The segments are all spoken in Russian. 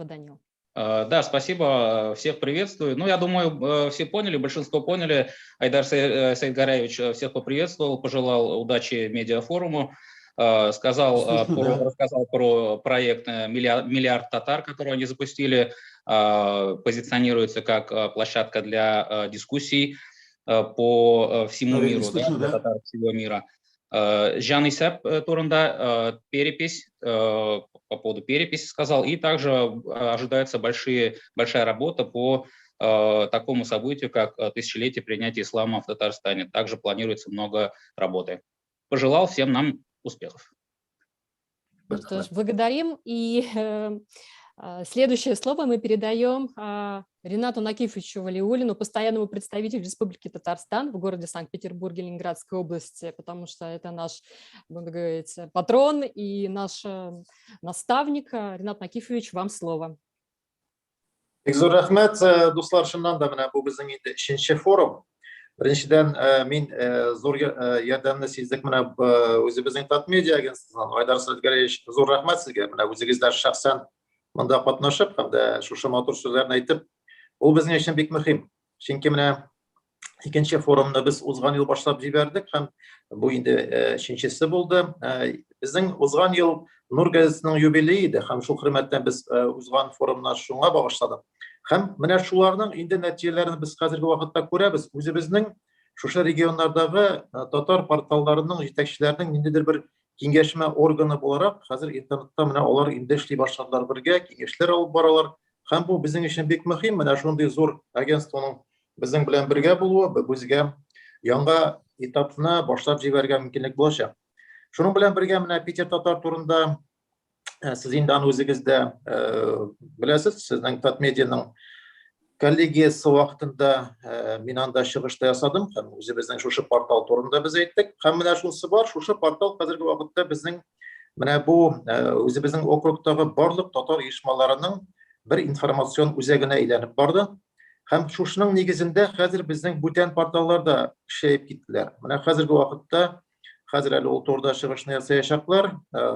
Данил. Да, спасибо, всех приветствую. Ну, я думаю, все поняли, большинство поняли. Айдар Саидгараевич всех поприветствовал, пожелал удачи медиафоруму, рассказал про проект «Миллиард татар», который они запустили, позиционируется как площадка для дискуссий по всему миру, для татар всего мира. Жан Исеп турында перепись, по поводу переписи сказал, и также ожидается большая работа по такому событию, как тысячелетие принятия ислама в Татарстане. Также планируется много работы. Пожелал всем нам успехов. Ну что ж, благодарим. И следующее слово мы передаем Ринату Накифовичу Валиуллину, постоянному представителю Республики Татарстан в городе Санкт-Петербурге, Ленинградской области, потому что это наш, буду говорить, патрон и наш наставник. Ринат Накифович, вам слово. Зор рахмет, дуслар, шыннан да менә бу безнең инде 3нче форум. Беренчедән, мин зур ярдәмне сиздек менә үзебезнең Татмедиа агентствосыннан. Айдар Саидгараевич, зур рахмәт сезгә. Менә үзегез дә шәхсән монда катнашып, һәм дә шушы матур сүзләрне әйтеп, ул безнең өчен бик мөһим. Чөнки менә 2нче форумны без узган ел башлап җибәрдек, һәм бу инде 3нчесе булды. Безнең узган ел Нур газетасының юбилее иде, һәм шул хөрмәттән без узган форумны шуңа багышладык. Һәм менә шуларның инде нәтиҗәләрен без хәзерге вакытта күрәбез. Үзебезнең шушы регионнардагы татар порталларының җитәкчеләренең ниндидер бер киңәшмә органы буларак, хәзер интернетта менә алар инде эшли башладылар бергә, киңәшләр алып баралар. Һәм бу безнең өчен бик мөһим. Менә шундый зур агентствоның безнең белән бергә булуы безгә яңа этапны башлап җибәргә мөмкинлек булачак. Шуның белән бергә менә Питер татар турында сез инде аны үзегез дә беләсез, сезнең Татмедианың коллегиясе вакытында мин анда чыгышта ясадым, һәм үзебезнең шушы портал турында без әйттек. Һәм менә шунысы бар, шушы портал хәзерге вакытта безнең менә бу үзебезнең округтагы барлык татар оешмаларының бер информацион үзәгенә әйләнеп барды. Һәм шушының нигезендә хәзер безнең бүтән порталларда эшләп киттеләр. Менә хәзерге вакытта хәзер әле ул турында чыгышны ясаячаклар.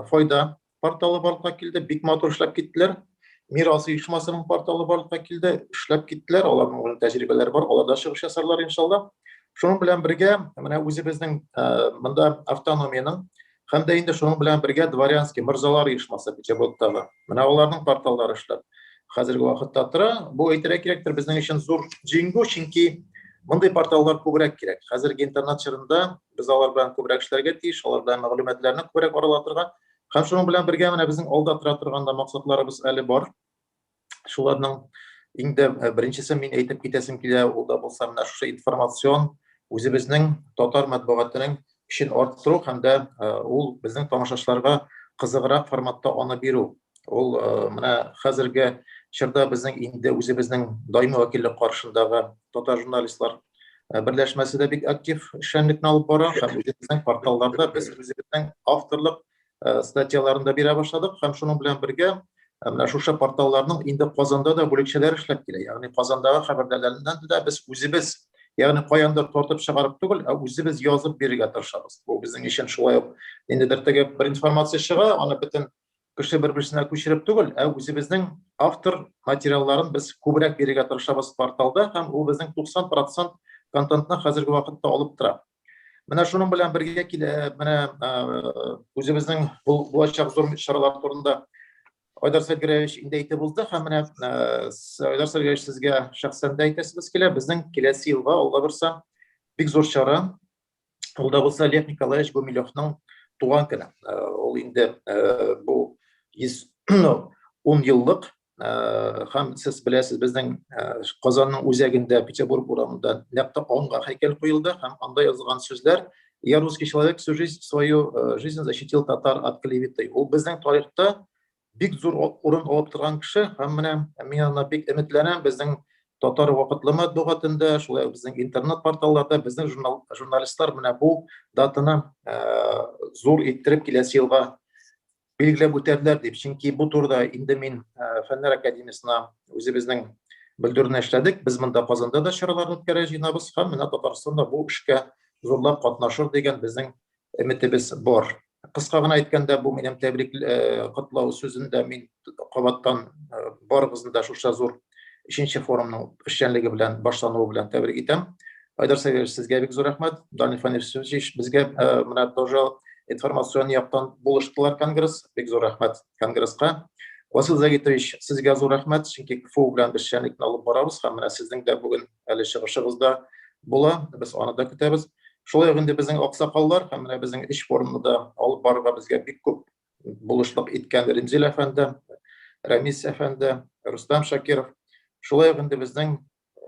Файда порталы барлыкка килде, бик матур эшләп киттеләр. Мирас оешмасының порталы барлыкка килде, эшләп киттеләр. Аларның тәҗрибәләре бар, аларда чыгыш ясарлар иншалла. Шуның белән бергә менә үзебезнең монда автономиянең һәм дә инде шуның белән бергә дворянский мирзалар оешмасы Петербургтагы. Менә аларның порталлары эшләп хәзерге вакытта тора. Бу әйтергә кирәктер безнең өчен зур җиңү, чөнки мондай порталлар күбрәк кирәк. Хәзерге интернет чорында без алар белән күбрәк эшләргә тиеш, алар белән мәгълүматларны күбрәк аралатырга. Һәм шуның белән бергә менә безнең алда тора торган максатларыбыз әле бар. Шуларның инде беренчесе мин әйтеп китәсем килә, ул да булса менә шушы информацион үзебезнең татар матбугатының көчен арттыру һәм дә ул безнең тамашачыларга кызыграк форматта аны бирү. Ул менә хәзерге чорда безнең инде үзебезнең даими вәкиллек каршындагы татар журналистлар берләшмәсе дә бик актив эшчәнлекне алып бара һәм үзебезнең порталларда без үзебезнең авторлык статьяларында бирә башладык һәм шуның белән бергә менә шушы порталларның инде Казанда да бүлекчәләр эшләп килә. Ягъни Казандагы хәбәрдәрләрдән дә без үзебез, ягъни каяндыр тартып чыгарып түгел, үзебез язып бирергә тырышабыз. Бу безнең өчен шулай ук ниндидер теге бер информация чыга, аны бөтен кеше бер-берсенә күчереп түгел, үзебезнең автор материалларын без күбрәк бирергә тырышабыз порталда һәм ул безнең 90% контентны хәзерге вакытта алып тора. Менә шуның белән бергә килә, менә үзебезнең булачак зур чаралар турында Айдар Саидгараевич инде әйтеп узды, һәм менә Айдар Саидгараевич сезгә шәхсән дә әйтәсебез килә, безнең киләсе елга алга барса бик зур чара. Ул да булса Лев Николаевич Гумилевның туган көне. Ул инде бу 10 еллык һәм сез беләсез, безнең Казанның үзәгендә Петербург урамында нәкъ аңга һәйкәл куелды һәм анда язылган сүзләр: "Я русский человек, всю свою жизнь защитил татар от клеветы". Ул безнең тарихта бик зур урын алып торган кеше һәм менә мин аны бик өметләнәм. Безнең татар вакытлы матбугатында, шулай безнең интернет порталларда безнең журналистлар менә бу датаны зур иттереп киләсе елга билгеләп үтәрләр дип. Чөнки бу турыда инде мин Фәннәр академиясына үзебезнең белдерүне эшләдек. Без монда Казанда да чаралар үткәрә җыенабыз һәм менә Татарстанда бу эшкә зурлап катнашыр дигән безнең өметебез бар. Кыска гына әйткәндә, бу минем тәбрик котлау сүзендә мин кабаттан барыгызны да шушы зур 3нче форумның эшчәнлеге белән башлануы белән тәбрик итәм. Айдар Сәгәревич, сезгә бик зур рәхмәт. Данил Фанисович, безгә менә тоже информацион яктан булыштылар конгресс. Бик зур рәхмәт конгресска. Васил Загитович, сезгә зур рәхмәт, чөнки КФУ белән эшчәнлекне алып барабыз һәм менә сезнең дә бүген әле чыгышыгызда була. Без аны да көтәбез. Шулай ук инде безнең аксакаллар һәм менә безнең эш форумны да алып барырга безгә бик күп булышлык иткән Римзил әфәнде, Рамис әфәнде, Рустам Шакиров. Шулай ук инде безнең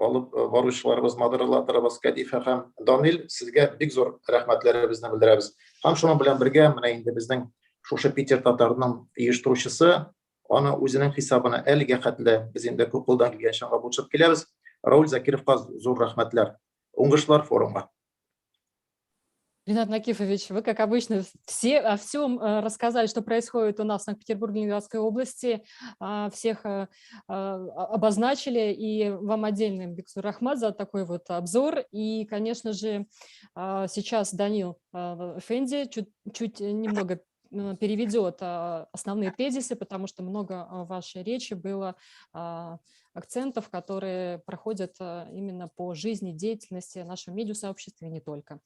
алып баручыларыбыз модераторыбыз Кадифа һәм Данил, сезгә бик зур рәхмәтләребезне белдерәбез. Һәм шуның белән бергә менә инде безнең шушы Питер татарының оештыручысы аны үзенең хисабына әлегә хәтле біз инде күп кылдан килгән чаңга булышып киләбез. Рауль Закировка зур рәхмәтләр. Уңышлар форумга. Ренат Накифович, вы, как обычно, о всем рассказали, что происходит у нас в Санкт-Петербурге, Ленинградской области, всех обозначили, и вам отдельно, Биксур Рахмат, за такой вот обзор. И, конечно же, сейчас Данил Эфенди чуть немного переведет основные тезисы, потому что много в вашей речи было акцентов, которые проходят именно по жизни, деятельности нашего медиасообщества и не только.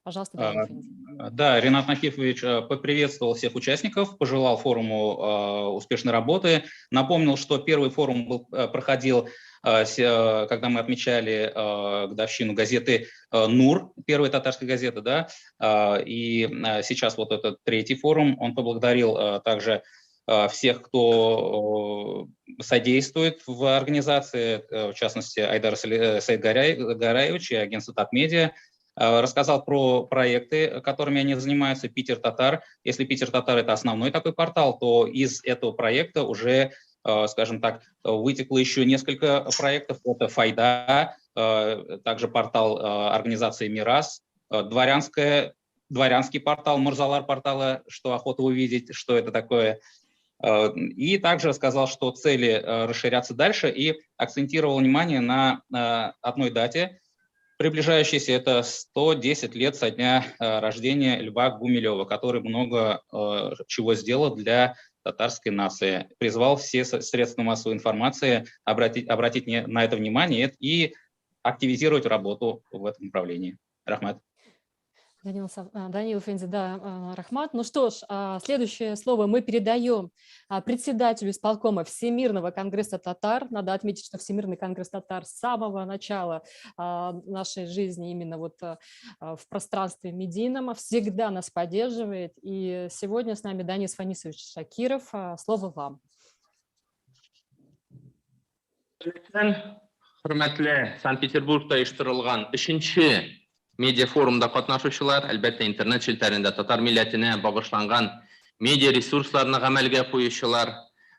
Пожалуйста, Данил Эфенди. Да, Ренат Накифович поприветствовал всех участников, пожелал форуму успешной работы, напомнил, что первый форум проходил, когда мы отмечали годовщину газеты «Нур», первой татарской газеты, да, и сейчас вот этот третий форум. Он поблагодарил также всех, кто содействует в организации, в частности, Айдар Саидгараевич и агентство «Татмедиа». Рассказал про проекты, которыми они занимаются, Питер Татар. Если Питер Татар — это основной такой портал, то из этого проекта уже, скажем так, вытекло еще несколько проектов. Это Файда, также портал организации Мирас, дворянский портал, Мурзалар портала, что охота увидеть, что это такое. И также рассказал, что цели расширятся дальше, и акцентировал внимание на одной дате, приближающийся, это 110 лет со дня рождения Льва Гумилева, который много чего сделал для татарской нации. Призвал все средства массовой информации обратить на это внимание и активизировать работу в этом направлении. Рахмат. Данил Эфенди, да, Рахмат. Ну что ж, следующее слово мы передаем председателю исполкома Всемирного конгресса татар. Надо отметить, что Всемирный конгресс татар с самого начала нашей жизни именно вот в пространстве медийном всегда нас поддерживает. И сегодня с нами Данис Фанисович Шакиров. Слово вам. Hürmetli Sankt-Peterburg'da uyushtirilgan 3-chi media forumda qatnashuvchilar, albatta internet shiltarida tatar millatine bag'ishlangan media resurslarini amalga qo'yuvchilar,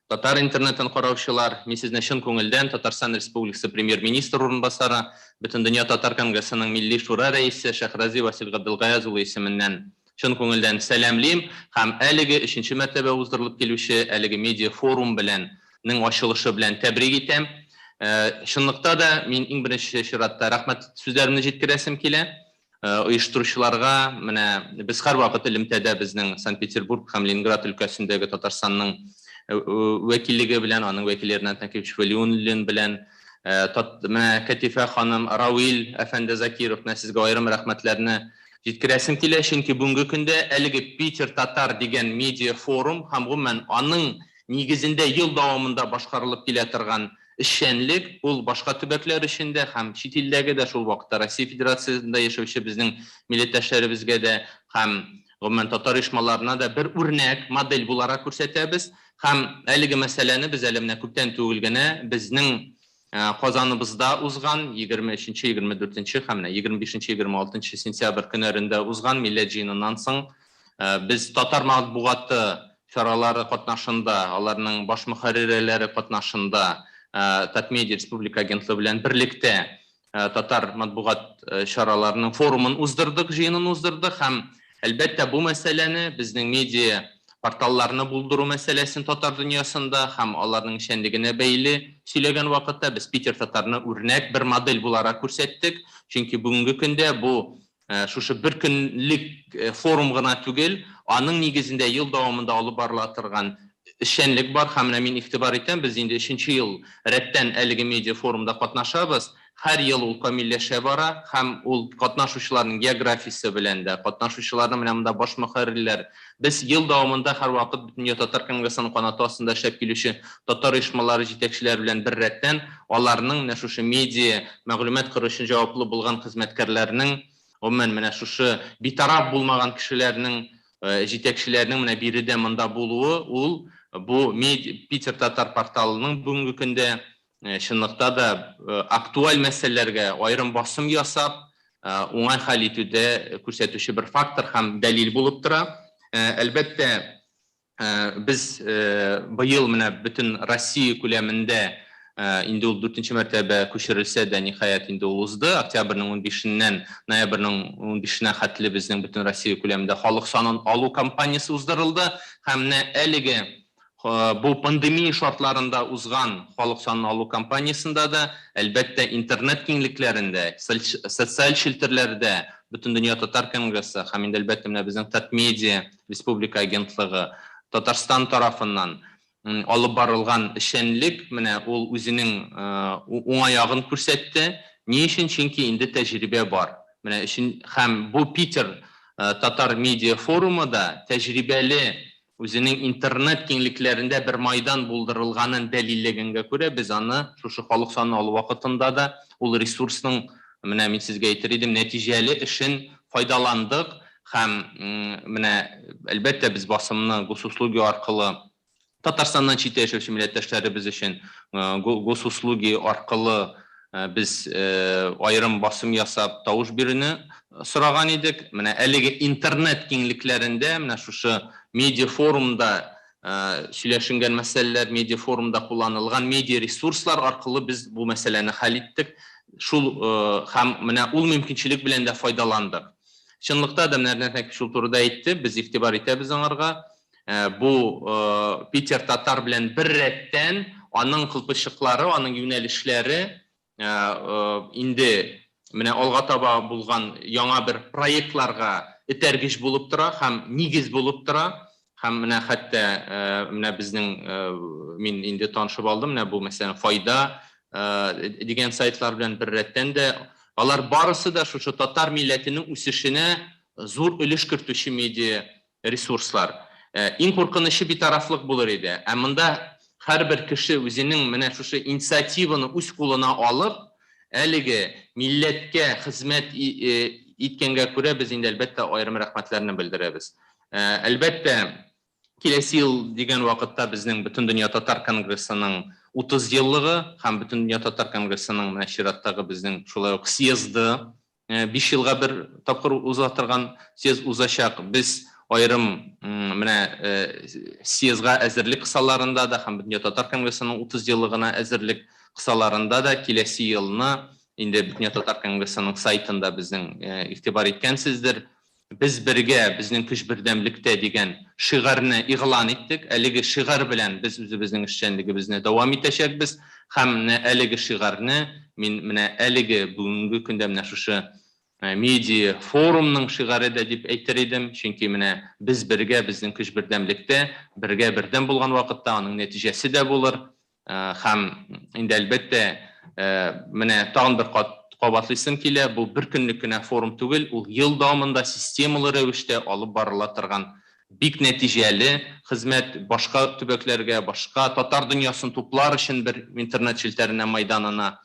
tatar internetini qarovchilar, men sizni chin ko'ngildan Tatariston Respublikasi Premyer-ministr o'rinbosari, butun dunyo tatar kongressining milliy shura raisi Shahrazi Vasil G'abdulg'ayazuli ismidan chin ko'ngildan salamlayman. Ham haligi 3-chi martaba uzdirilib keluvchi haligi media forum bilan ning ochilishi bilan tabrik etam. Шынлыкта да мен иң беренче чиратта рәхмәт сүзләремне җиткерәсем килә. Оештыручыларга, менә без һәрвакыт элемтәдә безнең Санкт-Петербург һәм Ленинград өлкәсендәге Татарстанның вәкиллеге белән, аның вәкилләреннән Накифович Валиуллин белән, менә Катифа ханым, Рауил әфәнде Закировны сезгә аерым рәхмәтләрне җиткерәсем килә, чөнки бүгенге көндә әлеге Питер Татар дигән медиа форум һәм гомумән аның нигезендә ел дәвамында башкарылып килә торган эшчәнлек ул башка төбәкләр эчендә һәм чит илдәге дә шул вакытта Россия Федерациясында яшәүче безнең милләттәшләребезгә дә һәм гомумән татар оешмаларына да бер үрнәк модель буларак күрсәтәбез. Һәм әлеге мәсьәләне біз әле менә күптән түгел генә безнең Казаныбызда узган 23-нче, 24-нче һәм 25-нче, 26-нче сентябрь көннәрендә узган милләт җыеныннан соң без татар матбугаты чаралары катнашында, аларның баш мөхәррирләре катнашында Татмедиа Республика агентлыгы белән берлектә татар матбугат чараларының форумын уздырдык, җыенын уздырдык һәм әлбәттә бу мәсьәләне безнең медиа порталларны булдыру мәсьәләсен татар дөньясында һәм аларның эшчәнлегенә бәйле сөйләгән вакытта без Питер Татарны үрнәк бер модель буларак күрсәттек. Чөнки бүгенге көндә бу шушы бер көнлек форум гына түгел, аның нигезендә ел дәвамында алып барыла торган эшчәнлек бар. Һәм мин игътибар итәм, без инде 3нче ел рәттән әлеге медиа форумда катнашабыз. Һәр ел ул камилләшә бара, һәм ул катнашучыларның географиясе белән дә, катнашучыларның менә монда баш мөхәррирләр. Без ел дәвамында һәрвакыт Дөнья татар конгрессының канаты астында эшләп килүче татар оешмалары җитәкчеләре белән бер рәттән аларның менә шушы медиа мәгълүмат кыру өчен җаваплы булган хезмәткәрләрнең, гомумән менә шушы битараф булмаган кешеләрнең, җитәкчеләрнең менә биредә монда булуы, ул бу Питер татар порталының бүгенге көндә чынлыкта да актуаль мәсьәләләргә аерым басым ясап, уңай хәл итүдә күрсәтүче бер фактор һәм дәлил булып тора. Әлбәттә, без быел менә бөтен Россия күләмендә инде ул 4нче мәртәбә күчерелсә дә, ниһаять инде ул узды. Октябрьнең 15-ннән ноябрьнең 15-нә хәтле безнең бөтен Россия күләмендә халык санын алу кампаниясе уздырылды. Һәм әлеге бу пандемия шартларында узган халык санын алу кампаниясында да, әлбәттә, интернет киңлекләрендә, социаль челтәрләрдә бөтен дөнья татар конгрессы һәм инде әлбәттә менә безнең Татмедиа республика агентлыгы Татарстан тарафыннан алып барылган эшчәнлек менә ул үзенең уңаягын күрсәтте. Ни өчен? Чөнки инде тәҗрибә бар. Менә һәм бу Питер татар медиа форумы да тәҗрибәле, үзенең интернет киңлекләрендә бер майдан булдырылганын дәлилләгәнгә күрә, без аны шушы халык санын алу вакытында да ул ресурсның, менә мин сезгә әйтер идем, нәтиҗәле эшен файдаландык. Һәм менә әлбәттә без басымны госуслуги аркылы, Татарстаннан читтә яшәүче милләттәшләребез өчен госуслуги аркылы без аерым басым ясап тавыш бирүне сораган идек. Менә әлеге интернет киңлекләрендә, менә шушы медиа форумда сөйләшенгән мәсьәләләр, медиа форумда кулланылган медиа ресурслар аркылы без бу мәсьәләне хәл иттек. Шул һәм менә ул мөмкинчелек белән дә файдаландык. Чынлыкта да менә шул турыда әйтте, без игътибар итәбез аңарга. Бу Питер татар белән бер рәттән аның кылпычыклары, аның юнәлешләре инде менә алга таба булган яңа бер проектларга этәргеч булып тора һәм нигез булып тора. Һәм менә хәтта менә безнең, мин инде танышып алдым, менә бу мәсәлән файда дигән сайтлар белән бер рәттән дә алар барысы да шушы татар милләтенең үсешенә зур өлеш кертүче медиа ресурслар. Иң куркынычы битарафлык булыр иде. Монда һәрбер кеше үзенең менә шушы инициативаны үз кулына алып, әлеге милләткә хезмәт иткәнгә күрә без инде әлбәттә аерым рәхмәтләрне белдерәбез. Әлбәттә, киләсе ел дигән вакытта безнең бөтен дөнья татар конгрессының 30 еллыгы һәм бөтен дөнья татар конгрессының менә чираттагы безнең шулай ук съезды, 5 елга бер тапкыр уза торган съезд узачак. Без аерым менә съездга әзерлек кысаларында да һәм дөнья татар конгрессының 30 еллыгына әзерлек кысаларында да киләсе елны инде дөнья татар конгрессының сайтында безнең игътибар иткәнсездер. Без бергә, безнең көч бердәмлектә дигән шигарны игълан иттек. Әлеге шигар белән без үзебезнең эшчәнлегебезне дәвам итәчәкбез. Һәм әлеге шигарны мин менә әлеге бүгенге көндә менә шушы медиа форумның шигары да дип әйтер идем. Чөнки менә без бергә, безнең көч бердәмлектә, бергә бердәм булган вакытта аның нәтиҗәсе дә булыр. Һәм инде әлбәттә менә тагын бер кабатлыйсым килә, бу бер көнлек кенә форум түгел, ул ел дәвамында системалы рәвештә алып барыла торган бик нәтиҗәле хезмәт башка төбәкләргә, башка татар дөньясын туплар өчен бер интернет челтәренә майданына.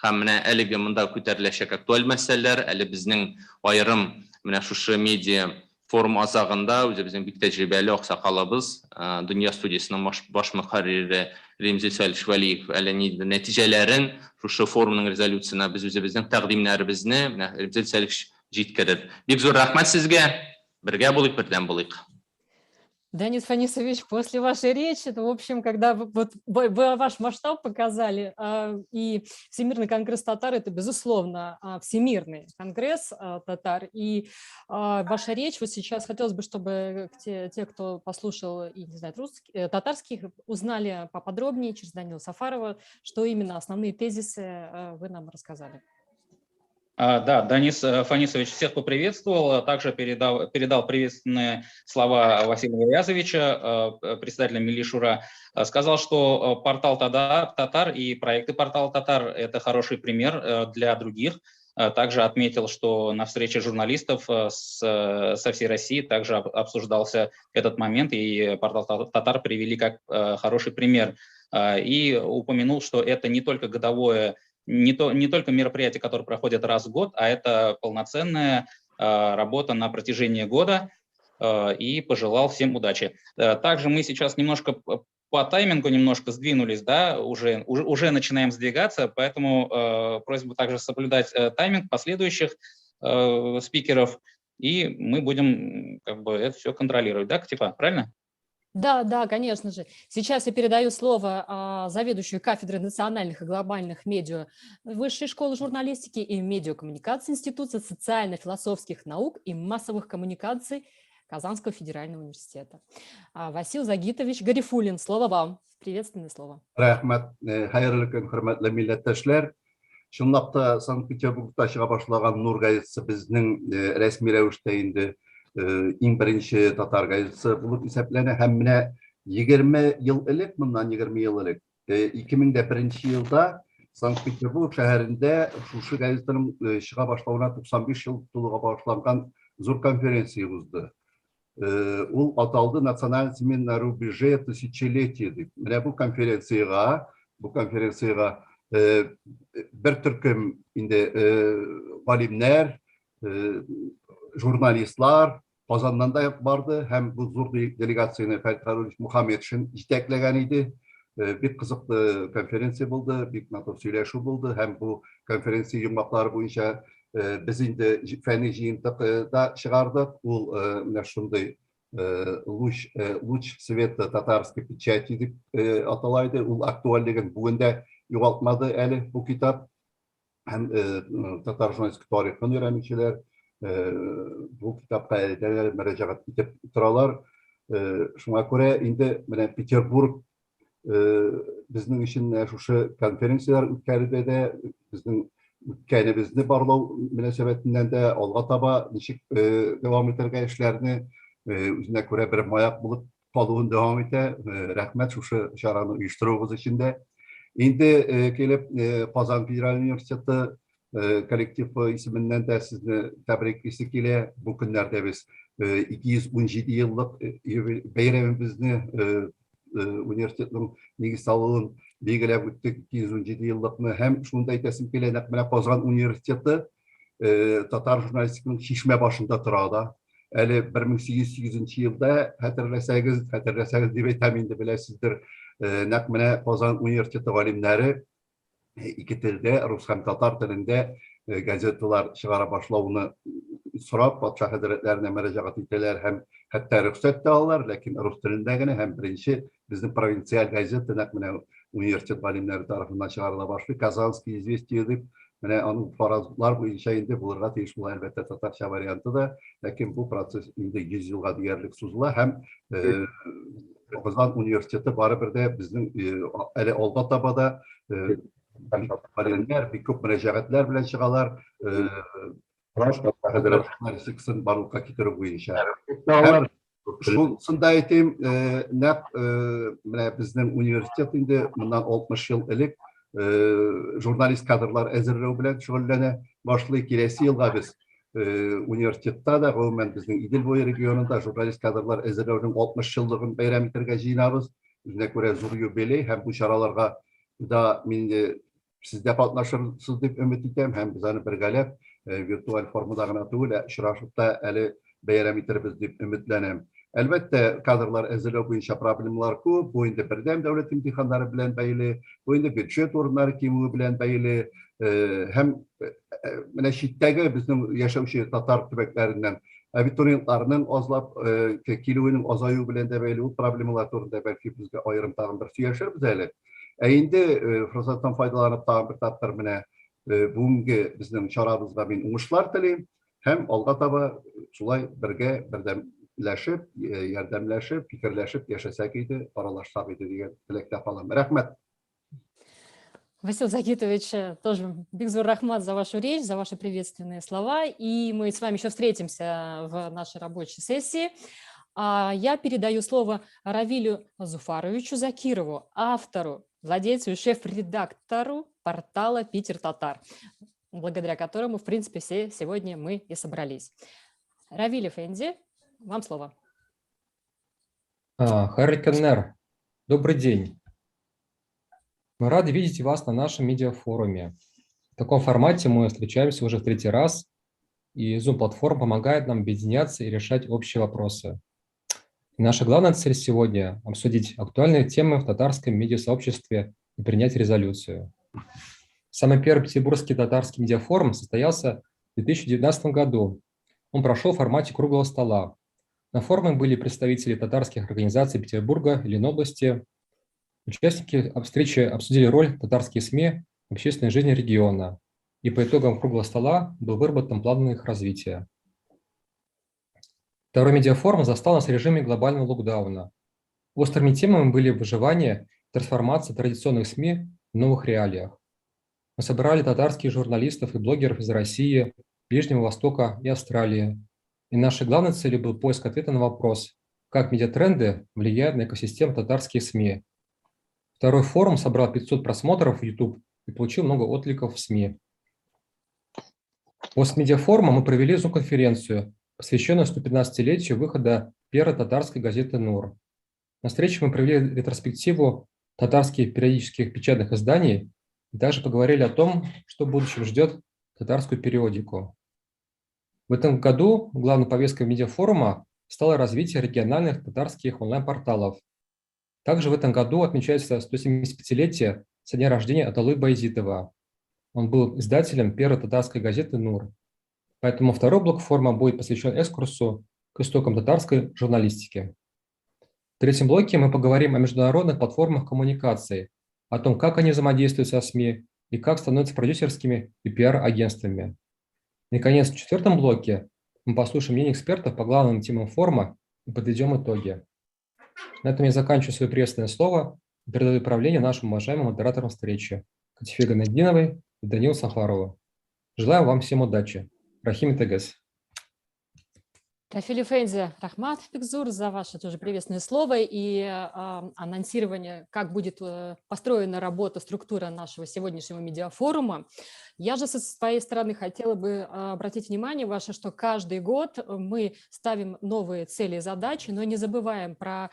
Һәм менә әлеге монда күтәреләчәк актуаль мәсьәләләр, әле безнең аерым менә шушы медиа форум азагында үзебезнең бик тәҗрибәле аксакалыбыз, дөнья студиясының баш мөхәррире Ремзи Салих Валиев әле нәтиҗәләрен шушы форумның резолюциясына без үзебезнең тәкъдимнәребезне менә Ремзи Салих җиткерер. Бик зур рәхмәт сезгә. Бергә булыйк, бердәм булыйк. Денис Фанисович, после вашей речи, в общем, когда вы ваш масштаб показали, и Всемирный конгресс татар – это, безусловно, Всемирный конгресс татар, и ваша речь, вот сейчас хотелось бы, чтобы те, кто послушал и не знает татарских, узнали поподробнее через Данила Сафарова, что именно основные тезисы вы нам рассказали. Да, Данис Фанисович всех поприветствовал, также передал приветственные слова Василия Риязовича, председателя Милли-Шура. Сказал, что портал Татар и проекты портала Татар – это хороший пример для других. Также отметил, что на встрече журналистов со всей России также обсуждался этот момент, и портал Татар привели как хороший пример. И упомянул, что это не только годовое, не только мероприятие, которое проходит раз в год, а это полноценная работа на протяжении года, и пожелал всем удачи. Также мы сейчас немножко по таймингу сдвинулись, да, уже начинаем сдвигаться, поэтому просьба также соблюдать тайминг последующих спикеров, и мы будем это все контролировать, да, Катифа, правильно? Да, конечно же. Сейчас я передаю слово заведующей кафедрой национальных и глобальных медиа Высшей школы журналистики и медиакоммуникации Института социально-философских наук и массовых коммуникаций Казанского федерального университета. Васил Загитович Гарифуллин, слово вам. Приветственное слово. Рахмат, хайырлы күн, хөрмәтле милләттәшләр. Шунлапта Санкт-Петербургта чыга башлаган Нур газетасы безнең рәсми рәвештә инде иң беренче татар газетасы булып исәпләнә һәм менә 20 ел элек, моннан 20 ел элек, 2001 елда Санкт-Петербург шәһәрендә шушы газетаның чыга башлауына 95 ел тулуга багышланган зур конференция узды. Ул аталды «Национальный семинар на рубеже тысячелетия» дип. Менә бу конференцияга бер төркем инде галимнәр, журналистлар Казаннан да барды һәм бу зур делегацияны Фәрит Харулович Мухаммедшин җитәкләгән иде. Бик кызыклы конференция булды, бик матур сөйләшү булды һәм бу конференция йомгаклары буенча biz инде фәнни җыентыкта чыгардык. Ул менә шундый луч света татарской печати дип аталайды. Ул актуальлеген бүгендә югалтмады әле бу китап. Һәм татар журналистик тарихын өйрәнүчеләр бу китапка мөрәҗәгать итеп торалар. Шуңа күрә инде менә Петербург безнең өчен шушы конференциялар үткәрүдә безнең үткәнебезне барлау мөнәсәбәтеннән дә алга таба ничек дәвам итәргә эшләрне үзенә күрә бер маяк булып калуын дәвам итә. Рәхмәт шушы чараны оештыруыгыз өчен дә. Инде килеп Казан Федераль университеты коллектив исеменнән дә сезне тәбриклисе килә. Бу көннәрдә без 217 еллык бәйрәмебезне университетның нигез салуын билгеләп үттек. 217 еллыкны һәм шунда әйтәсем килә, нәкъ менә Казан университеты татар журналистиканың шишмә башында тора да. Әле 1808 елда хәтерләсәгез дип әйтәм инде, беләсездер, нәкъ менә Казан университеты галимнәре ике телдә, рус һәм татар телендә газеталар чыгара башлауны сорап патша хәзрәтләренә мөрәҗәгать итәләр һәм хәтта рөхсәт тә алалар, ләкин рус телендә генә һәм беренче безнең провинциаль газета нәкъ менә университет галимнәре тарафыннан чыгарыла башлый. Казанский известия дип, менә аның фаразлар буенча инде булырга тиеш була, әлбәттә татарча варианты да, ләкин бу процесс инде 100 елга диярлек сузыла һәм Казан университеты барыбер дә безнең әле алга таба да галимнәр бик күп мөрәҗәгатьләр белән чыгалар. Хәзрәтләрен барлыкка китерү буенча. Шунда әйтим, нәкъ менә безнең университет инде моннан 60 ел элек журналист кадрлар әзерләү белән шөгыльләнә башлый. Киләсе елга без университетта да, гомумән безнең Идел буе регионында журналист кадрлар әзерләүнең 60 еллыгын бәйрәм итәргә җыенабыз. Үзенә күрә зур юбилей һәм бу чараларга да мин сез дә катнашырсыз дип өмет итәм һәм без аны бергәләп виртуаль формада гына түгел, очрашып та әле бәйрәм итәрбез дип өметләнәм. Әлбәттә, кадрлар әзерләү буенча проблемалар күп. Бу инде бердәм дәүләт имтиханнары белән бәйле, бу инде бюджет урыннары кимүе белән бәйле, һәм менә читтәге безнең яшәүче татар төбәкләреннән абитуриентларның азлап килүенең азаю белән дә бәйле ул проблемалар турында бәлки безгә аерым тагын бер сөйләшербез әле. Инде форсаттан файдаланып тагын бер тапкыр менә бүгенге безнең чарабызга мин уңышлар телим һәм алга таба шулай бергә бердәмләшеп, ярдәмләшеп, фикерләшеп яшәсәк иде, аралашсак иде дигән теләктә калам. Рәхмәт. Василий Загитович, тоже бигзур рахмат за вашу речь, за ваши приветственные слова. И мы с вами еще встретимся в нашей рабочей сессии. Я передаю слово Равилю Зуфаровичу Закирову, автору, владельцу и шеф-редактору портала «Питер Татар», благодаря которому, в принципе, сегодня мы и собрались. Равиль Эфенди, вам слово. Харрикеннер, добрый день. Мы рады видеть вас на нашем медиафоруме. В таком формате мы встречаемся уже в 3-й раз, и Zoom-платформа помогает нам объединяться и решать общие вопросы. И наша главная цель сегодня – обсудить актуальные темы в татарском медиасообществе и принять резолюцию. Самый первый петербургский татарский медиафорум состоялся в 2019 году. Он прошел в формате круглого стола. На форуме были представители татарских организаций Петербурга и Ленобласти. Участники встречи обсудили роль татарских СМИ в общественной жизни региона, и по итогам круглого стола был выработан план их развития. Второй медиафорум застал нас в режиме глобального локдауна. Острыми темами были выживание и трансформация традиционных СМИ в новых реалиях. Мы собрали татарских журналистов и блогеров из России, Ближнего Востока и Австралии. И нашей главной целью был поиск ответа на вопрос, как медиатренды влияют на экосистему татарских СМИ. Второй форум собрал 500 просмотров в YouTube и получил много откликов в СМИ. После медиафорума мы провели Zoom-конференцию, посвященную 115-летию выхода первой татарской газеты «Нур». На встрече мы провели ретроспективу татарских периодических печатных изданий и также поговорили о том, что в будущем ждет татарскую периодику. В этом году главной повесткой медиафорума стало развитие региональных татарских онлайн-порталов. Также в этом году отмечается 175-летие со дня рождения Аталы Байзитова. Он был издателем первой татарской газеты «Нур». Поэтому второй блок форума будет посвящен экскурсу к истокам татарской журналистики. В третьем блоке мы поговорим о международных платформах коммуникации, о том, как они взаимодействуют со СМИ и как становятся продюсерскими и пиар-агентствами. Наконец, в четвертом блоке мы послушаем мнение экспертов по главным темам форума и подведем итоги. На этом я заканчиваю свое приветственное слово и передаю управление нашим уважаемым модераторам встречи Катифе Гайнетдиновой и Данилу Сафарову. Желаю вам всем удачи. Рахим Тегес. Рафиль Эфенди, рахмат бигзур за ваше тоже приветственное слово и анонсирование, как будет построена работа, структура нашего сегодняшнего медиафорума. Я же со своей стороны хотела бы обратить внимание ваше, что каждый год мы ставим новые цели и задачи, но не забываем про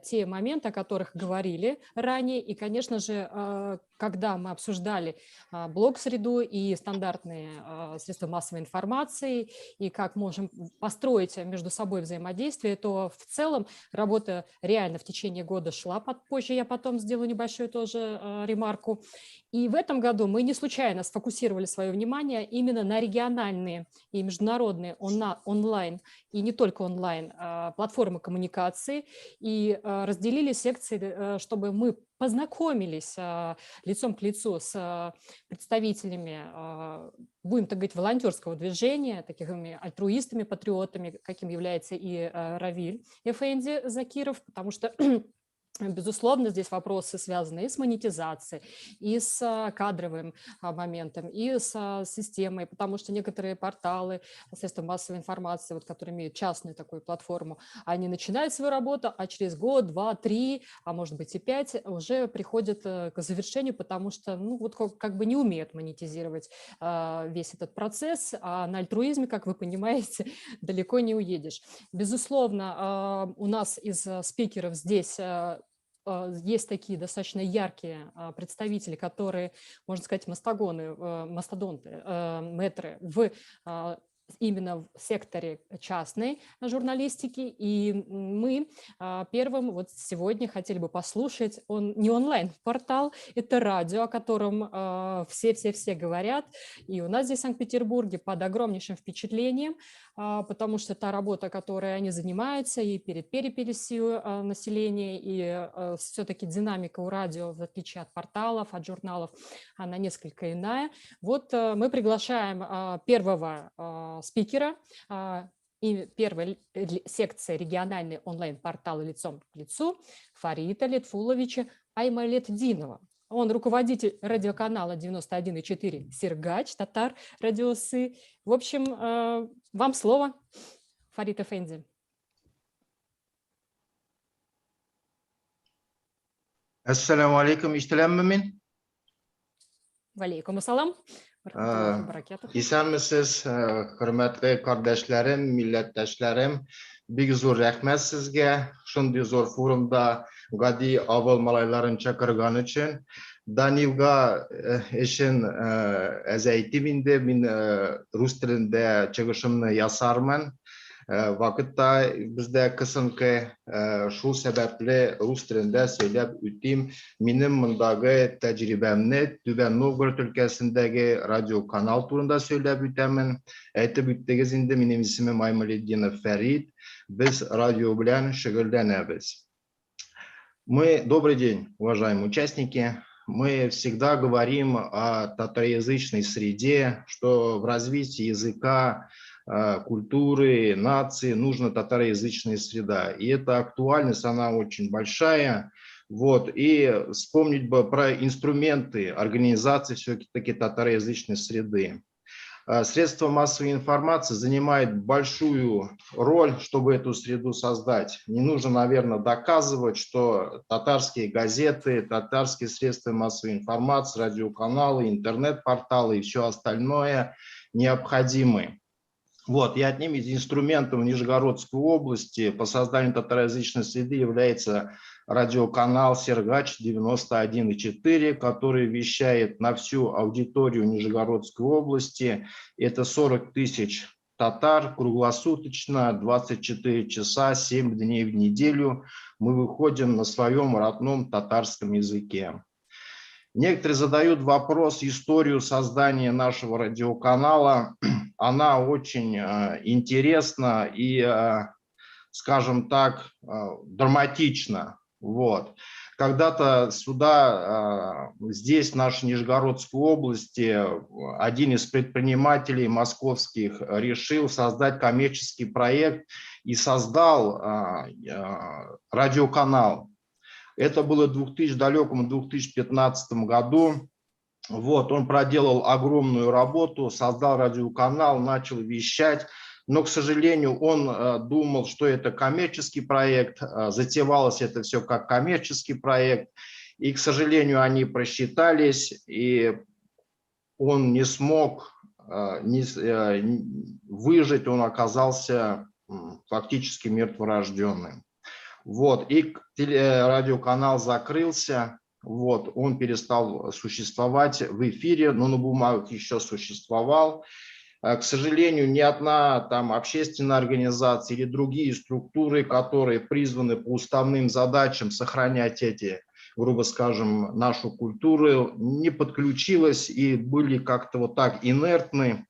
те моменты, о которых говорили ранее. И, конечно же, когда мы обсуждали блог-среду и стандартные средства массовой информации, и как можем построить между собой взаимодействие, то в целом работа реально в течение года шла. Позже я потом сделаю небольшую тоже ремарку. И в этом году мы не случайно сфокусировали свое внимание именно на региональные и международные онлайн, и не только онлайн, платформы коммуникации, и разделили секции, чтобы мы познакомились лицом к лицу с представителями, будем так говорить, волонтерского движения, такими альтруистами, патриотами, каким является и Равиль Эфенди Закиров, потому что безусловно, здесь вопросы, связанные и с монетизацией, и с кадровым моментом, и с системой, потому что некоторые порталы, средства массовой информации, вот, которые имеют частную такую платформу, они начинают свою работу, а через год, 2, 3, а может быть и 5 уже приходят к завершению, потому что ну, вот как бы не умеют монетизировать весь этот процесс, а на альтруизме, как вы понимаете, далеко не уедешь. Безусловно, у нас из спикеров здесь есть такие достаточно яркие представители, которые, можно сказать, мастодонты, мэтры в именно в секторе частной журналистики. И мы первым вот сегодня хотели бы послушать, он не онлайн-портал, это радио, о котором все говорят. И у нас здесь в Санкт-Петербурге под огромнейшим впечатлением, потому что та работа, которой они занимаются и перед переписью населения, и все-таки динамика у радио, в отличие от порталов, от журналов, она несколько иная. Вот мы приглашаем первого спикера и первой секции региональный онлайн-портал «Лицом к лицу» Фарита Литфуловича Аймалетдинова. Он руководитель радиоканала 91,4 «Сергач», татар радиосы. В общем, вам слово, Фарид Эфенди. Assalamu alaikum, иштерәмме Валейкум ассалам. Исәнмесез, хөрмәтле кардәшләрем, милләттәшләрем. Бик зур рәхмәт сезгә шундый зур форумда гади авыл малайларын чакырган өчен. Данилга эшен әзәйтим инде, мин рус телендә чыгышымны ясармын. Вакытта бездә кысынкы, шул сәбәпле рус телендә сөйләп үтим. Минем мондагы тәҗрибәмне Түбән Новгород өлкәсендәге радиоканал турында сөйләп үтәмен. Әйтеп үттегез инде, минем исемем Аймалетдинов Фәрид. Без радио белән шөгыльләнәбез. Добрый день, уважаемые участники. Мы всегда говорим о татароязычной среде, что в развитии языка, культуры, нации нужна татароязычная среда. И эта актуальность, она очень большая. Вот. И вспомнить бы про инструменты организации все-таки татароязычной среды. Средства массовой информации занимают большую роль, чтобы эту среду создать. Не нужно, наверное, доказывать, что татарские газеты, татарские средства массовой информации, радиоканалы, интернет-порталы и все остальное необходимы. Вот, и одним из инструментов Нижегородской области по созданию татароязычной среды является радиоканал «Сергач» 91,4, который вещает на всю аудиторию Нижегородской области. Это 40 тысяч татар круглосуточно, 24 часа, 7 дней в неделю. Мы выходим на своем родном татарском языке. Некоторые задают вопрос, историю создания нашего радиоканала. Она очень интересна и, скажем так, драматична. Вот. Когда-то сюда, здесь, в нашей Нижегородской области, один из предпринимателей московских решил создать коммерческий проект и создал радиоканал. Это было в далеком 2015 году. Вот, он проделал огромную работу, создал радиоканал, начал вещать. Но, к сожалению, он думал, что это коммерческий проект, затевалось это все как коммерческий проект. И, к сожалению, они просчитались, и он не смог выжить, он оказался фактически мертворожденным. Вот, и радиоканал закрылся. Вот, он перестал существовать в эфире, но на бумагах еще существовал. К сожалению, ни одна там общественная организация или другие структуры, которые призваны по уставным задачам сохранять эти, грубо скажем, нашу культуру, не подключилась и были как-то вот так инертны.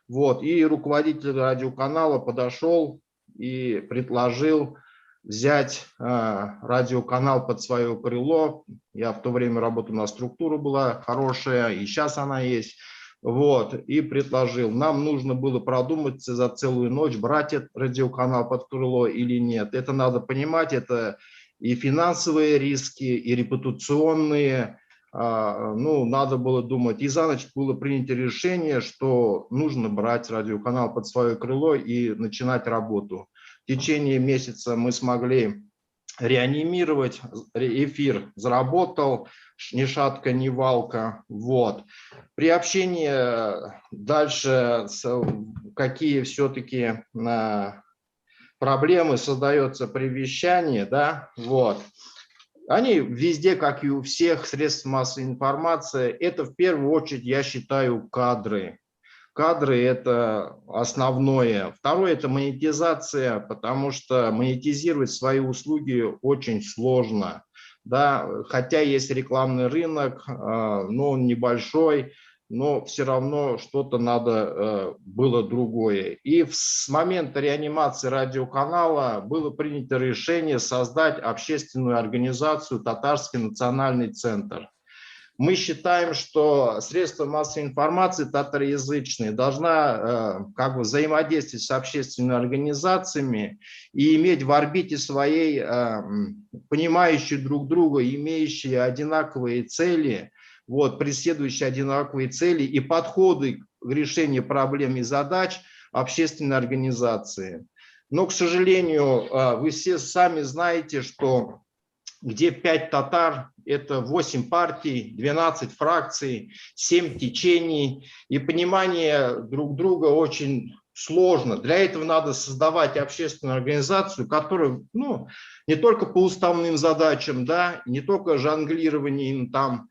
Вот, и руководитель радиоканала подошел и предложил взять радиоканал под свое крыло. Я в то время работал, на структуру была хорошая, и сейчас она есть. Вот, и предложил, нам нужно было продумать за целую ночь, брать этот радиоканал под крыло или нет. Это надо понимать, это и финансовые риски, и репутационные. Ну, надо было думать. И за ночь было принято решение, что нужно брать радиоканал под свое крыло и начинать работу. В течение месяца мы смогли реанимировать, эфир заработал, ни шатка, ни валка. Вот. При общении дальше какие все-таки проблемы создаются при вещании, да, вот. Они везде, как и у всех средств массовой информации, это в первую очередь, я считаю, кадры. Кадры – это основное. Второе – это монетизация, потому что монетизировать свои услуги очень сложно. Да? Хотя есть рекламный рынок, но он небольшой, но все равно что-то надо было другое. И с момента реанимации радиоканала было принято решение создать общественную организацию «Татарский национальный центр». Мы считаем, что средства массовой информации татароязычные должна как бы взаимодействовать с общественными организациями и иметь в орбите своей понимающие друг друга, имеющие одинаковые цели, вот, преследующие одинаковые цели и подходы к решению проблем и задач общественной организации. Но, к сожалению, вы все сами знаете, что где 5 татар, это 8 партий, 12 фракций, 7 течений, и понимание друг друга очень сложно. Для этого надо создавать общественную организацию, которая, ну, не только по уставным задачам, да, не только жонглированием там,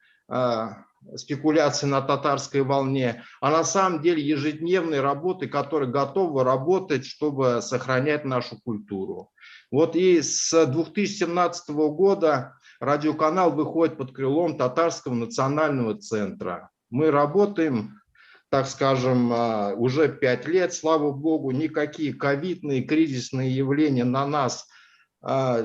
спекуляции на татарской волне, а на самом деле ежедневной работы, которая готова работать, чтобы сохранять нашу культуру. Вот и с 2017 года радиоканал выходит под крылом Татарского национального центра. Мы работаем, так скажем, уже 5 лет, слава богу, никакие ковидные, кризисные явления на нас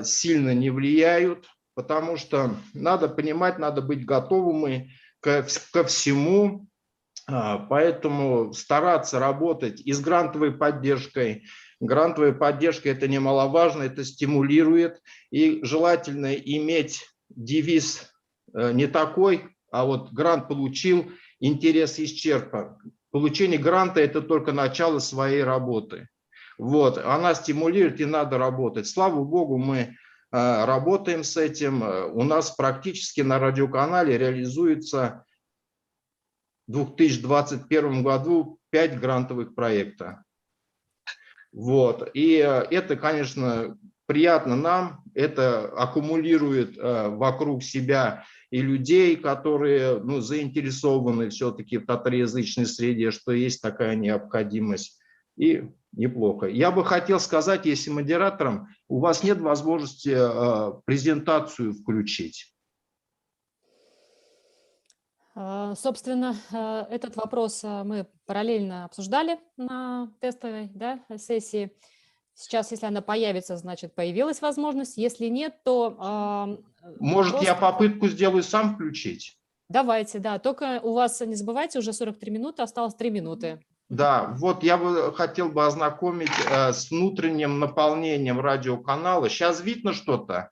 сильно не влияют, потому что надо понимать, надо быть готовыми ко всему, поэтому стараться работать и с грантовой поддержкой. Грантовая поддержка – это немаловажно, это стимулирует, и желательно иметь девиз не такой, а вот грант получил, интерес исчерпан. Получение гранта – это только начало своей работы. Вот, она стимулирует, и надо работать. Слава богу, мы работаем с этим. У нас практически на радиоканале реализуется в 2021 году 5 грантовых проектов. Вот. И это, конечно, приятно нам, это аккумулирует вокруг себя и людей, которые, ну, заинтересованы все-таки в татароязычной среде, что есть такая необходимость. И неплохо. Я бы хотел сказать, если модератором, у вас нет возможности презентацию включить. Собственно, этот вопрос мы параллельно обсуждали на тестовой, да, сессии. Сейчас, если она появится, значит, появилась возможность. Если нет, то... Может, просто... я попытку сделаю сам включить? Давайте, да. Только у вас, не забывайте, уже 43 минуты, осталось 3 минуты. Да, вот я бы хотел бы ознакомить с внутренним наполнением радиоканала. Сейчас видно что-то?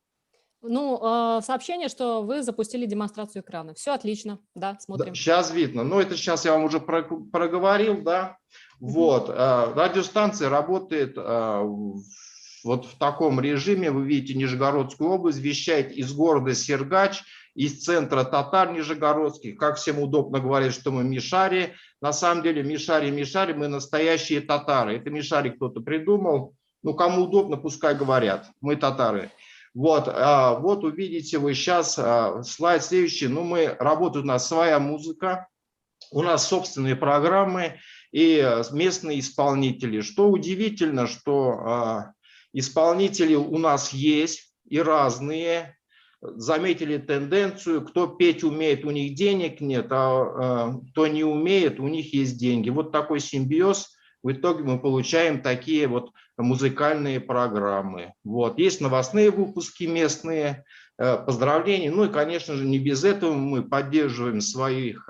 Ну, сообщение, что вы запустили демонстрацию экрана. Все отлично, да, смотрим. Да, сейчас видно. Ну, это сейчас я вам уже проговорил, да. Вот, радиостанция работает вот в таком режиме. Вы видите Нижегородскую область, вещает из города Сергач, из центра татар нижегородских. Как всем удобно говорить, что мы мишари. На самом деле мишари, мы настоящие татары. Это мишари кто-то придумал. Ну, кому удобно, пускай говорят. Мы татары. Вот, вот увидите вы сейчас слайд следующий. Ну, мы работаем, у нас своя музыка, у нас собственные программы и местные исполнители. Что удивительно, что исполнители у нас есть и разные. Заметили тенденцию, кто петь умеет, у них денег нет, а кто не умеет, у них есть деньги. Вот такой симбиоз. В итоге мы получаем такие вот музыкальные программы. Вот. Есть новостные выпуски местные, поздравления. Ну и, конечно же, не без этого мы поддерживаем своих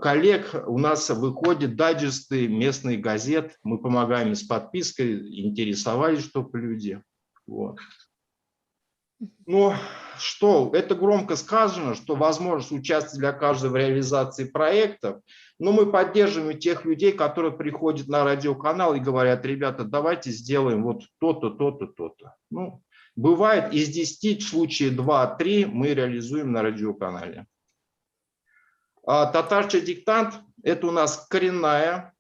коллег. У нас выходят дайджесты местных газет. Мы помогаем с подпиской, интересовались, чтобы люди. Вот. Ну что, это громко сказано, что возможность участия для каждого в реализации проектов, но мы поддерживаем тех людей, которые приходят на радиоканал и говорят: ребята, давайте сделаем вот то-то, то-то, то-то. Ну, бывает из 10 в случае 2-3 мы реализуем на радиоканале. Татарча диктант – это у нас коренная,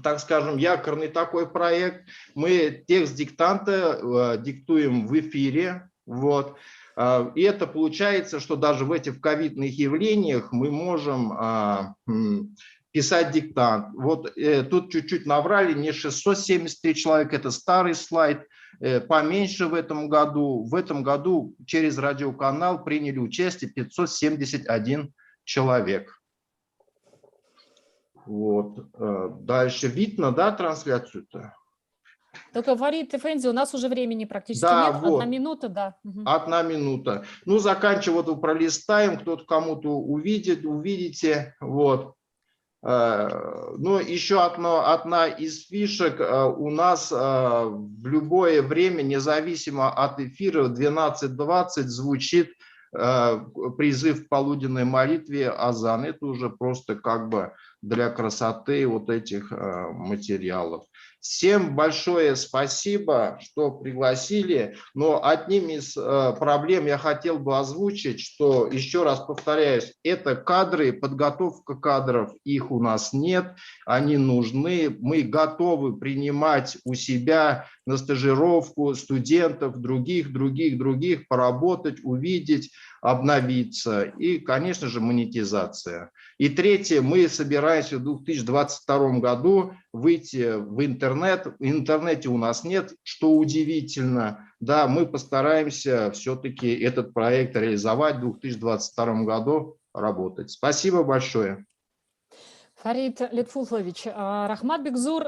так скажем, якорный такой проект. Мы текст диктанта диктуем в эфире. Вот. И это получается, что даже в этих ковидных явлениях мы можем писать диктант. Вот тут чуть-чуть наврали, не 673 человека, это старый слайд, поменьше в этом году. В этом году через радиоканал приняли участие 571 человек. Вот. Дальше видно, да, трансляцию-то? Только, Фарид Эфенди, у нас уже времени практически Да, нет. вот. 1 минута, да. Мгм. 1 минута. Ну, заканчивая, вот пролистаем, кто-то кому-то увидит, увидите. Вот. Ну, еще одна из фишек у нас в любое время, независимо от эфира, в 12:20 звучит призыв к полуденной молитве азан. Это уже просто как бы для красоты вот этих материалов. Всем большое спасибо, что пригласили. Но одним из проблем я хотел бы озвучить, что, еще раз повторяюсь, это кадры, подготовка кадров, их у нас нет, они нужны. Мы готовы принимать у себя на стажировку студентов, других, поработать, увидеть, обновиться. И, конечно же, монетизация. И третье, мы собираемся в 2022 году выйти в интернет. В интернете у нас нет, что удивительно. Да, мы постараемся все-таки этот проект реализовать в 2022 году, работать. Спасибо большое. Фарид Литфулович, Рахмат Бекзур,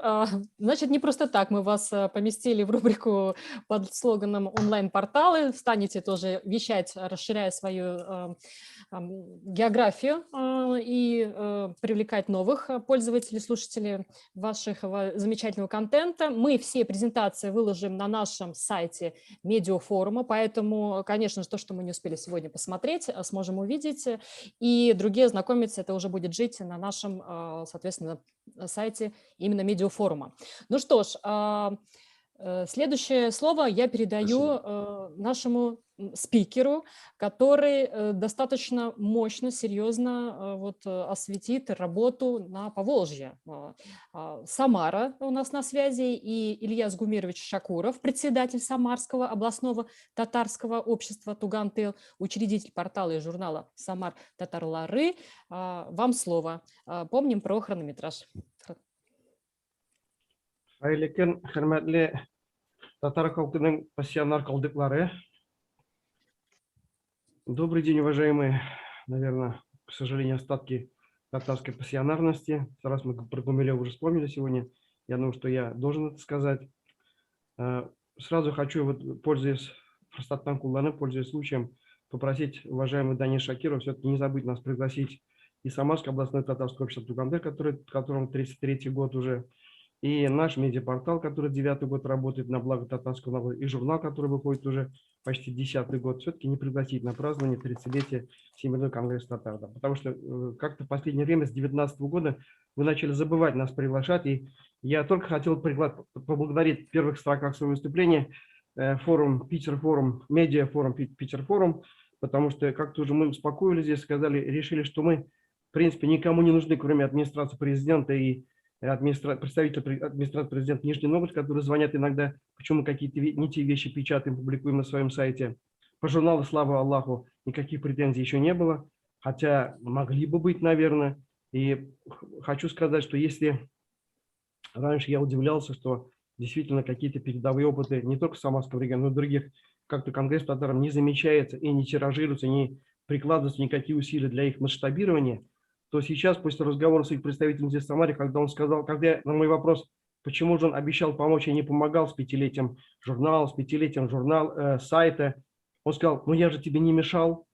значит, не просто так мы вас поместили в рубрику под слоганом «Онлайн-порталы». Станете тоже вещать, расширяя свою географию и привлекать новых пользователей, слушателей вашего замечательного контента. Мы все презентации выложим на нашем сайте медиафорума, поэтому, конечно же, то, что мы не успели сегодня посмотреть, сможем увидеть, и другие ознакомиться, это уже будет жить на нашем, соответственно, сайте именно медиафорума. Ну что ж, следующее слово я передаю нашему спикеру, который достаточно мощно, серьезно осветит работу на Поволжье. Самара у нас на связи, и Ильяс Гумирович Шакуров, председатель Самарского областного татарского общества Тугантел, учредитель портала и журнала «Самар Татарлары». Вам слово. Помним про хронометраж. Айлекен, хөрмәтле татар халкының пассионар калдыклары. Добрый день, уважаемые, наверное, к сожалению, остатки татарской пассионарности. Раз мы про Гумилев уже вспомнили сегодня, я думаю, что я должен это сказать. Сразу хочу, пользуясь случаем, попросить уважаемого Дани Шакирова все-таки не забыть нас пригласить и Самарское областное татарское общество Тугантел, которому 33-й год уже, и наш медиапортал, который 9-й год работает на благо татарского народа, и журнал, который выходит уже почти 10-й год, все-таки не пригласить на празднование 30-летия Всемирного конгресса татар. Да, потому что как-то в последнее время, с 19-го года, вы начали забывать нас приглашать, и я только хотел поблагодарить в первых строках своего выступления форум Питер-форум, медиафорум Питер-форум, потому что как-то уже мы успокоились здесь, сказали, решили, что мы, в принципе, никому не нужны, кроме администрации президента и представители администрации президента Нижний Новгород, которые звонят иногда, почему какие-то не те вещи печатаем, публикуем на своем сайте. По журналу, слава Аллаху, никаких претензий еще не было, хотя могли бы быть, наверное. И хочу сказать, что если раньше я удивлялся, что действительно какие-то передовые опыты не только в Самарском регионе, но и других, как-то конгресс татарам не замечается и не тиражируется, не прикладываются никакие усилия для их масштабирования, то сейчас, после разговора с их представителем здесь в Самаре, когда он сказал, когда на мой вопрос, почему же он обещал помочь и не помогал с 5-летием журнала, сайта, он сказал, ну я же тебе не мешал.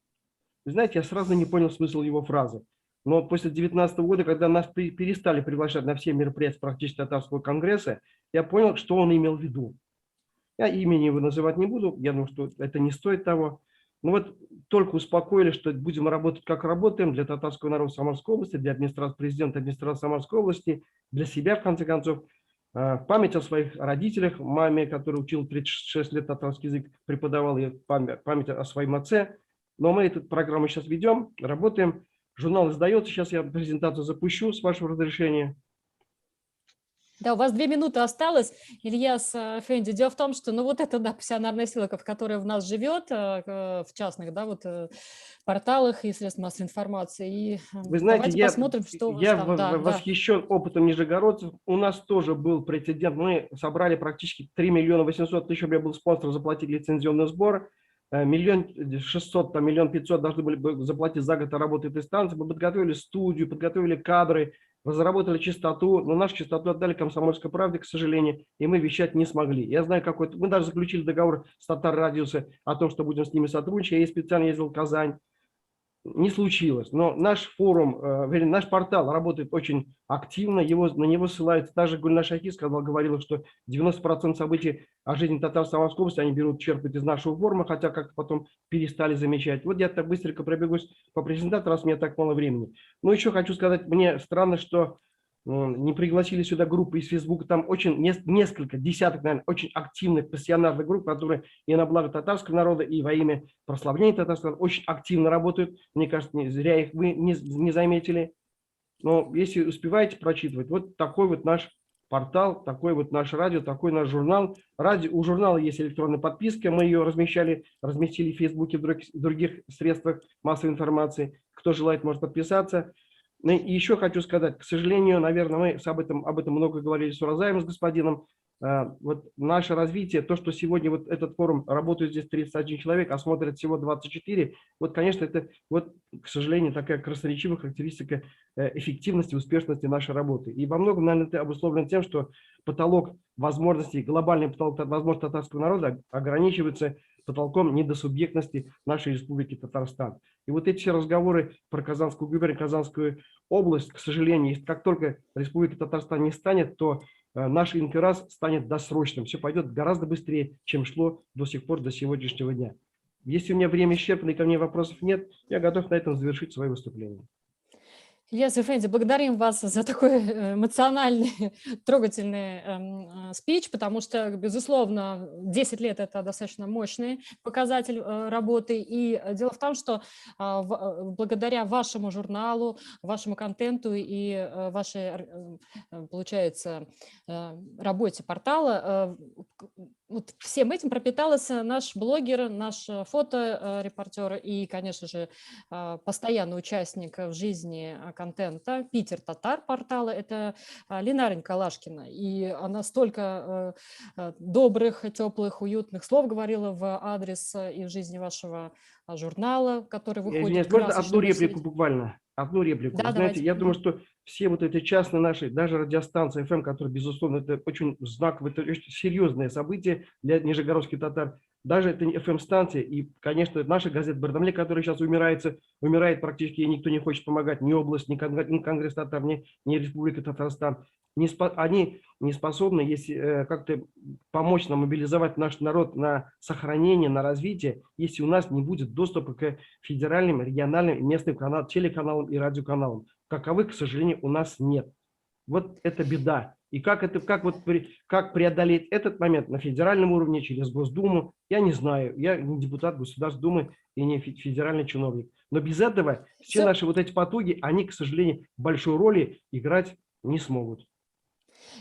Вы знаете, я сразу не понял смысл его фразы. Но после 2019 года, когда нас перестали приглашать на все мероприятия практически татарского конгресса, я понял, что он имел в виду. Я имени его называть не буду, я думаю, что это не стоит того. Ну вот только успокоили, что будем работать, как работаем, для татарского народа Самарской области, для администрации президента, администрации Самарской области, для себя, в конце концов. Память о своих родителях, маме, которая учила 36 лет татарский язык, преподавал, и память о своем отце. Но мы эту программу сейчас ведем, работаем. Журнал издается, сейчас я презентацию запущу, с вашего разрешения. Да, у вас 2 минуты осталось, Ильяс Эфенди. Дело в том, что, ну вот это, да, пассионарная сила, которая в нас живет, в частных, да, вот порталах и средствах массовой информации. И вы знаете, посмотрим, что у вас там. Я восхищен опытом нижегородцев. У нас тоже был прецедент. Мы собрали практически 3 800 000 рублей, был спонсор, заплатить лицензионный сбор. 1 600 000, 1 500 000 должны были бы заплатить за год работы этой станции. Мы подготовили студию, подготовили кадры. разработали частоту, но нашу частоту отдали «Комсомольской правде», к сожалению, и мы вещать не смогли. Я знаю, какой-то... Мы даже заключили договор с Татар Радиуса о том, что будем с ними сотрудничать. Я специально ездил в Казань. Не случилось. Но наш форум, вернее, наш портал работает очень активно. На него ссылаются. Даже Гульнар Шахи говорила, что 90% событий о жизни татар в Самарской области они черпают из нашего форума, хотя как-то потом перестали замечать. Вот я так быстренько пробегусь по презентации, раз у меня так мало времени. Но еще хочу сказать, мне странно, что не пригласили сюда группы из Facebook. Там очень несколько, десяток, наверное, очень активных пассионарных групп, которые и на благо татарского народа, и во имя прославления татарского народа очень активно работают. Мне кажется, зря их вы не заметили. Но если успеваете прочитывать, вот такой вот наш портал, такой вот наш радио, такой наш журнал. У журнала есть электронная подписка, мы ее разместили в Фейсбуке, в других средствах массовой информации. Кто желает, может подписаться. И еще хочу сказать, к сожалению, наверное, мы об этом много говорили с Уразаем, с господином. Вот наше развитие, то, что сегодня вот этот форум работает здесь 31 человек, а смотрят всего 24, вот, конечно, это, вот, к сожалению, такая красноречивая характеристика эффективности, успешности нашей работы. И во многом, наверное, это обусловлено тем, что потолок возможностей, глобальный потолок возможностей татарского народа ограничивается потолком недосубъектности нашей республики Татарстан. И вот эти все разговоры про Казанскую губернию, Казанскую область, к сожалению, как только республика Татарстан не станет, то наш инкерас станет досрочным. Все пойдет гораздо быстрее, чем шло до сих пор, до сегодняшнего дня. Если у меня время исчерпано и ко мне вопросов нет, я готов на этом завершить свое выступление. Ильяс Эфенди, благодарим вас за такой эмоциональный, трогательный спич, потому что, безусловно, 10 лет – это достаточно мощный показатель работы. И дело в том, что благодаря вашему журналу, вашему контенту и вашей, получается, работе портала, вот всем этим пропитался наш блогер, наш фоторепортер и, конечно же, постоянный участник в жизни контента Питер Татар портала, это Ленара Калашкина. И она столько добрых, теплых, уютных слов говорила в адрес и в жизни вашего журнала, который выходит. Можно одну реплику буквально? Одну реплику. Да, Вы знаете, я думаю, что все вот эти частные наши, даже радиостанции FM, которые, безусловно, это очень знаковое, это очень серьезное событие для нижегородских татар, даже это FM-станция и, конечно, наша газета «Бардамле», которая сейчас умирает практически, и никто не хочет помогать, ни область, ни Конгресс татар, ни Республика Татарстан. Они не способны, если как-то помочь нам мобилизовать наш народ на сохранение, на развитие, если у нас не будет доступа к федеральным, региональным и местным каналам, телеканалам и радиоканалам. Каковых, к сожалению, у нас нет. Вот это беда. И как преодолеть этот момент на федеральном уровне, через Госдуму, я не знаю. Я не депутат Государственной Думы и не федеральный чиновник. Но без этого все наши вот эти потуги, они, к сожалению, большой роли играть не смогут.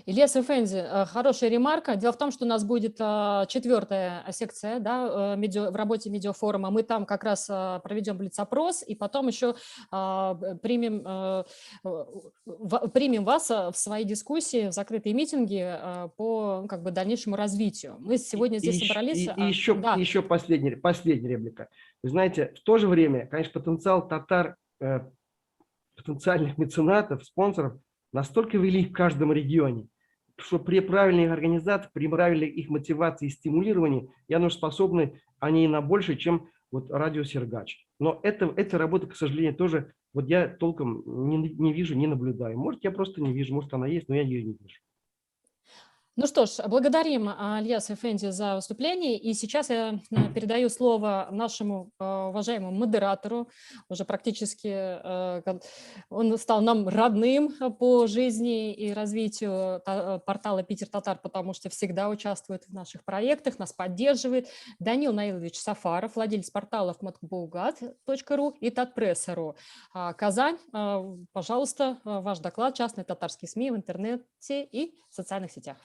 Ильяс Эфенди, хорошая ремарка. Дело в том, что у нас будет 4-я секция, да, в работе медиафорума. Мы там как раз проведем блиц-опрос и потом еще примем вас в свои дискуссии, в закрытые митинги по дальнейшему развитию. Мы сегодня здесь собрались. И еще последняя реплика. Вы знаете, в то же время, конечно, потенциал татар, потенциальных меценатов, спонсоров настолько велик в каждом регионе, что при правильной организации, при правильной их мотивации и стимулировании, я думаю, способны они на больше, чем вот радио Сергач. Но эта работа, к сожалению, тоже вот я толком не вижу, не наблюдаю. Может, я просто не вижу, может, она есть, но я ее не вижу. Ну что ж, благодарим Ильяс Эфенди за выступление. И сейчас я передаю слово нашему уважаемому модератору. Уже практически он стал нам родным по жизни и развитию портала Питер Татар, потому что всегда участвует в наших проектах, нас поддерживает. Данил Наилович Сафаров, владелец порталов matbugat.ru и tatpress.ru. Казань, пожалуйста, ваш доклад «Частные татарские СМИ в интернете и в социальных сетях».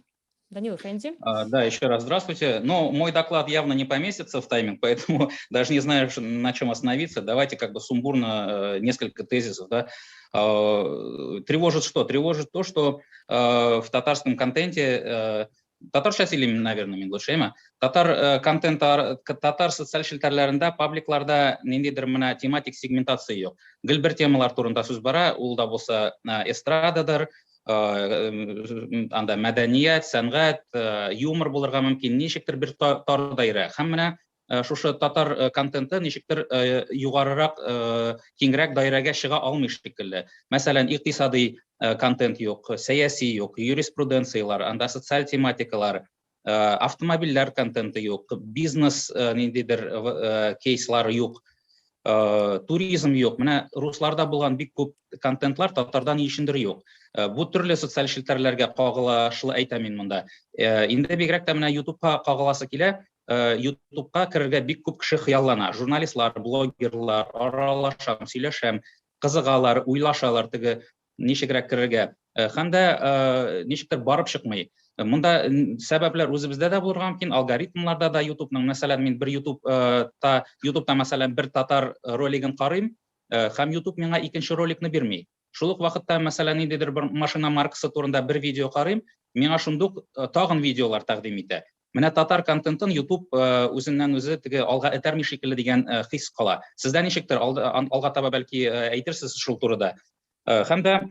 Данил Эфенди. Да, еще раз здравствуйте. Но мой доклад явно не поместится в тайминг, поэтому даже не знаю, на чем остановиться. Давайте сумбурно несколько тезисов. Да. Тревожит что? Тревожит то, что в татарском контенте татарча сөйлеймін, наверное, мен лучше, ма? Татар контенттар, татар социаль шелтерлерінде, пабликларда нендейдір мына тематик сегментация yok. Гіл бір темалар турында сөз бара, ол да болса эстрададыр, анда мәдәният, сәнгать, юмор булырга мөмкин, ничектер бір тар даирә. Һәм менә шушы татар контенты ничектер югарырак, киңрәк даирәгә чыга алмый шикелле. Мәсәлән, икътисади контент юк, сәяси юк, юриспруденциялар, анда социаль тематикалар, автомобильләр контенты юк, бизнес ниндидер кейслар юк, туризм юк. Менә русларда булган бик күп контентлар татардан ишендер юк. Бу төрле социаль шелтерләргә кагылышлы әйтәм мин монда. Инде бигрәк тә менә YouTube'ка кагыласы килә. YouTube'ка керергә бик күп кеше хыяллана. Журналистлар, блогерлар, аралашам, сөйләшәм, кызыгалар, уйлашалар теге ничегрәк керергә. Һәм дә ничектер барып чыкмый. Монда сәбәпләр үзебездә дә булырга мөмкин, алгоритмларда да YouTube'ның, мәсәлән, мин бер YouTube'та мәсәлән бер татар ролигын карыйм, һәм YouTube миңа икенче роликны бирми. Шул ук вакытта, мәсәлән, ниндидер бер машина маркасы турында бер видео карыйм, миңа шундук тагын видеолар тәкъдим итә. Менә татар контентын YouTube үзеннән үзе теге алга этәрми шикелле дигән хис кала. Сездә ничектер алга таба бәлки әйтерсез шул турыда. Һәм дә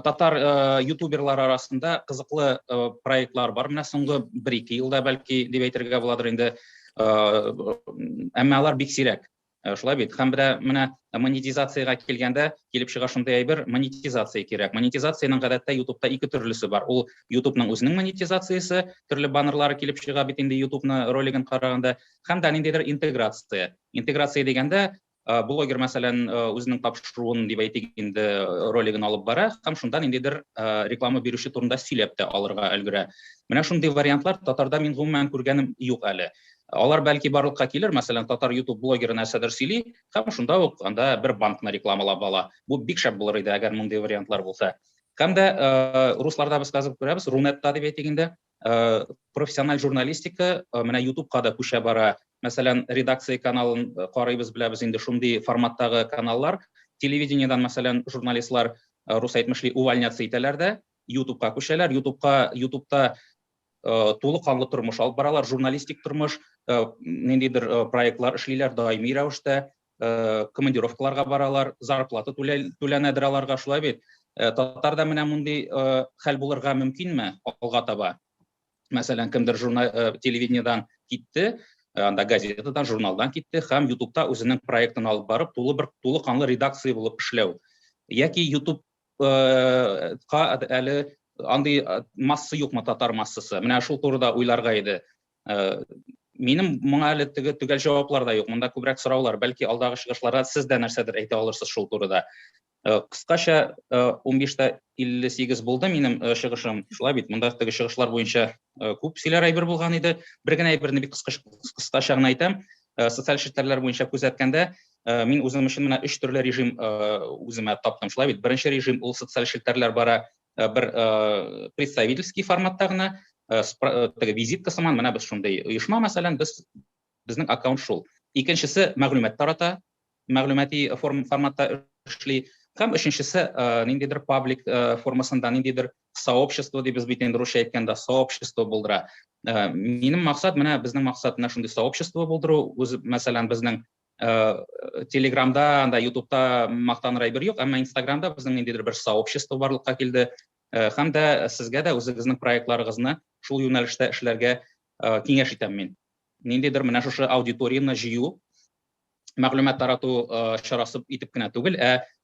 татар ютуберлар арасында кызыклы проектлар бар. Менә соңгы 1-2 елда бәлки дип әйтергә буладыр инде. Әмма алар бик сирәк. Шулай бит. Һәм дә менә монетизациягә килгәндә килеп чыга шундый әйбер, монетизация кирәк. Монетизацияның гадәттә YouTube'та ике төрлесе бар. Ул YouTube'ның үзенең монетизациясе, төрле баннерлары килеп чыга бит инде YouTube'ны ролигын караганда, һәм дә ниндидер интеграция. Интеграция дигәндә блогер мәсәлән үзенең тапшыруын дип әйтик инде ролигын алып бара, һәм шунда ниндидер реклама бирүче турында сөйләп тә алырга өлгерә. Менә шундый вариантлар татарда мин гомумән күргәнем юк әле. Алар бәлки барлыкка килер, мәсәлән, татар YouTube блогеры нәрсәдер сөйли, һәм шунда ук анда бер банкны рекламалап ала. Бу бик шәп булыр иде, әгәр мондый вариантлар булса. Һәм дә русларда без казып күрәбез, Рунетта дип әйтик инде, профессиональ журналистика менә YouTube'ка да күчә бара. Мәсәлән, редакция каналын карыйбыз, беләбез инде шундый форматтагы каналлар. Телевидениедан мәсәлән журналистлар рус әйтмешли увольняться итәләр дә, YouTube'ка күчәләр. YouTube'та тулы канлы тормыш алып баралар, журналистик тормыш, ниндидер проектлар эшлиләр даими рәвештә, командировкаларга баралар, зарплата түләнәдер аларга, шулай бит. Татарда менә мондый хәл булырга мөмкинме алга таба? Мәсәлән, кемдер телевидениедан китте, анда газетадан, журналдан китте, һәм YouTube'та үзенең проектын алып барып, тулы канлы редакция булып эшләү. Яки YouTube-ка әле андый масса юкмы, татар массасы. Менә шул турыда уйларга иде. Минем моңа әле төгәл җаваплар да юк. Монда күбрәк сораулар, бәлки алдагы чыгышларда сез дә нәрсәдер әйтә алырсыз шул турыда. Кыскача 15:58 булды минем чыгышым. Шулай бит, монда теге чыгышлар буенча күп сөйләр әйбер булган иде. Бер генә әйберне бик кыскача гына әйтәм. Социаль шелтәрләр буенча күзәткәндә, мин үзем өчен менә 3 төрле режим үземә таптым. Шулай бит, беренче режим ул социаль шелтәрләр бара бер представительский форматта гына, теге визитка сыман, менә без шундый оешма, мәсәлән, безнең аккаунт шул. Икенчесе мәгълүмат тарата, мәгълүмати форматта эшли. Һәм өченчесе ниндидер паблик формасында, ниндидер сообщество дип без бит инде русча әйткәндә сообщество булдыра. Минем максат, менә безнең максат менә шундый сообщество булдыру. Үзе, мәсәлән, безнең Телеграмда, анда YouTube'та мактаныр әйбер юк, әмма Instagramда безнең ниндидер бер сообщество барлыкка килде. Һәм дә сезгә дә үзегезнең проектларыгызны шул юнәлештә эшләргә киңәш итәм мин. Ниндидер менә шушы аудиторияны җыю, мәгълүмат тарату чарасы итеп кенә түгел,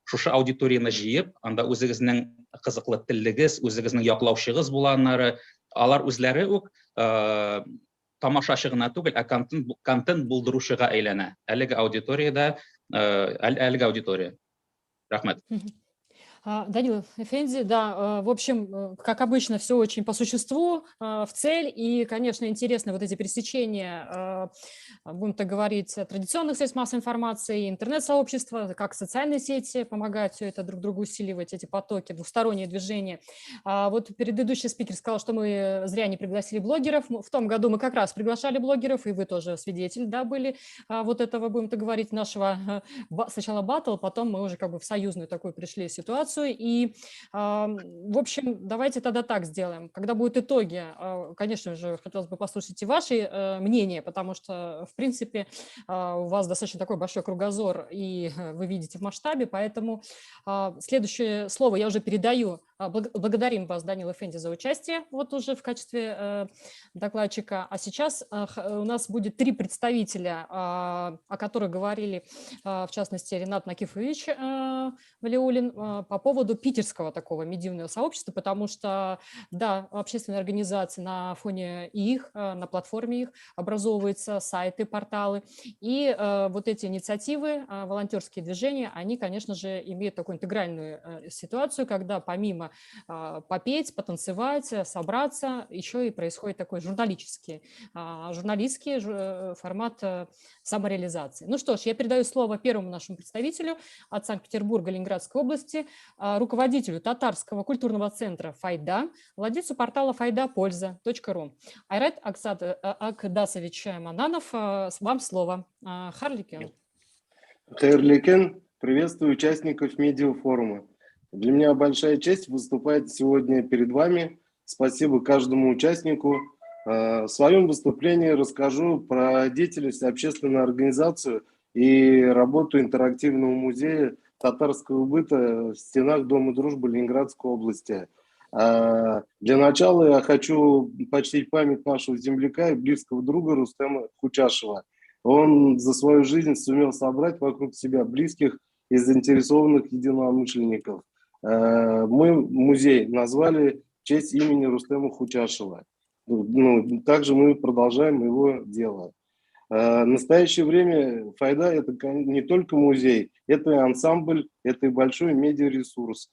шушы аудиторияны җыеп, анда үзегезнең кызыклы теллегез, үзегезнең яклаучыгыз булганнары, алар үзләре үк тамашачы гына түгел, контент булдыручыга әйләнә. Әлеге аудитория. Рахмәт. Данил Эфенди, да, в общем, как обычно, все очень по существу, в цель, и, конечно, интересно вот эти пересечения, будем так говорить, традиционных средств массовой информации, интернет-сообщества, как социальные сети помогают все это друг другу усиливать, эти потоки, двусторонние движения. Вот предыдущий спикер сказал, что мы зря не пригласили блогеров. В том году мы как раз приглашали блогеров, и вы тоже свидетель, да, были вот этого, будем так говорить, нашего сначала баттл, потом мы уже как бы в союзную такую пришли ситуацию. презентацию. И, в общем, давайте тогда так сделаем. Когда будут итоги, конечно же, хотелось бы послушать и ваши мнения, потому что, в принципе, у вас достаточно такой большой кругозор, и вы видите в масштабе, поэтому следующее слово я уже передаю. Благодарим вас, Данил Эфенди, за участие вот уже в качестве докладчика. А сейчас у нас будет 3 представителя, о которых говорили, в частности, Ринат Накифович Валиуллин, по поводу питерского такого медийного сообщества, потому что, да, общественные организации на фоне их, на платформе их образовываются сайты, порталы, и вот эти инициативы, волонтерские движения, они, конечно же, имеют такую интегральную ситуацию, когда помимо попеть, потанцевать, собраться, еще и происходит такой журналистский формат самореализации. Ну что ж, я передаю слово первому нашему представителю от Санкт-Петербурга, Ленинградской области, руководителю татарского культурного центра «Файда», владельцу портала fayda.polza.ru. Айрат Акдасович Мананов, вам слово. Харликен. Хайрликен, приветствую участников медиафорума. Для меня большая честь выступать сегодня перед вами. Спасибо каждому участнику. В своем выступлении расскажу про деятельность общественной организации и работу интерактивного музея татарского быта в стенах Дома дружбы Ленинградской области. Для начала я хочу почтить память нашего земляка и близкого друга Рустема Хучашева. Он за свою жизнь сумел собрать вокруг себя близких и заинтересованных единомышленников. Мы музей назвали в честь имени Рустема Хучашева. Также мы продолжаем его дело. В настоящее время Файда – это не только музей, это и ансамбль, это и большой медиаресурс.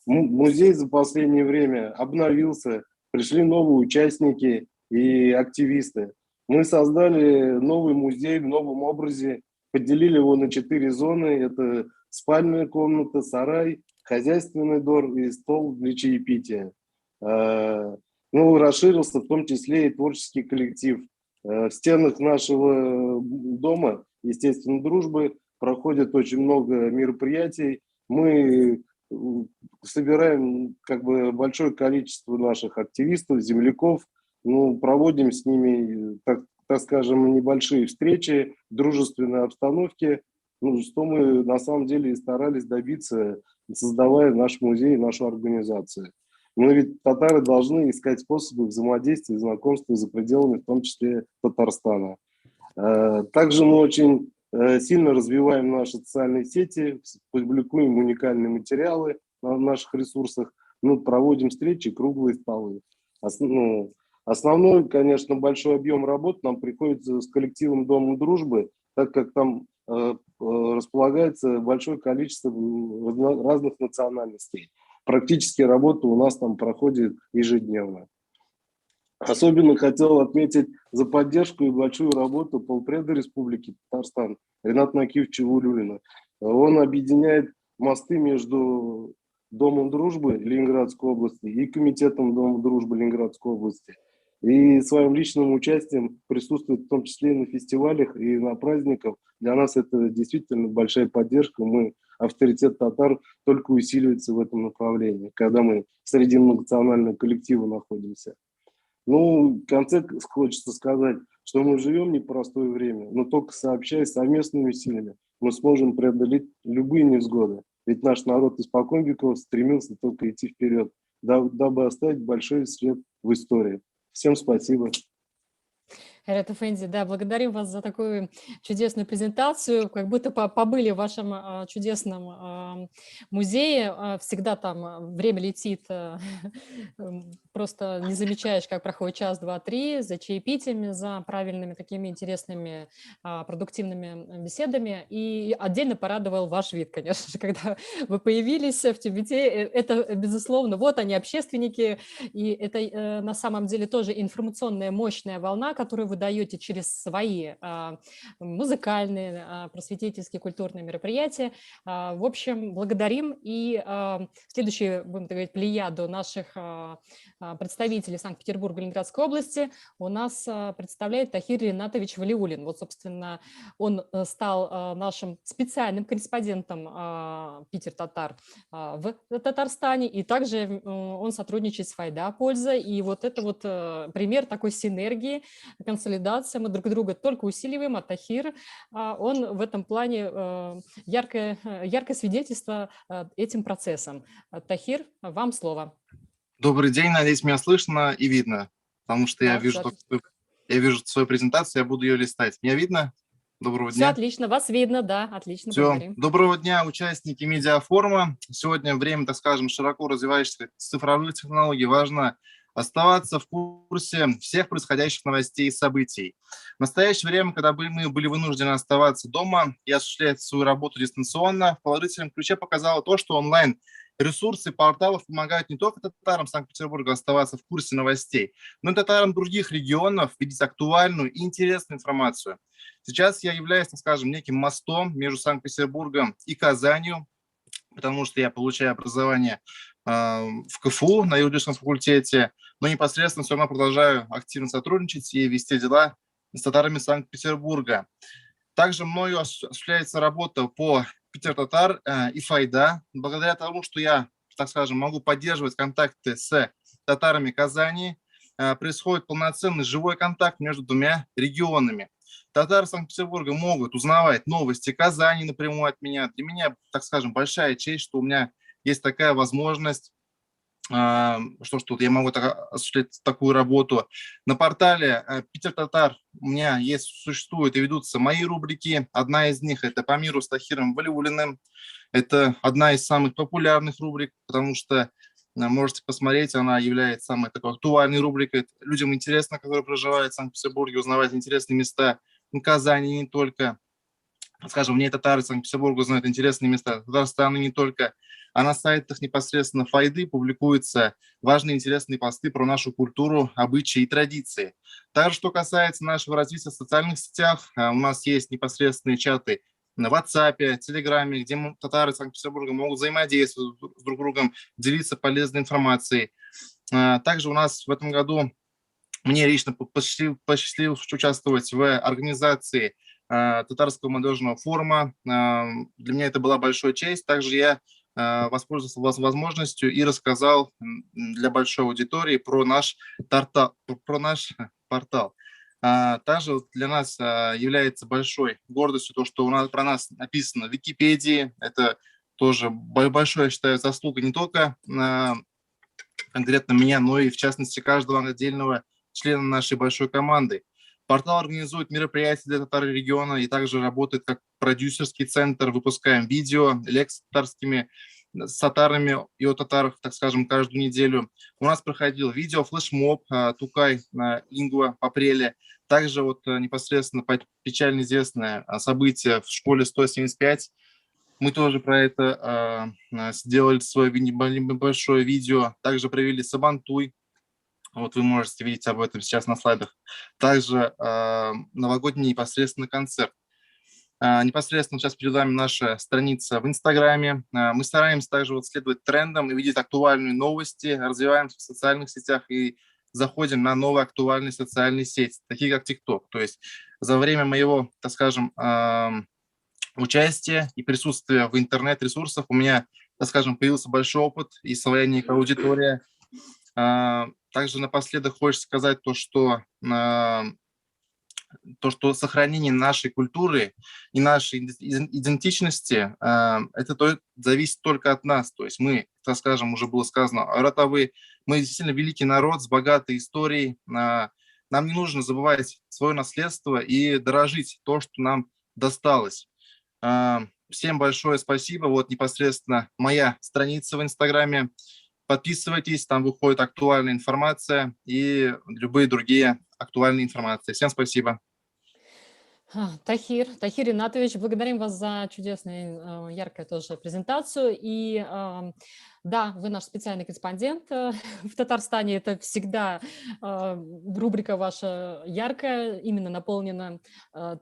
Музей за последнее время обновился, пришли новые участники и активисты. Мы создали новый музей в новом образе, поделили его на 4 зоны. Это спальная комната, сарай, хозяйственный двор и стол для чаепития. Расширился в том числе и творческий коллектив. В стенах нашего дома, естественно, дружбы, проходит очень много мероприятий. Мы собираем большое количество наших активистов, земляков, проводим с ними, так скажем, небольшие встречи в дружественной обстановке, что мы на самом деле и старались добиться, создавая наш музей, нашу организацию. Но ведь татары должны искать способы взаимодействия и знакомства за пределами, в том числе Татарстана. Также мы очень сильно развиваем наши социальные сети, публикуем уникальные материалы на наших ресурсах, проводим встречи, круглые столы. Основной, конечно, большой объем работ нам приходится с коллективом Дома дружбы, так как там располагается большое количество разных национальностей. Практически работа у нас там проходит ежедневно. Особенно хотел отметить за поддержку и большую работу полпреда Республики Татарстан Рината Накифовича Валиуллина. Он объединяет мосты между Домом дружбы Ленинградской области и Комитетом Дома дружбы Ленинградской области. И своим личным участием присутствует в том числе и на фестивалях, и на праздниках. Для нас это действительно большая поддержка. Авторитет татар только усиливается в этом направлении, когда мы среди многонационального коллектива находимся. В конце хочется сказать, что мы живем в непростое время, но только сообщая совместными усилиями мы сможем преодолеть любые невзгоды. Ведь наш народ испокон веков стремился только идти вперед, дабы оставить большой след в истории. Всем спасибо. Айрат Эфенди, да, благодарим вас за такую чудесную презентацию. Как будто побыли в вашем чудесном музее. Всегда там время летит, просто не замечаешь, как проходит час, два, три, за чаепитиями, за правильными такими интересными, продуктивными беседами. И отдельно порадовал ваш вид, конечно же, когда вы появились в Тибете. Это, безусловно, вот они, общественники, и это на самом деле тоже информационная мощная волна, которую вы даете через свои музыкальные, просветительские, культурные мероприятия. В общем, благодарим. И следующую, будем так говорить, плеяду наших представителей Санкт-Петербурга и Ленинградской области у нас представляет Тахир Ринатович Валиуллин. Вот, собственно, он стал нашим специальным корреспондентом Питер-Татар в Татарстане, и также он сотрудничает с Файда Польза, и вот это вот пример такой синергии, консолидации, мы друг друга только усиливаем, а Тахир, он в этом плане яркое свидетельство этим процессом. Тахир, вам слово. Добрый день, надеюсь, меня слышно и видно, потому что Да, я вижу свою презентацию, я буду ее листать. Меня видно? Доброго Все дня. отлично, вас видно, да, отлично, Все. благодарим. Доброго дня, участники медиафорума. Сегодня время, так скажем, широко развивающихся цифровых технологий. Важно оставаться в курсе всех происходящих новостей и событий. В настоящее время, когда мы были вынуждены оставаться дома и осуществлять свою работу дистанционно, в положительном ключе показало то, что онлайн-ресурсы порталов помогают не только татарам Санкт-Петербурга оставаться в курсе новостей, но и татарам других регионов видеть актуальную и интересную информацию. Сейчас я являюсь, так скажем, неким мостом между Санкт-Петербургом и Казанью, потому что я получаю образование в КФУ на юридическом факультете, но непосредственно все равно продолжаю активно сотрудничать и вести дела с татарами Санкт-Петербурга. Также мною осуществляется работа по Питер-Татар и Файда. Благодаря тому, что я, так скажем, могу поддерживать контакты с татарами Казани, происходит полноценный живой контакт между двумя регионами. Татары Санкт-Петербурга могут узнавать новости Казани напрямую от меня. Для меня, так скажем, большая честь, что у меня есть такая возможность, что я могу осуществлять такую работу. На портале Питер-Татар у меня существуют и ведутся мои рубрики. Одна из них – это «По миру с Тахиром Валиуллиным». Это одна из самых популярных рубрик, потому что можете посмотреть, она является самой такой актуальной рубрикой. Людям интересно, которые проживают в Санкт-Петербурге, узнавать интересные места в Казани, не только. Скажем, вне татары Санкт-Петербурга знают интересные места Татарстана, не только. А на сайтах непосредственно Файды публикуются важные интересные посты про нашу культуру, обычаи и традиции. Также, что касается нашего развития в социальных сетях, у нас есть непосредственные чаты на WhatsApp, Телеграме, где татары Санкт-Петербурга могут взаимодействовать с друг другом, делиться полезной информацией. Также у нас в этом году мне лично посчастливилось участвовать в организации татарского молодежного форума. Для меня это была большая честь. Также я воспользовался возможностью и рассказал для большой аудитории про наш портал. Также для нас является большой гордостью то, что про нас написано в Википедии. Это тоже большое, я считаю, заслуга не только конкретно меня, но и в частности каждого отдельного члена нашей большой команды. Портал организует мероприятия для татар региона и также работает как продюсерский центр. Выпускаем видео, лекции с татарами и о татарах, так скажем, каждую неделю. У нас проходил видео флешмоб Тукай Лингва в апреле. Также непосредственно печально известное событие в школе 175. Мы тоже про это сделали свое небольшое видео. Также провели Сабантуй. Вы можете видеть об этом сейчас на слайдах. Также новогодний непосредственно концерт. Непосредственно сейчас перед вами наша страница в Инстаграме. Мы стараемся также следовать трендам и видеть актуальные новости, развиваемся в социальных сетях и заходим на новые актуальные социальные сети, такие как TikTok. То есть за время моего, так скажем, участия и присутствия в интернет-ресурсах у меня, так скажем, появился большой опыт и своя некая аудитория. Также напоследок хочется сказать то, что сохранение нашей культуры и нашей идентичности, это зависит только от нас. То есть мы, так скажем, уже было сказано, ротовые, мы действительно великий народ с богатой историей. Нам не нужно забывать свое наследство и дорожить то, что нам досталось. Всем большое спасибо. Непосредственно моя страница в Инстаграме. Подписывайтесь, там выходит актуальная информация и любые другие актуальные информации. Всем спасибо. Тахир Ринатович, благодарим вас за чудесную, яркую тоже презентацию. И Да, вы наш специальный корреспондент в Татарстане. Это всегда рубрика ваша яркая, именно наполнена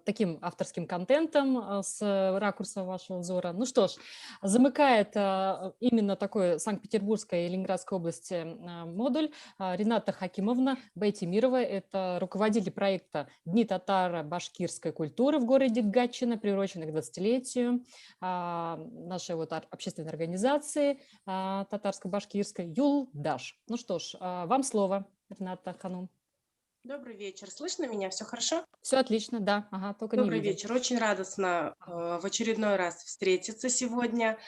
таким авторским контентом с ракурса вашего взора. Ну что ж, замыкает именно такой Санкт-Петербургской и Ленинградской области модуль Рената Хакимовна Байтимирова. Это руководитель проекта «Дни татаро-башкирской культуры» в городе Гатчина, приуроченный к 20-летию нашей вот общественной организации татарско-башкирской Юлдаш. Ну что ж, вам слово, Рената Ханум. Добрый вечер. Слышно меня? Все хорошо? Все отлично, да. Ага, только Добрый не видим. вечер. Очень радостно в очередной раз встретиться сегодня.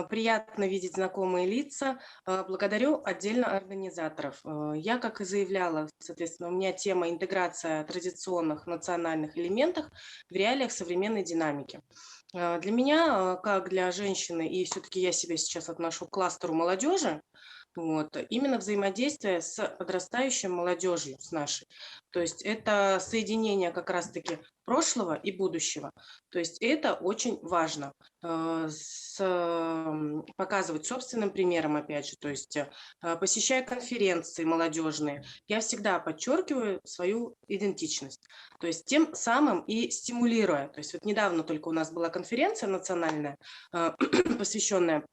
Приятно видеть знакомые лица. Благодарю отдельно организаторов. Я, как и заявляла, соответственно, у меня тема интеграция традиционных национальных элементов в реалиях современной динамики. Для меня, как для женщины, и все-таки я себя сейчас отношу к кластеру молодежи, вот, именно взаимодействие с подрастающей молодежью, с нашей. То есть это соединение как раз-таки прошлого и будущего. То есть это очень важно. Показывать собственным примером, опять же. То есть посещая конференции молодежные, я всегда подчеркиваю свою идентичность. То есть тем самым и стимулируя. То есть вот недавно только у нас была конференция национальная, посвященная,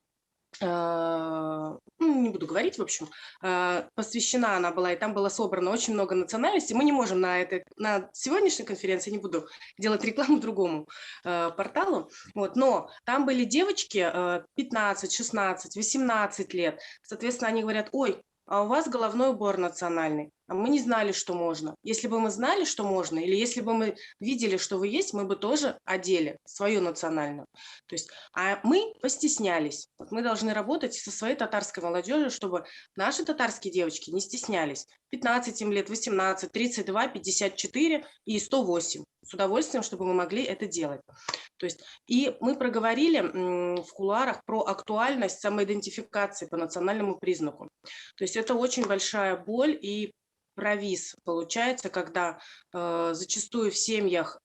не буду говорить, в общем, посвящена она была, и там было собрано очень много национальностей. Мы не можем на сегодняшней конференции, не буду делать рекламу другому порталу, вот, но там были девочки 15, 16, 18 лет, соответственно, они говорят: ой, а у вас головной убор национальный, а мы не знали, что можно. Если бы мы знали, что можно, или если бы мы видели, что вы есть, мы бы тоже одели свою национальную. То есть, а мы постеснялись. Вот мы должны работать со своей татарской молодежью, чтобы наши татарские девочки не стеснялись. 15 им лет, 18, 32, 54 и 108. С удовольствием, чтобы мы могли это делать. То есть, и мы проговорили в кулуарах про актуальность самоидентификации по национальному признаку. То есть это очень большая боль и провис получается, когда зачастую в семьях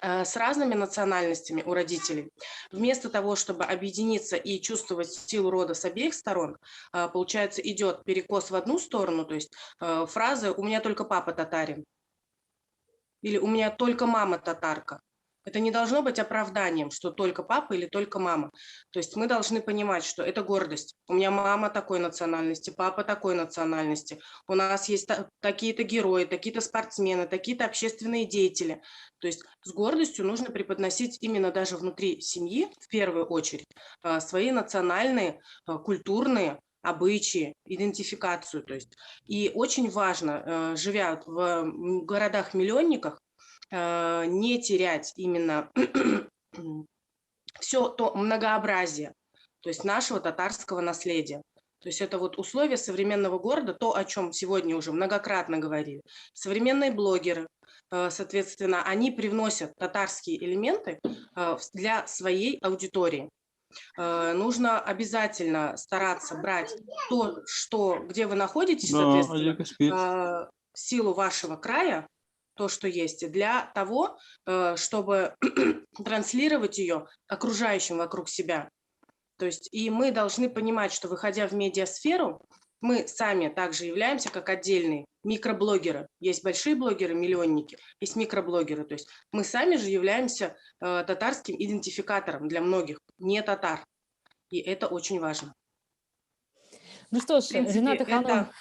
с разными национальностями у родителей, вместо того, чтобы объединиться и чувствовать силу рода с обеих сторон, получается, идет перекос в одну сторону, то есть фразы «у меня только папа татарин» или «у меня только мама татарка». Это не должно быть оправданием, что только папа или только мама. То есть мы должны понимать, что это гордость. У меня мама такой национальности, папа такой национальности. У нас есть такие-то герои, такие-то спортсмены, такие-то общественные деятели. То есть с гордостью нужно преподносить именно даже внутри семьи, в первую очередь, свои национальные, культурные обычаи, идентификацию. То есть. И очень важно, живя в городах-миллионниках, не терять именно все то многообразие, то есть нашего татарского наследия. То есть это вот условия современного города, то, о чем сегодня уже многократно говорили. Современные блогеры, соответственно, они привносят татарские элементы для своей аудитории. Нужно обязательно стараться брать то, где вы находитесь, соответственно, силу вашего края, то, что есть, для того, чтобы транслировать ее окружающим вокруг себя. То есть и мы должны понимать, что, выходя в медиасферу, мы сами также являемся как отдельные микроблогеры. Есть большие блогеры, миллионники, есть микроблогеры. То есть мы сами же являемся татарским идентификатором для многих, не татар. И это очень важно. Ну что ж, в принципе, Рената Ханум. это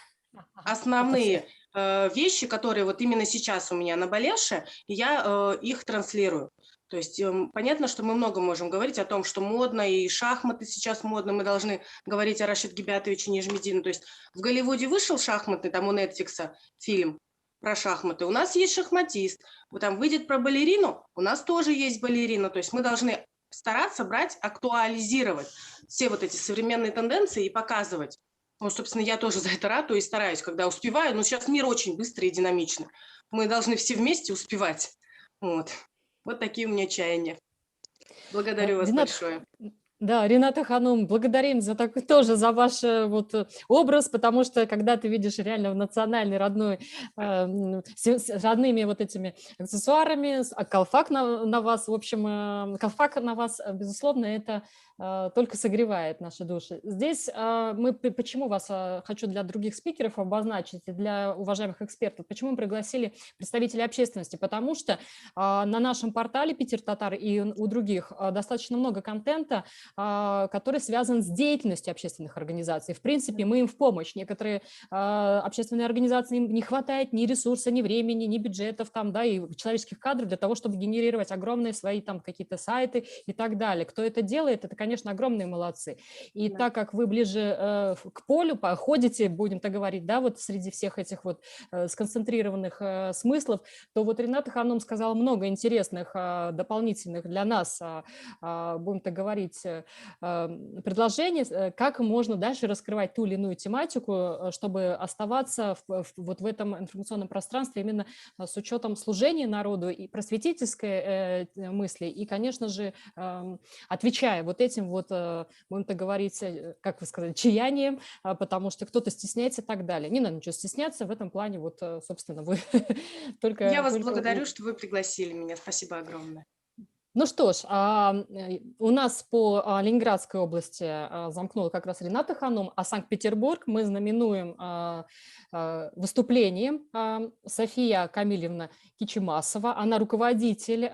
основные вещи, которые вот именно сейчас у меня наболевшие, я их транслирую. То есть понятно, что мы много можем говорить о том, что модно, и шахматы сейчас модно, мы должны говорить о Рашид Гибятовиче Нижмедину. То есть в Голливуде вышел шахматный, там у Netflix фильм про шахматы, у нас есть шахматист, там выйдет про балерину, у нас тоже есть балерина. То есть мы должны стараться брать, актуализировать все вот эти современные тенденции и показывать. Ну, собственно, я тоже за это ратую и стараюсь, когда успеваю. Но сейчас мир очень быстрый и динамичный. Мы должны все вместе успевать. Вот такие у меня чаяния. Благодарю вас большое. Да, Рената Ханум, благодарим тоже за ваш вот образ, потому что когда ты видишь реально национальный, родной, с родными вот этими аксессуарами, колфак на вас, в общем, колфак на вас, безусловно, это только согревает наши души. Здесь почему вас хочу для других спикеров обозначить и для уважаемых экспертов, почему мы пригласили представителей общественности, потому что на нашем портале Питер Татар и у других достаточно много контента, который связан с деятельностью общественных организаций. В принципе, мы им в помощь. Некоторые общественные организации, им не хватает ни ресурса, ни времени, ни бюджетов, там, да, и человеческих кадров для того, чтобы генерировать огромные свои там какие-то сайты и так далее. Кто это делает, это, конечно, огромные молодцы. И так как вы ближе к полю ходите, будем так говорить, да, вот среди всех этих вот сконцентрированных смыслов, то вот Рената Ханум сказала много интересных дополнительных для нас, будем так говорить, предложений, как можно дальше раскрывать ту или иную тематику, чтобы оставаться вот в этом информационном пространстве именно с учетом служения народу и просветительской мысли, и, конечно же, отвечая вот этим вот, будем так говорить, как вы сказали, чаянием, потому что кто-то стесняется и так далее. Не надо ничего стесняться, в этом плане вот, собственно, вы только... Я вас благодарю, что вы пригласили меня. Спасибо огромное. Ну что ж, у нас по Ленинградской области замкнула как раз Рената Ханум, а Санкт-Петербург мы знаменуем выступлением София Камильевна Кичимасова. Она руководитель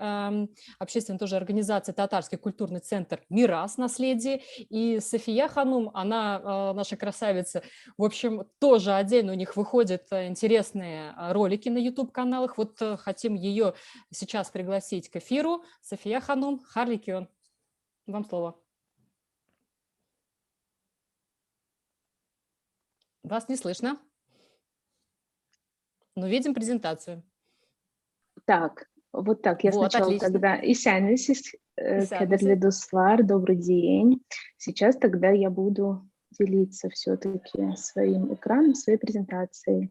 общественной тоже организации «Татарский культурный центр «Мирас. Наследие». И София Ханум, она наша красавица, в общем, тоже отдельно у них выходят интересные ролики на YouTube-каналах. Вот хотим ее сейчас пригласить к эфиру. София Ханум, Харликион, вам слово. Вас не слышно, но видим презентацию. Так, вот так. Я вот, сначала отлично. тогда Исянисис, Кадерли Дуслар, добрый день. Сейчас тогда я буду делиться все-таки своим экраном, своей презентацией.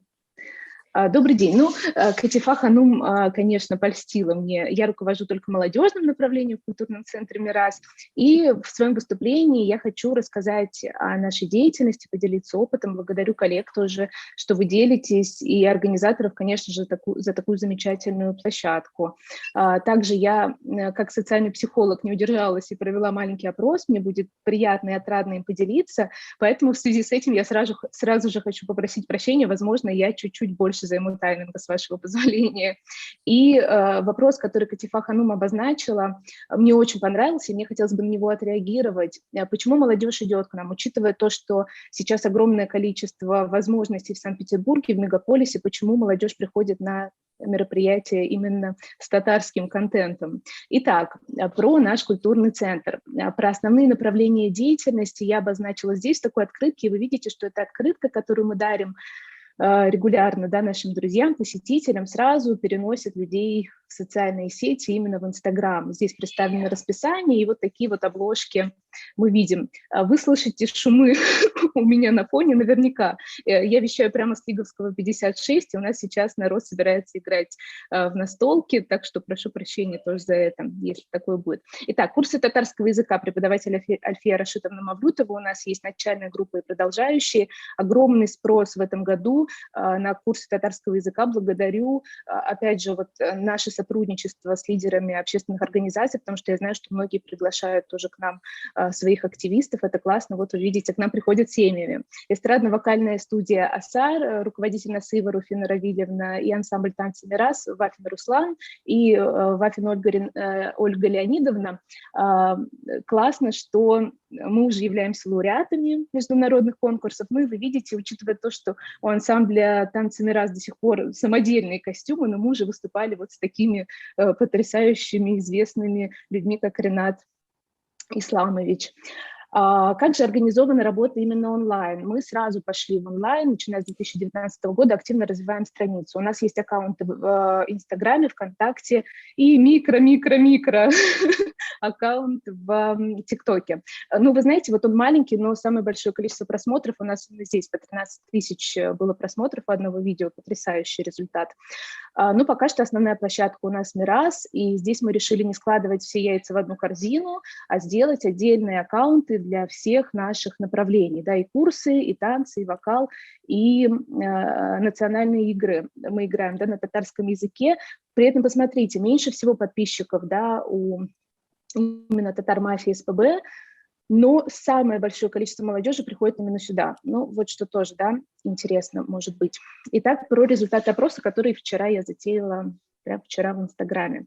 Добрый день. Ну, Катифа Ханум, конечно, польстила мне. Я руковожу только молодежным направлением в культурном центре «Мирас». И в своем выступлении я хочу рассказать о нашей деятельности, поделиться опытом. Благодарю коллег тоже, что вы делитесь, и организаторов, конечно же, за такую замечательную площадку. Также я, как социальный психолог, не удержалась и провела маленький опрос. Мне будет приятно и отрадно им поделиться. Поэтому в связи с этим я сразу же хочу попросить прощения. Возможно, я чуть-чуть больше займу тайминга, с вашего позволения. И вопрос, который Катифа Ханум обозначила, мне очень понравился, и мне хотелось бы на него отреагировать. Почему молодежь идет к нам? Учитывая то, что сейчас огромное количество возможностей в Санкт-Петербурге, в мегаполисе, почему молодежь приходит на мероприятия именно с татарским контентом. Итак, про наш культурный центр. Про основные направления деятельности я обозначила здесь в такой открытке, и вы видите, что это открытка, которую мы дарим регулярно, да, нашим друзьям, посетителям, сразу переносят людей в социальные сети, именно в Инстаграм. Здесь представлено расписание, и вот такие вот обложки мы видим. Вы слышите шумы у меня на фоне наверняка. Я вещаю прямо с Лиговского 56, и у нас сейчас народ собирается играть в настолки, так что прошу прощения тоже за это, если такое будет. Итак, курсы татарского языка преподавателя Альфия Рашитовна Мавлютова. У нас есть начальная группа и продолжающие. Огромный спрос в этом году на курсы татарского языка. Благодарю, опять же, вот наше сотрудничество с лидерами общественных организаций, потому что я знаю, что многие приглашают тоже к нам своих активистов. Это классно. Вот вы видите, к нам приходят семьями. Эстрадно-вокальная студия «Асар», руководитель Насыва Руфина Равильевна и ансамбль танца «Мирас», Вафин Руслан и Вафин Ольга Леонидовна. Классно, что мы уже являемся лауреатами международных конкурсов. Ну и вы видите, учитывая то, что у ансамбля танца «Мирас» до сих пор самодельные костюмы, но мы уже выступали вот с такими потрясающими известными людьми, как Ренат Исламович. Как же организована работа именно онлайн? Мы сразу пошли в онлайн, начиная с 2019 года, активно развиваем страницу. У нас есть аккаунты в Инстаграме, ВКонтакте и микро аккаунт в ТикТоке. Ну, вы знаете, вот он маленький, но самое большое количество просмотров у нас здесь, по 13 тысяч было просмотров одного видео, потрясающий результат. Но пока что основная площадка у нас Мирас, и здесь мы решили не складывать все яйца в одну корзину, а сделать отдельные аккаунты для всех наших направлений, да, и курсы, и танцы, и вокал, и национальные игры. Мы играем, да, на татарском языке. При этом, посмотрите, меньше всего подписчиков, да, у именно Татар-мафии СПБ, но самое большое количество молодежи приходит именно сюда. Ну, вот что тоже, да, интересно может быть. Итак, про результаты опроса, который вчера я затеяла, прямо вчера в Инстаграме.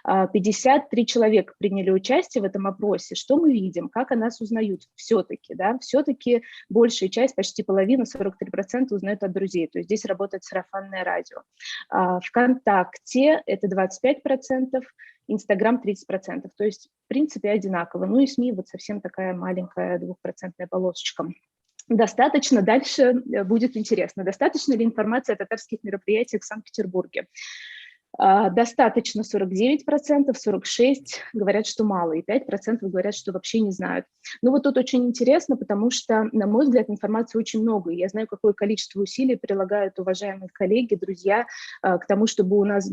53 человека приняли участие в этом опросе. Что мы видим? Как о нас узнают все-таки, да? Все-таки большая часть, почти половина, 43% узнают от друзей. То есть здесь работает сарафанное радио. ВКонтакте это 25%, Инстаграм 30%. То есть, в принципе, одинаково. Ну и СМИ вот совсем такая маленькая 2% полосочка. Достаточно, дальше будет интересно. Достаточно ли информации о татарских мероприятиях в Санкт-Петербурге? Достаточно 49%, 46% говорят, что мало, и 5% говорят, что вообще не знают. Ну вот тут очень интересно, потому что, на мой взгляд, информации очень много, и я знаю, какое количество усилий прилагают уважаемые коллеги, друзья, к тому, чтобы у нас,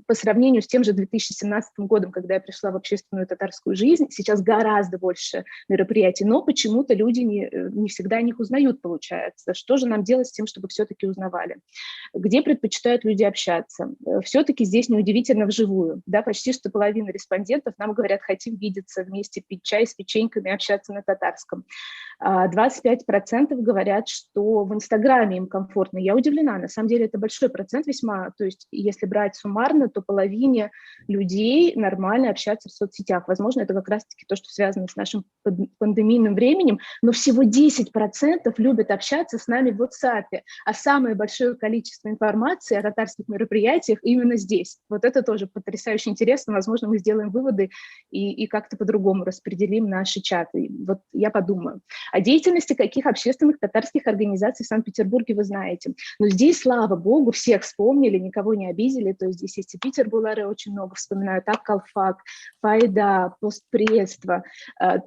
по сравнению с тем же 2017 годом, когда я пришла в общественную татарскую жизнь, сейчас гораздо больше мероприятий, но почему-то люди не всегда о них узнают, получается. Что же нам делать с тем, чтобы все-таки узнавали? Где предпочитают люди общаться? Все-таки здесь неудивительно вживую. Да, почти что половина респондентов нам говорят, хотим видеться вместе, пить чай с печеньками, общаться на татарском. 25% говорят, что в Инстаграме им комфортно. Я удивлена, на самом деле это большой процент весьма. То есть если брать суммарно, то половине людей нормально общаться в соцсетях. Возможно, это как раз-таки то, что связано с нашим пандемийным временем, но всего 10% любят общаться с нами в WhatsApp. А самое большое количество информации о татарских мероприятиях именно здесь. Вот это тоже потрясающе интересно. Возможно, мы сделаем выводы и как-то по-другому распределим наши чаты. Вот я подумаю. О деятельности каких общественных татарских организаций в Санкт-Петербурге вы знаете. Но здесь, слава богу, всех вспомнили, никого не обидели. То есть здесь есть и Питер-Булары, очень много вспоминают, Ак-Калфак, Файда, Постпредство,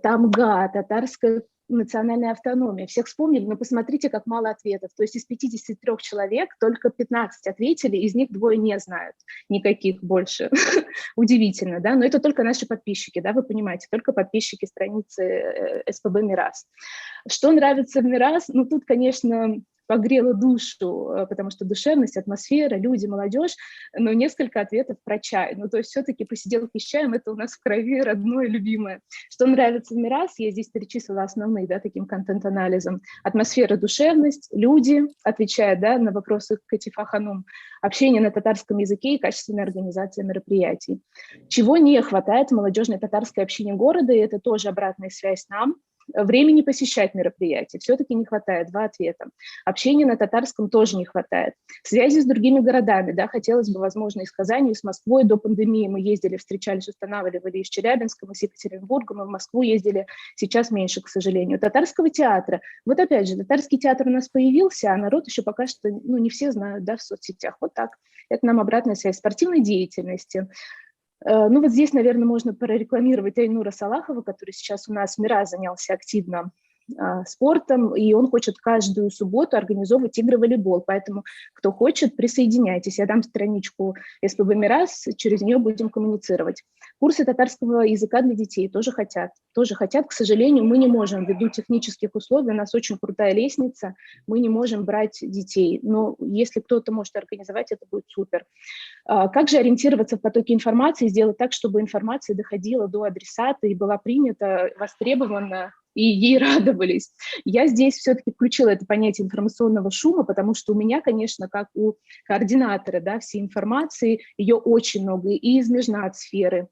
Тамга, татарская национальная автономия. Всех вспомнили, но посмотрите, как мало ответов. То есть из 53 человек только 15 ответили, из них 2 не знают никаких больше. Удивительно, да? Но это только наши подписчики, да, вы понимаете, только подписчики страницы СПБ «Мирас». Что нравится в «Мирас»? Ну, тут, конечно, погрела душу, потому что душевность, атмосфера, люди, молодежь, но несколько ответов про чай. Ну, то есть все-таки посиделки с чаем – это у нас в крови родное, любимое. Что нравится в «Мирас»? Я здесь перечислила основные, да, таким контент-анализом. Атмосфера, душевность, люди, отвечая, да, на вопросы Катифа Ханум, общение на татарском языке и качественная организация мероприятий. Чего не хватает в молодежной татарской общине города, и это тоже обратная связь нам. Времени посещать мероприятия все-таки не хватает, 2 ответа. Общения на татарском тоже не хватает. Связи с другими городами, да, хотелось бы, возможно, из Казани, из Москвы. До пандемии мы ездили, встречались, устанавливали из Челябинска, мы с Екатеринбургом, мы в Москву ездили, сейчас меньше, к сожалению. Татарского театра. Вот опять же, татарский театр у нас появился, а народ еще пока что, ну, не все знают, да, в соцсетях. Вот так. Это нам обратная связь. Спортивной деятельности. Ну вот здесь, наверное, можно прорекламировать Айнура Салахова, который сейчас у нас в МИРА занялся активно спортом, и он хочет каждую субботу организовывать игры-волейбол, поэтому кто хочет, присоединяйтесь. Я дам страничку СПБ «Мирас», через нее будем коммуницировать. Курсы татарского языка для детей тоже хотят. К сожалению, мы не можем, ввиду технических условий, у нас очень крутая лестница, мы не можем брать детей, но если кто-то может организовать, это будет супер. Как же ориентироваться в потоке информации, сделать так, чтобы информация доходила до адресата и была принята, востребована, и ей радовались. Я здесь все-таки включила это понятие информационного шума, потому что у меня, конечно, как у координатора, да, всей информации, ее очень много и из межнадсферы,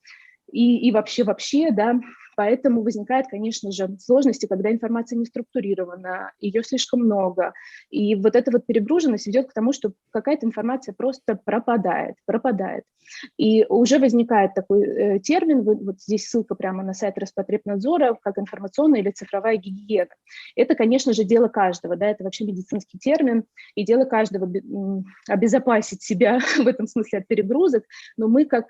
и вообще, да, поэтому возникает, конечно же, сложности, когда информация не структурирована, ее слишком много, и вот эта вот перегруженность ведет к тому, что какая-то информация просто пропадает. И уже возникает такой термин, вот здесь ссылка прямо на сайт Роспотребнадзора, как информационная или цифровая гигиена. Это, конечно же, дело каждого, да, это вообще медицинский термин, и дело каждого обезопасить себя в этом смысле от перегрузок, но мы как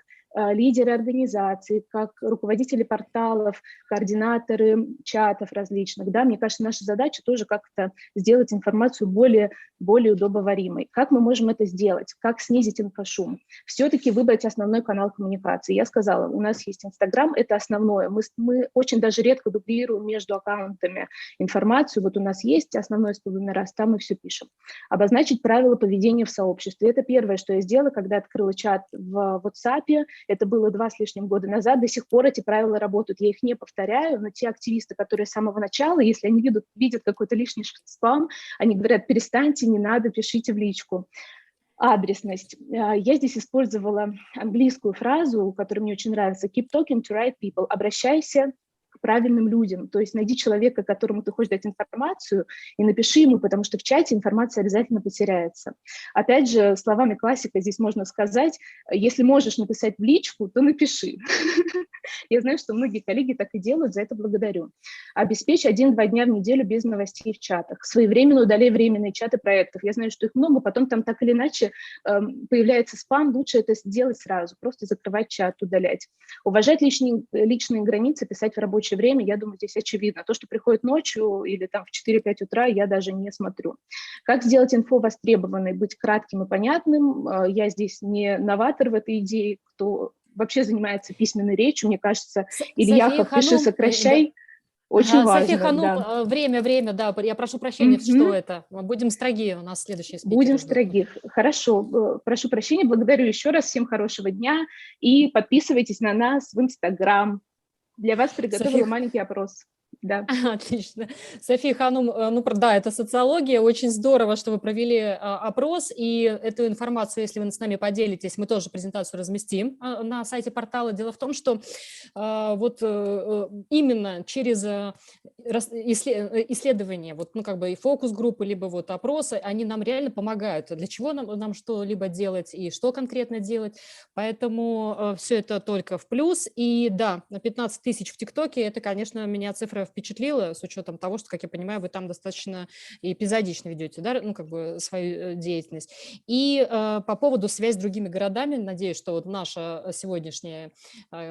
лидеры организаций, как руководители порталов, координаторы чатов различных. Да, мне кажется, наша задача тоже как-то сделать информацию более удобоваримой. Как мы можем это сделать? Как снизить инфошум? Все-таки выбрать основной канал коммуникации. Я сказала, у нас есть Инстаграм, это основное. Мы очень даже редко дублируем между аккаунтами информацию. Вот у нас есть основной СПБ «Мирас», там мы все пишем. Обозначить правила поведения в сообществе. Это первое, что я сделала, когда открыла чат в WhatsApp. это было 2 с лишним года назад, до сих пор эти правила работают. Я их не повторяю, но те активисты, которые с самого начала, если они видят какой-то лишний спам, они говорят: перестаньте, не надо, пишите в личку. Адресность. Я здесь использовала английскую фразу, которая мне очень нравится: keep talking to right people. Обращайся к правильным людям. То есть найди человека, которому ты хочешь дать информацию, и напиши ему, потому что в чате информация обязательно потеряется. Опять же, словами классика здесь можно сказать: если можешь написать в личку, то напиши. Я знаю, что многие коллеги так и делают, за это благодарю. Обеспечь 1-2 дня в неделю без новостей в чатах. Своевременно удаляй временные чаты проектов. Я знаю, что их много, потом там так или иначе появляется спам. Лучше это сделать сразу, просто закрывать чат, удалять. Уважать личные границы, писать в рабочее время, я думаю, здесь очевидно. То, что приходит ночью или там в 4-5 утра, я даже не смотрю. Как сделать инфо востребованной, быть кратким и понятным? Я здесь не новатор в этой идее, кто вообще занимается письменной речью, мне кажется, Ильяхов, пиши, сокращай, очень важно. София Ханум, да. время, да, я прошу прощения, что это? Будем строги, у нас следующий спикер. Будем строги, хорошо, прошу прощения, благодарю еще раз, всем хорошего дня, и подписывайтесь на нас в Инстаграм. Для вас приготовила маленький опрос. Да. Отлично. София Ханум, ну да, это социология. Очень здорово, что вы провели опрос, и эту информацию, если вы с нами поделитесь, мы тоже презентацию разместим на сайте портала. Дело в том, что вот именно через исследования, вот, ну, как бы и фокус-группы, либо вот опросы, они нам реально помогают. Для чего нам что-либо делать и что конкретно делать. Поэтому все это только в плюс. И да, на 15 тысяч в ТикТоке, это, конечно, меня цифра впечатлила, с учетом того, что, как я понимаю, вы там достаточно эпизодично ведете, да, ну, как бы свою деятельность. И по поводу связи с другими городами, надеюсь, что вот наша сегодняшняя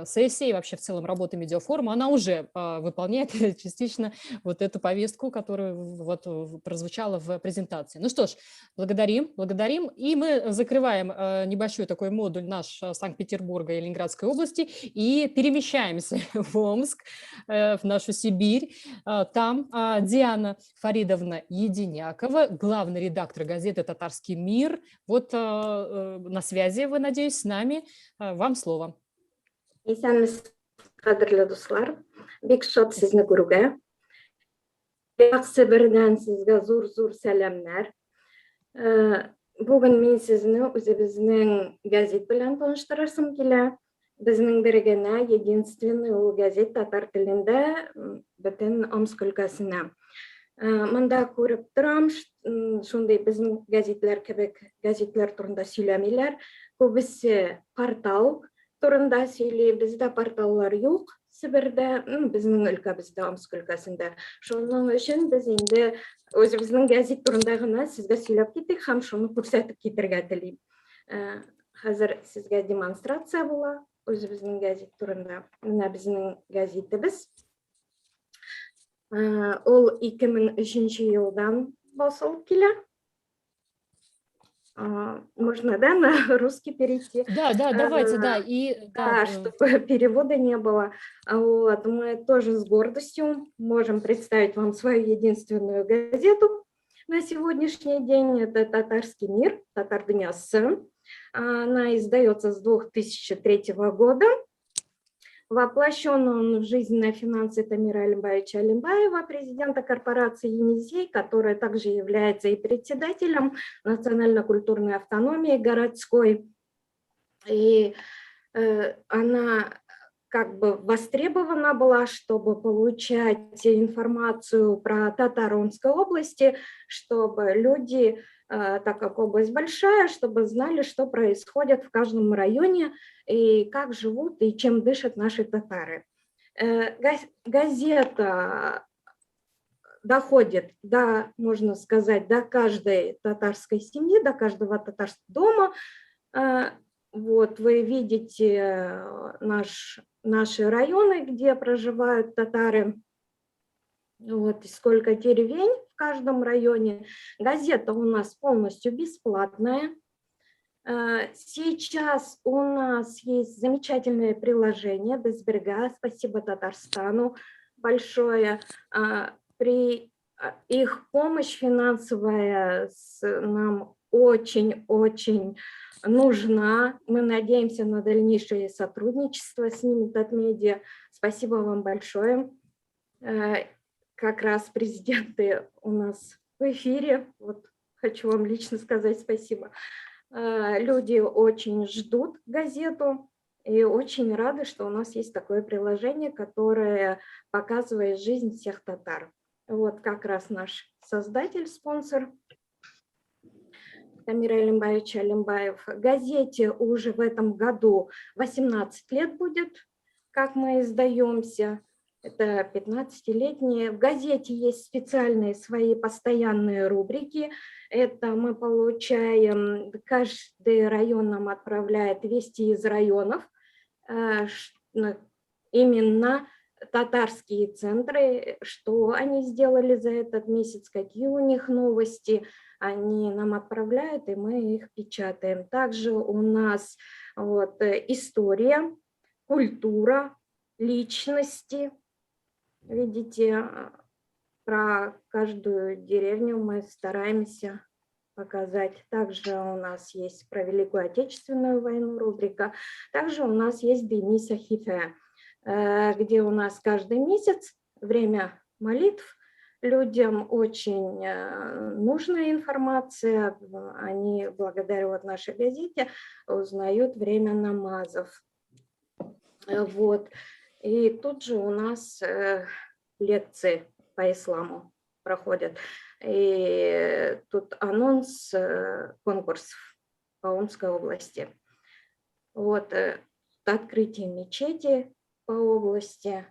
сессия и вообще в целом работа медиафорума, она уже выполняет частично вот эту повестку, которая вот прозвучала в презентации. Ну что ж, благодарим, и мы закрываем небольшой такой модуль наш Санкт-Петербурга и Ленинградской области и перемещаемся в Омск, в нашу Сибирь. Там Диана Фаридовна Единякова, главный редактор газеты «Татарский мир». Вот на связи вы, надеюсь, с нами. Вам слово. Қадірлі достар, бек шат сізні көруге. Жақсы бірден сізге зор сәлемдер. Бүгін мен сізні өзіміздің газет білән таныштырасым келе. Біздің біргені единственный ол газет татар тілінде бүтін Омск өлкәсіне. Мында көріп тұрам, шундай біздің газетлер кебек газетлер турында сөйлемейлер. Көбісі портал турында сөйлей, бізде порталлар жоқ. Сібірде, біздің өлкәбізде, Омск өлкәсінде. Шуның үшін біз енді өзіміздің газет турында ғана сізге сөйлеп кеттік, һәм шуны күрсәтеп кетергә телим. Хәзер сезгә демонстрация була. Өзіміздің газет турында. Мына біздің газетіміз. Ол 2003 жылдан басылып келе. Можно, да, на русский перейти? Да, давайте, да. Да, чтобы перевода не было. Вот, мы тоже с гордостью можем представить вам свою единственную газету на сегодняшний день. Это «Татарский мир», «Татар Днясы». Она издается с 2003 года. Воплощен он в жизненные финансы Тамира Алимбаевича Алимбаева, президента корпорации «Енисей», которая также является и председателем национально-культурной автономии городской. И она как бы востребована была, чтобы получать информацию про Татар-Омской области, чтобы люди, так как область большая, чтобы знали, что происходит в каждом районе, и как живут, и чем дышат наши татары. Газета доходит, можно сказать, до каждой татарской семьи, до каждого татарского дома. Вот вы видите наши районы, где проживают татары. Вот, сколько деревень в каждом районе. Газета у нас полностью бесплатная. Сейчас у нас есть замечательное приложение «Безберга». Спасибо Татарстану большое. При их помощь финансовая нам очень-очень нужна. Мы надеемся на дальнейшее сотрудничество с ними, Татмедиа. Спасибо вам большое. Как раз президенты у нас в эфире. Вот хочу вам лично сказать спасибо. Люди очень ждут газету и очень рады, что у нас есть такое приложение, которое показывает жизнь всех татар. Вот как раз наш создатель, спонсор Тамир Алимбаевич Алимбаев. Газете уже в этом году 18 лет будет, как мы издаемся. Это 15-летние. В газете есть специальные свои постоянные рубрики. Это мы получаем, каждый район нам отправляет вести из районов, именно татарские центры, что они сделали за этот месяц, какие у них новости, они нам отправляют, и мы их печатаем. Также у нас вот, история, культура, личности. Видите, про каждую деревню мы стараемся показать. Также у нас есть про Великую Отечественную войну рубрика. Также у нас есть Дини Сахифе, где у нас каждый месяц время молитв. Людям очень нужная информация. Они благодаря вот нашей газете узнают время намазов. Вот. И тут же у нас лекции по исламу проходят. И тут анонс конкурсов по Омской области. Вот открытие мечети по области,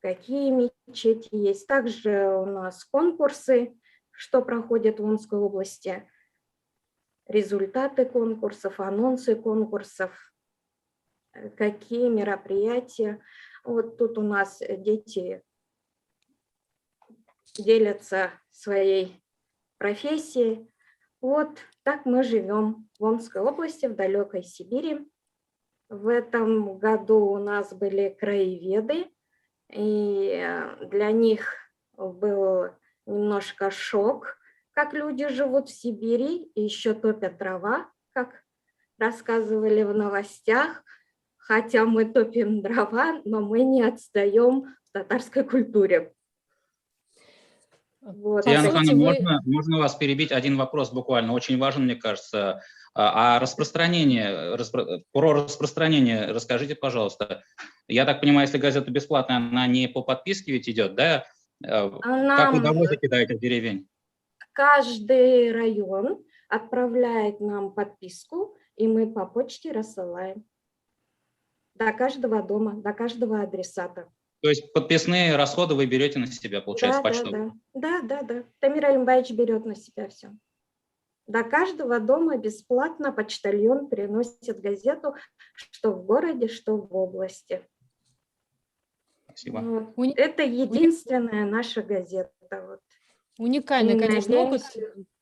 какие мечети есть. Также у нас конкурсы, что проходят в Омской области, результаты конкурсов, анонсы конкурсов, какие мероприятия. Вот тут у нас дети делятся своей профессией. Вот так мы живем в Омской области, в далекой Сибири. В этом году у нас были краеведы, и для них был немножко шок, как люди живут в Сибири и еще топят дрова, как рассказывали в новостях. Хотя мы топим дрова, но мы не отстаем в татарской культуре. Вот. Диана Ханна, можно вас перебить? Один вопрос буквально, очень важен, мне кажется. Про распространение расскажите, пожалуйста. Я так понимаю, если газета бесплатная, она не по подписке ведь идет, да? Как вы довозите до этих деревень? Каждый район отправляет нам подписку, и мы по почте рассылаем. До каждого дома, до каждого адресата. То есть подписные расходы вы берете на себя, получается, почтовые? Да. Тамир Алимбаевич берет на себя все. До каждого дома бесплатно почтальон приносит газету, что в городе, что в области. Спасибо. Вот. Это единственная наша газета. Вот. Уникальный, конечно, опыт.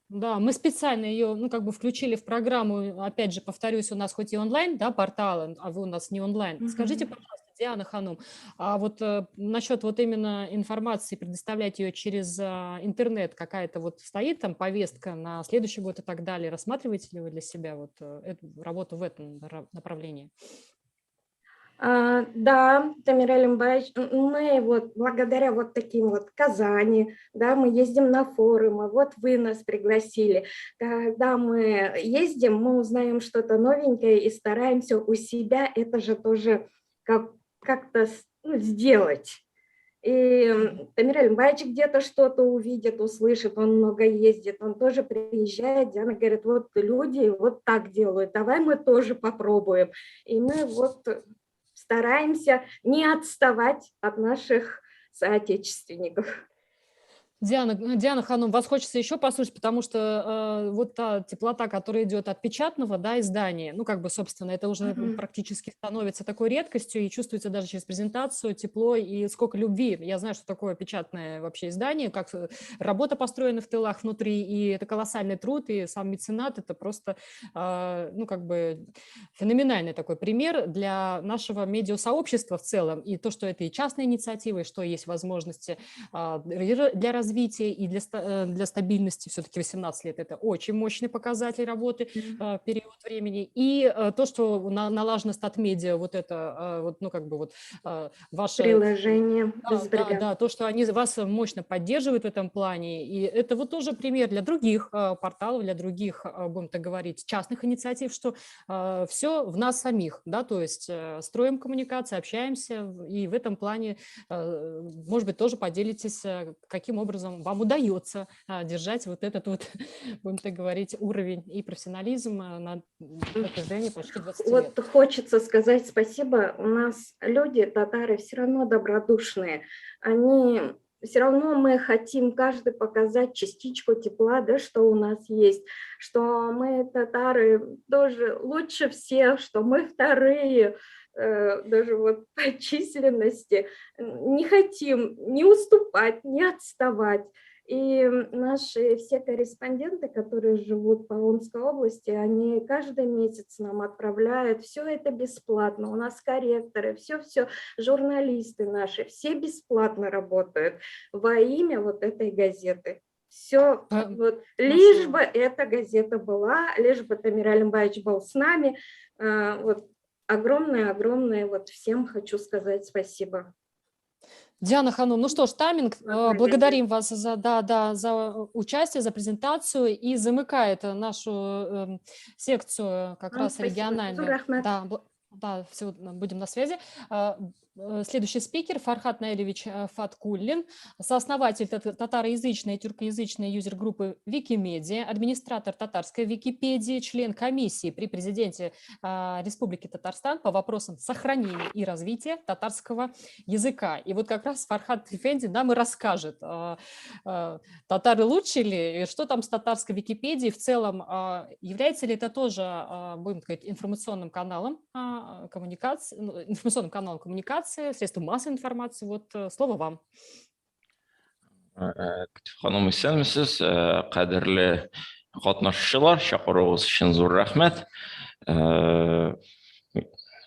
Да, мы специально ее, включили в программу, опять же, повторюсь, у нас хоть и онлайн, да, порталы, а вы у нас не онлайн. Скажите, пожалуйста, Диана Ханум, а вот насчет вот именно информации, предоставлять ее через интернет, какая-то вот стоит там повестка на следующий год и так далее, рассматриваете ли вы для себя вот эту работу в этом направлении? Да, Тамир Алимбаевич, мы вот благодаря вот таким вот Казани, да, мы ездим на форумы, вот вы нас пригласили. Когда мы ездим, мы узнаем что-то новенькое и стараемся у себя это же тоже как-то сделать. И Тамир Алимбаевич где-то что-то увидит, услышит, он много ездит, он тоже приезжает, Диана говорит, вот люди вот так делают, давай мы тоже попробуем. И мы вот стараемся не отставать от наших соотечественников. Диана Ханум, вас хочется еще послушать, потому что вот та теплота, которая идет от печатного, да, издания, собственно, это уже практически становится такой редкостью, и чувствуется даже через презентацию тепло и сколько любви. Я знаю, что такое печатное вообще издание, как работа построена в тылах внутри, и это колоссальный труд, и сам меценат, это просто, феноменальный такой пример для нашего медиасообщества в целом, и то, что это и частная инициатива, и что есть возможности для развития развития и для стабильности. Все-таки 18 лет – это очень мощный показатель работы период времени. И то, что налажено статмедиа, вот это, вот, ну, как бы вот ваше… Приложение. Да, то, что они вас мощно поддерживают в этом плане. И это вот тоже пример для других порталов, для других, будем так говорить, частных инициатив, что все в нас самих, да, то есть строим коммуникации, общаемся, и в этом плане, может быть, тоже поделитесь, каким образом вам удается держать вот этот вот, будем так говорить, уровень и профессионализм на протяжении почти 20 лет. Вот хочется сказать спасибо. У нас люди, татары, все равно добродушные. Они все равно мы хотим каждый показать частичку тепла, да, что у нас есть, что мы, татары, тоже лучше всех, что мы вторые, даже вот по численности, не хотим не уступать, не отставать. И наши все корреспонденты, которые живут по Омской области, они каждый месяц нам отправляют, все это бесплатно, у нас корректоры, все, журналисты наши, все бесплатно работают во имя вот этой газеты. Все, вот, лишь бы эта газета была, лишь бы Тамир Алимбаевич был с нами. Вот, огромное, вот всем хочу сказать спасибо. Диана Ханум, ну что ж, Таминг, благодарим вас за участие, за презентацию, и замыкает нашу секцию как раз региональную. Да, все, будем на связи. Следующий спикер Фархат Наилевич Фаткуллин, сооснователь татароязычной и тюркоязычной юзер-группы Викимедиа, администратор татарской Википедии, член комиссии при президенте Республики Татарстан по вопросам сохранения и развития татарского языка. И вот как раз Фархат Эфенди нам и расскажет, татары лучше ли, что там с татарской Википедией в целом, является ли это тоже, будем говорить, информационным каналом коммуникации, средством массовой информации. Вот слово вам. Ханым исәнмесез, кадерле катнашучылар, чакыруыгыз өчен зур рәхмәт.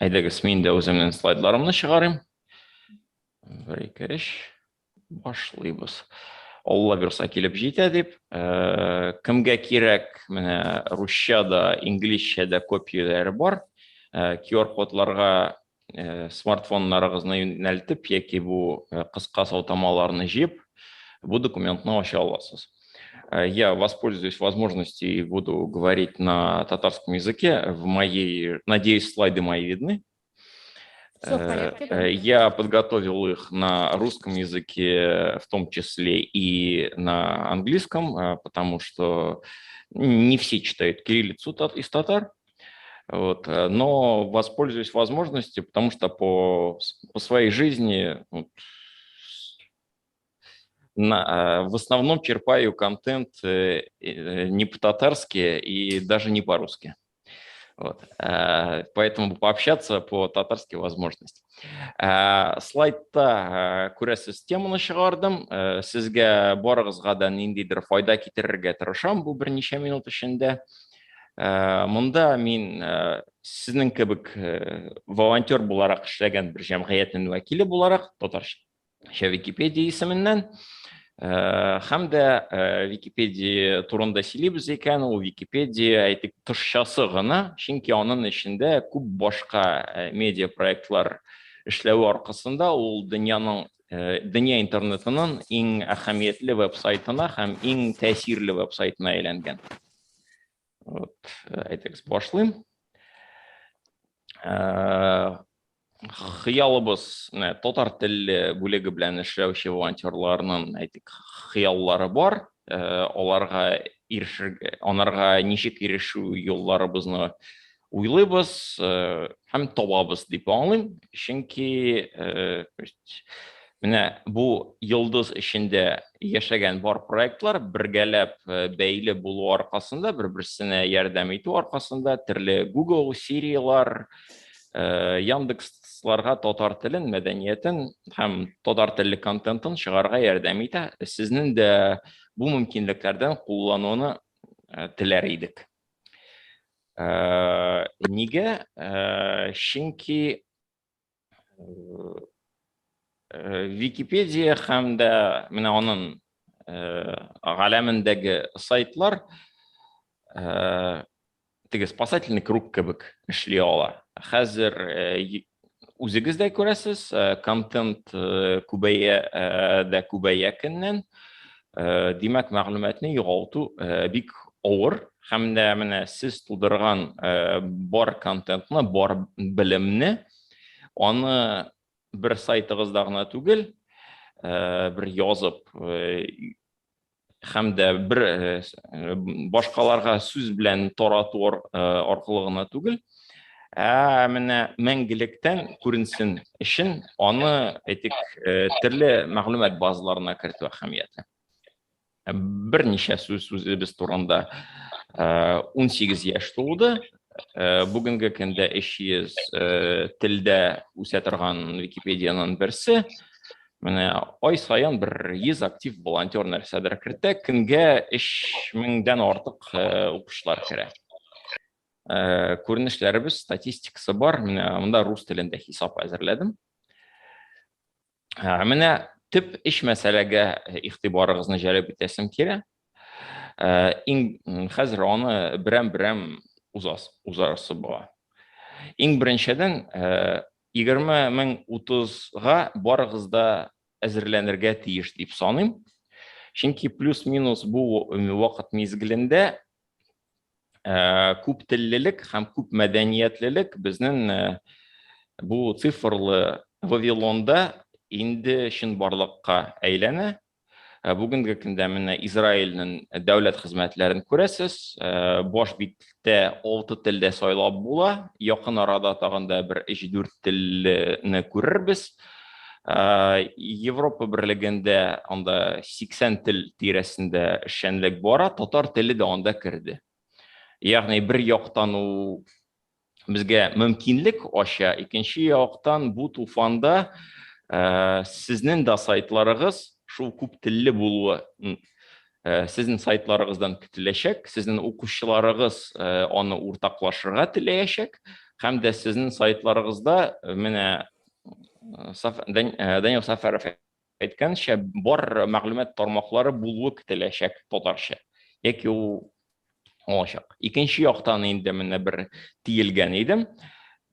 Әйдәгез, мин дә үземнең слайдларымны чыгарыйм. Бер-ике башлыйбыз. Алла бирса килеп җитә дип, кемгә кирәк, менә русчада, инглизчәдә копияләре бар. QR-кодларга смартфоннарыгызны юнәлтеп яки бу кыска сылтамаларны җыеп, бу документны ача аласыз. Я воспользуюсь возможностью и буду говорить на татарском языке. Надеюсь, слайды мои видны. Я подготовил их на русском языке, в том числе и на английском, потому что не все читают кириллицу из татар. Вот, но воспользуюсь возможностью, потому что по своей жизни в основном черпаю контент не по-татарски и даже не по-русски. Вот, поэтому пообщаться по-татарски возможность. Слайдта күрәсез теманы чыгардым. Сезгә барыгызга да ниндидер файда китерергә тырышам бу берничә минут эчендә. Монда мин сезнең кебек волонтер буларак эшләгән бер җәмгыятьнең вәкиле буларак татарча Википедия исеменнән һәм дә Википедия турында сөйлибез икән, ул Википедия әйтик тышчасы гына, чөнки аның эчендә күп башка медиа проектлар эшләү аркасында ул дөнья интернетының иң әһәмиятле веб-сайтына һәм иң тәэсирле веб-сайтына әйләнгән. Вот, әйтегез, башлыйм. Хыялыбыз, татар телле бүлеге белән эшләүче волонтерларның әйтик хыяллары бар. Аларга ничек ирешү юлларыбызны уйлыйбыз һәм табабыз дип аңлыйм. Чөнки менә бу йолдыз эчендә яшәгән бар проектлар бергәләп бәйле булу аркасында, бер-берсенә ярдәм итү аркасында төрле Google, Siri'лар, Яндексларга татар телен, мәдәниятен һәм татар телле контентын чыгарга ярдәм итә. Сезнең дә бу мөмкинлекләрдән куллануны теләр идек. Нигә? Чөнки Википедия һәм дә менә аның галәмендәге сайтлар теге спасательный круг кебек эшли ала. Хәзер үзегез дә күрәсез, контент күбәя дә күбәя көннән. Димәк, мәгълүматны югалту бик авыр. Һәм дә менә сез тудырган бар контентны, бар белемне, аны бер сайтыгызда гына түгел, бер язып, һәм дә бер башкаларга сүз белән тарату аркылы гына түгел, менә мәңгелектән күренсен өчен аны төрле мәгълүмат базаларына кертү әһәмиятле. Берничә сүз үзебез турында 18 яшь тулды. Бүгенге көндә 300 телдә үсә торган Википедиянын берсе. Менә ай саен 100 актив волонтер нәрсәдер кертә, көнгә 3000дән артык укучылар керә. Күренешләребез, статистикасы бар. Менә монда рус телендә хисап әзерләдем. Менә төп эш мәсьәләгә игътибарыгызны җәлеп итәсем килә. Хәзер аны берәм узарысы була. Иң беренчедән 2030-га барыгызда әзерләнергә тиеш дип саныйм. Чөнки плюс-минус бу вакыт мизгелендә күп теллелек һәм күп мәдәниятлелек безнең бу цифрлы Вавилонда инде чынбарлыкка әйләнә. Бүгенге көндә менә Израильнең дәүләт хезмәтләрен күрәсез. Баш биттә 6 телдә сайлап була. Якын арада тагында бер 3-4 телне күрербез. Европа берлегендә анда 80 тел тирәсендә эшчәнлек бара. Татар теле дә анда керде. Ягъни бер яктан ул безгә мөмкинлек ача, икенче яктан бу туфанда сезнең дә сайтларыгыз шул күп телле булуы сезнең сайтларыгыздан көтеләчәк, сезнең укучыларыгыз аны уртаклашырга теләячәк, һәм дә сезнең сайтларыгызда менә Данил Сафаров әйткәнчә бар мәгълүмат тармаклары булуы көтеләчәк татарча. Яки ул олачак. Икенче яктан инде менә бер тиелгән идем.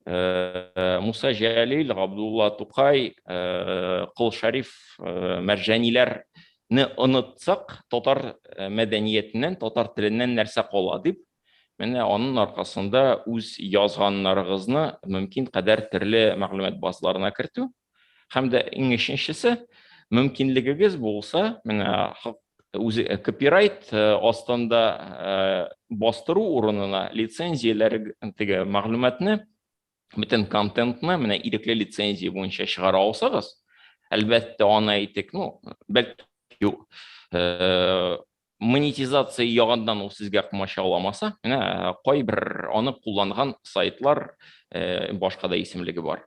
Муса Җәлил, Габдулла Тукай, Кыл Шариф мәрҗәниләрне онытсак, татар мәдәниятеннән, татар теленнән нәрсә кала дип, менә аның аркасында үз язганнарыгызны мөмкин кадәр төрле мәгълүмат базаларына кертү. Һәм дә иң өченчесе, мөмкинлегегез булса, менә үзе копирайт астында бастыру урынына лицензияләр теге мәгълүматны, бөтен контентны менә ирекле лицензия буенча чыгара алсагыз, әлбәттә аны әйтик, бәлки монетизация ягыннан ул сезгә комачауламаса, менә кайбер аны кулланган сайтлар башка да исемлеге бар.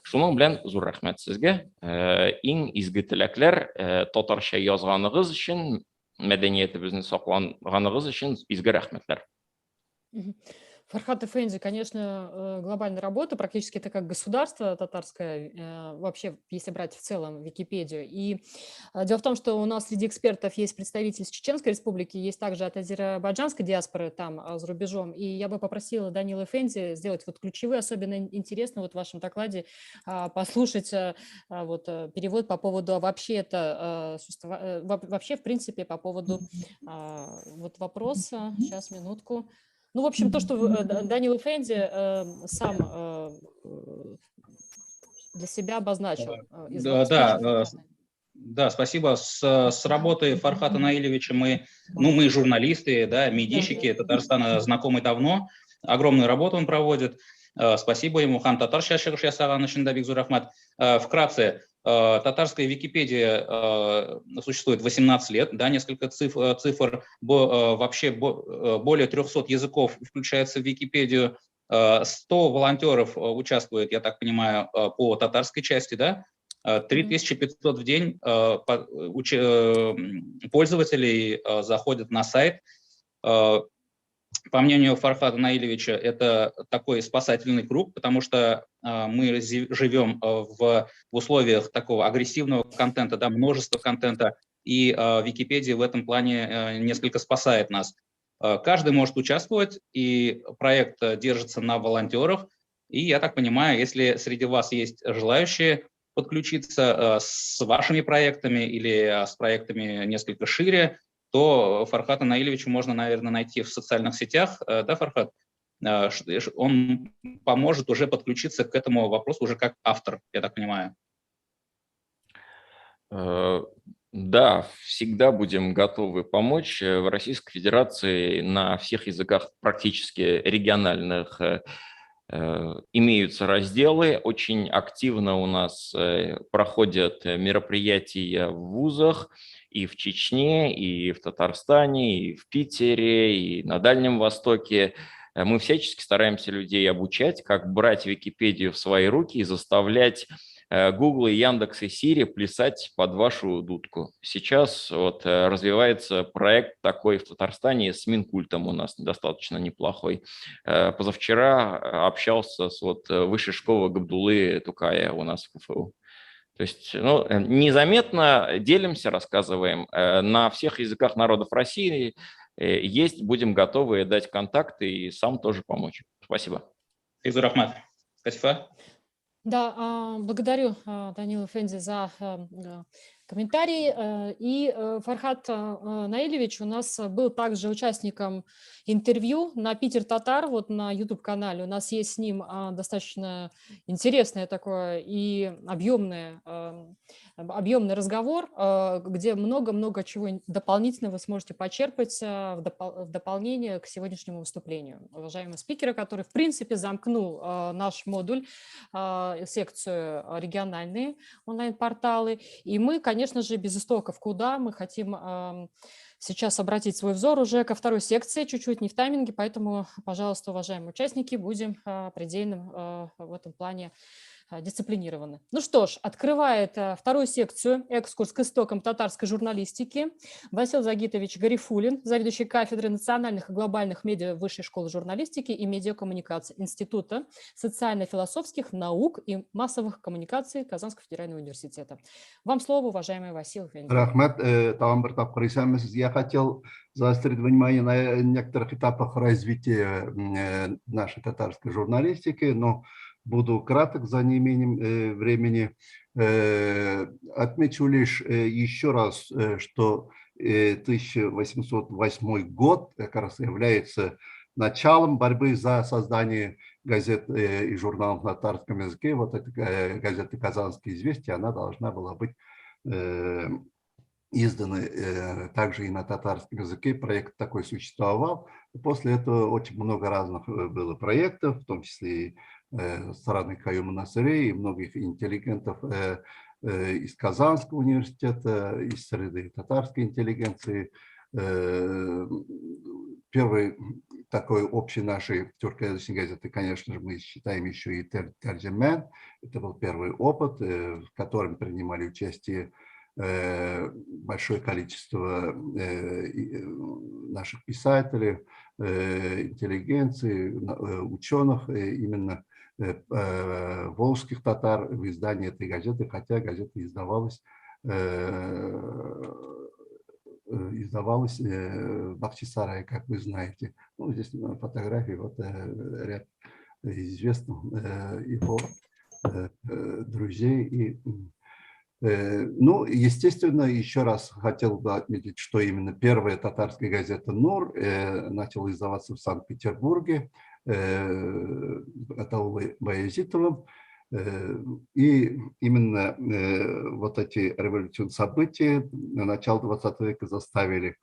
Шуның белән зур рәхмәт сезгә. Иң изге теләкләр татарча язганыгыз өчен, мәдәниятебезне саклаганыгыз өчен изге рәхмәтләр. Фархат Эфенди, конечно, глобальная работа, практически это как государство татарское, вообще, если брать в целом Википедию. И дело в том, что у нас среди экспертов есть представители из Чеченской республики, есть также от азербайджанской диаспоры там за рубежом. И я бы попросила Данила Эфенди сделать вот ключевые, особенно интересно вот в вашем докладе послушать вот перевод по поводу вообще это, вообще в принципе по поводу вот вопроса. Сейчас, минутку. Ну, в общем, то, что Данил Эфенди сам для себя обозначил. Да, спасибо. С работой Фархата Наилевича мы журналисты, да, медийщики Татарстана знакомы давно. Огромную работу он проводит. Спасибо ему. Хан татар шашыгыш ясаган өчен дә бик зур рәхмәт. Вкратце, татарская Википедия существует 18 лет, да, несколько цифр, вообще более 300 языков включается в Википедию, 100 волонтеров участвует, я так понимаю, по татарской части, да, 3500 в день пользователей заходят на сайт. По мнению Фархата Наилевича, это такой спасательный круг, потому что мы живем в условиях такого агрессивного контента, да, множества контента, и Википедия в этом плане несколько спасает нас. Каждый может участвовать, и проект держится на волонтерах. И я так понимаю, если среди вас есть желающие подключиться с вашими проектами или с проектами несколько шире, то Фархата Наилевича можно, наверное, найти в социальных сетях. Да, Фархат? Он поможет уже подключиться к этому вопросу уже как автор, я так понимаю. Да, всегда будем готовы помочь. В Российской Федерации на всех языках практически региональных имеются разделы. Очень активно у нас проходят мероприятия в вузах и в Чечне, и в Татарстане, и в Питере, и на Дальнем Востоке. Мы всячески стараемся людей обучать, как брать Википедию в свои руки и заставлять Google, Яндекс и Siri плясать под вашу дудку. Сейчас вот развивается проект такой в Татарстане с Минкультом у нас достаточно неплохой. Позавчера общался с Высшей школой Габдуллы Тукая у нас в КФУ. То есть незаметно делимся, рассказываем. На всех языках народов России есть, будем готовы дать контакты и сам тоже помочь. Спасибо. Игзур Рахмат. Спасибо. Да, благодарю Данила Фенди за комментарий. И Фархат Наилевич у нас был также участником интервью на Питер Татар, вот на YouTube-канале. У нас есть с ним достаточно интересное такое и объемный разговор, где много-много чего дополнительного вы сможете почерпать в дополнение к сегодняшнему выступлению. Уважаемый спикер, который, в принципе, замкнул наш модуль, секцию региональные онлайн-порталы. И мы, конечно же, без истоков куда. Мы хотим сейчас обратить свой взор уже ко второй секции, чуть-чуть не в тайминге, поэтому, пожалуйста, уважаемые участники, будем предельно в этом плане дисциплинированы. Ну что ж, открывает вторую секцию «Экскурс к истокам татарской журналистики» Васил Загитович Гарифуллин, заведующий кафедрой национальных и глобальных медиа Высшей школы журналистики и медиакоммуникации Института социально-философских наук и массовых коммуникаций Казанского федерального университета. Вам слово, уважаемый Васил Фенди. Рахмат, Тавамбар Тапкарисамес. Я хотел заострить внимание на некоторых этапах развития нашей татарской журналистики, но буду краток за неимением времени. Отмечу лишь еще раз, что 1808 год как раз является началом борьбы за создание газет и журналов на татарском языке. Вот эта газета «Казанские известия», она должна была быть изданы также и на татарском языке. Проект такой существовал. После этого очень много разных было проектов, в том числе и стороны Каюма Насыры и многих интеллигентов из Казанского университета, из среды татарской интеллигенции. Первый такой общей нашей тюркоязычной газеты, конечно же, мы считаем еще и Терджемен. Это был первый опыт, в котором принимали участие большое количество наших писателей, интеллигенции, ученых, именно волжских татар в издании этой газеты, хотя газета издавалась в Бахчисарае, как вы знаете. Ну, здесь на фотографии вот ряд известных его друзей. И, ну, естественно, еще раз хотел бы отметить, что именно первая татарская газета «Нур» начала издаваться в Санкт-Петербурге Атаулой Баязитовым. И именно вот эти революционные события на начало 20 века заставили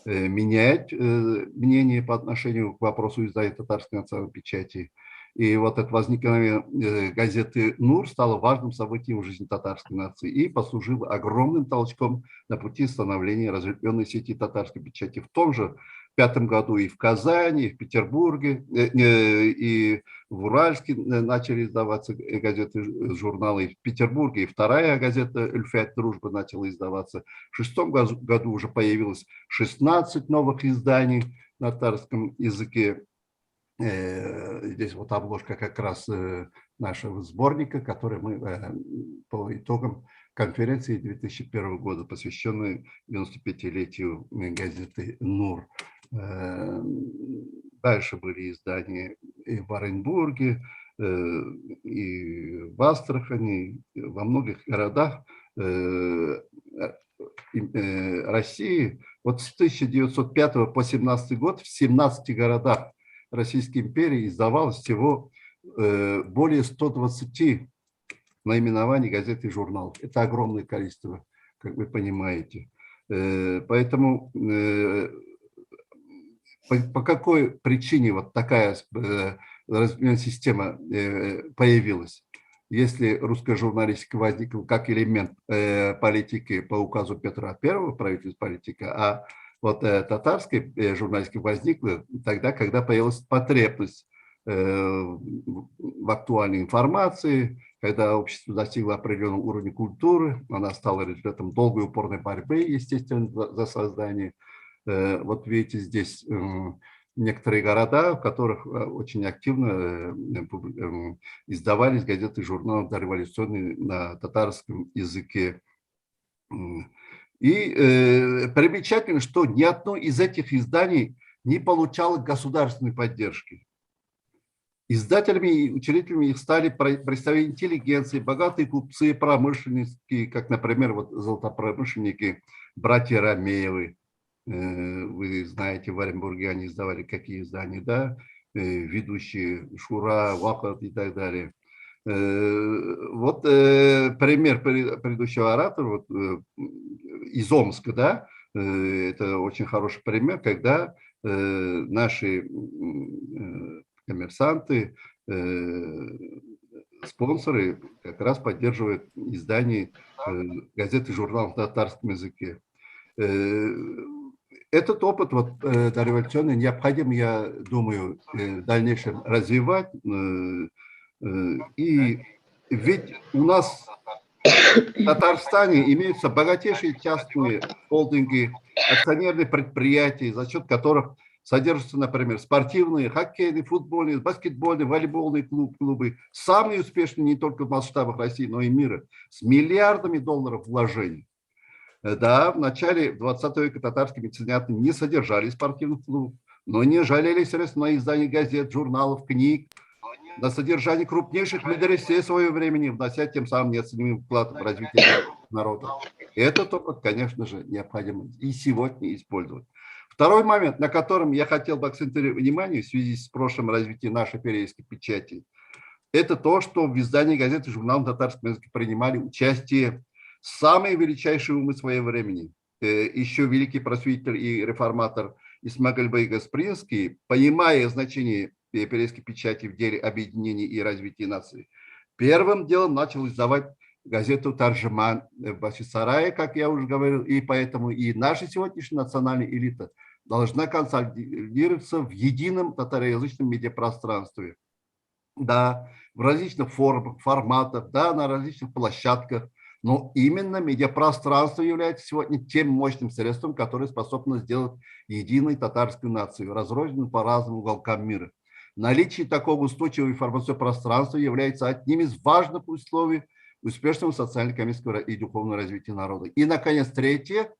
менять мнение по отношению к вопросу издания татарской национальной печати. И вот это возникновение газеты «Нур» стало важным событием в жизни татарской нации и послужило огромным толчком на пути становления разветвленной сети татарской печати. В том же 1905 году и в Казани, и в Петербурге, и в Уральске начали издаваться газеты, журналы, и в Петербурге, и вторая газета «Ульфят. Дружба» начала издаваться. В 1906 году уже появилось 16 новых изданий на татарском языке. Здесь вот обложка как раз нашего сборника, который мы по итогам конференции 2001 года, посвященной 95-летию газеты «Нур». Дальше были издания и в Оренбурге, и в Астрахани, во многих городах России. Вот с 1905 по 1917 год в 17 городах Российской империи издавалось всего более 120 наименований газет и журналов. Это огромное количество, как вы понимаете. Поэтому по какой причине вот такая система появилась? Если русская журналистика возникла как элемент политики по указу Петра I, правительства политика, а вот татарская журналистика возникла тогда, когда появилась потребность в актуальной информации, когда общество достигло определенного уровня культуры, она стала результатом долгой упорной борьбы, естественно, за создание. Вот видите, здесь некоторые города, в которых очень активно издавались газеты и журналы дореволюционные на татарском языке. И примечательно, что ни одно из этих изданий не получало государственной поддержки. Издателями и учредителями их стали представители интеллигенции, богатые купцы, промышленники, как, например, вот золотопромышленники, братья Ромеевы. Вы знаете, в Оренбурге они издавали какие издания, да? Ведущие Шура, Вахат и так далее. Вот пример предыдущего оратора вот, из Омска, да? Это очень хороший пример, когда наши коммерсанты, спонсоры как раз поддерживают издание газет и журналов на татарском языке. Этот опыт вот, дореволюционный необходимо, я думаю, в дальнейшем развивать. И ведь у нас в Татарстане имеются богатейшие частные холдинги, акционерные предприятия, за счет которых содержатся, например, спортивные, хоккейные, футбольные, баскетбольные, волейбольные клубы, самые успешные не только в масштабах России, но и мира, с миллиардами долларов вложений. Да, в начале 20 века татарские меценаты не содержали спортивных клубов, но не жалели средств на издание газет, журналов, книг, на содержание крупнейших лидеров своего времени, внося тем самым неоценимый вклад в развитие народа. Этот опыт, конечно же, необходимо и сегодня использовать. Второй момент, на котором я хотел бы акцентировать внимание в связи с прошлым развитием нашей периодической печати, это то, что в издании газеты и журналов на татарском языке принимали участие самые величайшие умы своего времени. Еще великий просветитель и реформатор Исмаил Бей Гаспринский, понимая значение периодической печати в деле объединения и развития нации, первым делом начал издавать газету «Таржиман» в Бахчисарае, как я уже говорил, и поэтому и наша сегодняшняя национальная элита должна консолидироваться в едином татароязычном медиапространстве. Да, в различных форматах, да, на различных площадках, но именно медиапространство является сегодня тем мощным средством, которое способно сделать единой татарскую нацию, разрозненную по разным уголкам мира. Наличие такого устойчивого информационного пространства является одним из важных условий успешного социально-экономического и духовного развития народа. И, наконец, третье.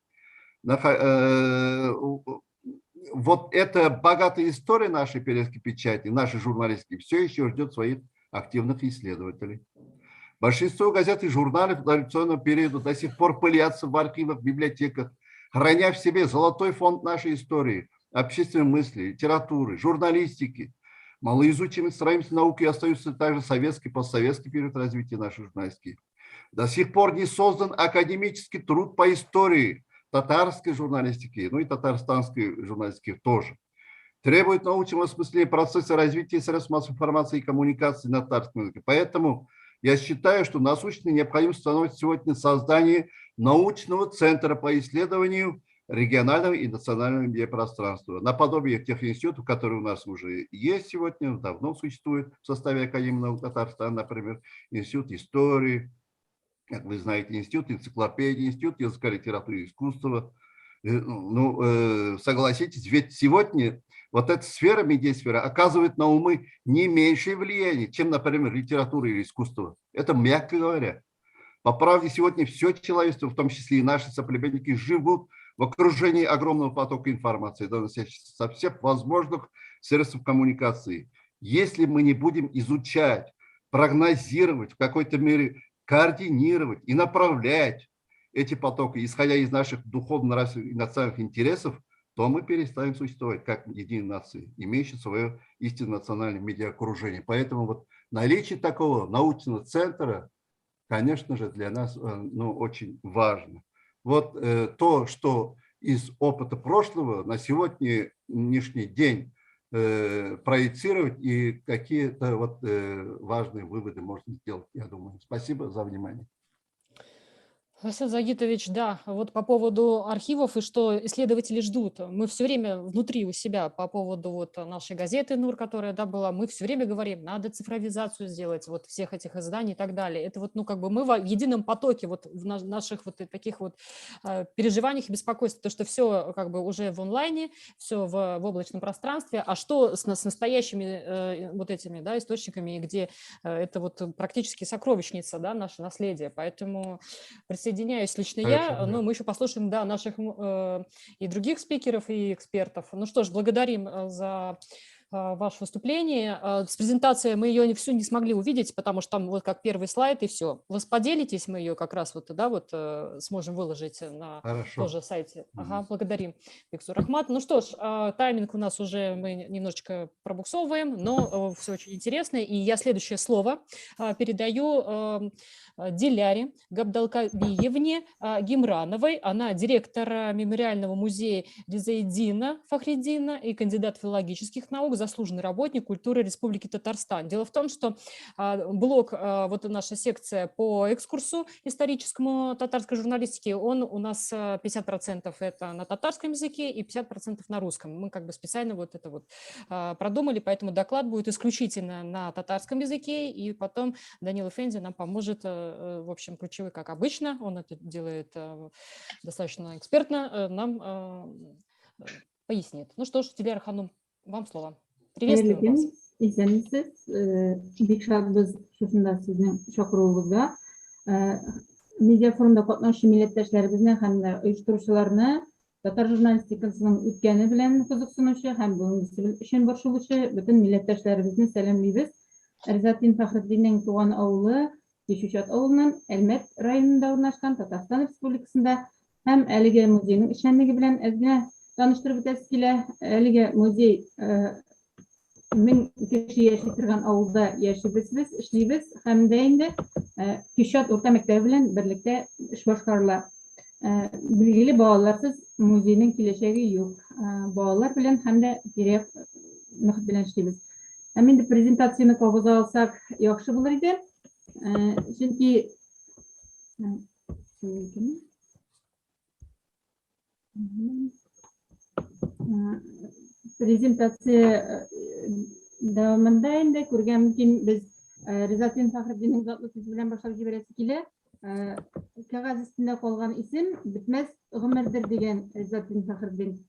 Вот эта богатая история нашей периодической печати, нашей журналистики, все еще ждет своих активных исследователей. Большинство газет и журналов дореволюционного периода до сих пор пылятся в архивах, библиотеках, храня в себе золотой фонд нашей истории, общественной мысли, литературы, журналистики. Малоизученные страницы науки остаются также советский, постсоветский период развития нашей журналистики. До сих пор не создан академический труд по истории татарской журналистики, ну и татарстанской журналистики тоже. Требует научного осмысления процесса развития средств массовой информации и коммуникации на татарском языке. Поэтому я считаю, что насущной необходимостью становится сегодня создание научного центра по исследованию регионального и национального медиапространства, наподобие тех институтов, которые у нас уже есть сегодня, давно существуют в составе Академии наук Татарстана, например, Институт истории, как вы знаете, Институт энциклопедии, Институт языка, литературы и искусства. Ну, согласитесь, ведь сегодня вот эта сфера, медиасфера, оказывает на умы не меньшее влияние, чем, например, литература или искусство. Это мягко говоря. По правде, сегодня все человечество, в том числе и наши соплеменники, живут в окружении огромного потока информации, со всех возможных средств коммуникации. Если мы не будем изучать, прогнозировать, в какой-то мере координировать и направлять эти потоки, исходя из наших духовно-нравственных и национальных интересов, то мы перестанем существовать как единая нация, имеющая свое истинно национальное медиаокружение. Поэтому вот наличие такого научного центра, конечно же, для нас очень важно. Вот то, что из опыта прошлого на сегодняшний день проецировать и какие-то вот важные выводы можно сделать, я думаю. Спасибо за внимание. Хасан Загитович, да, вот по поводу архивов и что исследователи ждут. Мы все время внутри у себя по поводу вот нашей газеты НУР, которая была, мы все время говорим, надо цифровизацию сделать вот всех этих изданий и так далее. Это вот, как бы мы в едином потоке вот в наших вот таких вот переживаниях и беспокойствах, то, что все как бы уже в онлайне, все в облачном пространстве, а что с настоящими вот этими, да, источниками, где это вот практически сокровищница, да, наше наследие. Поэтому присоединяюсь лично я, но мы еще послушаем, да, наших и других спикеров, и экспертов. Ну что ж, благодарим за ваше выступление. С презентацией мы ее всю не смогли увидеть, потому что там вот как первый слайд и все. Вы поделитесь, мы ее как раз вот, да, вот сможем выложить на тоже сайте. Ага, благодарим, Бикзур Ахмат. Ну что ж, тайминг у нас уже мы немножечко пробуксовываем, но все очень интересно. И я следующее слово передаю Диляре Габдалкабиевне Гимрановой. Она директор мемориального музея Ризаэддина Фахриддина и кандидат филологических наук, заслуженный работник культуры Республики Татарстан. Дело в том, что блок, вот наша секция по экскурсу историческому татарской журналистики, он у нас 50% это на татарском языке и 50% на русском. Мы как бы специально вот это вот продумали, поэтому доклад будет исключительно на татарском языке, и потом Данил Эфенди нам поможет, в общем, ключевой, как обычно, он это делает достаточно экспертно, нам пояснит. Ну что ж, Диляра Ханум, вам слово. Приветствую вас. İzlemişsiniz. Big şarkımız şusunda sizin şakırığınızda. Media forumda katnaşan milletdaşlarımızın hem de uyuşturucularını Tatar jurnalistikasının ütkeni bilen kızıksunuşu hem bugünkü işin başılışı bütün milletdaşlarımızı selamlayız. Erzatin Fahriddin'in tuğan oğlu Yeşuşat oğlunun Elmet rayonunda ornaşkan Tatarstan Respublikasında hem Əlige Muzeyinin işenligi bilen ezgine tanıştırıp teskile Əlige Muzey min kişi yaşaytırgan avulda yaşayız, işleybiz. Hem de indi Küşat Orta Mektebi bilen birlikte iş başkarılar. Bilgili bağlarsız muzeyinin kileşeği yok. Bağlar bilen hem de gerek mıhit bilen işleybiz. Hemen de prezentasyonu kavuza alsak yaxşı bulur idi. Çünkü prezentatsiya davamında endi ko'rgan mümkün biz Rizatin Fahriddin'in zatlı sözü bilen başlayıp jiberesi kile kağıt üstünde qolgan isim bitmez ömürdir degan Rizatin Fahriddin.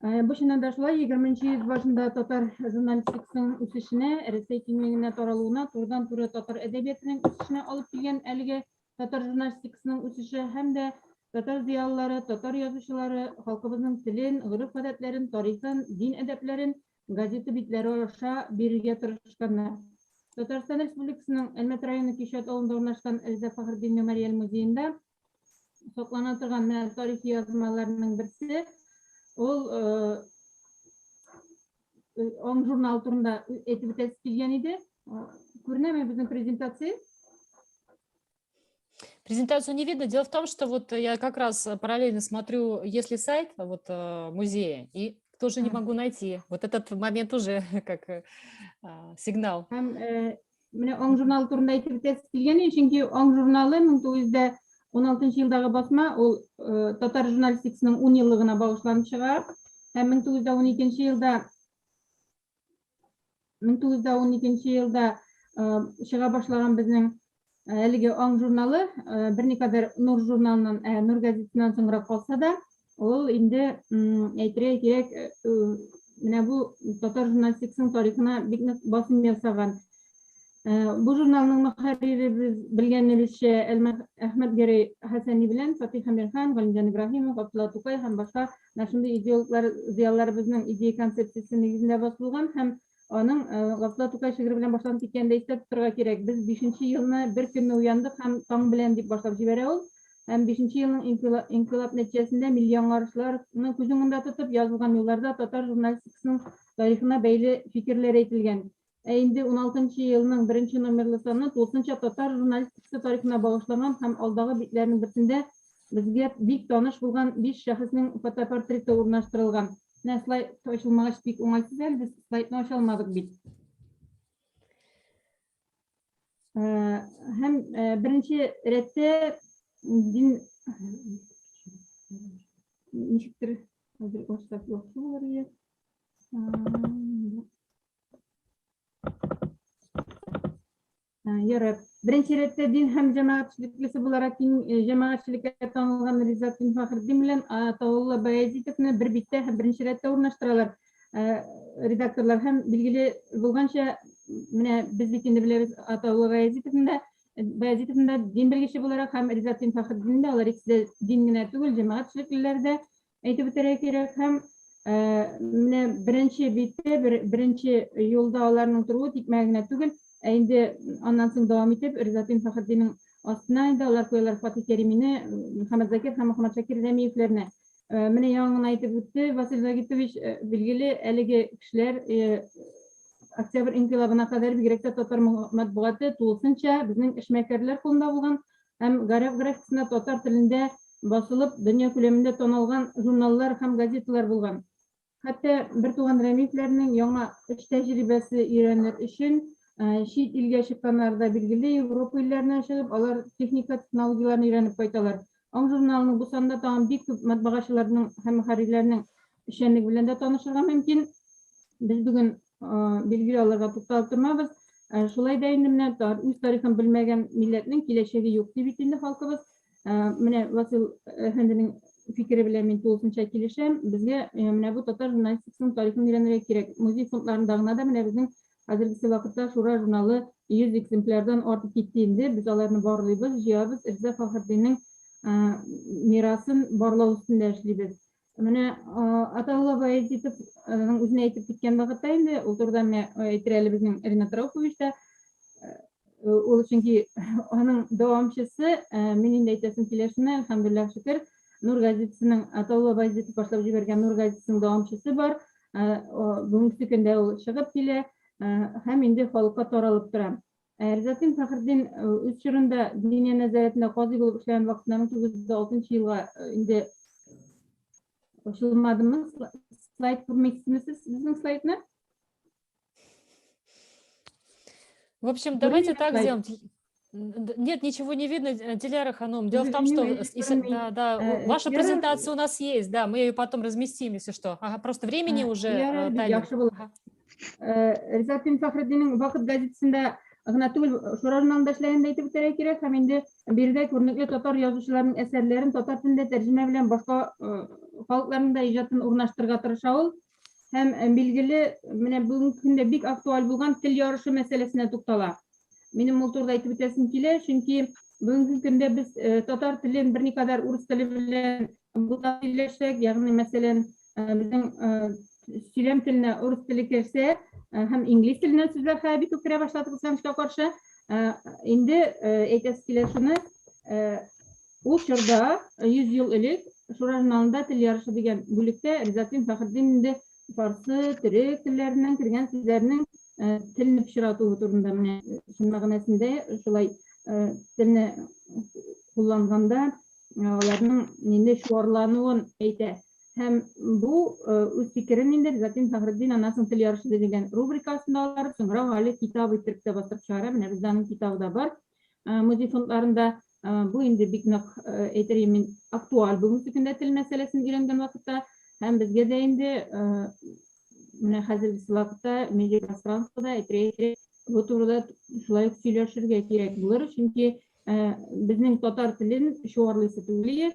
Bu şundan şulay 20-nji yüz başında Tatar jurnalistikasının üsüşüne, Ressey kengligine taralığına, turdan tura Tatar edebiyatının üsüşüne alıp kelgen Əlige Tatar jurnalistikasının üsüşü hem de Tatar ziyalları, Tatar yazıcıları, halkımızın tilin, gırıf adetlerin, tarihın, din edeplerin, gazete bitleri aşağı birge tırışkanlar. Tatarstan Respublikasının Elmet rayonu Küşat oğlunda ornaşkan Riza Fahriddin Memorial Muzeyinde saklanan turgan tarihi yazmalarının birisi. Ol on jurnal turunda etip tespilgen idi. Көріне ме біздің презентация? Презентацию не видно. Дело в том, что вот я как раз параллельно смотрю, есть ли сайт вот, музея, и тоже не могу найти. Вот этот момент уже как сигнал. Міне оң журнал турында айтып тескілген, çünkü оң журналы 1916 жылдағы басма, ол татар журналистикасының 10 yıllığına bağışlanып шығар. 1912 жылда шыға башлаған біздің әлігі оң журналы бірнекадер Нұр журналынан, Нұр газетінен соңырақ қалса да, ол енді әйтіре керек, міне бұл татар журналистикасының тарихына бек басым жасаған. Bu jurnalның мөхәррире без белгәнебезчә Әхмәт Гәрәй Хәсәни белән Фатих Әмирхан, Галимҗан Ибраһимов, Абдулла Тукай һәм башка шундый идеологлар, зыялыларыбызның идея концепциясе нигезендә басылган һәм аның Абдулла Тукай шигыре белән башланып киткәндә исәп торырга кирәк. Без 5нче елны бер көнне уяндык һәм таң белән дип башлап җибәрә ул. Һәм 5нче елның инкыйлаб нәтиҗәсендә миллион арышларны күз уңында тотып язылган юлларда татар журналистикасының тарихына бәйле фикерләр әйтелгән. Инде 16нчы елның 1нче номерлы саны тулысынча татар журналистикасы тарихына багышланган һәм алдагы битләрнең берсендә безгә бик таныш булган 5 шәхеснең фотопортреты урнаштырылган. Менә слайд ачылмагач бик уңайсыз әле, без слайдны ача алмадык бит. Һәм беренче рәттә дин ничектер хәзер башлап яхшы булыр иде. Ярар. Беренче рәттә дин һәм җәмәгатьчелеклесе буларак җәмәгатьчелеккә танылган Ризатдин Фәхретдин белән Атаулла Баязитовны бер биттә һәм беренче рәттә урнаштыралар. Редакторлар һәм билгеле булганча, менә без бит инде беләбез Атаулла Баязитовны да дин белгече буларак һәм Ризатдин Фәхретдин дә, алар икесе дин генә түгел, җәмәгатьчелеклеләр әйтеп үтәргә кирәк һәм менә беренче биттә беренче юлда аларның торуы тикмә генә түгел, инде аннан соң дәвам итеп Ризатдин Фәхретдинның астына инде алар куялар Фатих Кәримине, Мөхәммәд Закир һәм Мөхәммәд Шакир Рәмиевләрне. Менә яңа әйтеп үтте Васил Загитович, билгеле әлеге кешеләр Октябрь инкыйлабына кадәр бигрәк тә татар матбугаты тулысынча безнең эшмәкәрләр кулында булган һәм гарәп графикасында татар телендә басылып, дөнья күләмендә танылган журналлар һәм газеталар булган. Хәтта Бертуган Рәмиевләрнең яңа эш тәҗрибәсе өйрәнер өчен чит илгә чыкканнарда билгеле Европа илләренә чыгып, алар техника технологияларын өйрәнеп кайталар. Аң журналының бу санда тагын бик күп матбугатчыларның һәм мөхәррирләрнең эшчәнлеге белән дә танышырга мөмкин. Без бүген билгеле аларга тукталып тормабыз. Шулай да инде менә үз тарихын белмәгән милләтнең киләчәге юк дип инде халкыбыз. Менә Васил әфәнденең фикере белән мин тулысынча килешәм. Безгә менә бу татар журналистикасының тарихын өйрәнергә кирәк. Музей фондларында гына да менә безнең хәзерге вакытта Шура журналы 100 экземплярдан артып китте инде. Без аларны барлыйбыз, җыябыз, Риза Фәхретдиннең мирасын барлау өстендә эшлибез. Менә Атаулла Баязитовның үзенә әйтеп киткән вакытта инде ул турыда менә әйтер әле безнең Ринат Рауфович та, ул чөнки аның дәвамчысы, мин инде әйтәсем килә шуны, әлхәмдүлилләһ шөкер, Нур газетасының Атаулла Баязитов башлап җибәргән Нур газетасының дәвамчысы бар. Бүгенге көндә ул чыгып килә һәм инде халыкка таралып тора. Ризатдин Фәхретдин үз чорында диния нәзарәтендә казый булып эшләгән вакытта 1906 елга инде ачылмадымы? Слайд күрмәксезсез безнең слайдны? В общем, давайте так сделаем. Нет, ничего не видно, Диляра Ханум. Дело в том, что ваша презентация у нас есть, да, мы ее потом разместим, если что. Просто времени уже таймер. Ризатдин Фәхретдиннең Вакыт газетасында гына түгел, Шура журналында эшләгәндә әйтеп үтәргә кирәк, һәм инде биредә күренекле татар язучыларының әсәрләрен татар телендә тәрҗемә белән башка халыкларның да иҗатын урнаштырырга тырыша ул. Һәм билгеле, менә бүгенге көндә бик актуаль булган тел ярышы мәсьәләсенә туктала. Минем ул турыда әйтеп үтәсем килә, чөнки бүгенге көндә без татар телен берникадәр урыс теле белән булдырып, ягъни мәсәлән, безнең сөйләм теленә урыс теле керсә, һәм инглиз теленә сүзләр хәбит үкерә башладык исламчыга каршы. Инде әйтәсе килә шуны, ул чорда 100 ел элек Шура журналында тел ярышы дигән бүлектә Ризатдин Фәхретдин инде фарсы, төрек телләреннән кергән сүзләрнең телне пычратуы турында менә шуның мәгънәсендә шулай телне кулланганда аларның инде шуарлануын әйтә. Һәм бу үз фикерен инде Ризатдин Фәхретдин анасын тел ярышы дигән рубрикасында алар соңрак әле китап итеп тә бастырып чыгара. Менә безнең китабы да бар. Музей фондларында бу инде бик нык әйтергә мин актуаль бүгенге көндә тел мәсьәләсен өйрәнгән вакытта һәм безгә дә инде менә хәзерге вакытта медиа пространствода әйтергә бу турыда шулай сөйләшергә кирәк булыр, чөнки безнең татар телен шуарлыйсы түгел,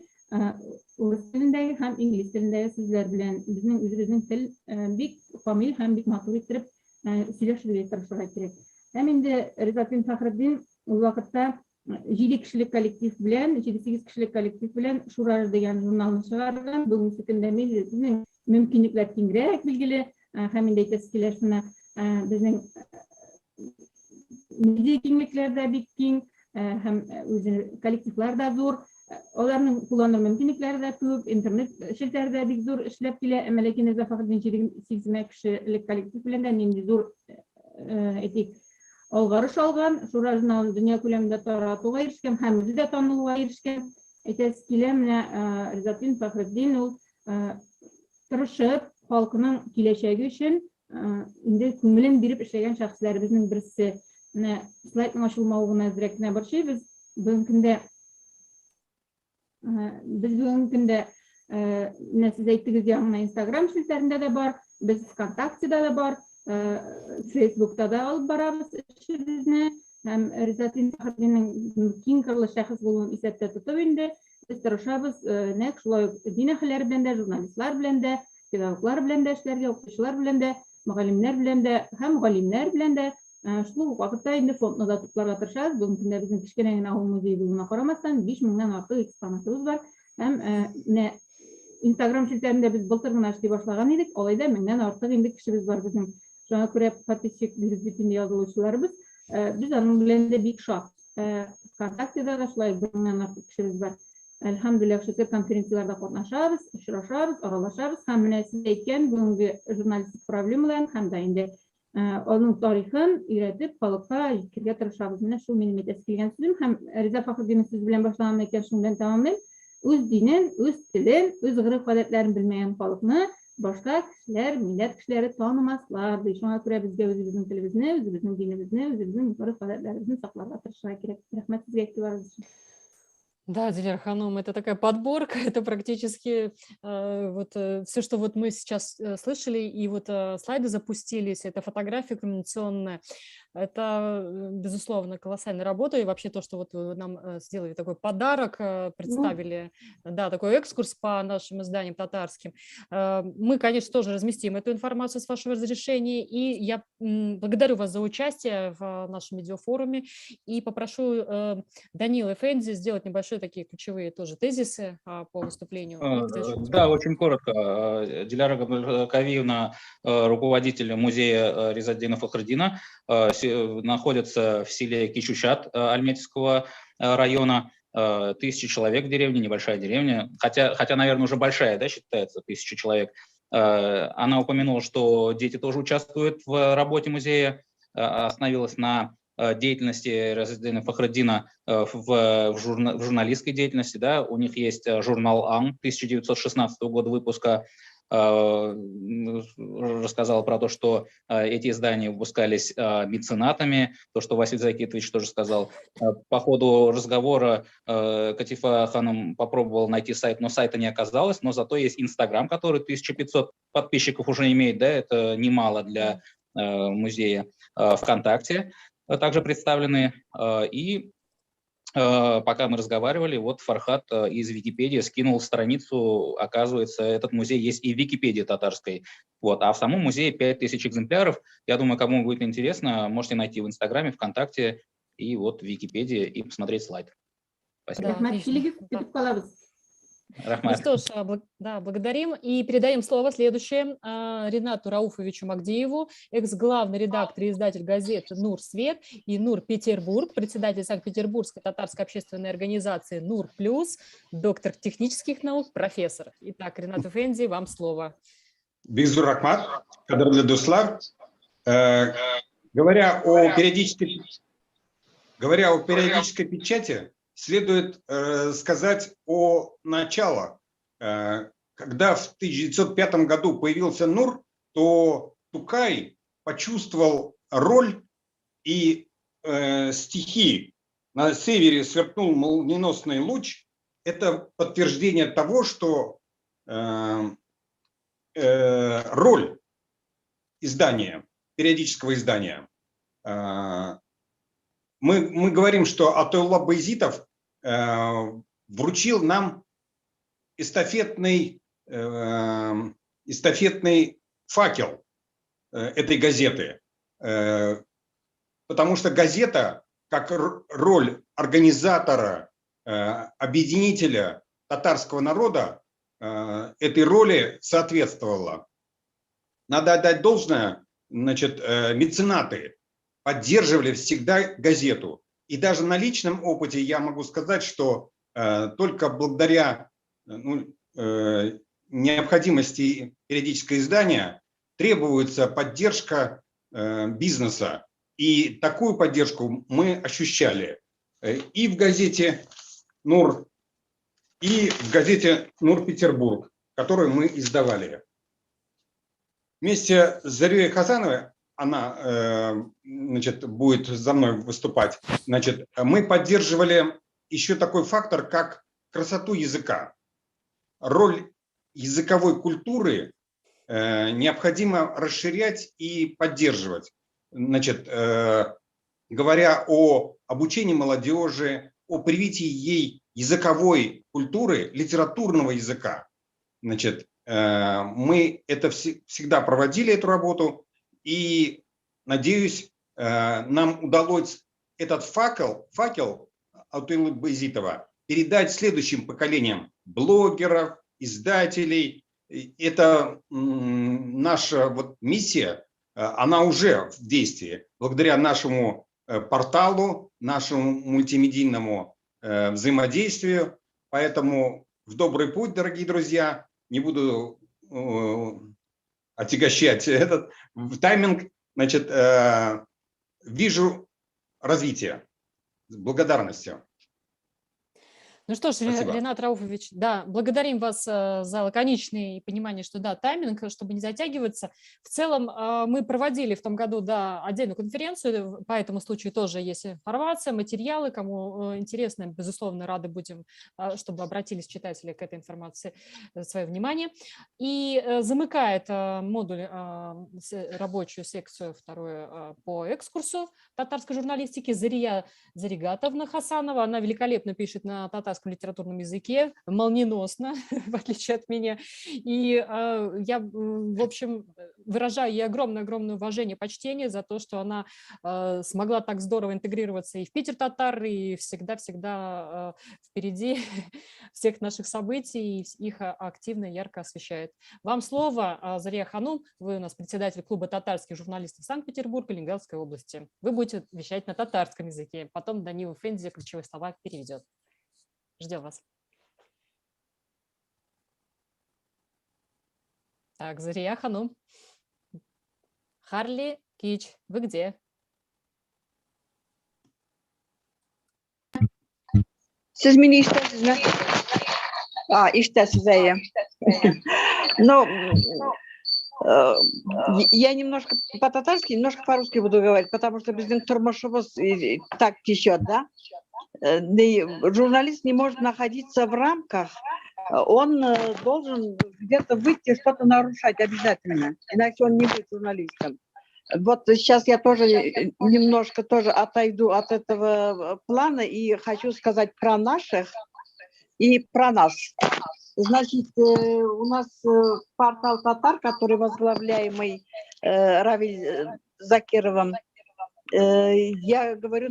урыс телендәге һәм инглиз телендәге сүзләр белән безнең үзебезнең тел бик фамиль һәм бик матур итеп сөйләшергә тырышырга кирәк. Һәм инде Ризат бин Фәхретдин ул вакытта 7 кешелек коллектив белән, 7-8 кешелек коллектив белән Шураж дигән журналны чыгарган. Бүгенге көндә безнең мөмкинлекләр киңрәк билгеле, һәм инде әйтәсе килә шуны безнең медиа киңлекләр дә бик киң, һәм үзе коллективлар да зур. Аларның кулланыр мөмкинлекләре дә күп, интернет челтәре дә бик зур эшләп килә, әмма ләкин Риза Фәхретдин 8 кешелек коллектив белән дә нинди зур әйтик алгарыш алган, Шура журналын дөнья күләмендә таратуга ирешкән һәм үзе дә танылуга ирешкән. Әйтәсе килә, менә Ризат бин Фәхретдин ул тырышып, халкының киләчәге өчен инде күңелен биреп эшләгән шәхесләребезнең берсе. Менә слайдның ачылмавы гына әзрәк кенә борчый. Biz бүгенге көндә менә сез әйттегез, яңа Instagram челтәрендә дә бар, без ВКонтактеда да бар, Facebook'ta da alıp barabız işimizni. Hem Rızat bin Fəxretdin'in keng qırlı şəxs bulunun isəbdə tutub indi. Biz tırışabız, nek şulay din əhliləri bilən də, jurnalistlər bilən də, pedagoglar bilən də, işlərə, oxucular bilən də, müğallimlər bilən də, həm müğallimlər bilən də. Şulu vaqtda indi fondda da tutlarga tırışabız. Bugün gündə bizim kiçkənə Ağul Muzeyi buluna qaramazsan 5000-dən artıq eksponatımız var. Hem Instagram çiltərində biz былтыр гына эшли башлаган идек. Алайда 1000-дән артык инде кешебез бар безнең. Жаңа күрә подписчик битендә язылучыларыбыз. Biz аның белән дә бик шат. ВКонтактеда да шулай 1000-дән артык кешебез бар. Әлхәмдүлилләх, шөкер, конференцияларда катнашабыз, очрашабыз, аралашабыз. Һәм менә сез әйткән бүгенге журналистик проблемаларын һәм дә инде аның тарихын өйрәтеп, халыкка җиткерергә тырышабыз. Менә шул минем әйтәсе килгән сүзем. Һәм Риза Фәхретдин сүз белән башлаган икән, шуның белән тәмамлыйм. Үз динен, үз телен, үз гырыф-гадәтләрен белмәгән халыкны башка кешеләр, милләт кешеләре танымаслар. Шуңа күрә безгә үзебезнең телебезне, үзебезнең динебезне, үзебезнең гырыф-гадәтләребезне сакларга тырышырга кирәк. Рәхмәт сезгә игътибарыгыз өчен. Да, Дилер Ханум, это такая подборка, это практически вот все, что вот мы сейчас слышали, и вот слайды запустились, это фотография комбинационная, это, безусловно, колоссальная работа, и вообще то, что вот вы нам сделали такой подарок, представили, да, такой экскурс по нашим изданиям татарским. Мы, конечно, тоже разместим эту информацию с вашего разрешения, и я благодарю вас за участие в нашем видеофоруме, и попрошу Данила Эфенди сделать небольшой такие ключевые тоже тезисы по выступлению. Да, очень коротко. Диляра Кавиевна, руководитель музея Ризат-дина Фахретдина, находится в селе Кичучат Альметьевского района. 1000 человек в деревне, небольшая деревня, хотя, наверное, уже большая, да, считается, 1000 человек. Она упомянула, что дети тоже участвуют в работе музея, остановилась на деятельности Ризат-дина Фахретдина в журналистской деятельности. Да? У них есть журнал «Ан» 1916 года выпуска. Рассказала про то, что эти издания выпускались меценатами, то, что Василий Закитович тоже сказал. По ходу разговора Катифа Ханым попробовал найти сайт, но сайта не оказалось, но зато есть Инстаграм, который 1500 подписчиков уже имеет, да, это немало для музея. ВКонтакте также представлены. И пока мы разговаривали, вот Фархат из Википедии скинул страницу, оказывается, этот музей есть и в Википедии татарской. Вот. А в самом музее 5000 экземпляров. Я думаю, кому будет интересно, можете найти в Инстаграме, ВКонтакте и вот в Википедии и посмотреть слайд. Спасибо. Да, ну что ж, да, благодарим и передаем слово следующее Ринату Рауфовичу Магдиеву, экс-главный редактор и издатель газеты «Нур Свет» и «Нур Петербург», председатель Санкт-Петербургской татарской общественной организации «Нур Плюс», доктор технических наук, профессор. Итак, Ринат Эфенди, вам слово. Бигзур рахмат, кадрлы дуслар. Говоря о периодической печати, следует сказать о начале. Когда в 1905 году появился НУР, то Тукай почувствовал роль и стихии. На севере сверкнул молниеносный луч. Это подтверждение того, что роль издания, периодического издания. Мы говорим, что Атаулла Байзитов вручил нам эстафетный факел этой газеты. потому что газета, как роль организатора, объединителя татарского народа, этой роли соответствовала. Надо отдать должное, значит, меценаты поддерживали всегда газету. И даже на личном опыте я могу сказать, что только благодаря необходимости периодического издания требуется поддержка бизнеса. И такую поддержку мы ощущали и в газете «Нур», и в газете «Нур-Петербург», которую мы издавали. Вместе с Зарией Хасановой, она значит, будет за мной выступать, значит, мы поддерживали еще такой фактор, как красоту языка. Роль языковой культуры необходимо расширять и поддерживать. Значит, говоря о обучении молодежи, о привитии ей языковой культуры, литературного языка. Значит, мы это всегда проводили, эту работу, и, надеюсь, нам удалось этот факел Атойлы Байзитова передать следующим поколениям блогеров, издателей. Это наша миссия, она уже в действии, благодаря нашему порталу, нашему мультимедийному взаимодействию. Поэтому в добрый путь, дорогие друзья. Не буду отягощать этот тайминг. Значит, вижу развитие. С благодарностью. Ну что ж, Спасибо. Ренат Рауфович, да, благодарим вас за лаконичное понимание, что да, тайминг, чтобы не затягиваться. В целом мы проводили в том году, да, отдельную конференцию, по этому случаю тоже есть информация, материалы, кому интересно, безусловно, рады будем, чтобы обратились читатели к этой информации свое внимание. И замыкает модуль, рабочую секцию вторую по экскурсу татарской журналистики Зария Заригатовна Хасанова. Она великолепно пишет на татарском литературном языке, молниеносно, в отличие от меня. И я, в общем, выражаю ей огромное-огромное уважение, почтение за то, что она смогла так здорово интегрироваться и в Питер татар, и всегда-всегда впереди всех наших событий, и их активно, ярко освещает. Вам слово, Зария Ханум, вы у нас председатель клуба татарских журналистов Санкт-Петербурга, Ленинградской области. Вы будете вещать на татарском языке, потом Данил Фензи ключевые слова переведет. Ждем вас. Так, Зария Ханум. Харли Кич, вы где? Siz meni eshitasiz mi? Eshitasiz, aya. Но я немножко по-татарски, немножко по-русски буду говорить, потому что біздің тұрмышымыз так течет, да? Журналист не может находиться в рамках, он должен где-то выйти, что-то нарушать обязательно, иначе он не будет журналистом. Вот сейчас я тоже немножко тоже отойду от этого плана и хочу сказать про наших и про нас. Значит, у нас портал «Татар», который возглавляемый Равиль Закировым, я говорю,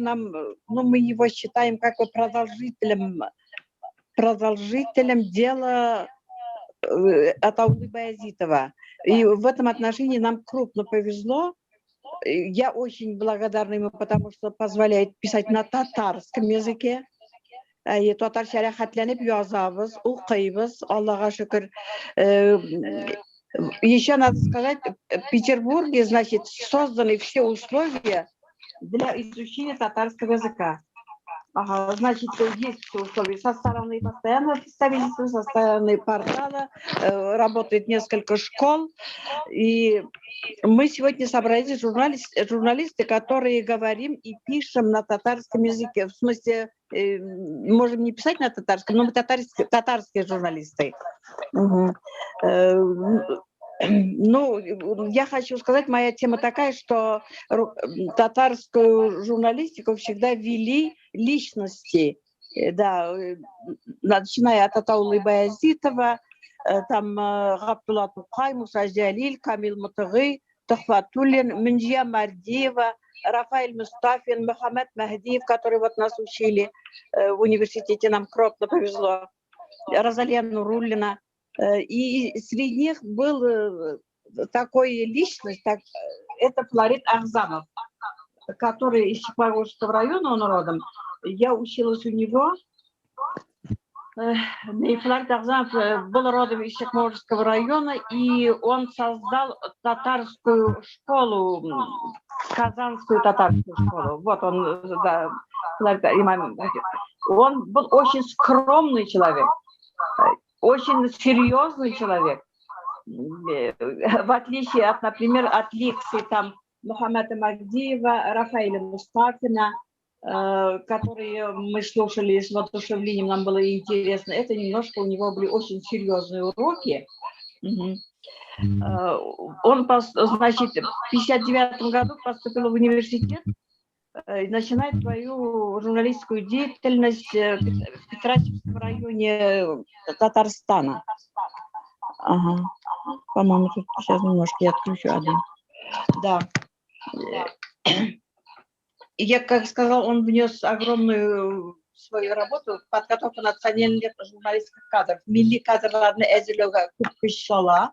мы его считаем как бы продолжителем дела Атаулы Баязитова. И в этом отношении нам крупно повезло. Я очень благодарна ему, потому что позволяет писать на татарском языке. Татарча рәхәтләнеп язабыз, укыйбыз, Аллаға шөкер. Еще надо сказать, в Петербурге, значит, созданы все условия для изучения татарского языка. Значит, есть все условия со стороны постоянного представительства, со стороны портала, работает несколько школ. И мы сегодня собрались журналисты, которые говорим и пишем на татарском языке. В смысле, можем не писать на татарском, но мы татарские журналисты. Ну, я хочу сказать, моя тема такая, что татарскую журналистику всегда вели личности, да, начиная от Атаулы Баязитова, там Габдулла Тукай, Муса Джалиль, Камил Мутагы, Тахватуллин, Минджия Мардиева, Рафаэль Мустафин, Мухаммед Махдиев, который вот нас учили в университете, нам крупно повезло, Розалия Нуруллина. И среди них был такой личность, это Флорид Ахзамов, который из Чикмагорского района, он родом. Я училась у него. И Флорид Ахзамов был родом из Чикмагорского района, и он создал татарскую школу, казанскую татарскую школу. Вот он, да, он был очень скромный человек, очень серьезный человек. В отличие от, например, от лекций там Мухаммеда Магдиева, Рафаэля Мустафина, которые мы слушали с воодушевлением, нам было интересно. Это немножко у него были очень серьезные уроки. Он, значит, в 1959 году поступил в университет и начинает свою журналистскую деятельность в Петросипском районе Татарстана. Ага. По-моему, тут сейчас немножко я отключу один. Да. Я, как сказал, он внес огромную свою работу в подготовку национальных журналистских кадров. Milli kadrlarını ezilöge kutkuş-шала.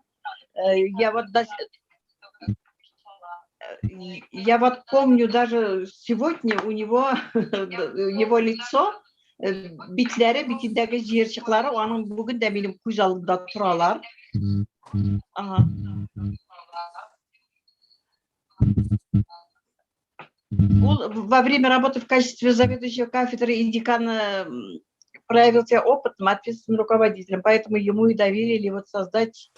Я вот помню даже сегодня у него его лицо, битләре, битендәге җыерчыклары, аның бүген дә минем күз алдымда торалар. Во время работы в качестве заведующего кафедры и декана проявил себя опытным, ответственным руководителем, поэтому ему и доверили вот создать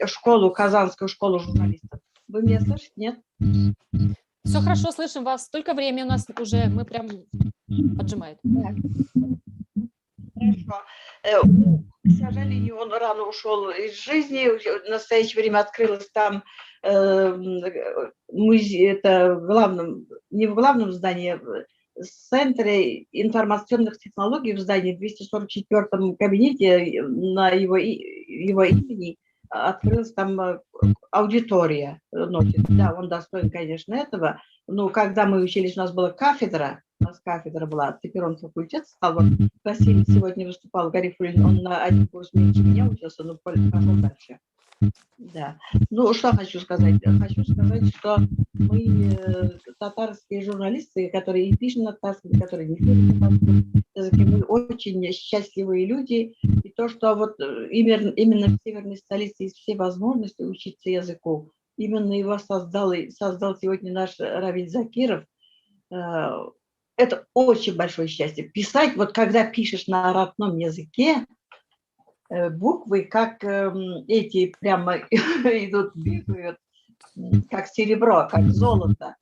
школу, Казанскую школу журналистов. Вы меня слышите, нет? Все хорошо, слышим вас. Столько времени у нас уже, мы прям поджимает. Хорошо. К сожалению, он рано ушел из жизни. В настоящее время открылось там музей, это не в главном здании, в Центре информационных технологий в здании, в 244-м кабинете на его имени открылась там аудитория. Да, он достоин, конечно, этого. Но когда мы учились, у нас была кафедра, была, теперь он факультет стал. Вот Василий сегодня выступал, Гарифуллин, он на один курс меньше меня учился, но пошел дальше. Да. Ну, что хочу сказать? Хочу сказать, что мы, татарские журналисты, которые пишут на татарском, которые не пишут на татарском языке, мы очень счастливые люди. И то, что вот именно в северной столице есть все возможности учиться языку, именно его создал сегодня наш Равиль Закиров. Это очень большое счастье. Писать, вот когда пишешь на родном языке, буквы, как эти прямо идут, бегают, как серебро, как золото.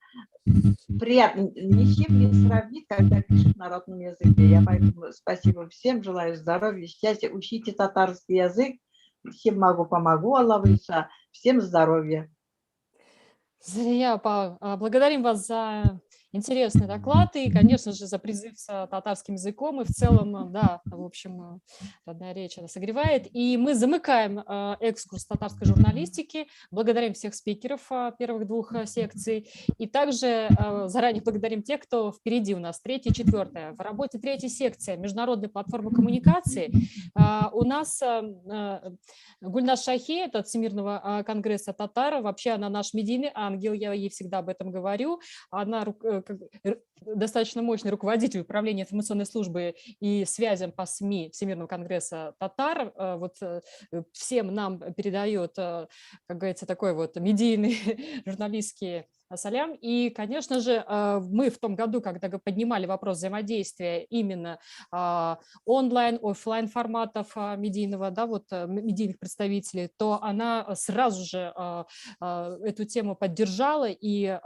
Приятно, ничем не сравнить, когда пишешь на родном языке. Я поэтому спасибо всем, желаю здоровья, счастья, учите татарский язык. Всем помогу, Аллах, всем здоровья. Зария, благодарим вас за интересный доклад и, конечно же, за призыв с татарским языком. И в целом, да, в общем, родная речь она согревает. И мы замыкаем экскурс татарской журналистики. Благодарим всех спикеров первых двух секций. И также заранее благодарим тех, кто впереди у нас, 3-я и 4-я. В работе 3-й секции международной платформы коммуникации у нас Гульнас Шахи, это от Всемирного конгресса татар. Вообще она наш медийный ангел, я ей всегда об этом говорю. Она достаточно мощный руководитель управления информационной службы и связям по СМИ Всемирного конгресса татар. Вот всем нам передает, как говорится, такой вот медийный журналистский салям. И, конечно же, мы в том году, когда поднимали вопрос взаимодействия именно онлайн, офлайн форматов медийного, да, вот медийных представителей, то она сразу же эту тему поддержала. И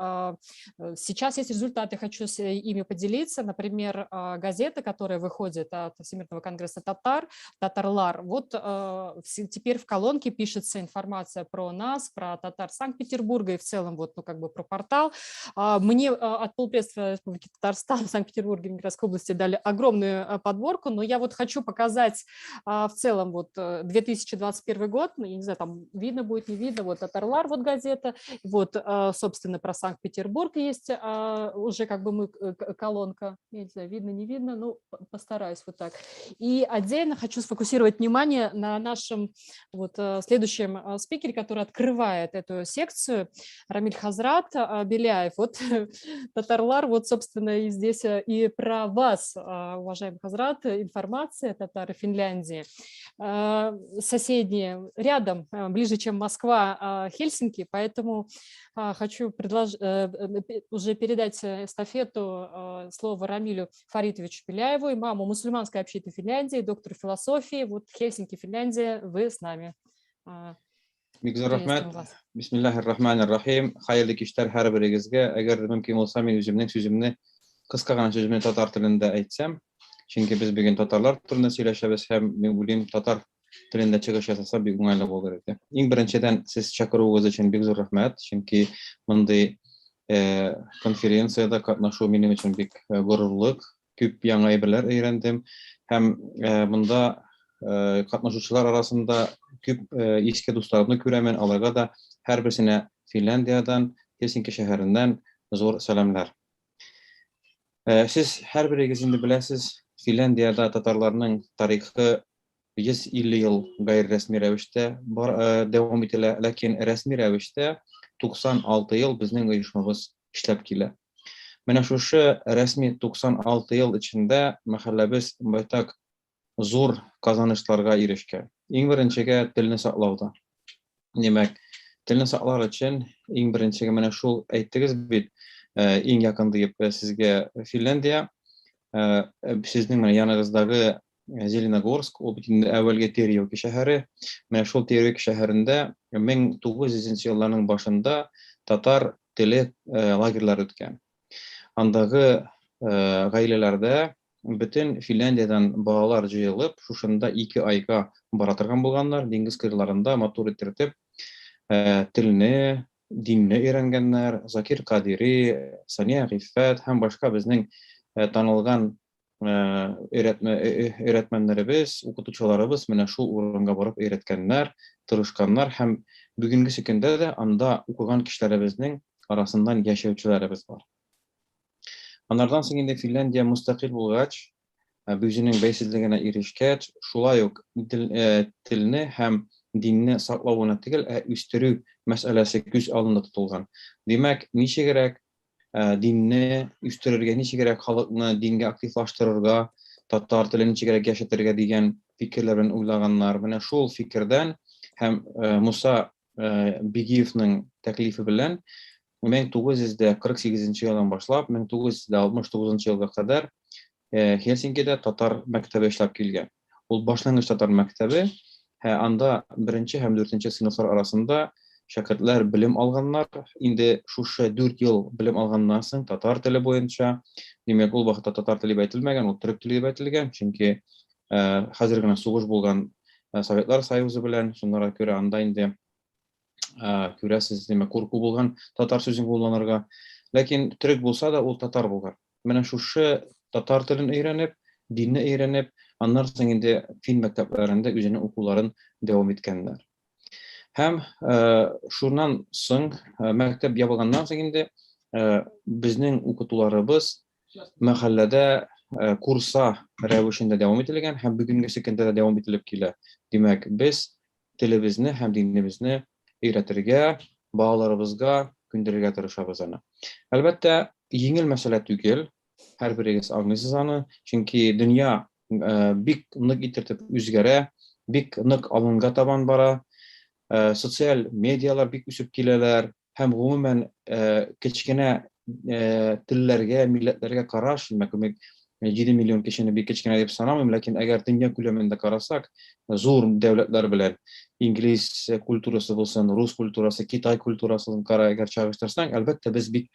сейчас есть результаты, хочу с ими поделиться. Например, газета, которая выходит от Всемирного конгресса татар, Татарлар, вот теперь в колонке пишется информация про нас, про татар Санкт-Петербурга и в целом вот, ну, как бы про портал. Мне от полпредства Республики Татарстан в Санкт-Петербурге, Ленинградской области дали огромную подборку, но я вот хочу показать в целом вот 2021 год, ну, я не знаю, там видно будет, не видно, вот Татарлар, вот газета, вот, собственно, про Санкт-Петербург есть уже как бы колонка, я не знаю, видно, не видно, ну, постараюсь вот так. И отдельно хочу сфокусировать внимание на нашем вот следующем спикере, который открывает эту секцию, Рамиль Хазрат Беляев. Вот Татарлар, вот, собственно, и здесь и про вас, уважаемый Хазрат, информация, татары Финляндии. Соседние, рядом, ближе, чем Москва, Хельсинки, поэтому хочу уже передать эстафету слова Рамилю Фаритовичу Беляеву, имаму мусульманской общины Финляндии, доктору философии. Вот Хельсинки, Финляндия, вы с нами. Бигзор рахмат. Бисмиллахир рахманир рахим. Хайырлы киштер һәр берегезгә. Әгәр мөмкин булса, мин сүземне кыска гына сүземне татар телендә әйтсәм, чөнки без бүген татарлар турында сөйләшәбез һәм мин уйлыйм татар телендә чыгыш ясаса бик уңайлы булыр иде. Иң беренчедән сез чакыруыгыз өчен бик зур рәхмәт, чөнки мондый конференцияда катнашу минем өчен бик горурлык, күп яңа әйберләр өйрәндем һәм монда катнашучылар арасында күп иске дусларымны күрәмен, аларга да һәр берсенә Финляндиядан, Хельсинки шәһәреннән зур сәламлар. Сез һәр берегез инде беләсез, Финляндияда татарларның тарихы 150 ел гайр-рәсми рәвештә дәвам ителә, ләкин рәсми рәвештә 96 ел безнең оешмабыз эшләп килә. Менә шушы рәсми 96 ел эчендә мәхәлләбез байтак зур казанышларга ирешкән. Иң беренчегә телне саклауда. Демәк, телне саклар өчен иң беренчегә менә шул әйттегез бит, иң якын дип сезгә Финляндия, сезнең менә яныгыздагы Зеленогорск, ул бит инде әввәлге Терьёки шәһәре. Менә шул Терьёки шәһәрендә 1900 елларның башында татар теле лагерьлары үткән. Андагы гаиләләрдә бөтен Финляндиядан балалар җыелып, шушында 2 айга бара торган булганнар, диңгез кырларында матур итеп телне, динне өйрәнгәннәр, Закир Кадири, Сания Гыйффәт һәм башка безнең танылган өйрәтмәннәребез, укытучыларыбыз менә шул урынга барып өйрәткәннәр, тырышканнар һәм бүгенге көндә дә анда укыган кешеләребезнең арасыннан яшәүчеләребез бар. Аннардан соң инде Финляндия мустақил булгач, үзенең бәйсезлегенә ирешкәч, шулай ук телне һәм динне саклауына түгел, үстерү мәсьәләсе күз алдында тотылган. Димәк, ничегрәк динне үстерергә, ничегрәк халыкны дингә активлаштырырга, татар телен ничегрәк яшәтергә дигән фикерләр белән уйлаганнар. Менә шул фикердән һәм Муса Бигиевның тәклифе белән 1948 елдан башлап 1969 елга кадәр Хельсинкида татар мәктәбе эшләп килгән. Ул башлангыч татар мәктәбе, анда 1 һәм 4 сыйныфлар арасында шәкертләр белем алганнар. Инде шушы 4 ел белем алганнан соң татар теле буенча, димәк ул вакытта татар теле әйтелмәгән, ул төрек теле әйтелгән, чөнки хәзер генә сугыш булган Советлар Союзы белән, шуннарга күрә анда инде күрәсез, димәк курку булган татар сүзен кулланырга. Ләкин төрек булса да ул татар булган. Менә шушы татар телен өйрәнеп, динне өйрәнеп, аннан соң инде фин мәктәпләрендә үзенең укуларын дәвам иткәннәр. Һәм шуннан соң мәктәп ябылганнан соң инде безнең укытуларыбыз мәхәлләдә курса рәвешендә дәвам ителгән һәм бүгенге көндә дә дәвам ителеп килә. Димәк, без телебезне һәм динебезне өйрәтергә, балаларыбызга күндерергә тырышабыз аны. Әлбәттә, еңел мәсьәлә түгел, һәр берегез аңлыйсыз аны, чөнки дөнья бик нык итеп үзгәрә, бик нык алынга табан бара. Социаль медиалар бик үсеп киләләр һәм гомумән кечкенә телләргә, милләтләргә караш, 7 миллион кешене бик кечкенә дип санамыйм, ләкин әгәр дөнья күләмендә карасак, зур дәүләтләр белән инглиз культурасы булсын, рус культурасы, Китай культурасын әгәр чагыштырсаң, әлбәттә без бик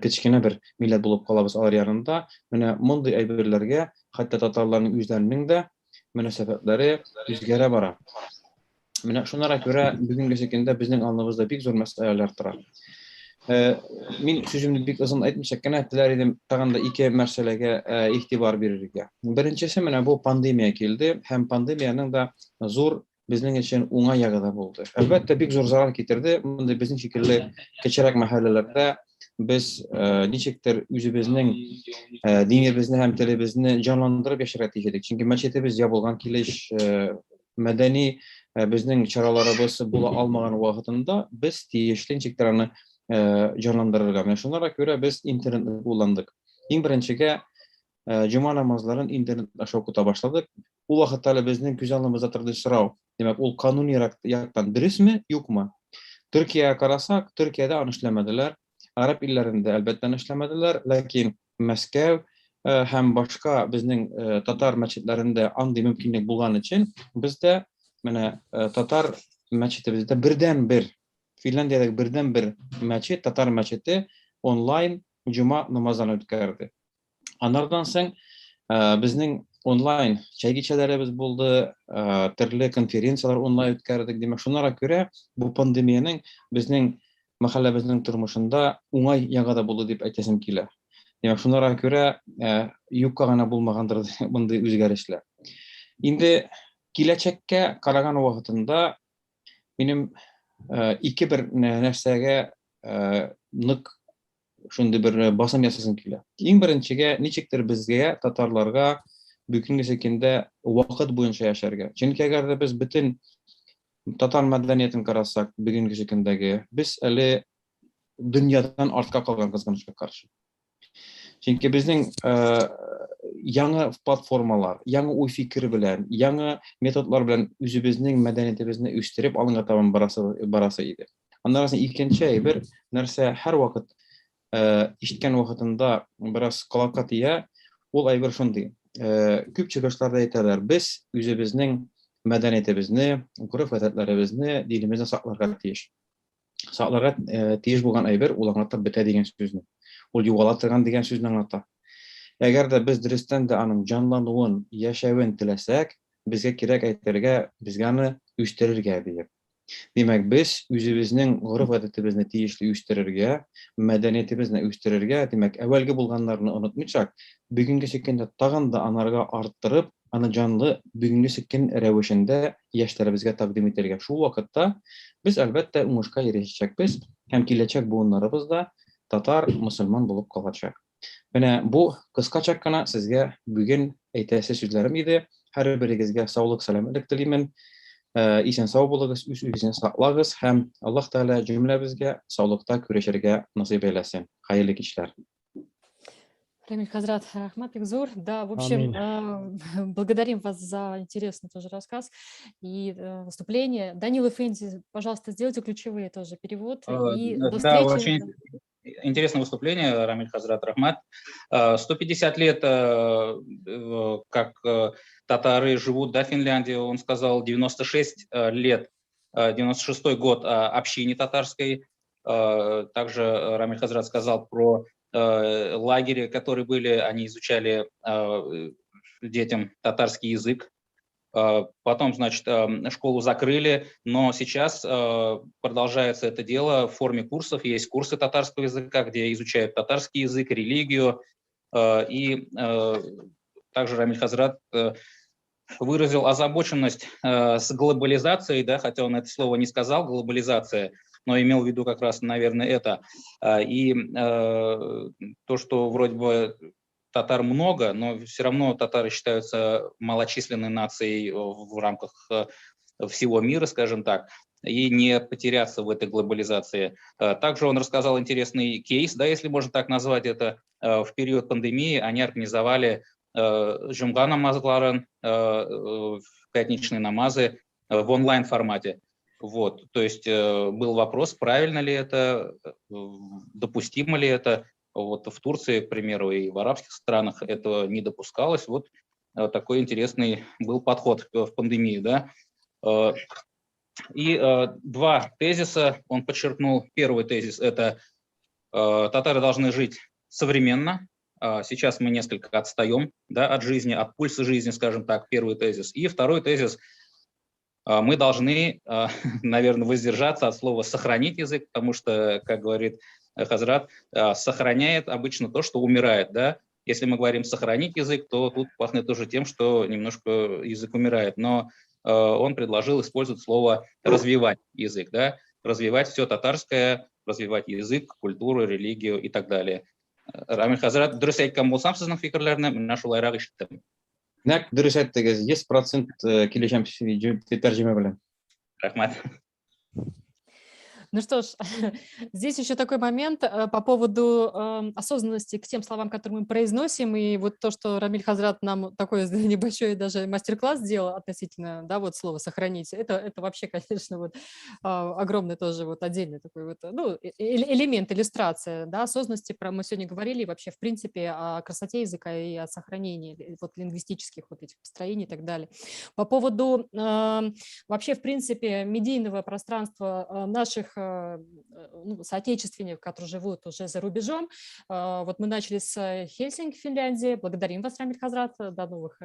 кечкенә бер милләт булып калабыз алар янында. Менә мондый әйберләргә хәтта татарларның үзләренең дә мөнәсәбәтләре үзгәрә бара. Менә шуннан күрә бүгенге көндә безнең аңлыбызда бик зур мәсьәләләр тора. Мин сүземне бик озын әйтмичә кенә теләр идем тагын да ике мәсьәләгә игътибар бирергә. Беренчесе менә бу пандемия килде һәм пандемияның да зур безнең өчен уңай ягы да булды. Әлбәттә бик зур зарар китерде. Монда безнең шикелле кечерәк мәхәлләләрдә без ничектер үзебезнең динебезне һәм телебезне җанландырып яшәргә тиеш. Чөнки мәчетебез ябылган килеш мәдәни безнең чараларыбыз була алмаган вакытында без тиешле ничектер аны җанландырырга. Менә шуңа күрә без интернетны кулландык. Иң беренчегә җума намазларын интернет аша укыта башладык. Ул вакытта әле безнең күз алдыбызда торды сорау. Демәк, ул кануни яктан дөресме, юкмы? Төркиягә карасак, Төркиядә аны эшләмәделәр. Араб илләрендә әлбәттә эшләмәделәр, ләкин Мәскәү һәм башка безнең татар мәчетләрендә андый мөмкинлек булган өчен бездә менә татар мәчетебездә бердән-бер Финляндиядәге бердән-бер мәчет, татар мәчете онлайн җума намазын үткәрде. Аннан соң безнең онлайн чәй кичәләребез булды, төрле конференциялар онлайн үткәрдек. Димәк, шуңа күрә бу пандемияның безнең мәхәлләбезнең тормышында уңай ягы да булды дип әйтәсем килә. Димәк, шуңа күрә юкка гына булмагандыр мондый үзгәрешләр. Инде киләчәккә караган вакытында минем ике бер нәрсәгә нык шундый бер басым ясасым килә. Иң беренчегә ничектер безгә татарларга бүгенге секендә вакыт буенча яшәргә. Чөнки әгәр дә без бөтен татар мәдәниятен карасак, бүгенге секендәге без әле дөньядан артка калган кызганычка каршы. Чөнки безнең яңа платформалар, яңа уй фикер белән, яңа методлар белән үзебезнең мәдәниятебезне үстереп алынга табан барасы иде. Аннан соң икенче әйбер нәрсә һәр вакыт ишеткән вакытында бераз калакка тия, ул әйбер шундый. Күп чыгышларда әйтәләр, без үзебезнең мәдәниятебезне, гореф-гадәтләребезне, динебезне сакларга тиеш. Сакларга тиеш булган әйбер ул аңлата бетә дигән сүзне. Ул югала торган дигән сүзне аңлата. Әгәр дә без дөрестән дә аның җанлануын, яшәвен теләсәк, безгә кирәк әйтергә, безгә аны үстерергә диеп. Димәк, без үзебезнең гореф-гадәтебезне тиешле үстерергә, мәдәниятебезне үстерергә, димәк, әвәлге булганнарны онытмыйчак, бүгенге секендә тагын да анарга арттырып, аны җанлы бүгенге секен рәвешендә яшьләребезгә тәкъдим итәргә. Шул вакытта без әлбәттә уңышка ирешәчәкбез һәм киләчәк буыннарыбыз да татар, мөселман булып калачак. Менә бу кыскача гына сезгә бүген әйтәсе сүзләрем иде. Һәр берегезгә саулык, сәламәтлек телим. Исән сау булыгыз, үзегезне саклагыз һәм Аллаһ Тәгалә җөмләбезгә саулыкта күрешергә насыйп әйләсен. Хәерле кичләр. Рамиль Хазрат, рахмат Игзур. Да, в общем, благодарим вас за интересный тоже рассказ и выступление. Данил Эфенди, пожалуйста, сделайте ключевые тоже перевод. И до Да, встречи. очень интересное выступление, Рамиль Хазрат, рахмат. 150 лет, как татары живут, да, в Финляндии, он сказал, 96 лет, 96-й год общине татарской. Также Рамиль Хазрат сказал про лагеря, которые были, они изучали детям татарский язык. Потом, значит, школу закрыли, но сейчас продолжается это дело в форме курсов. Есть курсы татарского языка, где изучают татарский язык, религию. И также Рамиль Хазрат выразил озабоченность с глобализацией, да, хотя он это слово не сказал, глобализация, но имел в виду как раз, наверное, это. И то, что вроде бы татар много, но все равно татары считаются малочисленной нацией в рамках всего мира, скажем так, и не потеряться в этой глобализации. Также он рассказал интересный кейс, да, если можно так назвать это. В период пандемии они организовали жумга намазларын, пятничные намазы в онлайн-формате. Вот, то есть был вопрос, правильно ли это, допустимо ли это. Вот в Турции, к примеру, и в арабских странах этого не допускалось. Вот такой интересный был подход в пандемию, да. И два тезиса он подчеркнул. Первый тезис – это татары должны жить современно. Сейчас мы несколько отстаем, да, от жизни, от пульса жизни, скажем так, первый тезис. И второй тезис мы должны, наверное, воздержаться от слова «сохранить язык», потому что, как говорит Хазрат, сохраняет обычно то, что умирает, да. Если мы говорим «сохранить язык», то тут пахнет тоже тем, что немножко язык умирает. Но он предложил использовать слово «развивать язык», да, развивать все татарское, развивать язык, культуру, религию и так далее. Рамиль Хазрат, дұрыс айтқан болсам, сіздің фикірлеріне мына шулайрақ ишеттім. Нәк дұрыс айттыңыз, 100% келешем тәржіме белән. Рахмат. Ну что ж, здесь еще такой момент по поводу осознанности к тем словам, которые мы произносим, и вот то, что Рамиль Хазрат нам такой небольшой даже мастер-класс сделал относительно, да, вот слово «сохранить», это вообще, конечно, вот огромный тоже вот отдельный такой вот, ну, элемент, иллюстрация, да, осознанности, мы сегодня говорили вообще, в принципе, о красоте языка и о сохранении вот лингвистических вот этих построений и так далее. По поводу вообще, в принципе, медийного пространства наших соотечественников, которые живут уже за рубежом. Вот мы начали с Хельсинки, Финляндии. Благодарим вас, Рамиль Хазрат. До новых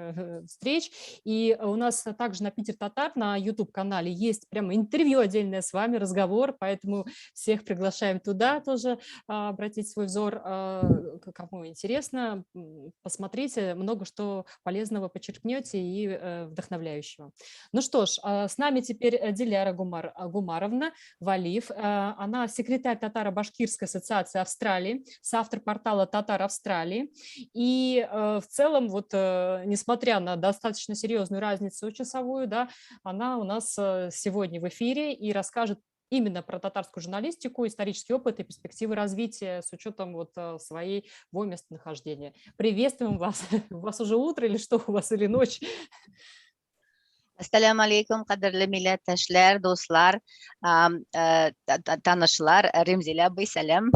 встреч. И у нас также на Питер Татар на YouTube-канале есть прямо интервью отдельное с вами, разговор, поэтому всех приглашаем туда тоже обратить свой взор. Кому интересно, посмотрите, много что полезного подчеркнете и вдохновляющего. Ну что ж, с нами теперь Диляра Гумаровна Валиев. Она секретарь Татаро-Башкирской ассоциации Австралии, соавтор портала «Татар Австралии». И в целом, вот, несмотря на достаточно серьезную разницу часовую, да, она у нас сегодня в эфире и расскажет именно про татарскую журналистику, исторический опыт и перспективы развития с учетом вот своего местонахождения. Приветствуем вас. У вас уже утро или что у вас, или ночь? Ассаламу алейкум, кадрлы милләттәшләр, дуслар, танышлар, Римзилә бый сәлам,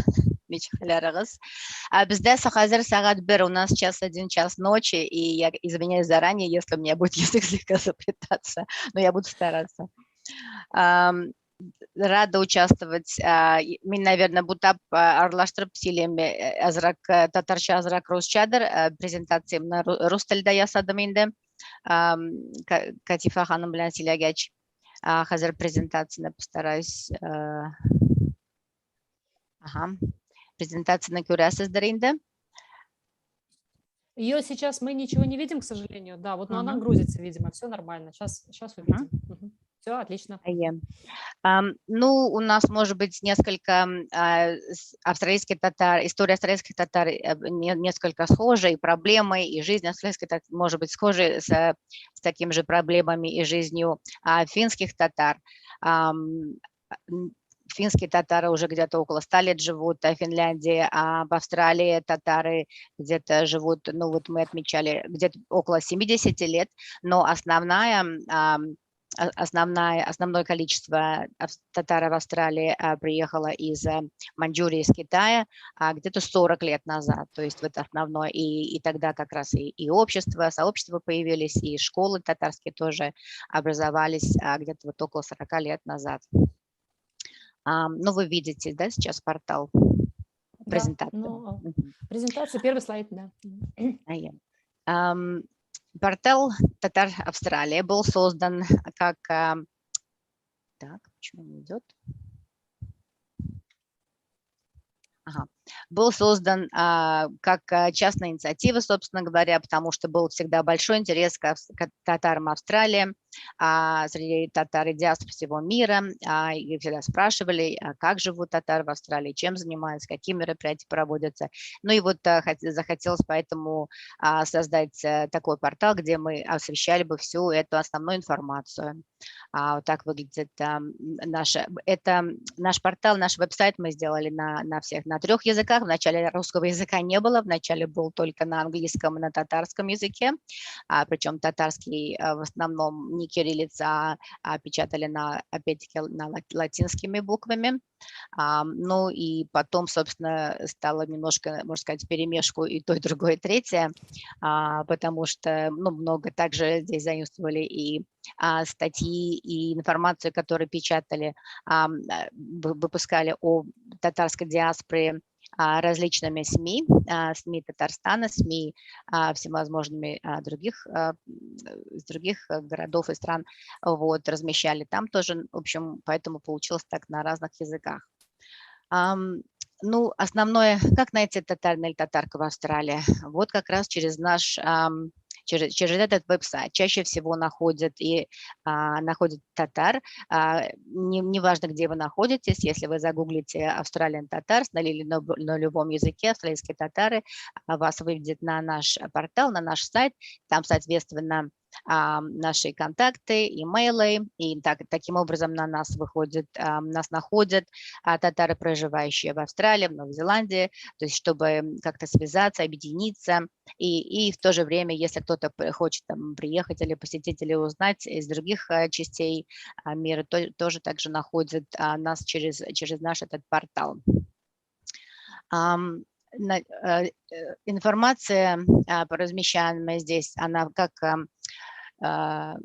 ничек-хәләрегез. Бездә хәзер сәгать 1, у нас час 1 час ночи, и я извиняюсь заранее, если у меня будет язык слегка заплетаться, но я буду стараться. Рада участвовать. Мен, наверное, бутап аралаштырып сөйлеме азрак татарча, азрак русчадыр. Презентациямны рус телдә ясадым инде. Катифа ханым белән сөйләгәч, хәзер презентацияны постараюсь. Презентацияны күрәсездер инде. Ее сейчас мы ничего не видим, к сожалению. Да, вот, но она грузится, видимо, все нормально. Сейчас увидим. Все, отлично. Ну, у нас может быть несколько австралийских татар, история австралийских татар несколько схожа, и проблемы, и жизнь австралийских татар может быть схожа с такими же проблемами и жизнью финских татар. Финские татары уже где-то около 100 лет живут в Финляндии, а в Австралии татары где-то живут, ну вот мы отмечали, где-то около 70 лет, но основное количество татар в Австралии приехало из Маньчжурии, из Китая, где-то 40 лет назад. То есть вот основное, и тогда как раз и сообщества появились, и школы татарские тоже образовались где-то вот около 40 лет назад. Ну, вы видите, да, сейчас портал, презентацию. Да, презентация, первый слайд, да. Портал Татар Австралии был создан как... Так, почему не идет? Был создан как частная инициатива, собственно говоря, потому что был всегда большой интерес к татарам Австралии, среди татар и диаспор всего мира. И всегда спрашивали, как живут татары в Австралии, чем занимаются, какие мероприятия проводятся. Ну и вот захотелось поэтому создать такой портал, где мы освещали бы всю эту основную информацию. Вот так выглядит наш портал, наш веб-сайт мы сделали на 3 языках. Вначале русского языка не было, вначале был только на английском и на татарском языке, причем татарский в основном не кириллица, а печатали опять-таки на латинскими буквами. Ну и потом, собственно, стало немножко, можно сказать, перемешку и то, и другое, и третье, потому что много также здесь заимствовали и статьи и информацию, которую печатали, выпускали о татарской диаспоре различными СМИ, СМИ Татарстана, СМИ всевозможными из других городов и стран, вот, размещали там тоже, в общем, поэтому получилось так на разных языках. Ну, основное, как найти татарина или татарка в Австралии? Вот как раз через через этот веб-сайт. Чаще всего находят татар. Неважно, где вы находитесь, если вы загуглите Australian Tatars или на любом языке австралийские татары, вас выведет на наш портал, на наш сайт. Там, соответственно, наши контакты, имейлы, и таким образом на нас находят татары, проживающие в Австралии, в Новой Зеландии, то есть чтобы как-то связаться, объединиться, и в то же время, если кто-то хочет там приехать или посетить, или узнать из других частей мира, то тоже также находят нас через наш этот портал. Информация, размещаемая здесь, она как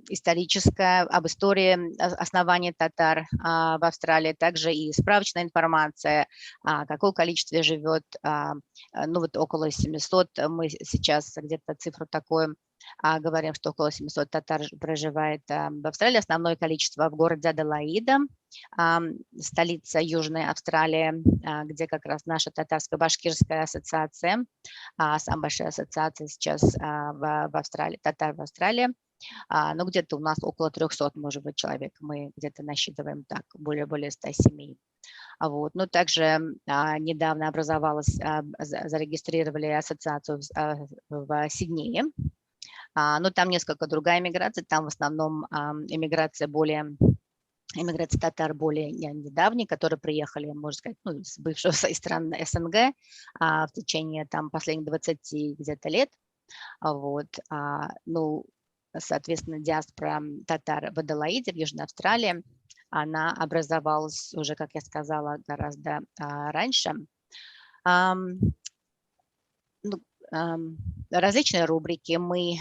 историческая, об истории основания татар в Австралии, также и справочная информация, какое количество живет, ну вот около 700, мы сейчас где-то цифру такую говорим, что около 700 татар проживает в Австралии, основное количество в городе Аделаида, столица Южной Австралии, где как раз наша татарско-башкирская ассоциация, самая большая ассоциация сейчас в Австралии, татар в Австралии. Ну, где-то у нас около 300, может быть, человек. Мы где-то насчитываем так, более 100 семей. Вот. Ну, также недавно образовалась, зарегистрировали ассоциацию в Сиднее. Но там несколько другая миграция. Там в основном иммиграция татар более недавние, которые приехали, можно сказать, ну, из бывшего стран СНГ в течение там последних 20 где-то лет. Вот. Ну, соответственно, диаспора татар в Аделаиде, в Южной Австралии, она образовалась уже, как я сказала, гораздо раньше. Различные рубрики мы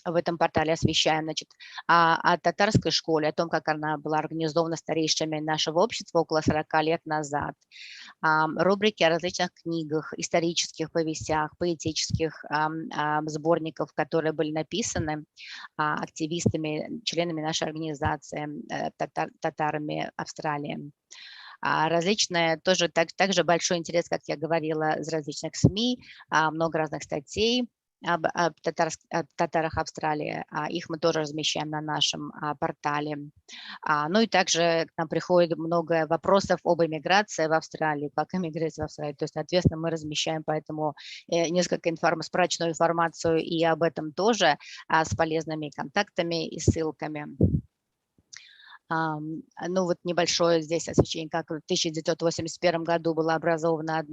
в этом портале освещаем, значит, о татарской школе, о том, как она была организована старейшими нашего общества около 40 лет назад. Рубрики о различных книгах, исторических повестях, поэтических сборников, которые были написаны активистами, членами нашей организации, татарами Австралии. Различные, тоже также большой интерес, как я говорила, из различных СМИ, много разных статей об татарах Австралии, их мы тоже размещаем на нашем портале. Ну и также к нам приходит много вопросов об эмиграции в Австралию, как эмигрировать в Австралию, то есть, соответственно, мы размещаем поэтому несколько справочную информацию и об этом тоже с полезными контактами и ссылками. Ну вот небольшое здесь освещение, как в 1981 году была образована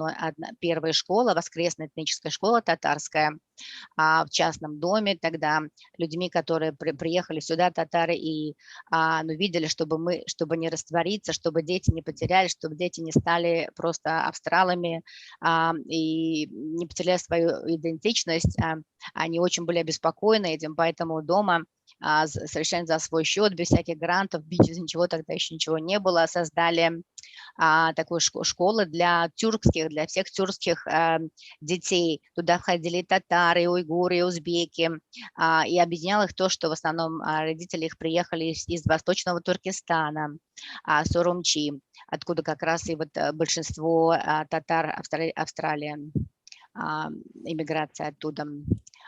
первая школа, воскресная этническая школа татарская в частном доме, тогда людьми, которые приехали сюда, татары, и видели, чтобы не раствориться, чтобы дети не потеряли, чтобы дети не стали просто австралами и не потеряли свою идентичность, они очень были обеспокоены этим, поэтому дома совершенно за свой счет, без всяких грантов, без ничего, тогда еще ничего не было, создали такую школу для всех тюркских детей. Туда входили татары, уйгуры, узбеки, и объединяло их то, что в основном родители их приехали из восточного Туркестана, с Урумчи, откуда как раз и вот большинство татар Австралии, иммиграция оттуда.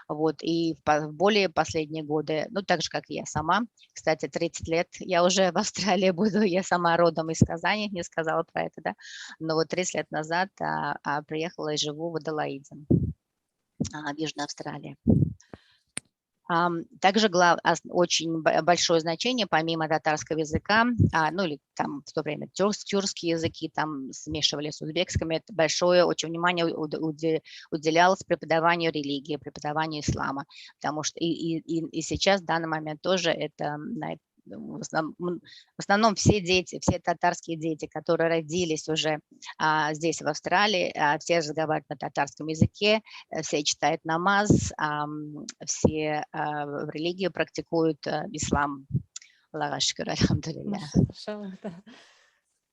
Вот, и в более последние годы, ну, так же, как и я сама, кстати, 30 лет я уже в Австралии буду, я сама родом из Казани, не сказала про это, да, но вот 30 лет назад приехала и живу в Аделаиде, в Южной Австралии. Также очень большое значение, помимо татарского языка, ну или там в то время тюркские языки там смешивались с узбекскими, большое очень внимание уделялось преподаванию религии, преподаванию ислама, потому что и сейчас в данный момент тоже это в основном все дети, все татарские дети, которые родились уже здесь, в Австралии, все разговаривают на татарском языке, все читают намаз, все в религию практикуют ислам. Аллаху шукр, альхамдулилля.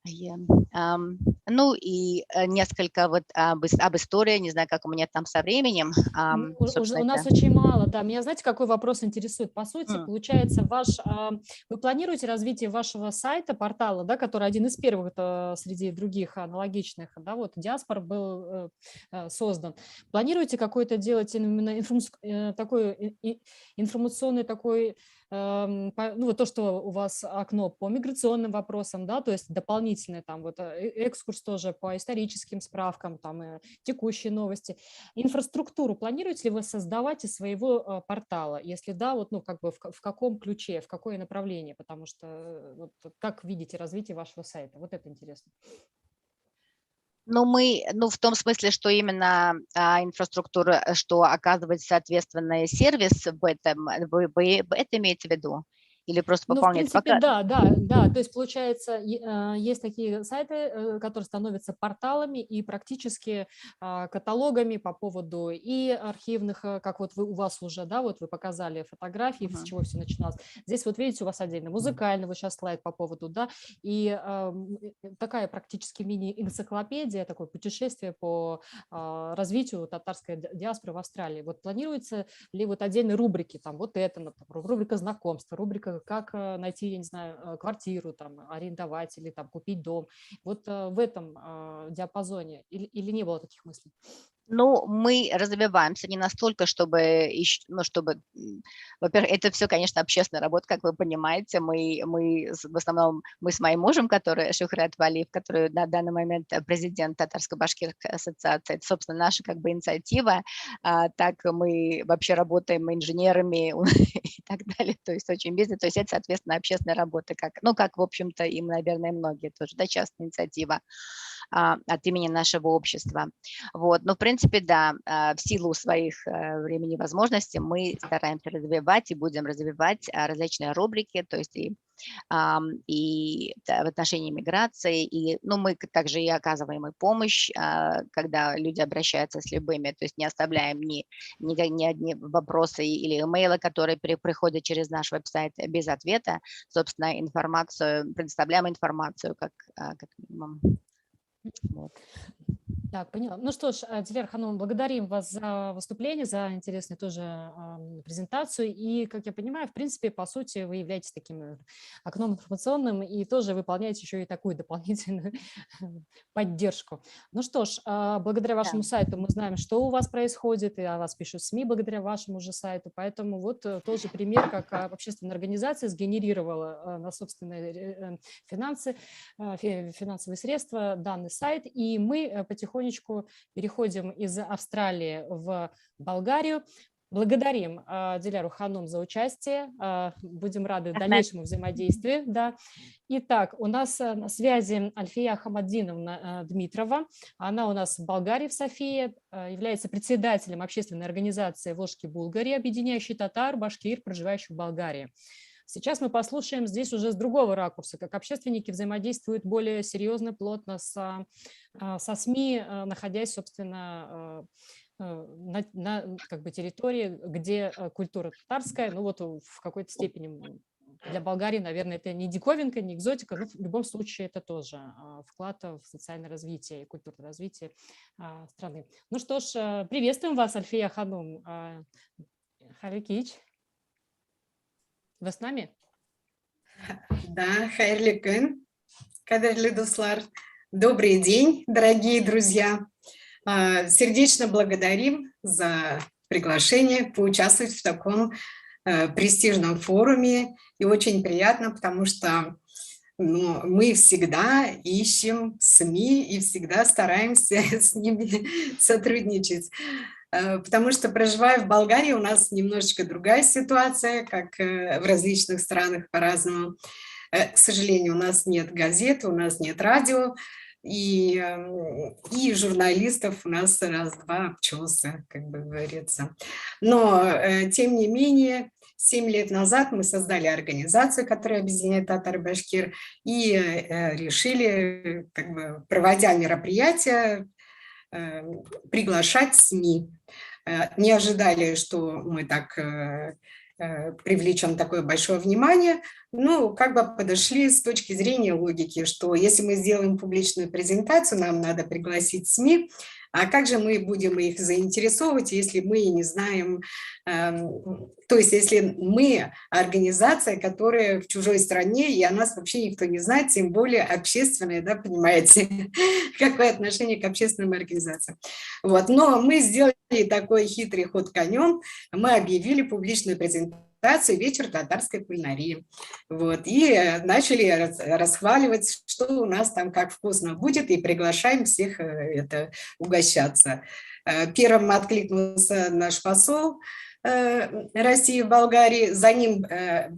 Ну и несколько вот об истории, не знаю, как у меня там со временем. У нас очень мало, да. Меня, знаете, какой вопрос интересует? По сути, получается, вы планируете развитие вашего сайта, портала, да, который один из первых среди других аналогичных, да, вот Диаспор был создан. Планируете какой-то делать именно такой информационный такой, ну, вот то, что у вас окно по миграционным вопросам, да, то есть дополнительный там вот экскурс тоже по историческим справкам, там и текущие новости. Инфраструктуру планируете ли вы создавать из своего портала? Если да, вот, ну, как бы в каком ключе, в какое направление, потому что вот, как видите развитие вашего сайта? Вот это интересно. Ну, в том смысле, что именно инфраструктура, что оказывает соответственный сервис в этом, вы это имеете в виду? Или просто Ну, в пополнять принципе, да. То есть, получается, есть такие сайты, которые становятся порталами и практически каталогами по поводу и архивных, как вот у вас уже, да, вот вы показали фотографии, с чего все начиналось. Здесь вот видите, у вас отдельно музыкальный, вот сейчас слайд по поводу, да, и такая практически мини-энциклопедия, такое путешествие по развитию татарской диаспоры в Австралии. Вот планируется ли вот отдельные рубрики, там вот это, например, рубрика знакомства, рубрика как найти, я не знаю, квартиру, там, арендовать или там купить дом. Вот в этом диапазоне или не было таких мыслей? Ну, мы развиваемся не настолько, чтобы, во-первых, это все, конечно, общественная работа, как вы понимаете. В основном мы с моим мужем, который Шухрат Валиев, который на данный момент президент Татарско-Башкирской ассоциации, это, собственно, наша как бы инициатива. Так мы вообще работаем инженерами и так далее, то есть очень бизнес, то есть это, соответственно, общественная работа, как, в общем-то, им, наверное, многие тоже, да, частная инициатива от имени нашего общества. Вот. Но, в принципе, да, в силу своих времени и возможностей мы стараемся развивать и будем развивать различные рубрики, то есть и в отношении миграции, и мы также и оказываем и помощь, когда люди обращаются с любыми, то есть не оставляем ни одни вопросы или имейлы, которые приходят через наш веб-сайт без ответа, собственно, предоставляем информацию как минимум. Вот. Так, поняла. Ну что ж, Дилер Ханум, благодарим вас за выступление, за интересную тоже презентацию. И, как я понимаю, в принципе, по сути, вы являетесь таким окном информационным и тоже выполняете еще и такую дополнительную поддержку. Ну что ж, благодаря вашему сайту мы знаем, что у вас происходит, и о вас пишут СМИ благодаря вашему же сайту. Поэтому вот тоже пример, как общественная организация сгенерировала на собственные финансовые средства данный сайт, и мы потихонечку переходим из Австралии в Болгарию. Благодарим Диляру Ханум за участие. Будем рады дальнейшему взаимодействию. Да. Итак, у нас на связи Альфия Хамаддиновна Дмитрова. Она у нас в Болгарии, в Софии, является председателем общественной организации «Волжские Булгари», объединяющей татар, башкир, проживающих в Болгарии. Сейчас мы послушаем здесь уже с другого ракурса, как общественники взаимодействуют более серьезно, плотно со СМИ, находясь, собственно, на как бы территории, где культура татарская, ну вот в какой-то степени для Болгарии, наверное, это не диковинка, не экзотика, но в любом случае это тоже вклад в социальное развитие и культурное развитие страны. Ну что ж, приветствуем вас, Альфия Ханум. Халикич. Вы с нами? Да, хайрлы күн, кадерлі достар. Добрый день, дорогие друзья. Сердечно благодарим за приглашение поучаствовать в таком престижном форуме. И очень приятно, потому что мы всегда ищем СМИ и всегда стараемся с ними сотрудничать. Потому что, проживая в Болгарии, у нас немножечко другая ситуация, как в различных странах по-разному. К сожалению, у нас нет газет, у нас нет радио, и журналистов у нас раз-два обчелся, как бы говорится. Но, тем не менее, 7 лет назад мы создали организацию, которая объединяет татар-башкир, и решили, как бы, проводя мероприятия, приглашать СМИ. Не ожидали, что мы так привлечен такое большое внимание, ну, как бы подошли с точки зрения логики, что если мы сделаем публичную презентацию, нам надо пригласить СМИ, а как же мы будем их заинтересовывать, если мы не знаем, то есть если мы организация, которая в чужой стране, и о нас вообще никто не знает, тем более общественная, да, понимаете, какое отношение к общественным организациям. Вот. Но мы сделали такой хитрый ход конем, мы объявили публичную презентацию «Вечер татарской кулинарии». Вот. И начали расхваливать, что у нас там как вкусно будет, и приглашаем всех это угощаться. Первым откликнулся наш посол России в Болгарии, за ним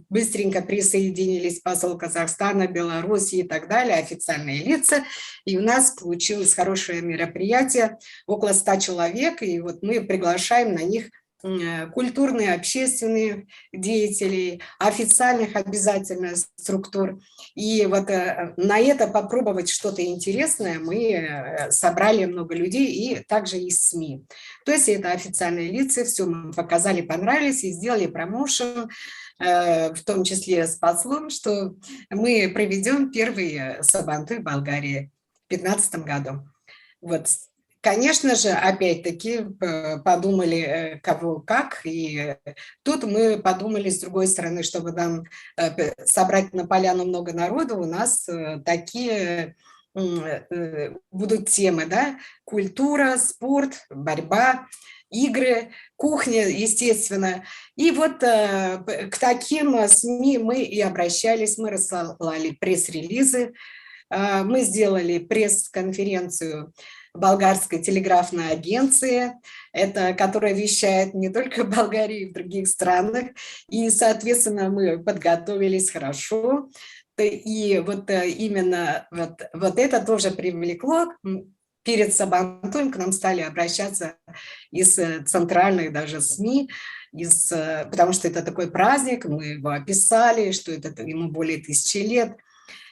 быстренько присоединились посол Казахстана, Белоруссии и так далее, официальные лица, и у нас получилось хорошее мероприятие, около 100 человек, и вот мы приглашаем на них культурные, общественных деятелей, официальных обязательно структур. И вот на это попробовать что-то интересное мы собрали много людей, и также из СМИ. То есть это официальные лица, все мы показали, понравились и сделали промоушен, в том числе с послом, что мы проведем первый Сабантуй в Болгарии в 2015 году. Вот. Конечно же, опять-таки подумали, кого как, и тут мы подумали с другой стороны, чтобы нам собрать на поляну много народу, у нас такие будут темы, да, культура, спорт, борьба, игры, кухня, естественно. И вот к таким СМИ мы и обращались, мы рассылали пресс-релизы, мы сделали пресс-конференцию болгарской телеграфной агенции, это, которая вещает не только в Болгарии, и в других странах. И, соответственно, мы подготовились хорошо. И вот именно вот это тоже привлекло. Перед Сабантуем к нам стали обращаться из центральных даже СМИ, потому что это такой праздник, мы его описали, что это ему более 1000 лет.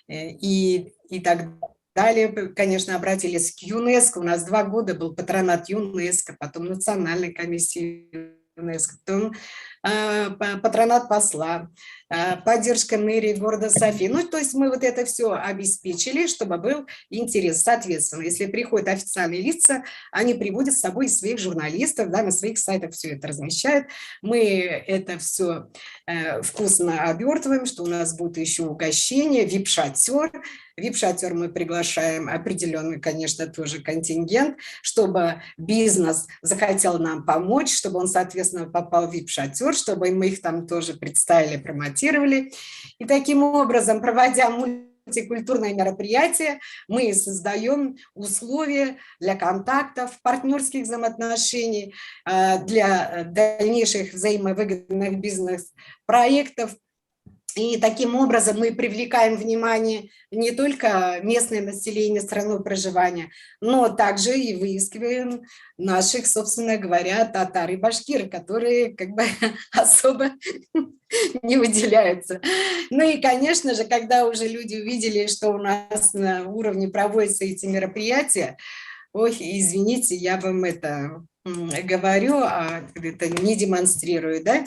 И так далее. Далее, конечно, обратились к ЮНЕСКО. У нас 2 года был патронат ЮНЕСКО, потом Национальной комиссии ЮНЕСКО, потом патронат посла, поддержка мэрии города Софии. Ну, то есть мы вот это все обеспечили, чтобы был интерес. Соответственно, если приходят официальные лица, они приводят с собой своих журналистов, да, на своих сайтах все это размещают. Мы это все вкусно обертываем, что у нас будет еще угощение, вип-шатер. Вип-шатер мы приглашаем определенный, конечно, тоже контингент, чтобы бизнес захотел нам помочь, чтобы он, соответственно, попал в вип-шатер, чтобы мы их там тоже представили, промотировали. И таким образом, проводя мультикультурные мероприятия, мы создаем условия для контактов, партнерских взаимоотношений, для дальнейших взаимовыгодных бизнес-проектов. И таким образом мы привлекаем внимание не только местное население страны проживания, но также и выискиваем наших, собственно говоря, татар и башкир, которые как бы особо не выделяются. Ну и, конечно же, когда уже люди увидели, что у нас на уровне проводятся эти мероприятия, ой, извините, я вам это говорю, а это не демонстрирую, да?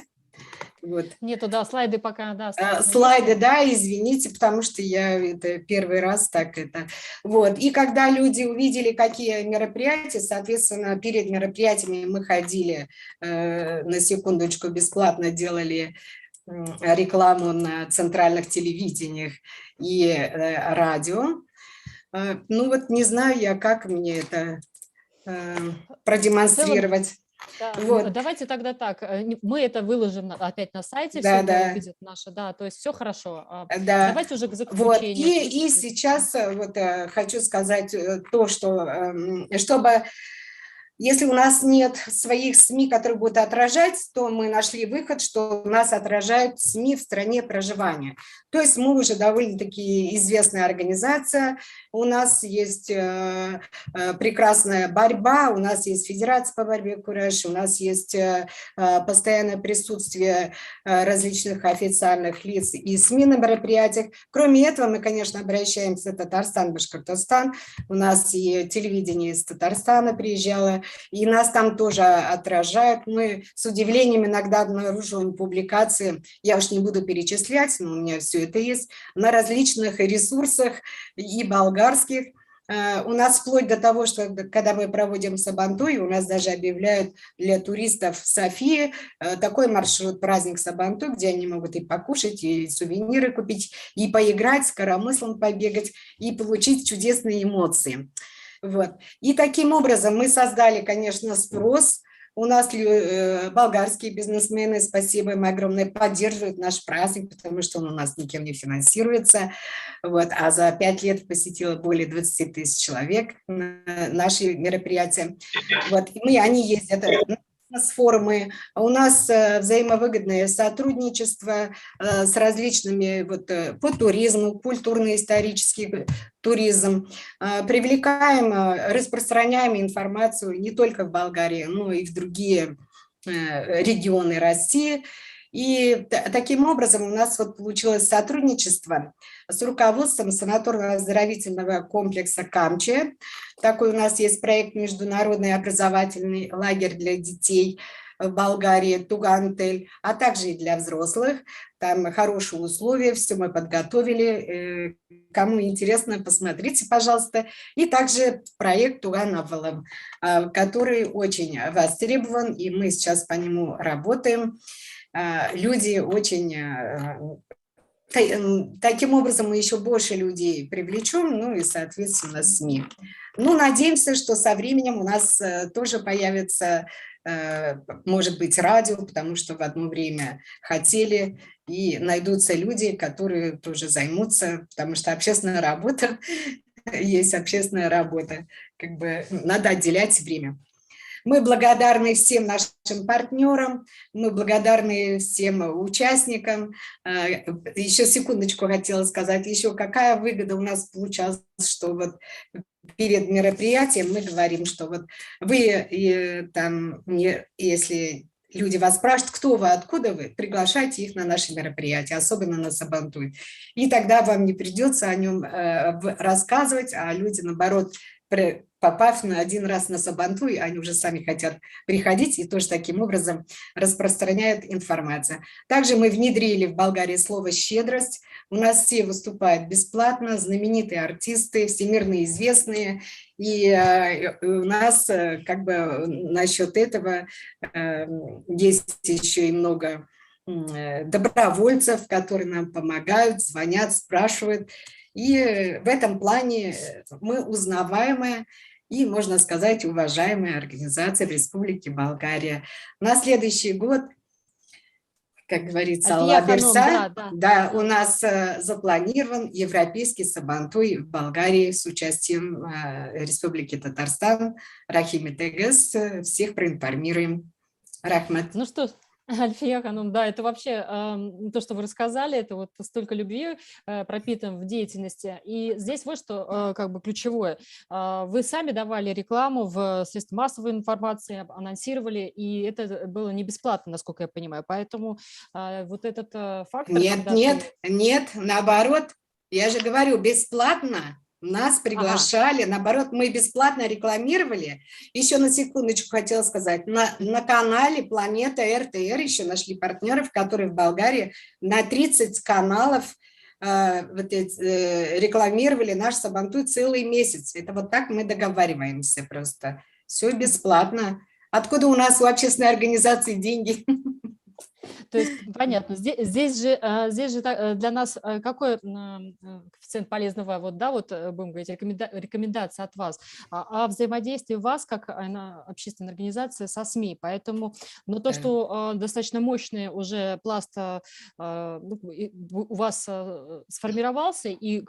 Вот. Нету, да, слайды пока, да. Слайды, да, извините, потому что я это первый раз так это. Вот. И когда люди увидели, какие мероприятия, соответственно, перед мероприятиями мы ходили, на секундочку, бесплатно делали рекламу на центральных телевидениях и радио. Ну вот не знаю я, как мне это продемонстрировать. Да, вот. Давайте тогда так, мы это выложим опять на сайте, да, все да. увидят наше, да, то есть все хорошо. Да. Давайте уже к заключению. Вот. И сейчас вот хочу сказать то, что чтобы, если у нас нет своих СМИ, которые будут отражать, то мы нашли выход, что нас отражают СМИ в стране проживания. То есть мы уже довольно-таки известная организация, у нас есть прекрасная борьба, у нас есть Федерация по борьбе «Кураж», у нас есть постоянное присутствие различных официальных лиц и СМИ на мероприятиях. Кроме этого, мы, конечно, обращаемся в Татарстан, Башкортостан. У нас и телевидение из Татарстана приезжало, и нас там тоже отражают. Мы с удивлением иногда обнаруживаем публикации, я уж не буду перечислять, но у меня все это есть, на различных ресурсах и болгарских. У нас вплоть до того, что когда мы проводим Сабантуй, у нас даже объявляют для туристов Софии такой маршрут «Праздник Сабантуй», где они могут и покушать, и сувениры купить, и поиграть, с коромыслом побегать, и получить чудесные эмоции. Вот. И таким образом мы создали, конечно, спрос. У нас болгарские бизнесмены, спасибо им огромное, поддерживают наш праздник, потому что он у нас никем не финансируется. Вот. А за 5 лет посетило более 20 тысяч человек наши мероприятия. Вот. И они ездят на форумы. У нас взаимовыгодное сотрудничество с различными по туризму, культурно-исторический туризм. Привлекаем, распространяем информацию не только в Болгарии, но и в другие регионы России. И таким образом у нас получилось сотрудничество с руководством санаторно-оздоровительного комплекса «Камчия». Такой у нас есть проект «Международный образовательный лагерь для детей» в Болгарии, Тугантель, а также и для взрослых. Там хорошие условия, все мы подготовили. Кому интересно, посмотрите, пожалуйста. И также проект «Туган-Авалам», который очень востребован, и мы сейчас по нему работаем. Люди очень... Таким образом мы еще больше людей привлечем, ну и, соответственно, СМИ. Ну, надеемся, что со временем у нас тоже появится, может быть, радио, потому что в одно время хотели, и найдутся люди, которые тоже займутся, потому что общественная работа есть общественная работа, как бы надо отделять время. Мы благодарны всем нашим партнерам, мы благодарны всем участникам. Еще секундочку хотела сказать, еще какая выгода у нас получалась, что перед мероприятием мы говорим, что вы там, если люди вас спрашивают, кто вы, откуда вы, приглашайте их на наши мероприятия, особенно на Сабантуй. И тогда вам не придется о нем рассказывать, а люди, наоборот, попав один раз на Сабантуй, они уже сами хотят приходить и тоже таким образом распространяют информацию. Также мы внедрили в Болгарии слово «щедрость». У нас все выступают бесплатно, знаменитые артисты, всемирно известные. И у нас как бы насчет этого есть еще и много добровольцев, которые нам помогают, звонят, спрашивают. И в этом плане мы узнаваемая и, можно сказать, уважаемая организация в Республике Болгария. На следующий год, как говорится, Алла Берса, да, у нас запланирован европейский Сабантуй в Болгарии с участием Республики Татарстан. Рахим Тегес, всех проинформируем. Рахмат. Ну что ж. Альфия Ханум, да, это вообще то, что вы рассказали, это вот столько любви пропитан в деятельности. И здесь вот что как бы ключевое. Вы сами давали рекламу в средства массовой информации, анонсировали, и это было не бесплатно, насколько я понимаю. Поэтому вот этот фактор... Нет, наоборот, я же говорю, бесплатно. Нас приглашали, наоборот, мы бесплатно рекламировали. Еще на секундочку хотела сказать, на канале Планета РТР еще нашли партнеров, которые в Болгарии на 30 каналов рекламировали наш Сабантуй целый месяц. Это вот так мы договариваемся просто. Все бесплатно. Откуда у нас у общественной организации деньги? То есть, понятно, здесь же для нас какой коэффициент полезного, будем говорить, рекомендация от вас, о взаимодействии вас, как общественная организация, со СМИ. Поэтому, но то, что достаточно мощный уже пласт у вас сформировался, и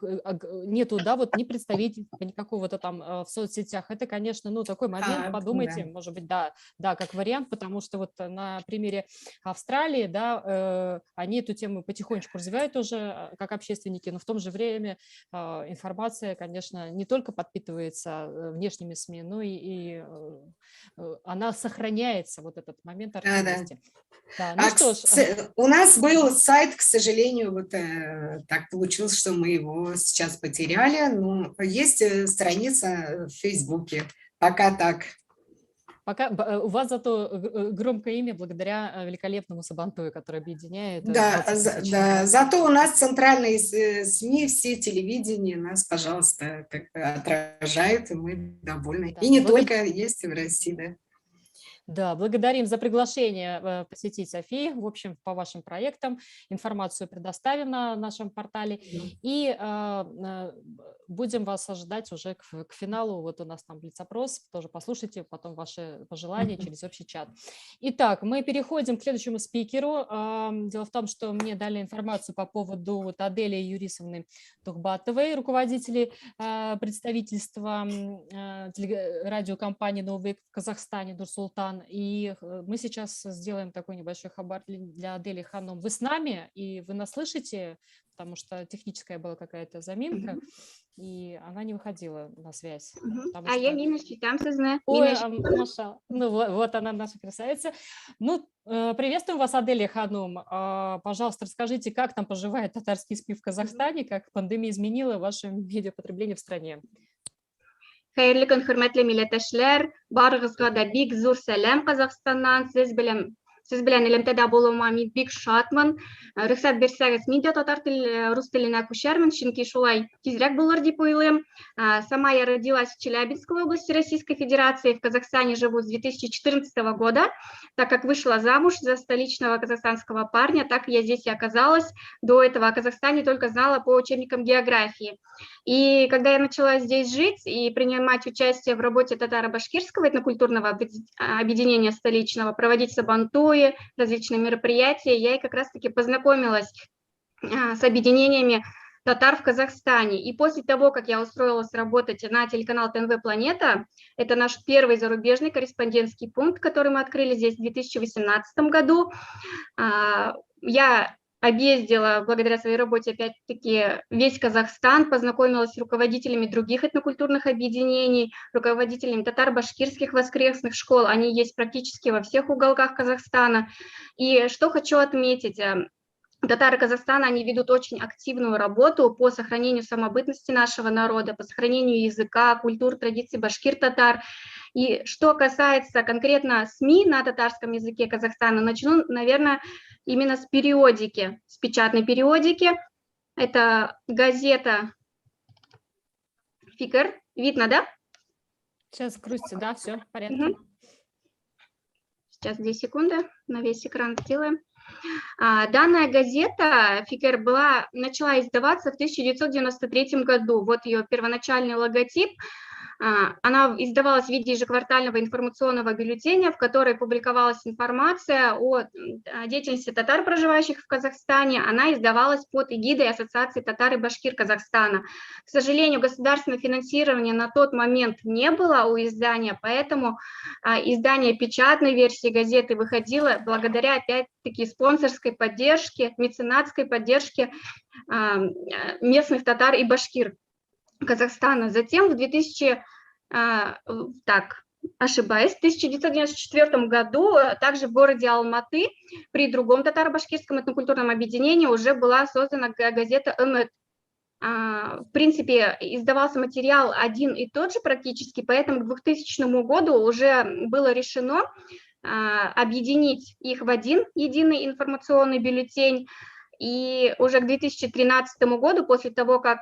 нету, ни представителей, ни какого-то там в соцсетях, это, конечно, такой момент, подумайте, может быть, да, как вариант, потому что вот на примере Австралии, они эту тему потихонечку развивают уже как общественники, но в то же время информация, конечно, не только подпитывается внешними СМИ, но и она сохраняется, вот этот момент активности. Да. Ну, что ж. У нас был сайт, к сожалению, так получилось, что мы его сейчас потеряли, но есть страница в Фейсбуке, пока так. Пока у вас зато громкое имя благодаря великолепному Сабантую, который объединяет. Да, зато у нас центральные СМИ, все телевидения нас, пожалуйста, отражают, и мы довольны. Да, и не только, есть и в России, да. Да, благодарим за приглашение посетить Софии. В общем, по вашим проектам информацию предоставим на нашем портале. И будем вас ожидать уже к финалу. Вот у нас там блиц-опрос, тоже послушайте потом ваши пожелания через общий чат. Итак, мы переходим к следующему спикеру. Дело в том, что мне дали информацию по поводу Адели Юрисовны Тухбатовой, руководителей представительства радиокомпании «Новый век» в Казахстане, Нур-Султан. И мы сейчас сделаем такой небольшой хабар для Адели Ханум. Вы с нами, и вы нас слышите, потому что техническая была какая-то заминка, и она не выходила на связь. А я Нина Щитам сознаю. Ой, Маша, ну вот она, наша красавица. Ну, приветствуем вас, Адели Ханум. Пожалуйста, расскажите, как там поживает татарский СМИ в Казахстане, как пандемия изменила ваше медиапотребление в стране? Хәерле көн, хөрмәтле милләттәшләр, барыгызга да бик зур сәлам Казахстаннан. Сез белән элемтәдә булуыма мин бик шатмын. Рөхсәт бирсәгез, мин дә татар теле, рус теленә күчәрмен, чөнки шулай тизрәк булыр дип уйлыйм. Сама я родилась в Челябинской области Российской Федерации, в Казахстане живу с 2014 года. Так как вышла замуж за столичного казахстанского парня, так я здесь и оказалась. До этого о Казахстане только знала по учебникам географии. И когда я начала здесь жить и принимать участие в работе татаро-башкирского этнокультурного объединения столичного, проводить сабантуи, различные мероприятия, я и как раз-таки познакомилась с объединениями татар в Казахстане. И после того, как я устроилась работать на телеканал ТНВ «Планета», это наш первый зарубежный корреспондентский пункт, который мы открыли здесь в 2018 году, я объездила благодаря своей работе опять-таки весь Казахстан, познакомилась с руководителями других этнокультурных объединений, руководителями татар-башкирских воскресных школ, они есть практически во всех уголках Казахстана. И что хочу отметить, татары Казахстана, они ведут очень активную работу по сохранению самобытности нашего народа, по сохранению языка, культур, традиций башкир-татар. И что касается конкретно СМИ на татарском языке Казахстана, начну, наверное, именно с периодики, с печатной периодики. Это газета «Фикр». Видно, да? Сейчас крутится, да, все в порядке. Сейчас 2 секунды, на весь экран сделаем. Данная газета «Фикр» начала издаваться в 1993 году. Вот ее первоначальный логотип. Она издавалась в виде ежеквартального информационного бюллетеня, в которой публиковалась информация о деятельности татар, проживающих в Казахстане. Она издавалась под эгидой Ассоциации татар и башкир Казахстана. К сожалению, государственного финансирования на тот момент не было у издания, поэтому издание печатной версии газеты выходило благодаря, опять-таки, спонсорской поддержке, меценатской поддержке местных татар и башкир Казахстана. Затем в 1994 году также в городе Алматы при другом татаро-башкирском этнокультурном объединении уже была создана газета «Ымет». В принципе, издавался материал один и тот же практически, поэтому к 2000 году уже было решено объединить их в один единый информационный бюллетень. И уже к 2013 году, после того, как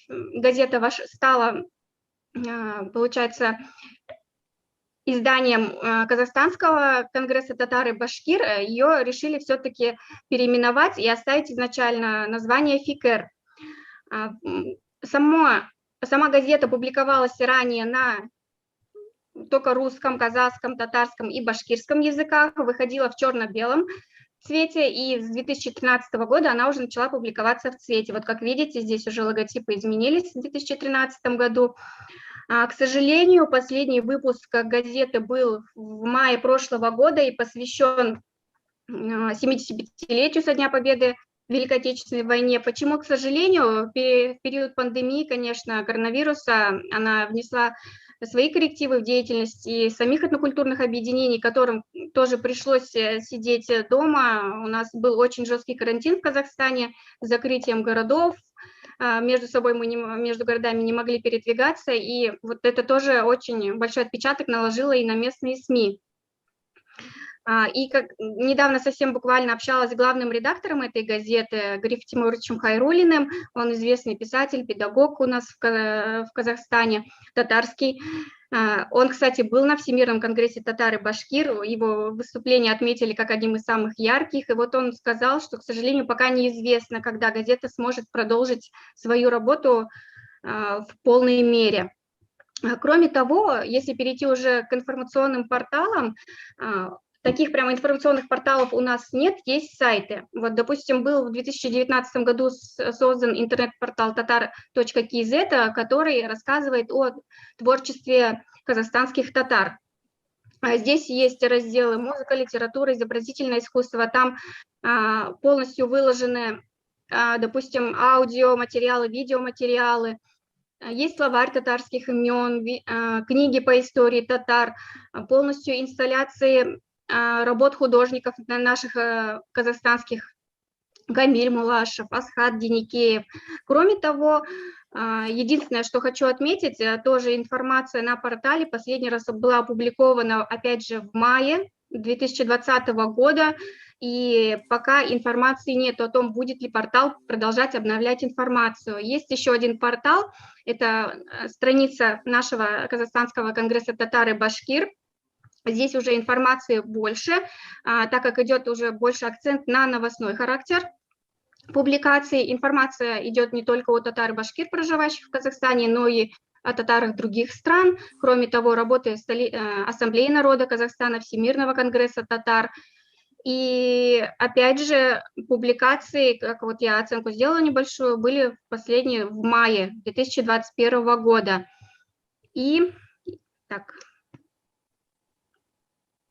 газета стала, получается, изданием Казахстанского конгресса татар и башкир, ее решили все-таки переименовать и оставить изначально название «Фикр». Сама газета публиковалась ранее на только русском, казахском, татарском и башкирском языках, выходила в черно-белом цвете, и с 2013 года она уже начала публиковаться в цвете. Вот как видите, здесь уже логотипы изменились в 2013 году. К сожалению, последний выпуск газеты был в мае прошлого года и посвящен 75-летию со Дня Победы в Великой Отечественной войне. Почему, к сожалению, в период пандемии, конечно, коронавируса, она внесла свои коррективы в деятельность и самих этнокультурных объединений, которым тоже пришлось сидеть дома. У нас был очень жесткий карантин в Казахстане с закрытием городов, между собой между городами не могли передвигаться, и вот это тоже очень большой отпечаток наложило и на местные СМИ. И как недавно совсем буквально общалась с главным редактором этой газеты Гариф Тимуровичем Хайруллиным, он известный писатель, педагог у нас в Казахстане, татарский. Он, кстати, был на Всемирном конгрессе татар и башкир, его выступление отметили как одним из самых ярких, и вот он сказал, что, к сожалению, пока неизвестно, когда газета сможет продолжить свою работу в полной мере. Кроме того, если перейти уже к информационным порталам, таких прямо информационных порталов у нас нет, есть сайты. Вот, допустим, был в 2019 году создан интернет-портал tatar.kz, который рассказывает о творчестве казахстанских татар. Здесь есть разделы музыка, литература, изобразительное искусство. Там полностью выложены, допустим, аудиоматериалы, видеоматериалы. Есть словарь татарских имен, книги по истории татар, полностью инсталляции работ художников наших казахстанских, Гамиль Мулашев, Асхат Деникеев. Кроме того, единственное, что хочу отметить, тоже информация на портале последний раз была опубликована, опять же, в мае 2020 года, и пока информации нет о том, будет ли портал продолжать обновлять информацию. Есть еще один портал, это страница нашего Казахстанского конгресса татар и башкир. Здесь уже информации больше, так как идет уже больше акцент на новостной характер публикации. Информация идет не только о татар и башкир, проживающих в Казахстане, но и о татарах других стран. Кроме того, работает Ассамблея народа Казахстана, Всемирного конгресса татар. И опять же, публикации, как вот я оценку сделала небольшую, были последние в мае 2021 года. И так...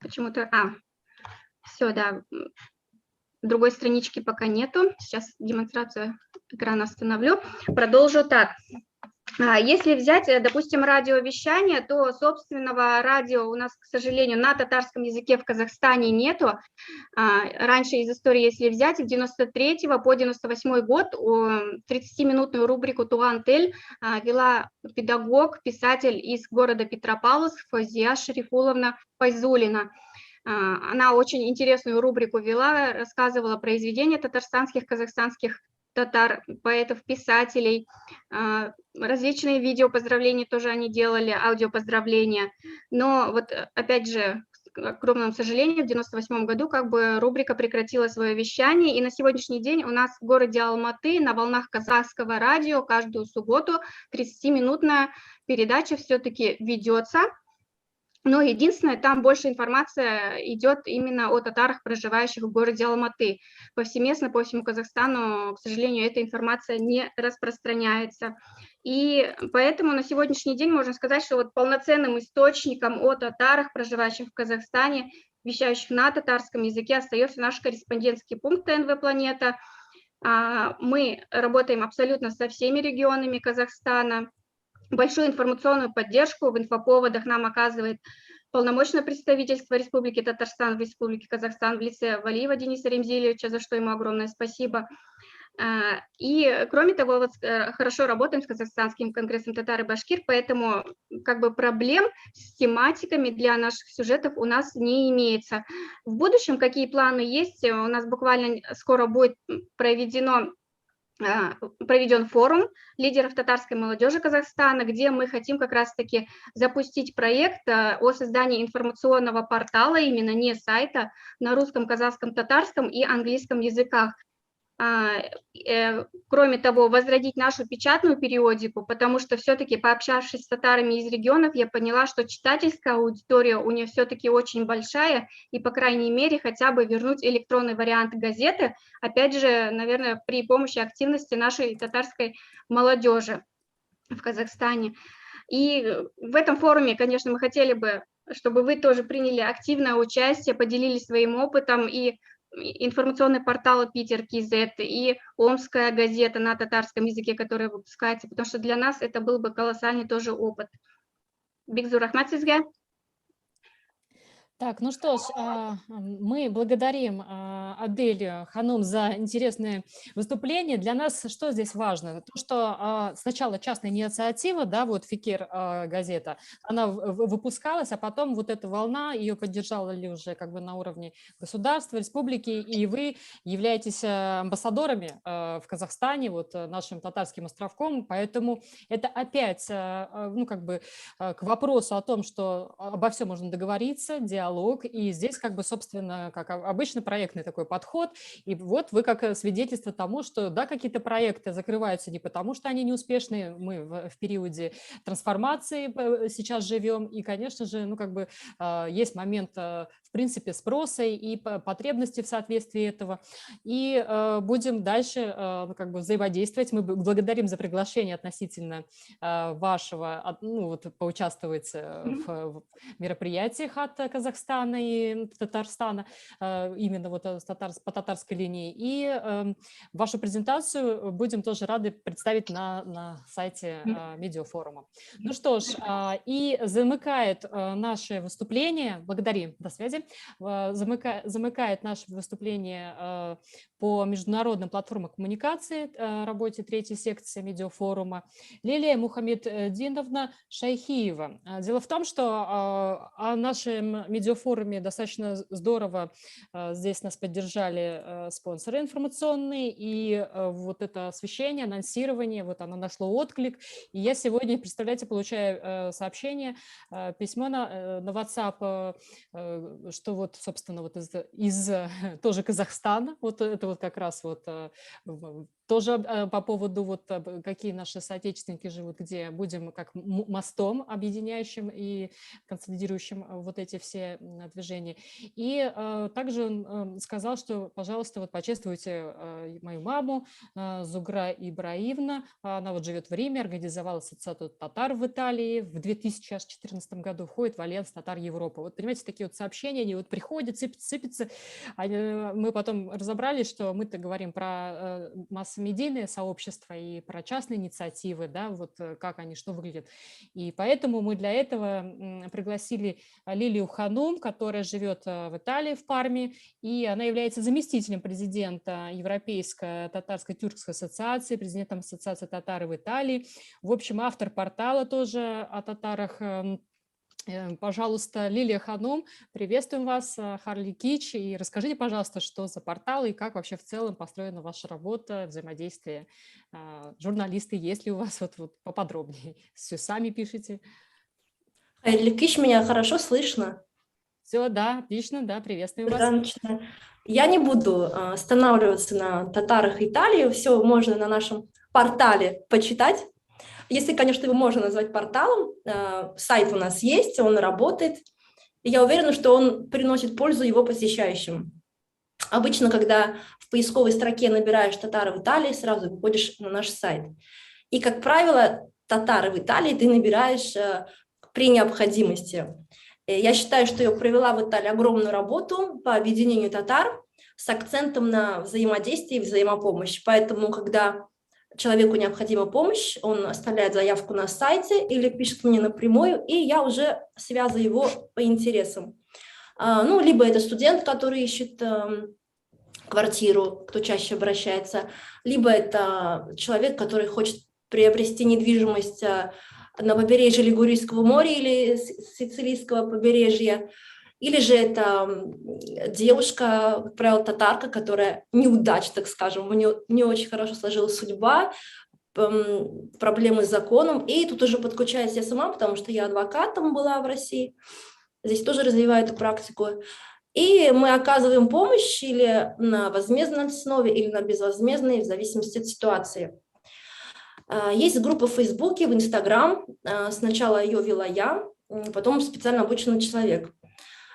Почему-то, все, да, другой странички пока нету. Сейчас демонстрацию экрана остановлю. Продолжу так. Если взять, допустим, радиовещание, то собственного радио у нас, к сожалению, на татарском языке в Казахстане нету. Раньше из истории, если взять, с 93 по 98 год 30-минутную рубрику «Туган Тель» вела педагог, писатель из города Петропавловск Фазия Шарифуловна Файзулина. Она очень интересную рубрику вела, рассказывала произведения татарстанских, казахстанских татар, поэтов, писателей, различные видео поздравления тоже они делали, аудиопоздравления. Но вот опять же, к огромному сожалению, в 98 году как бы рубрика прекратила свое вещание, и на сегодняшний день у нас в городе Алматы на волнах казахского радио каждую субботу 30-минутная передача все-таки ведется. Но единственное, там больше информация идет именно о татарах, проживающих в городе Алматы. Повсеместно по всему Казахстану, к сожалению, эта информация не распространяется. И поэтому на сегодняшний день можно сказать, что вот полноценным источником о татарах, проживающих в Казахстане, вещающих на татарском языке, остается наш корреспондентский пункт ТНВ «Планета». Мы работаем абсолютно со всеми регионами Казахстана. Большую информационную поддержку в инфоповодах нам оказывает полномочное представительство Республики Татарстан в Республике Казахстан в лице Валиева Дениса Ремзилевича, за что ему огромное спасибо. И, кроме того, вот, хорошо работаем с Казахстанским конгрессом татар и башкир, поэтому как бы проблем с тематиками для наших сюжетов у нас не имеется. В будущем какие планы есть? У нас буквально скоро будет проведен форум лидеров татарской молодежи Казахстана, где мы хотим как раз-таки запустить проект о создании информационного портала, именно не сайта, на русском, казахском, татарском и английском языках. Кроме того, возродить нашу печатную периодику, потому что все-таки, пообщавшись с татарами из регионов, я поняла, что читательская аудитория у нее все-таки очень большая, и, по крайней мере, хотя бы вернуть электронный вариант газеты, опять же, наверное, при помощи активности нашей татарской молодежи в Казахстане. И в этом форуме, конечно, мы хотели бы, чтобы вы тоже приняли активное участие, поделились своим опытом, и информационный портал Питер КЗ и Омская газета на татарском языке, которая выпускается, потому что для нас это был бы колоссальный тоже опыт. Бигзу рахмат сизге. Так, ну что ж, мы благодарим Адель Ханум за интересное выступление. Для нас что здесь важно? То, что сначала частная инициатива, да, вот Фикир газета, она выпускалась, а потом вот эта волна, ее поддержала ли уже как бы на уровне государства, республики, и вы являетесь амбассадорами в Казахстане, вот нашим татарским островком, поэтому это опять, ну как бы к вопросу о том, что обо всем можно договориться, диалог, и здесь как бы, собственно, как обычно проектный такой подход, и вот вы как свидетельство тому, что да, какие-то проекты закрываются не потому, что они неуспешные, мы в периоде трансформации сейчас живем, и, конечно же, ну как бы есть момент, в принципе, спроса и потребности в соответствии этого, и будем дальше ну, как бы взаимодействовать. Мы благодарим за приглашение относительно вашего, ну вот поучаствовать в мероприятиях от Казахстана и Татарстана, именно вот по татарской линии. И вашу презентацию будем тоже рады представить на сайте медиафорума. Ну что ж, и замыкает наше выступление, благодарим, до связи, замыкает наше выступление по международным платформам коммуникации, работе третьей секции медиафорума, Лилия Мухаммеддиновна Шайхиева. Дело в том, что о нашем медиафоруме достаточно здорово здесь нас поддержали спонсоры информационные, и вот это освещение, анонсирование, вот оно нашло отклик. И я сегодня, представляете, получаю сообщение, письмо на WhatsApp, что вот, собственно, вот из тоже Казахстана, вот это вот как раз вот тоже по поводу вот какие наши соотечественники живут, где будем как мостом объединяющим и консолидирующим вот эти все движения. И также он сказал, что, пожалуйста, вот почествуйте мою маму Зугра Ибраевна, она вот живет в Риме, организовала ассоциацию татар в Италии, в 2014 году входит в Альянс татар Европы. Вот понимаете, такие вот сообщения, они вот приходят, сыпятся. Мы потом разобрались, что мы-то говорим про массомедийное сообщество и про частные инициативы, да, вот как они, что выглядят. И поэтому мы для этого пригласили Лилию Ханум, которая живет в Италии, в Парме, и она является заместителем президента Европейской татарско-тюркской ассоциации, президентом ассоциации татар в Италии. В общем, автор портала тоже о татарах. Пожалуйста, Лилия Ханум, приветствуем вас, Харли Кич, и расскажите, пожалуйста, что за портал и как вообще в целом построена ваша работа, взаимодействие. Журналисты, есть ли у вас вот поподробнее? Все сами пишете? Харли Кич, меня хорошо слышно? Все, да, отлично, да, приветствуем вас. Я не буду останавливаться на татарах Италии, все можно на нашем портале почитать. Если, конечно, его можно назвать порталом, сайт у нас есть, он работает, и я уверена, что он приносит пользу его посещающим. Обычно, когда в поисковой строке набираешь «татары в Италии», сразу выходишь на наш сайт. И, как правило, «татары в Италии» ты набираешь при необходимости. Я считаю, что я провела в Италии огромную работу по объединению татар с акцентом на взаимодействие и взаимопомощь. Поэтому, когда человеку необходима помощь, он оставляет заявку на сайте или пишет мне напрямую, и я уже связываю его по интересам. Ну, либо это студент, который ищет квартиру, кто чаще обращается, либо это человек, который хочет приобрести недвижимость на побережье Лигурийского моря или Сицилийского побережья, или же это девушка, как правило, татарка, которая неудачна, так скажем, у нее не очень хорошо сложилась судьба, проблемы с законом, и тут уже подключаюсь я сама, потому что я адвокатом была в России, здесь тоже развиваю эту практику, и мы оказываем помощь или на возмездной основе, или на безвозмездной, в зависимости от ситуации. Есть группа в Фейсбуке, в Инстаграм, сначала ее вела я, потом специально обученный человек.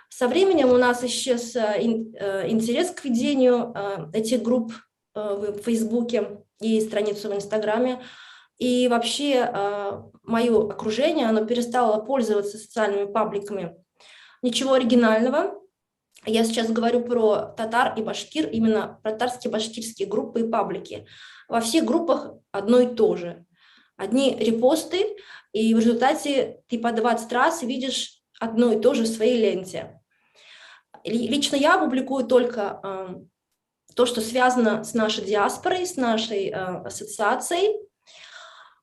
Со временем у нас исчез интерес к ведению этих групп в Фейсбуке и страницу в Инстаграме. И вообще мое окружение, оно перестало пользоваться социальными пабликами. Ничего оригинального. Я сейчас говорю про татар и башкир, именно про татарские башкирские группы и паблики. Во всех группах одно и то же. Одни репосты, и в результате ты по 20 раз видишь одно и то же в своей ленте. Лично я публикую только то, что связано с нашей диаспорой, с нашей ассоциацией.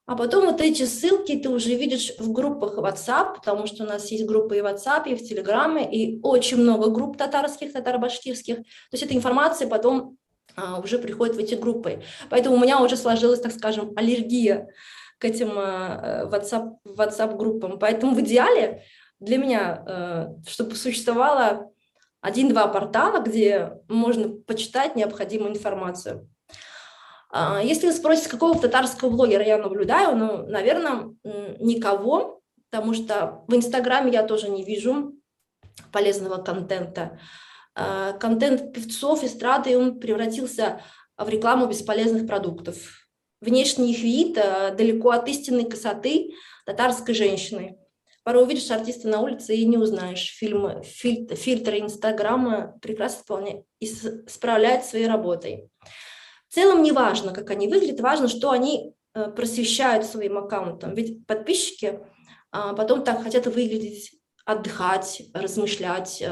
А потом вот эти ссылки ты уже видишь в группах WhatsApp, потому что у нас есть группы и в WhatsApp, и в Телеграме, и очень много групп татарских, татаро-башкирских. То есть эта информация потом уже приходит в эти группы. Поэтому у меня уже сложилась, так скажем, аллергия к этим WhatsApp-группам. Поэтому в идеале для меня, чтобы существовало 1-2 портала, где можно почитать необходимую информацию. Если вы спросите, какого татарского блогера я наблюдаю, ну, наверное, никого, потому что в Инстаграме я тоже не вижу полезного контента. Контент певцов, эстрады, он превратился в рекламу бесполезных продуктов. Внешний их вид далеко от истинной красоты татарской женщины. Порой увидишь артиста на улице и не узнаешь. Фильтры Инстаграма прекрасно вполне справляют своей работой. В целом не важно, как они выглядят, важно, что они просвещают своим аккаунтом. Ведь подписчики потом так хотят выглядеть, отдыхать, размышлять.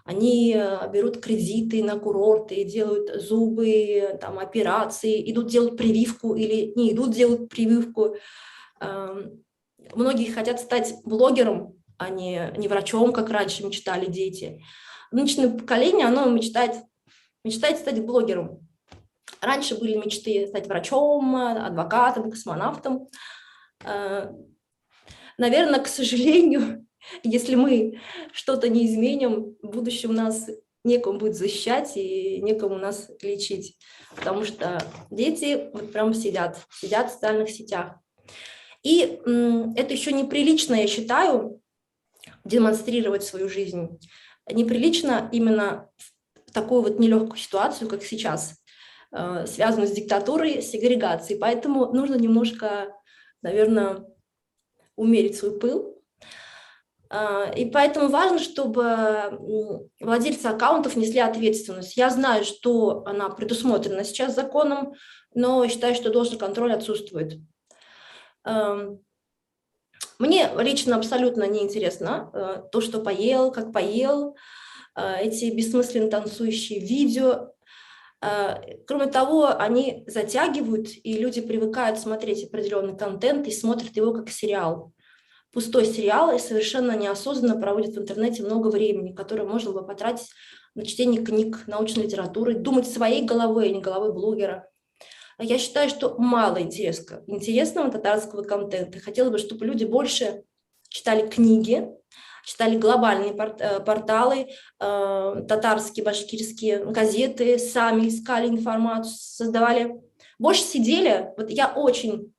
Они берут кредиты на курорты, делают зубы, там, операции, идут делать прививку или не идут делать прививку. Многие хотят стать блогером, а не врачом, как раньше мечтали дети. Нынешнее поколение, оно мечтает стать блогером. Раньше были мечты стать врачом, адвокатом, космонавтом. Наверное, к сожалению, если мы что-то не изменим, в будущем нас некому будет защищать и некому нас лечить, потому что дети вот прям сидят в социальных сетях. И это еще неприлично, я считаю, демонстрировать свою жизнь. Неприлично именно в такую вот нелегкую ситуацию, как сейчас, связанную с диктатурой, сегрегацией. Поэтому нужно немножко, наверное, умерить свой пыл. И поэтому важно, чтобы владельцы аккаунтов несли ответственность. Я знаю, что она предусмотрена сейчас законом, но считаю, что должный контроль отсутствует. Мне лично абсолютно неинтересно то, что поел, как поел, эти бессмысленно танцующие видео. Кроме того, они затягивают, и люди привыкают смотреть определенный контент и смотрят его как сериал. Пустой сериал, и совершенно неосознанно проводят в интернете много времени, которое можно было потратить на чтение книг, научной литературы, думать своей головой, а не головой блогера. Я считаю, что мало интересного татарского контента. Хотелось бы, чтобы люди больше читали книги, читали глобальные порталы, татарские, башкирские газеты, сами искали информацию, создавали. Больше сидели. Вот я очень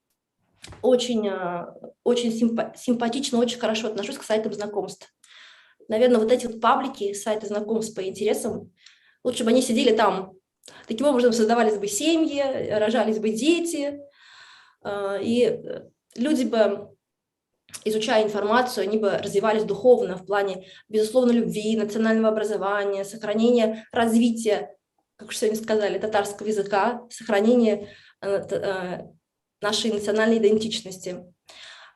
симпатично, очень хорошо отношусь к сайтам знакомств. Наверное, вот эти вот паблики, сайты знакомств по интересам, лучше бы они сидели там. Таким образом создавались бы семьи, рожались бы дети, и люди бы, изучая информацию, они бы развивались духовно в плане, безусловно, любви, национального образования, сохранения, развития, как уже сегодня сказали, татарского языка, сохранения нашей национальной идентичности.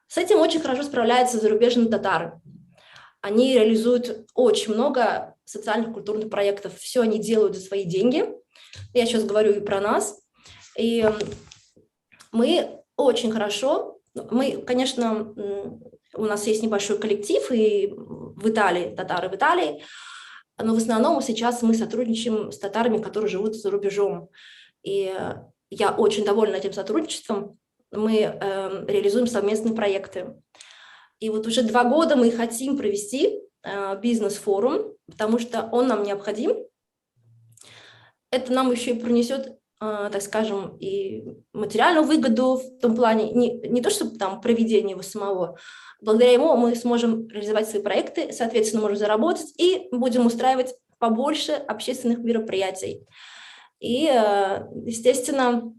С этим очень хорошо справляются зарубежные татары. Они реализуют очень много социальных культурных проектов. Все они делают за свои деньги. Я сейчас говорю и про нас. И мы очень хорошо, мы, конечно, у нас есть небольшой коллектив и в Италии, татары в Италии, но в основном сейчас мы сотрудничаем с татарами, которые живут за рубежом. И я очень довольна этим сотрудничеством. Мы реализуем совместные проекты. И вот уже 2 года мы хотим провести бизнес-форум, потому что он нам необходим. Это нам еще и принесет, так скажем, и материальную выгоду в том плане, не то чтобы там проведение его самого. Благодаря ему мы сможем реализовать свои проекты, соответственно, можем заработать и будем устраивать побольше общественных мероприятий. И, естественно,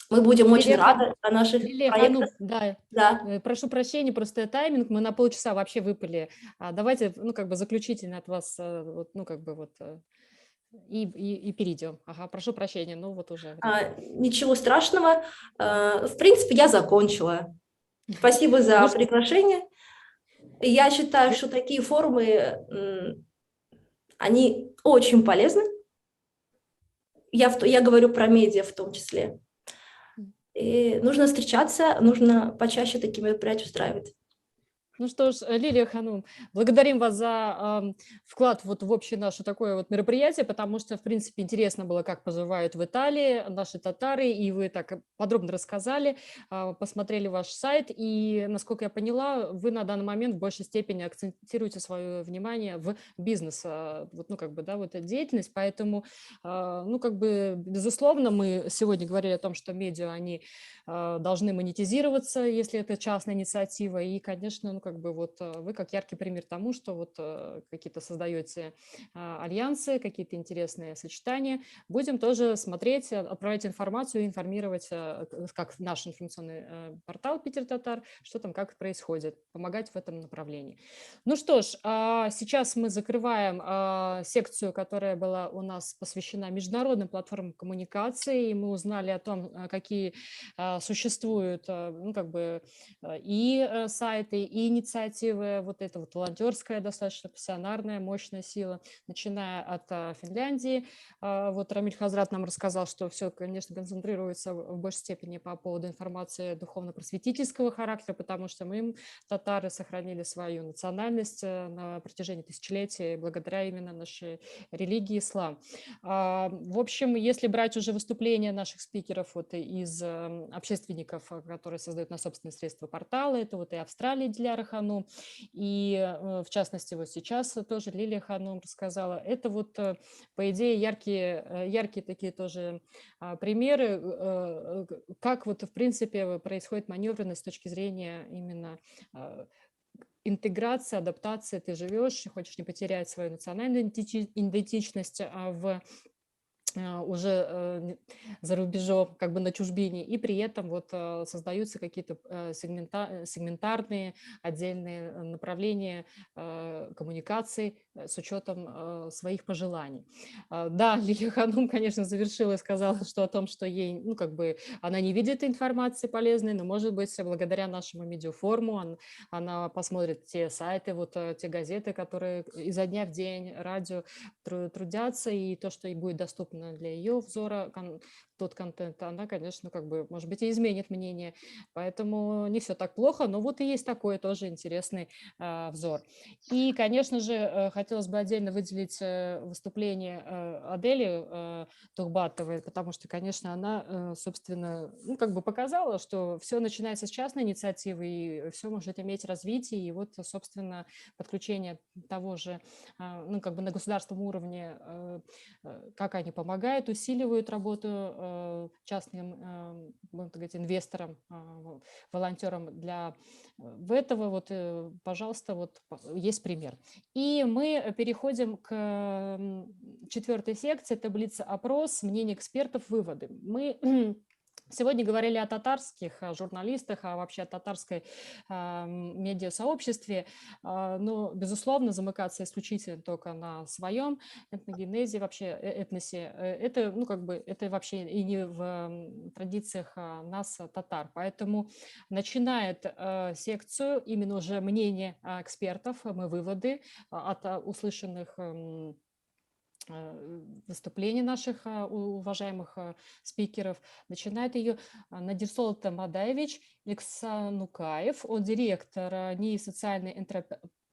мы будем очень рады о наших проектах. Да. Прошу прощения, просто тайминг, мы на полчаса вообще выпали. Давайте, заключительно от вас, и перейдем. Ага, прошу прощения, уже. Ничего страшного. В принципе, я закончила. Спасибо за приглашение. Я считаю, что такие форумы Они очень полезны. Я говорю про медиа в том числе. И нужно встречаться, нужно почаще такие мероприятия устраивать. Ну что ж, Лилия Ханум, благодарим вас за вклад вот в общее наше такое вот мероприятие, потому что, в принципе, интересно было, как поживают в Италии наши татары, и вы так подробно рассказали, посмотрели ваш сайт, и, насколько я поняла, вы на данный момент в большей степени акцентируете свое внимание в бизнес, вот, ну, как бы, да, вот эта деятельность, поэтому, ну, как бы, безусловно, мы сегодня говорили о том, что медиа, они должны монетизироваться, если это частная инициатива, и, конечно, ну, как бы вот вы как яркий пример тому, что вот какие-то создаете альянсы, какие-то интересные сочетания. Будем тоже смотреть, отправлять информацию, информировать, как наш информационный портал Питер Татар, что там, как происходит, помогать в этом направлении. Ну что ж, сейчас мы закрываем секцию, которая была у нас посвящена международным платформам коммуникации, и мы узнали о том, какие существуют, ну, как бы, и сайты, и инициативы, вот эта вот волонтерская, достаточно пассионарная, мощная сила, начиная от Финляндии. Вот Рамиль Хазрат нам рассказал, что все, конечно, концентрируется в большей степени по поводу информации духовно-просветительского характера, потому что мы, татары, сохранили свою национальность на протяжении тысячелетий благодаря именно нашей религии ислам. В общем, если брать уже выступления наших спикеров вот из общественников, которые создают на собственные средства порталы, это вот и Австралия, Диляра Ханум, и в частности вот сейчас тоже Лилия Ханум рассказала. Это вот, по идее, яркие такие тоже примеры, как вот в принципе происходит маневренность с точки зрения именно интеграции, адаптации. Ты живешь, хочешь не потерять свою национальную идентичность в уже за рубежом, как бы на чужбине, и при этом вот создаются какие-то сегментарные отдельные направления коммуникаций с учетом своих пожеланий. Да, Лилия Ханум, конечно, завершила и сказала, что о том, что ей, ну, как бы она не видит информации полезной, но, может быть, благодаря нашему медиафоруму она посмотрит те сайты, вот те газеты, которые изо дня в день, радио трудятся, и то, что ей будет доступно для ее взора, тот контент, она, конечно, как бы, может быть, и изменит мнение. Поэтому не все так плохо, но вот и есть такой тоже интересный взор. И, конечно же, хотелось бы отдельно выделить выступление Адели Тухбатовой, потому что, конечно, она, собственно, ну, как бы показала, что все начинается с частной инициативы, и все может иметь развитие, и вот, собственно, подключение того же, ну, как бы на государственном уровне, как они помогают, усиливают работу частным, можно сказать, инвесторам, волонтерам для этого. Вот, пожалуйста, вот есть пример. И мы переходим к 4-й секции, таблица опрос, мнение экспертов, выводы. Мы сегодня говорили о татарских журналистах, а вообще о татарской медиасообществе, но, безусловно, замыкаться исключительно только на своем этногенезе, вообще этносе, это, ну, как бы, это вообще и не в традициях нас, татар. Поэтому начинает секцию именно уже мнение экспертов, мы выводы от услышанных выступлений наших уважаемых спикеров. Начинает ее Надирсол Тамадаевич Иксанукаев, он директор НИИ социальной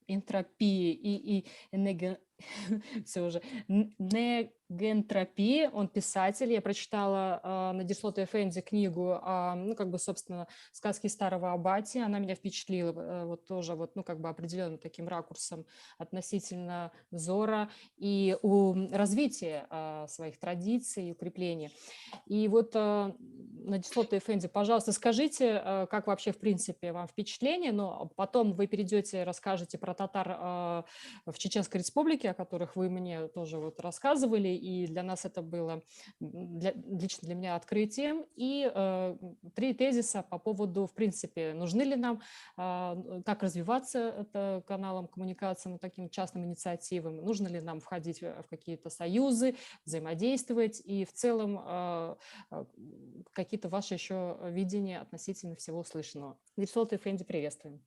энтропии и все уже негентропии, он писатель. Я прочитала Надирсолта Эфенди книгу, ну, как бы, собственно, «Сказки старого Абати». Она меня впечатлила вот тоже вот, ну, как бы определенным таким ракурсом относительно взора и развития своих традиций и укрепления. И вот, Надирсолта Эфенди, пожалуйста, скажите, как вообще, в принципе, вам впечатление, но потом вы перейдете, расскажете про татар в Чеченской Республике, о которых вы мне тоже вот рассказывали, и для нас это было, лично для меня, открытием. И 3 тезиса по поводу, в принципе, нужны ли нам, как развиваться каналом коммуникации, таким частным инициативам, нужно ли нам входить в какие-то союзы, взаимодействовать, и в целом какие-то ваши еще видения относительно всего услышанного. Надирсолта Эфенди, приветствуем.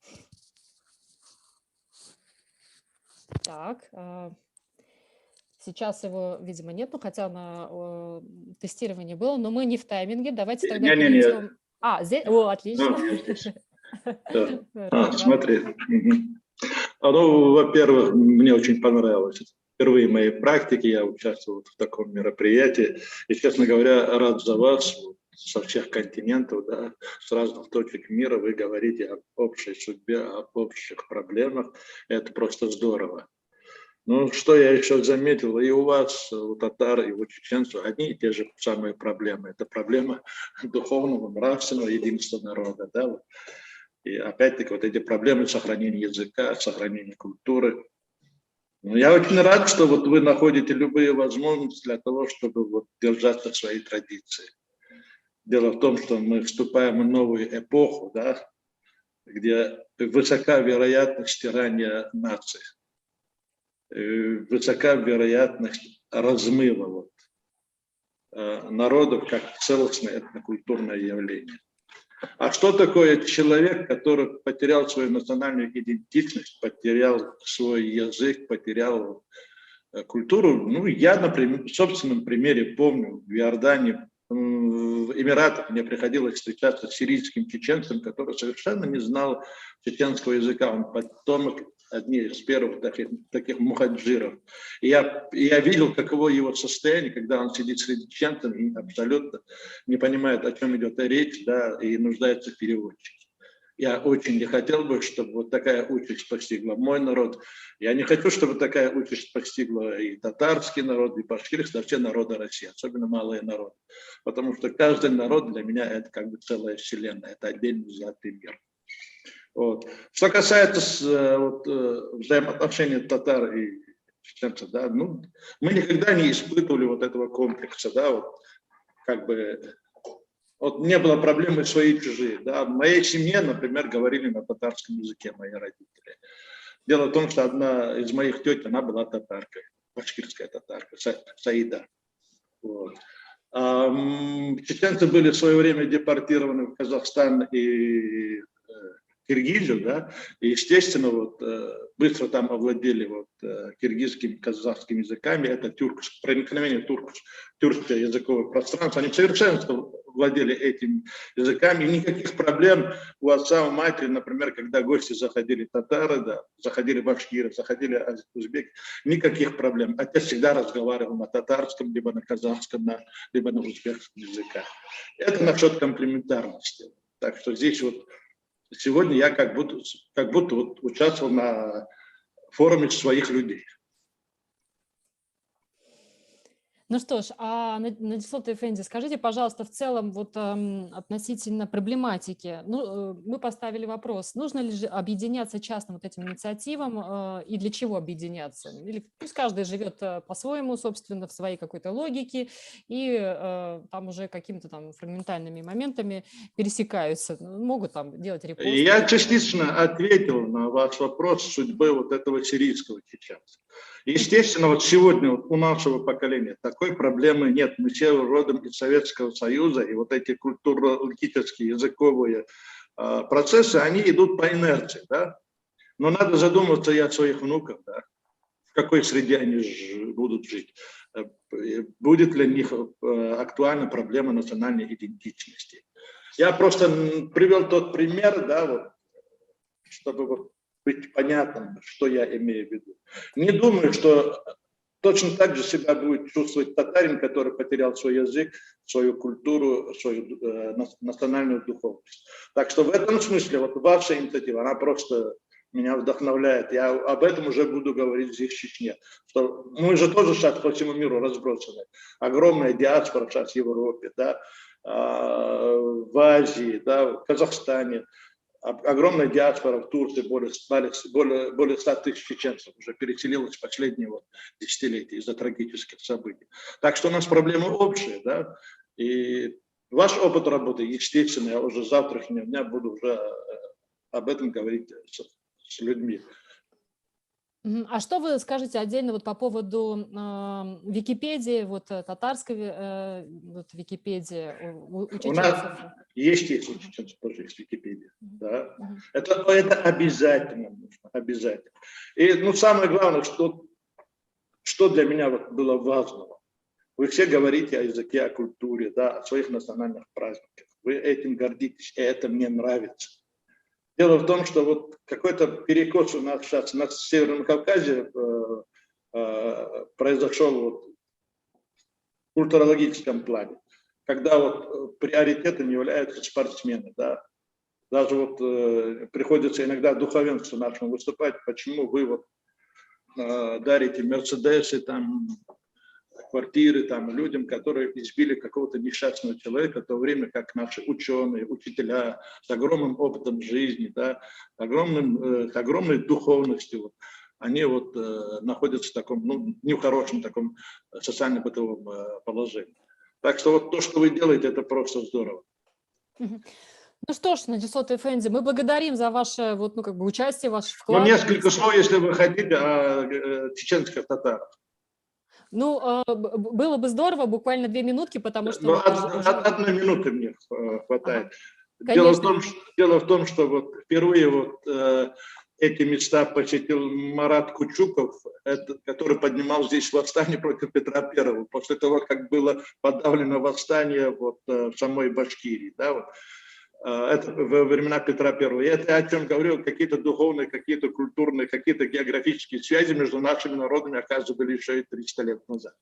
Так, Сейчас его, видимо, нет, ну, хотя на тестировании было, но мы не в тайминге. Давайте тогда Не-не-не. перейдем. Здесь? Отлично. Смотри. Ну, во-первых, мне очень понравилось. Впервые в моей практике я участвовал в таком мероприятии. И, честно говоря, рад за вас со всех континентов, да, с разных точек мира. Вы говорите об общей судьбе, об общих проблемах. Это просто здорово. Ну, что я еще заметил, и у вас, у татар, и у чеченцев одни и те же самые проблемы. Это проблема духовного, нравственного единства народа, да, вот. И опять-таки вот эти проблемы сохранения языка, сохранения культуры. Ну, я очень рад, что вот вы находите любые возможности для того, чтобы вот держаться своей традиции. Дело в том, что мы вступаем в новую эпоху, да, где высока вероятность стирания наций, высока вероятность размыва вот, народов как целостное этнокультурное явление. А что такое человек, который потерял свою национальную идентичность, потерял свой язык, потерял культуру? Ну, я, например, в собственном примере помню, в Иордании, в Эмиратах мне приходилось встречаться с сирийским чеченцем, который совершенно не знал чеченского языка. Он потомок одни из первых таких мухаджиров. И я видел, каково его состояние, когда он сидит среди чеченцев и абсолютно не понимает, о чем идет речь, да, и нуждается в переводчике. Я очень не хотел бы, чтобы вот такая участь постигла мой народ. Я не хочу, чтобы такая участь постигла и татарский народ, и башкирский, да все народы России, особенно малые народы. Потому что каждый народ для меня это как бы целая вселенная, это отдельный взятый мир. Вот. Что касается взаимоотношений татар и чеченцев, да, ну, мы никогда не испытывали вот этого комплекса, да, вот, как бы, вот не было проблемы свои и чужие, да. В моей семье, например, говорили на татарском языке мои родители. Дело в том, что одна из моих теть, она была татаркой, башкирская татарка, Саида. Вот. Чеченцы были в свое время депортированы в Казахстан и Киргизию, да, и, естественно, вот, быстро там овладели вот, киргизским, казахским языками, это проникновение тюркского языкового пространства, они совершенно владели этими языками, и никаких проблем у отца, у матери, например, когда гости заходили татары, да, заходили башкиры, заходили узбеки, никаких проблем. Отец всегда разговаривал на татарском, либо на казахском, либо на узбекском языках. Это насчет комплементарности. Так что здесь вот сегодня я как будто вот участвовал на форуме своих людей. Ну что ж, Надислот Эфенди, скажите, пожалуйста, в целом вот относительно проблематики, ну, мы поставили вопрос, нужно ли же объединяться частным вот этим инициативам и для чего объединяться? Или пусть каждый живет по-своему, собственно, в своей какой-то логике и там уже какими-то там фрагментальными моментами пересекаются, могут там делать репосты. Я частично ответил на ваш вопрос судьбы вот этого сирийского чеченца. Естественно, вот сегодня вот у нашего поколения такой проблемы нет. Мы все родом из Советского Союза, и вот эти культурологические, языковые процессы, они идут по инерции, да? Но надо задуматься и о своих внуках, да? В какой среде они будут жить. Будет ли для них актуальна проблема национальной идентичности. Я просто привел тот пример, да, вот, чтобы вот быть понятным, что я имею в виду. Не думаю, что точно так же себя будет чувствовать татарин, который потерял свой язык, свою культуру, свою национальную духовность. Так что в этом смысле вот ваша инициатива, она просто меня вдохновляет. Я об этом уже буду говорить здесь в Чечне. Что мы же тоже сейчас по всему миру разбросаны. Огромная диаспора сейчас в Европе, да, в Азии, да, в Казахстане. Огромная диаспора в Турции, более 100 тысяч чеченцев уже переселилось в последние вот десятилетия из-за трагических событий. Так что у нас проблемы общие, да, и ваш опыт работы, естественно, я уже с завтрашнего дня буду уже об этом говорить с людьми. А что вы скажете отдельно вот по поводу Википедии, вот татарской вот Википедии у чеченцев? У нас есть у чеченцев тоже есть Википедия. Да? Это обязательно нужно, обязательно. И ну, самое главное, что что для меня вот было важного. Вы все говорите о языке, о культуре, да, о своих национальных праздниках. Вы этим гордитесь, и это мне нравится. Дело в том, что вот какой-то перекос у нас сейчас на Северном Кавказе произошел вот в культурологическом плане, когда вот приоритетом являются спортсмены, да. Даже вот приходится иногда духовенству нашему выступать, почему вы вот дарите мерседесы, там, квартиры там, людям, которые избили какого-то несчастного человека, в то время как наши ученые, учителя с огромным опытом жизни, да, с огромной духовностью, вот, они вот находятся в таком, ну, не в хорошем таком социально-бытовом положении. Так что вот то, что вы делаете, это просто здорово. Ну что ж, Надисот Эфенди, мы благодарим за ваше вот, ну, как бы участие, ваш вклад. Ну, несколько слов, если вы хотите, о чеченских татарах. Ну, было бы здорово, буквально 2 минутки, потому что... Ну, одной минуты мне хватает. Ага. Дело в том, что вот впервые вот эти места посетил Марат Кучуков, который поднимал здесь восстание против Петра I, после того, как было подавлено восстание вот в самой Башкирии. Да, вот. Это во времена Петра I. Это я о чем говорил, какие-то духовные, какие-то культурные, какие-то географические связи между нашими народами, оказывается, были еще и 300 лет назад.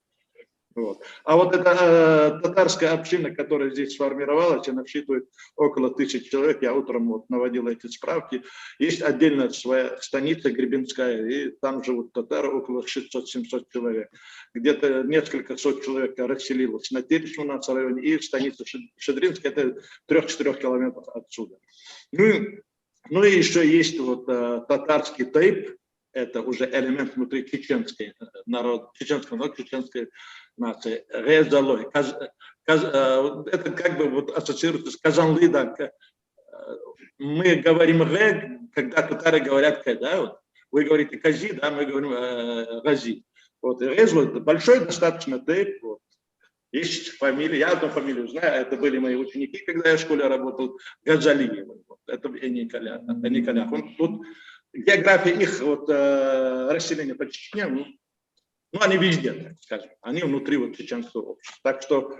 Вот. А вот эта татарская община, которая здесь сформировалась, она насчитывает около 1000 человек. Я утром вот наводил эти справки. Есть отдельная своя станица Гребенская, и там живут татары, около 600-700 человек. Где-то несколько сот человек расселилось на Теречном у нас районе, и станица Шедринская, это 3-4 километров отсюда. Ну и еще есть вот татарский тайп, это уже элемент внутри чеченской чеченской нации. Резалой. Это как бы вот ассоциируется с Казанлы. Да. Мы говорим ре, когда татары говорят ка, да, вот. Вы говорите кази, да, мы говорим гази. Вот. Резло это большой достаточно тейп. Вот. Есть фамилия, я одну фамилию знаю, это были мои ученики, когда я в школе работал, Газалиевы. Вот. Это Николя. Тут география их вот, расселения по Чечне, ну, они везде, так скажем, они внутри вот чеченского общества. Так что,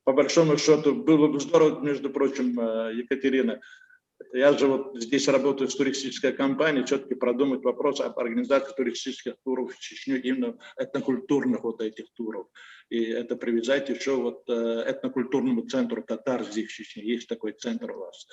по большому счету, было бы здорово, между прочим, Екатерина, я же вот здесь работаю с туристической компанией, все-таки продумать вопрос об организации туристических туров в Чечню, именно этнокультурных вот этих туров. И это привязать еще вот этнокультурному центру татар здесь в Чечне. Есть такой центр у вас.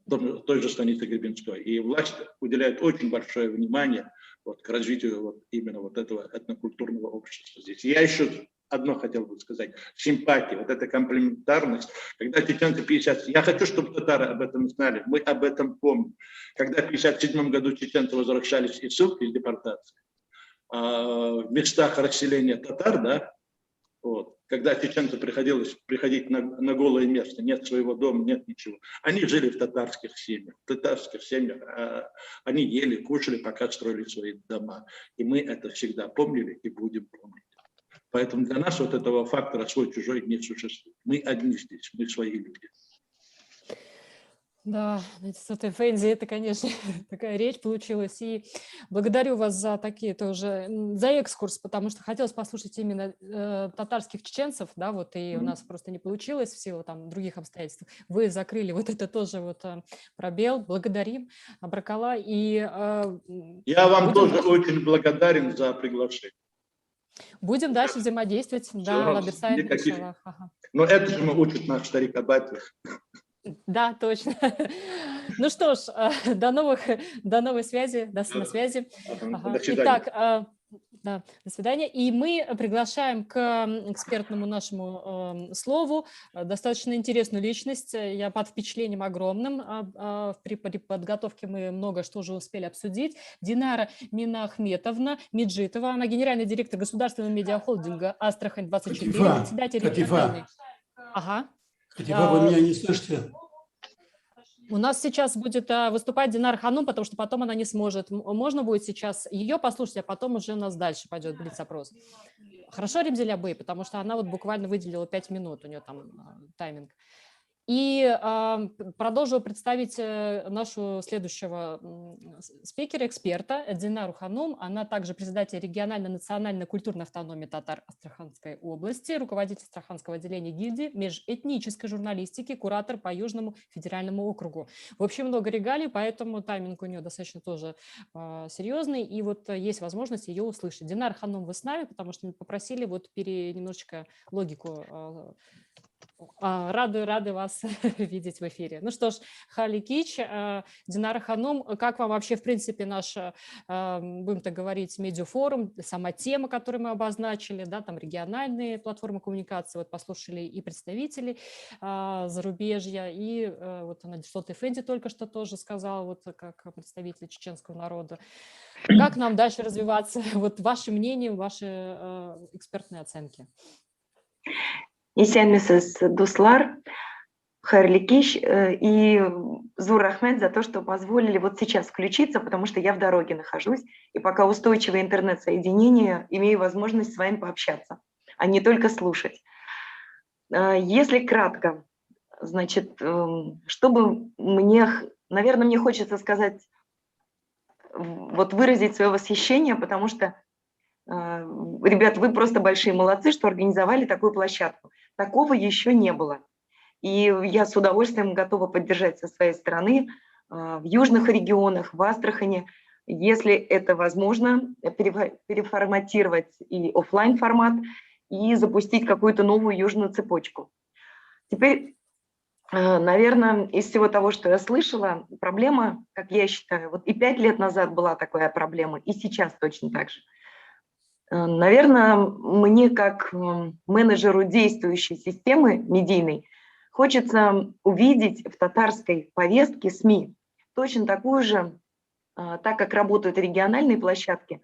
Той же станицы Гребенской. И власть уделяет очень большое внимание вот, к развитию вот, именно вот этого этнокультурного общества здесь. Я еще одно хотел бы сказать. Симпатия, вот эта комплементарность. Когда чеченцы 50... Я хочу, чтобы татары об этом знали. Мы об этом помним. Когда в 1957 году чеченцы возвращались из ссылки, из депортации, в местах расселения татар, да, вот, когда чеченцу приходилось приходить на голое место, нет своего дома, нет ничего. Они жили в татарских семьях. Они ели, кушали, пока строили свои дома. И мы это всегда помнили и будем помнить. Поэтому для нас вот этого фактора свой-чужой не существует. Мы одни здесь, мы свои люди. Да, Фэнди, это, конечно, такая речь получилась. И благодарю вас за такие тоже, за экскурс, потому что хотелось послушать именно татарских чеченцев, да, вот, и у нас просто не получилось в силу там других обстоятельств. Вы закрыли вот это тоже вот пробел. Благодарим, Абракала. И я вам тоже очень благодарен за приглашение. Будем дальше взаимодействовать. Да, Лаберсай. Но это же учит наш старик Абати. Да, точно. Ну что ж, до новой связи, на связи. До свидания. Итак, да, до свидания. И мы приглашаем к экспертному нашему слову достаточно интересную личность. Я под впечатлением огромным. При подготовке мы много что уже успели обсудить. Динара Минахметовна Меджитова, она генеральный директор государственного медиахолдинга «Астрахань-24», председатель региональной. Ага. Катифа, вы меня не слышите? У нас сейчас будет выступать Динар Ханум, потому что потом она не сможет. Можно будет сейчас ее послушать, а потом уже у нас дальше пойдет блиц-опрос. Хорошо, Ремзеля Бэй, потому что она вот буквально выделила 5 минут, у нее там тайминг. И продолжу представить нашу следующего спикера, эксперта, Динару Ханум. Она также председатель региональной национальной культурной автономии татар Астраханской области, руководитель Астраханского отделения гильдии межэтнической журналистики, куратор по Южному федеральному округу. В общем, много регалий, поэтому тайминг у нее достаточно тоже серьезный, и вот есть возможность ее услышать. Динар Ханум, вы с нами, потому что мы попросили вот немножечко логику. Рады вас видеть в эфире. Ну что ж, Хали Кич, Динара Ханум, как вам вообще, в принципе, наш, будем так говорить, медиафорум, сама тема, которую мы обозначили, да, там региональные платформы коммуникации, вот послушали и представителей зарубежья, и вот Надежда Эфенди только что тоже сказала, вот как представитель чеченского народа. Как нам дальше развиваться? Вот ваше мнение, ваши экспертные оценки. Исенмесіз Дуслар, Хайрлы Кич и Зур Ахмед за то, что позволили вот сейчас включиться, потому что я в дороге нахожусь, и пока устойчивое интернет-соединение, имею возможность с вами пообщаться, а не только слушать. Если кратко, значит, чтобы наверное, мне хочется сказать, вот выразить свое восхищение, потому что, ребят, вы просто большие молодцы, что организовали такую площадку. Такого еще не было. И я с удовольствием готова поддержать со своей стороны в южных регионах, в Астрахани, если это возможно, переформатировать и офлайн формат, и запустить какую-то новую южную цепочку. Теперь, наверное, из всего того, что я слышала, проблема, как я считаю, вот и 5 лет назад была такая проблема, и сейчас точно так же. Наверное, мне как менеджеру действующей системы медийной хочется увидеть в татарской повестке СМИ точно такую же, так как работают региональные площадки,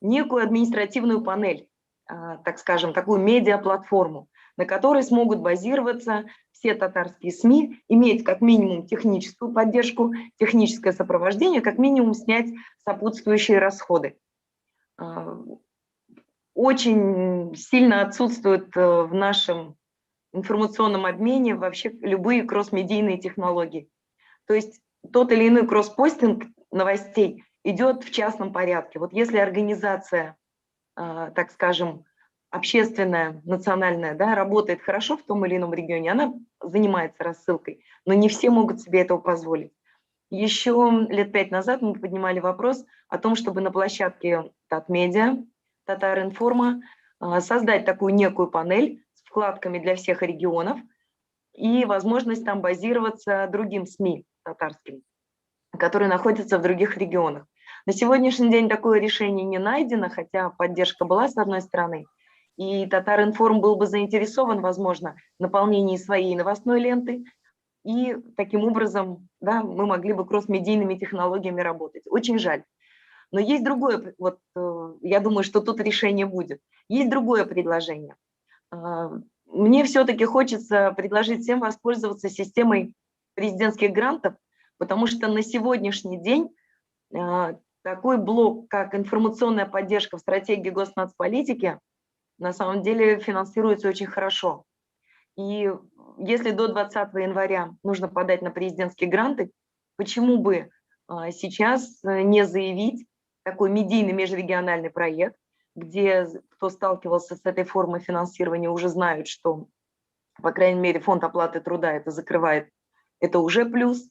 некую административную панель, так скажем, такую медиаплатформу, на которой смогут базироваться все татарские СМИ, иметь как минимум техническую поддержку, техническое сопровождение, как минимум снять сопутствующие расходы. Очень сильно отсутствуют в нашем информационном обмене вообще любые кросс-медийные технологии. То есть тот или иной кросс-постинг новостей идет в частном порядке. Вот если организация, так скажем, общественная, национальная, да, работает хорошо в том или ином регионе, она занимается рассылкой, но не все могут себе этого позволить. Еще лет 5 назад мы поднимали вопрос о том, чтобы на площадке Татмедиа, Татар-Информа создать такую некую панель с вкладками для всех регионов и возможность там базироваться другим СМИ татарским, которые находятся в других регионах. На сегодняшний день такое решение не найдено, хотя поддержка была с одной стороны, и Татар-Информ был бы заинтересован, возможно, в наполнении своей новостной ленты, и таким образом, да, мы могли бы кросс-медийными технологиями работать. Очень жаль. Но есть другое, вот я думаю, что тут решение будет. Есть другое предложение. Мне все-таки хочется предложить всем воспользоваться системой президентских грантов, потому что на сегодняшний день такой блок, как информационная поддержка в стратегии госнацполитики, на самом деле финансируется очень хорошо. И если до 20 января нужно подать на президентские гранты, почему бы сейчас не заявить такой медийный межрегиональный проект, где кто сталкивался с этой формой финансирования, уже знают, что, по крайней мере, фонд оплаты труда это закрывает, это уже плюс.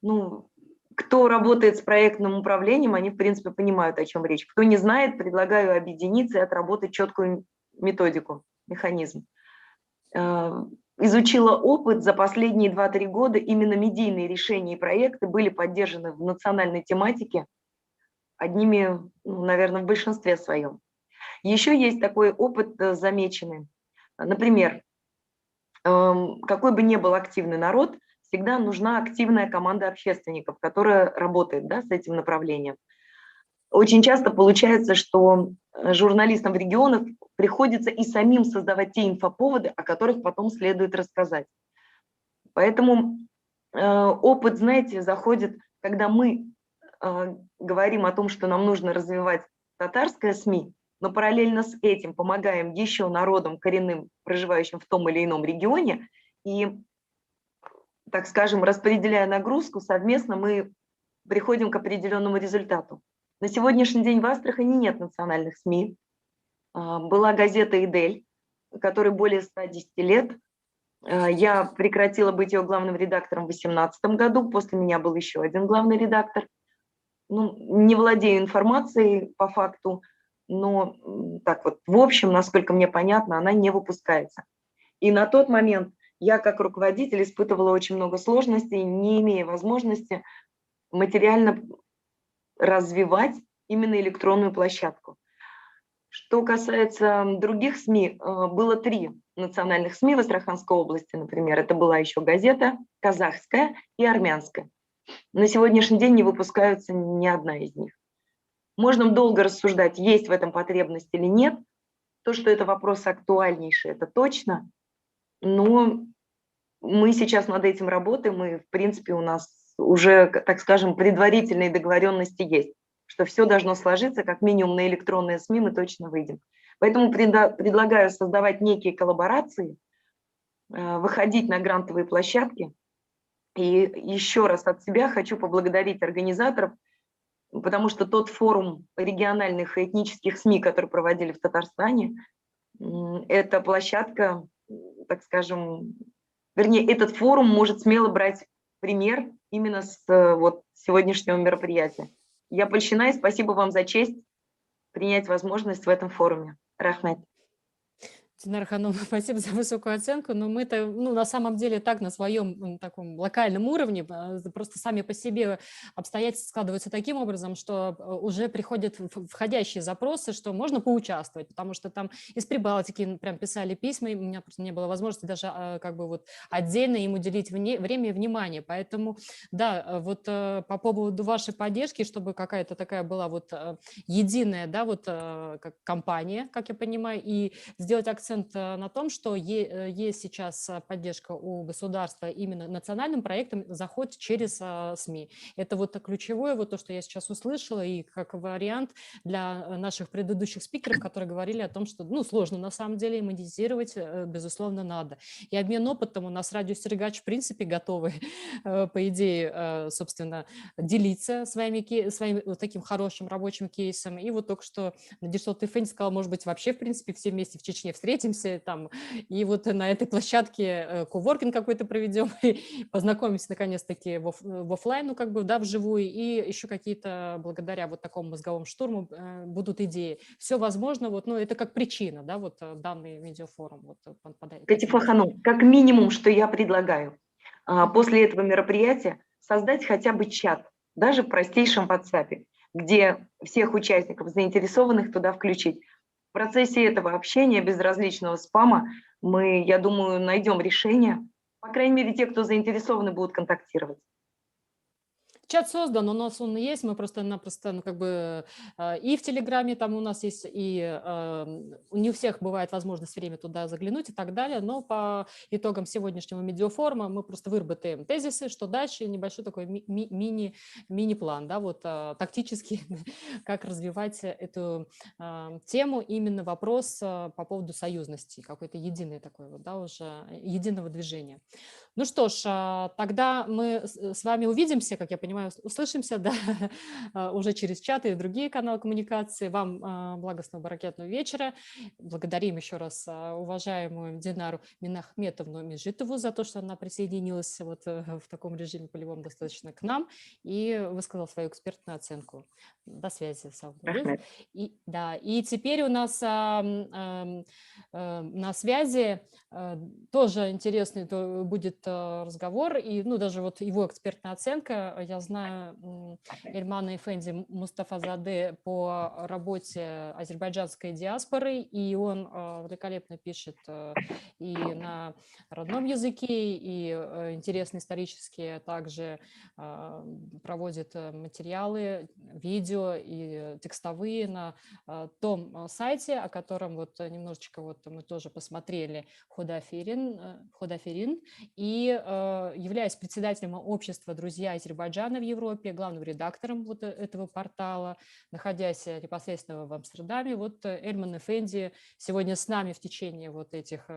Ну, кто работает с проектным управлением, они, в принципе, понимают, о чем речь. Кто не знает, предлагаю объединиться и отработать четкую методику, механизм. Изучила опыт за последние 2-3 года, именно медийные решения и проекты были поддержаны в национальной тематике одними, наверное, в большинстве своем. Еще есть такой опыт замеченный. Например, какой бы ни был активный народ, всегда нужна активная команда общественников, которая работает, да, с этим направлением. Очень часто получается, что журналистам в регионах приходится и самим создавать те инфоповоды, о которых потом следует рассказать. Поэтому опыт, знаете, заходит, когда мы говорим о том, что нам нужно развивать татарское СМИ, но параллельно с этим помогаем еще народам коренным, проживающим в том или ином регионе, и так скажем, распределяя нагрузку, совместно мы приходим к определенному результату. На сегодняшний день в Астрахани нет национальных СМИ. Была газета «Идель», которой более 110 лет. Я прекратила быть ее главным редактором в 2018 году. После меня был еще один главный редактор. Ну, не владею информацией по факту, но так вот, в общем, насколько мне понятно, она не выпускается. И на тот момент я как руководитель испытывала очень много сложностей, не имея возможности материально развивать именно электронную площадку. Что касается других СМИ, было 3 национальных СМИ в Астраханской области, например. Это была еще газета казахская и армянская. На сегодняшний день не выпускаются ни одна из них. Можно долго рассуждать, есть в этом потребность или нет. То, что это вопрос актуальнейший, это точно. Но мы сейчас над этим работаем, и, в принципе, у нас уже, так скажем, предварительные договоренности есть, что все должно сложиться, как минимум на электронные СМИ мы точно выйдем. Поэтому предлагаю создавать некие коллаборации, выходить на грантовые площадки. И еще раз от себя хочу поблагодарить организаторов, потому что тот форум региональных и этнических СМИ, который проводили в Татарстане, эта площадка, так скажем, вернее, этот форум может смело брать пример именно с вот сегодняшнего мероприятия. Я польщена, и спасибо вам за честь принять возможность в этом форуме. Рахмет. Динара Ханум, спасибо за высокую оценку, но мы-то, ну, на самом деле так на своем таком локальном уровне, просто сами по себе обстоятельства складываются таким образом, что уже приходят входящие запросы, что можно поучаствовать, потому что там из Прибалтики прям писали письма, и у меня просто не было возможности даже как бы вот отдельно им уделить время и внимание, поэтому, да, вот по поводу вашей поддержки, чтобы какая-то такая была вот единая, да, вот как компания, как я понимаю, и сделать акцент на том, что есть сейчас поддержка у государства именно национальным проектом, заход через СМИ. Это вот ключевое, вот то, что я сейчас услышала, и как вариант для наших предыдущих спикеров, которые говорили о том, что, ну, сложно на самом деле, и монетизировать, безусловно, надо. И обмен опытом у нас Радио Сергач, в принципе, готовы, по идее, собственно, делиться своим вот таким хорошим рабочим кейсом. И вот только что Надежда Тыфень сказала, может быть, вообще, в принципе, все вместе в Чечне встретимся там, и вот на этой площадке коворкинг какой-то проведем, и познакомимся наконец-таки в офлайн, ну, как бы, да, вживую, и еще какие-то, благодаря вот такому мозговому штурму, будут идеи. Все возможно, вот, ну, это как причина, да, вот данный видеофорум. Вот, Катифа Ханум, как минимум, что я предлагаю, после этого мероприятия создать хотя бы чат, даже в простейшем WhatsApp, где всех участников, заинтересованных, туда включить. В процессе этого общения, без различного спама, мы, я думаю, найдем решение. По крайней мере, те, кто заинтересованы, будут контактировать. Чат создан, у нас он есть, мы просто-напросто, ну, как бы, и в Телеграме там у нас есть, и не у всех бывает возможность время туда заглянуть и так далее, но по итогам сегодняшнего медиафорума мы просто выработаем тезисы, что дальше, небольшой такой мини-план, да, вот тактически, как развивать эту тему, именно вопрос по поводу союзности, какой-то единый такой вот, да, уже единого движения. Ну что ж, тогда мы с вами увидимся, как я понимаю, услышимся, да, уже через чаты и другие каналы коммуникации. Вам благостного баракетного вечера. Благодарим еще раз уважаемую Динару Минахметовну Межитову за то, что она присоединилась вот в таком режиме полевом достаточно к нам и высказала свою экспертную оценку. До связи, Саугулев. И, да, и теперь у нас на связи тоже интересный будет разговор, и, ну, даже вот его экспертная оценка. Я знаю Эльмана Эфенди Мустафазаде по работе азербайджанской диаспоры, и он великолепно пишет и на родном языке, и интересные исторические также проводит материалы, видео и текстовые на том сайте, о котором вот немножечко вот мы тоже посмотрели, Ходаферин, и и являюсь председателем общества «Друзья Азербайджана» в Европе, главным редактором вот этого портала, находясь непосредственно в Амстердаме. Вот Эльман Эфенди сегодня с нами в течение вот этих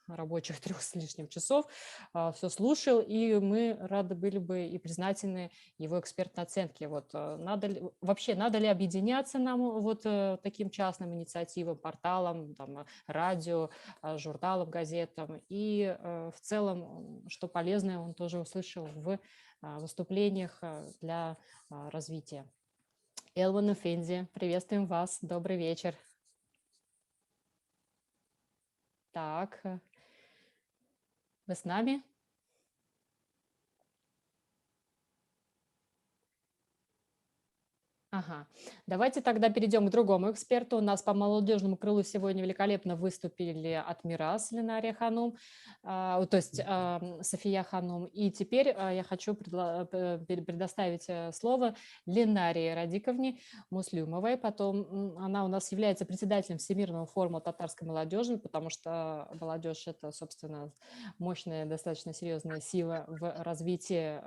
рабочих 3 с лишним часов все слушал, и мы рады были бы и признательны его экспертной оценке. Вот, надо ли объединяться нам вот таким частным инициативам, порталам, там, радио, журналам, газетам, и в целом, что полезное он тоже услышал в выступлениях для развития. Эльман Эфенди, приветствуем вас, добрый вечер. Так, вы с нами? Ага. Давайте тогда перейдем к другому эксперту. У нас по молодежному крылу сегодня великолепно выступили Атмирас Ленария Ханум, то есть София Ханум. И теперь я хочу предоставить слово Ленарии Радиковне Муслюмовой. Потом она у нас является председателем Всемирного форума татарской молодежи, потому что молодежь – это, собственно, мощная, достаточно серьезная сила в развитии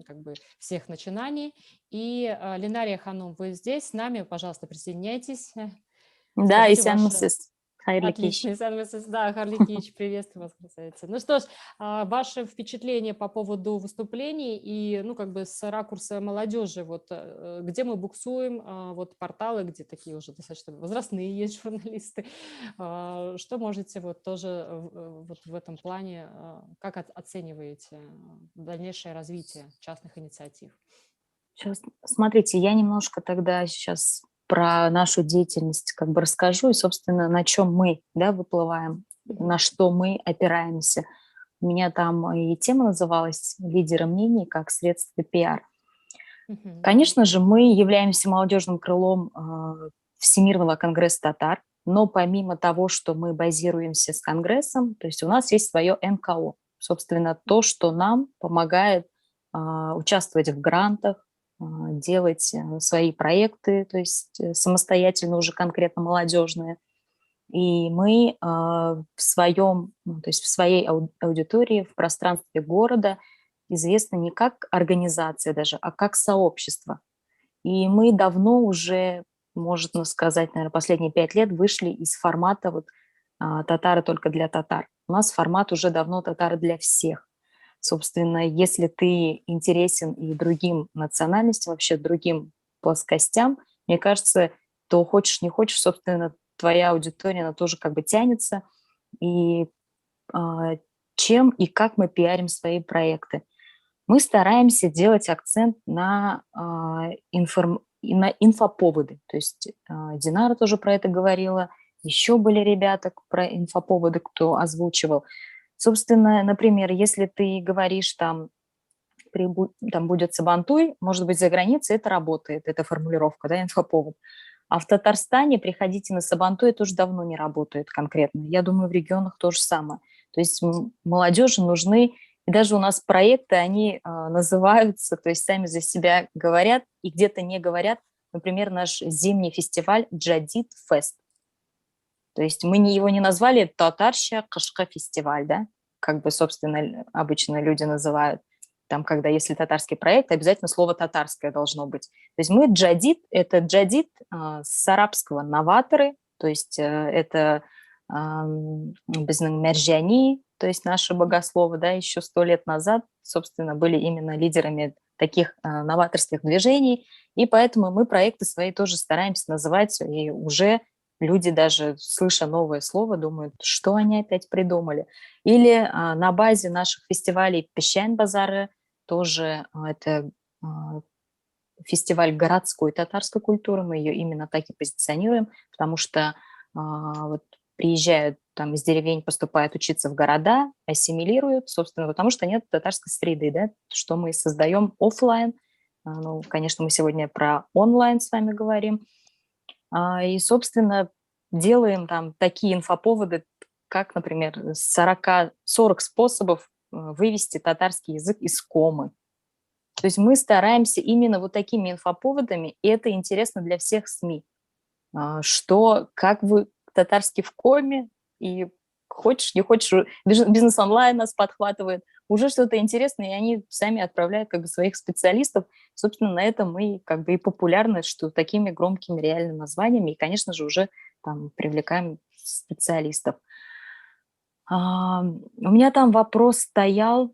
как бы всех начинаний. И Ленария Ханум, вы здесь с нами, пожалуйста, присоединяйтесь. Да, Исянмысыз. Хайрликич. Отлично, Исянмысыз, да, Харликич, приветствую вас, красавица. Ну что ж, ваши впечатления по поводу выступлений и, ну, как бы с ракурса молодежи, вот где мы буксуем, вот порталы, где такие уже достаточно возрастные есть журналисты, что можете вот тоже вот в этом плане, как оцениваете дальнейшее развитие частных инициатив? Сейчас, смотрите, я немножко тогда сейчас про нашу деятельность как бы расскажу и, собственно, на чем мы, да, выплываем, на что мы опираемся. У меня там и тема называлась «Лидеры мнений как средство пиар». Конечно же, мы являемся молодежным крылом Всемирного конгресса татар, но помимо того, что мы базируемся с конгрессом, то есть у нас есть свое НКО, собственно, то, что нам помогает участвовать в грантах, делать свои проекты, то есть самостоятельно уже конкретно молодежные. И мы в своем, то есть в своей аудитории, в пространстве города известны не как организация даже, а как сообщество. И мы давно уже, можно сказать, наверное, последние 5 лет вышли из формата вот, татары только для татар. У нас формат уже давно татары для всех. Собственно, если ты интересен и другим национальностям, вообще другим плоскостям, мне кажется, то хочешь, не хочешь, собственно, твоя аудитория, она тоже как бы тянется. И чем и как мы пиарим свои проекты? Мы стараемся делать акцент на инфоповоды. То есть Динара тоже про это говорила, еще были ребята про инфоповоды, кто озвучивал. Собственно, например, если ты говоришь, там будет Сабантуй, может быть, за границей это работает, эта формулировка, да, инфоповод. А в Татарстане приходите на Сабантуй, это уже давно не работает конкретно. Я думаю, в регионах то же самое. То есть молодежи нужны, и даже у нас проекты, они называются, то есть сами за себя говорят и где-то не говорят. Например, наш зимний фестиваль «Джадид Фест». То есть мы его не назвали «Татарща Кышкы фестиваль», да, как бы, собственно, обычно люди называют. Там, когда если татарский проект, обязательно слово «татарское» должно быть. То есть мы «Джадид» – это «Джадид» с арабского «новаторы», то есть это «Бизнен Мержани», то есть наши богословы, да, еще 100 лет назад, собственно, были именно лидерами таких новаторских движений, и поэтому мы проекты свои тоже стараемся называть, и уже люди даже, слыша новое слово, думают, что они опять придумали. Или на базе наших фестивалей Пещань-базары, тоже это фестиваль городской татарской культуры, мы ее именно так и позиционируем, потому что вот приезжают там из деревень, поступают учиться в города, ассимилируют, собственно, потому что нет татарской среды, да, что мы создаем офлайн. Ну, конечно, мы сегодня про онлайн с вами говорим. И, собственно, делаем там такие инфоповоды, как, например, 40 способов вывести татарский язык из комы. То есть мы стараемся именно вот такими инфоповодами, и это интересно для всех СМИ, что как вы татарский в коме, и хочешь, не хочешь, бизнес онлайн нас подхватывает, уже что-то интересное, и они сами отправляют как бы своих специалистов. Собственно, на этом мы как бы и популярны, что такими громкими реально названиями, и, конечно же, уже там привлекаем специалистов. У меня там вопрос стоял,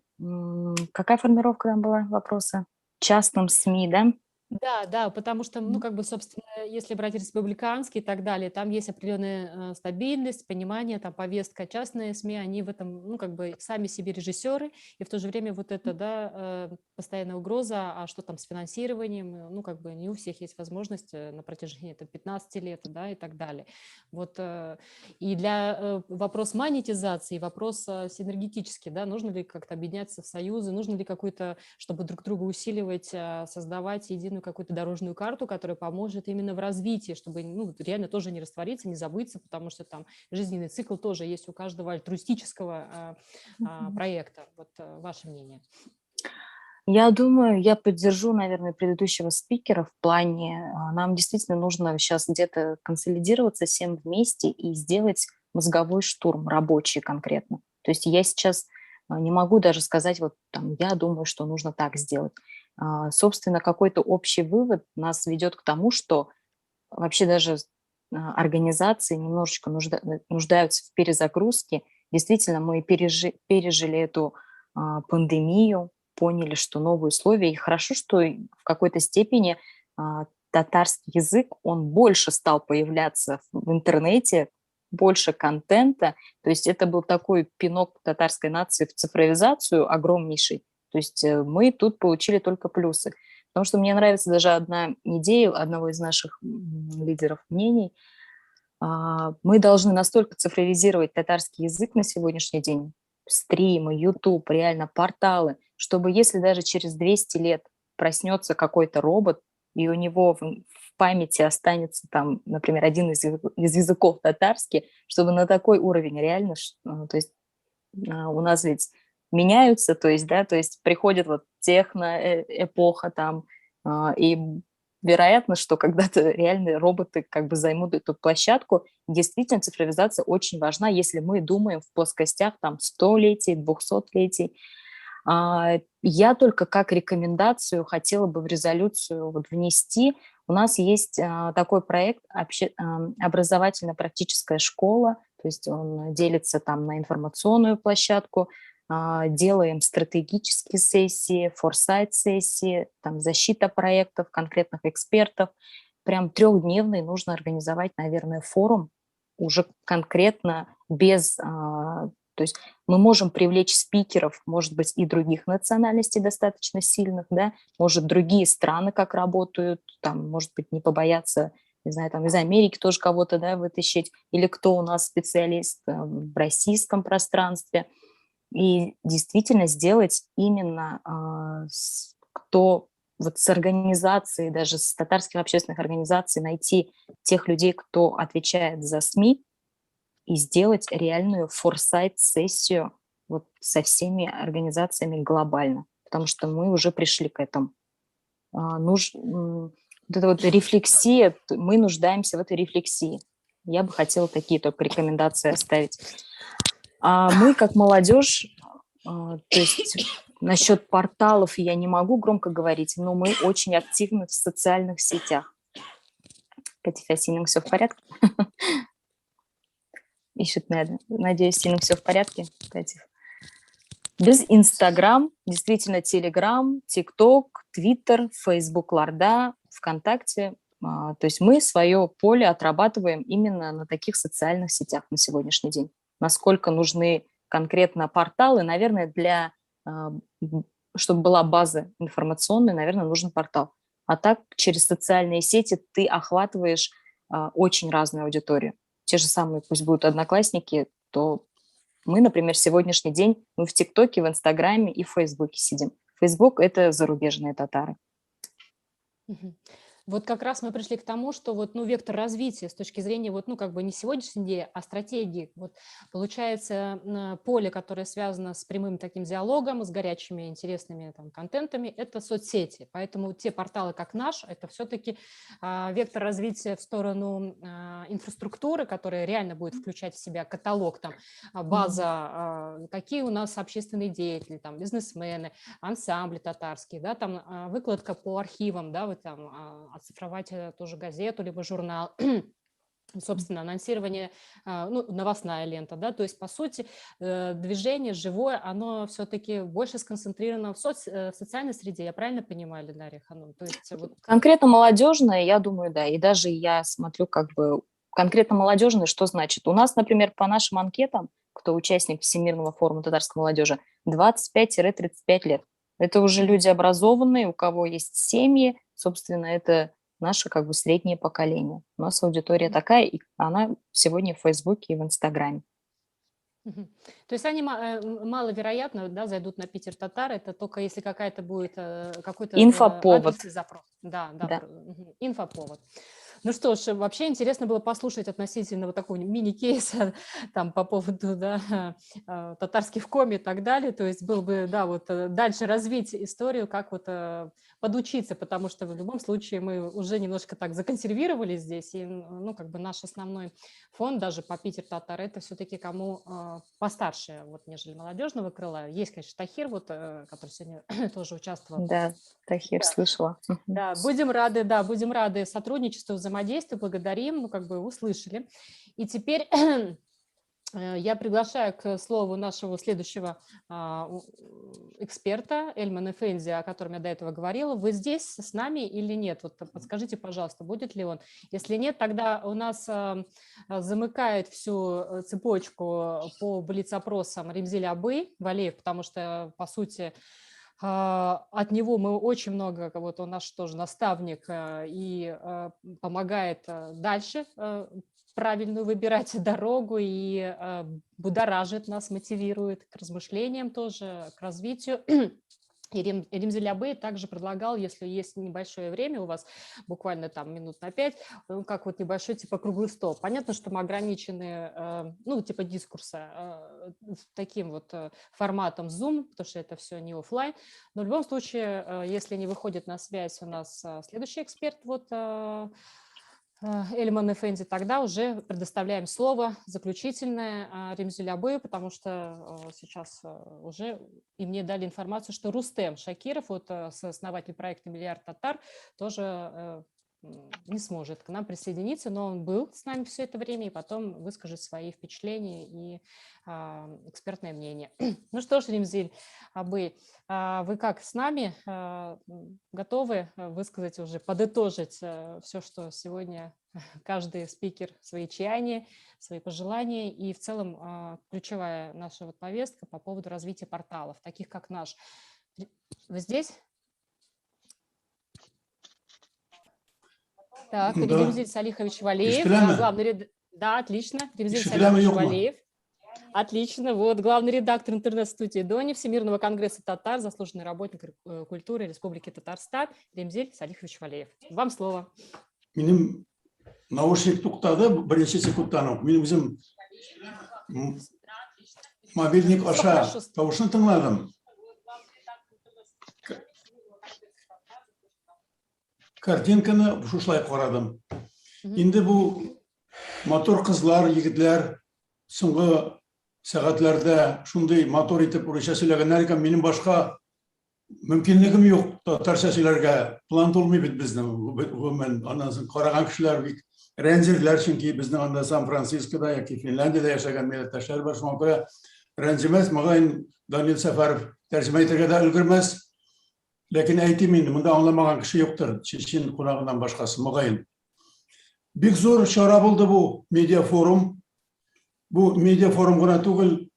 какая формировка там была вопроса? Частным СМИ, да? Да, да, потому что, ну, как бы, собственно, если брать республиканские и так далее, там есть определенная стабильность, понимание, там повестка. Частные СМИ, они в этом, ну, как бы, сами себе режиссеры, и в то же время вот это, да, постоянная угроза, а что там с финансированием, ну, как бы, не у всех есть возможность на протяжении там, 15 лет, да, и так далее. Вот, и для вопрос монетизации, вопрос синергетический, да, нужно ли как-то объединяться в союзы, нужно ли какую-то, чтобы друг друга усиливать, создавать единую какую-то дорожную карту, которая поможет именно в развитии, чтобы, ну, реально тоже не раствориться, не забыться, потому что там жизненный цикл тоже есть у каждого альтруистического проекта. Вот ваше мнение. Я думаю, я поддержу, наверное, предыдущего спикера в плане, нам действительно нужно сейчас где-то консолидироваться всем вместе и сделать мозговой штурм, рабочий конкретно. То есть я сейчас не могу даже сказать, вот там, я думаю, что нужно так сделать. Собственно, какой-то общий вывод нас ведет к тому, что вообще даже организации немножечко нуждаются в перезагрузке. Действительно, мы пережили эту пандемию, поняли, что новые условия. И хорошо, что в какой-то степени татарский язык, он больше стал появляться в интернете, больше контента. То есть это был такой пинок татарской нации в цифровизацию огромнейший. То есть мы тут получили только плюсы. Потому что мне нравится даже одна идея одного из наших лидеров мнений. Мы должны настолько цифровизировать татарский язык на сегодняшний день, стримы, YouTube, реально порталы, чтобы если даже через 200 лет проснется какой-то робот, и у него в памяти останется там, например, один из языков татарский, чтобы на такой уровень реально, то есть у нас ведь меняются, то есть, да, то есть приходит вот техно-эпоха там, и вероятно, что когда-то реальные роботы как бы займут эту площадку. Действительно, цифровизация очень важна, если мы думаем в плоскостях там 100-летий, 200-летий. Я только как рекомендацию хотела бы в резолюцию вот внести. У нас есть такой проект образовательно-практическая школа, то есть он делится там на информационную площадку, делаем стратегические сессии, форсайт-сессии, там защита проектов, конкретных экспертов. Прям 3-дневный нужно организовать, наверное, форум уже конкретно без... То есть мы можем привлечь спикеров, может быть, и других национальностей достаточно сильных, да, может, другие страны как работают, там, может быть, не побояться, не знаю, там, из Америки тоже кого-то, да, вытащить, или кто у нас специалист в российском пространстве, и действительно сделать именно кто вот с организацией, даже с татарских общественных организаций, найти тех людей, кто отвечает за СМИ, и сделать реальную форсайт-сессию вот со всеми организациями глобально, потому что мы уже пришли к этому. Вот эта вот рефлексия, мы нуждаемся в этой рефлексии. Я бы хотела такие только рекомендации оставить. А мы, как молодежь, то есть насчет порталов я не могу громко говорить, но мы очень активны в социальных сетях. Катя, с Сином все в порядке? Ищет, надеюсь, Сином все в порядке, Катя. Без Инстаграм, действительно, Телеграм, ТикТок, Твиттер, Фейсбук, Ларда, ВКонтакте. То есть мы свое поле отрабатываем именно на таких социальных сетях на сегодняшний день. Насколько нужны конкретно порталы, наверное, чтобы была база информационная, наверное, нужен портал. А так через социальные сети ты охватываешь очень разную аудиторию. Те же самые, пусть будут одноклассники, то мы, например, сегодняшний день мы в ТикТоке, в Инстаграме и в Фейсбуке сидим. Фейсбук – это зарубежные татары. Вот как раз мы пришли к тому, что вот, ну, вектор развития с точки зрения вот, ну, как бы не сегодняшней идеи, а стратегии. Вот получается поле, которое связано с прямым таким диалогом, с горячими интересными там контентами, это соцсети. Поэтому те порталы, как наш, это все-таки вектор развития в сторону инфраструктуры, которая реально будет включать в себя каталог, там, база, какие у нас общественные деятели, там, бизнесмены, ансамбли татарские, да, там выкладка по архивам, да, вы там оцифровать тоже газету, либо журнал, собственно, анонсирование, ну, новостная лента, да, то есть, по сути, движение живое, оно все-таки больше сконцентрировано в социальной среде, я правильно понимаю, Дарья Ханум? То есть, вот... Конкретно молодежное, я думаю, да, и даже я смотрю как бы конкретно молодежное, что значит? У нас, например, по нашим анкетам, кто участник Всемирного форума татарской молодежи, 25-35 лет. Это уже люди образованные, у кого есть семьи, собственно, это наше как бы среднее поколение. У нас аудитория такая, и она сегодня в Фейсбуке и в Инстаграме. То есть они маловероятно, да, зайдут на Питер Татар, это только если какая-то будет какой-то инфоповод. Запрос. Да. Инфоповод. Ну что ж, вообще интересно было послушать относительно вот такого мини-кейса там по поводу, да, татарских в коме и так далее. То есть было бы, да, вот дальше развить историю, как вот подучиться, потому что в любом случае мы уже немножко так законсервировали здесь, и, ну, как бы наш основной фонд даже по Питер Татар, это все-таки кому постарше, вот, нежели молодежного крыла. Есть, конечно, Тахир, вот, который сегодня тоже участвовал. Да, Тахир, да. Слышала. Да, будем рады сотрудничеству, взаимодействию, благодарим, ну, как бы услышали. И теперь я приглашаю к слову нашего следующего эксперта, Эльман Эфенди, о котором я до этого говорила. Вы здесь с нами или нет? Вот подскажите, пожалуйста, будет ли он? Если нет, тогда у нас замыкает всю цепочку по блиц-опросам Ремзиль Абый-Валеев, потому что, по сути, от него мы очень много, вот он наш тоже наставник и помогает дальше правильную выбирать дорогу и будоражит нас, мотивирует к размышлениям тоже, к развитию. И Ремзиль Абый также предлагал, если есть небольшое время у вас, буквально там минут на 5, как вот небольшой типа круглый стол. Понятно, что мы ограничены, ну, типа дискурса таким вот форматом Zoom, потому что это все не офлайн. Но в любом случае, если не выходит на связь у нас следующий эксперт, вот Эльман Эфенди, тогда уже предоставляем слово заключительное Ремзиль Абыю, потому что сейчас уже и мне дали информацию, что Рустем Шакиров, вот сооснователь проекта «Миллиард татар», тоже не сможет к нам присоединиться, но он был с нами все это время и потом выскажет свои впечатления и экспертное мнение. Ну что ж, Ремзиль Абый, вы как с нами готовы высказать уже, подытожить все, что сегодня каждый спикер, свои чаяния, свои пожелания и в целом ключевая наша вот повестка по поводу развития порталов, таких как наш. Вы здесь? Так, да. Ремзиль Салихович Валеев, главный редактор. Да, отлично. Ремзиль Салихович Валеев. Отлично. Вот главный редактор интернет-студии Дони Всемирного конгресса татар, заслуженный работник культуры Республики Татарстан Ремзиль Салихович Валеев. Вам слово. Менің наушник тоқтады бірінші секундтан. Мен өзім мобильник аша дауысын тыңладым. Картинканы шушылай қарадым. Енді бұл мотор қызлар, егітлер соңғы сағатларда шундай мотор етіп ұрыша сөйлеген әркім менің башқа мүмкінлігім жоқ татарша сөйләргә план толмый бит безнең. Аннан соң қараган кешеләр бик рәнҗирләр, чөнки безнең анда Сан-Францискода яки Финляндиядә яшәгән милләттәшләр бар, шуңа күрә рәнҗемәс, мөгаен Данил Сәфәров тәрҗемә итәргә дә өлгермәс. Ләкин әйтим инде, монда аңламаган кеше юктыр, чечен кунагыннан башкасы мөгаен. Бик зур чара булды бу медиа форум. Бу медиа форум гына түгел,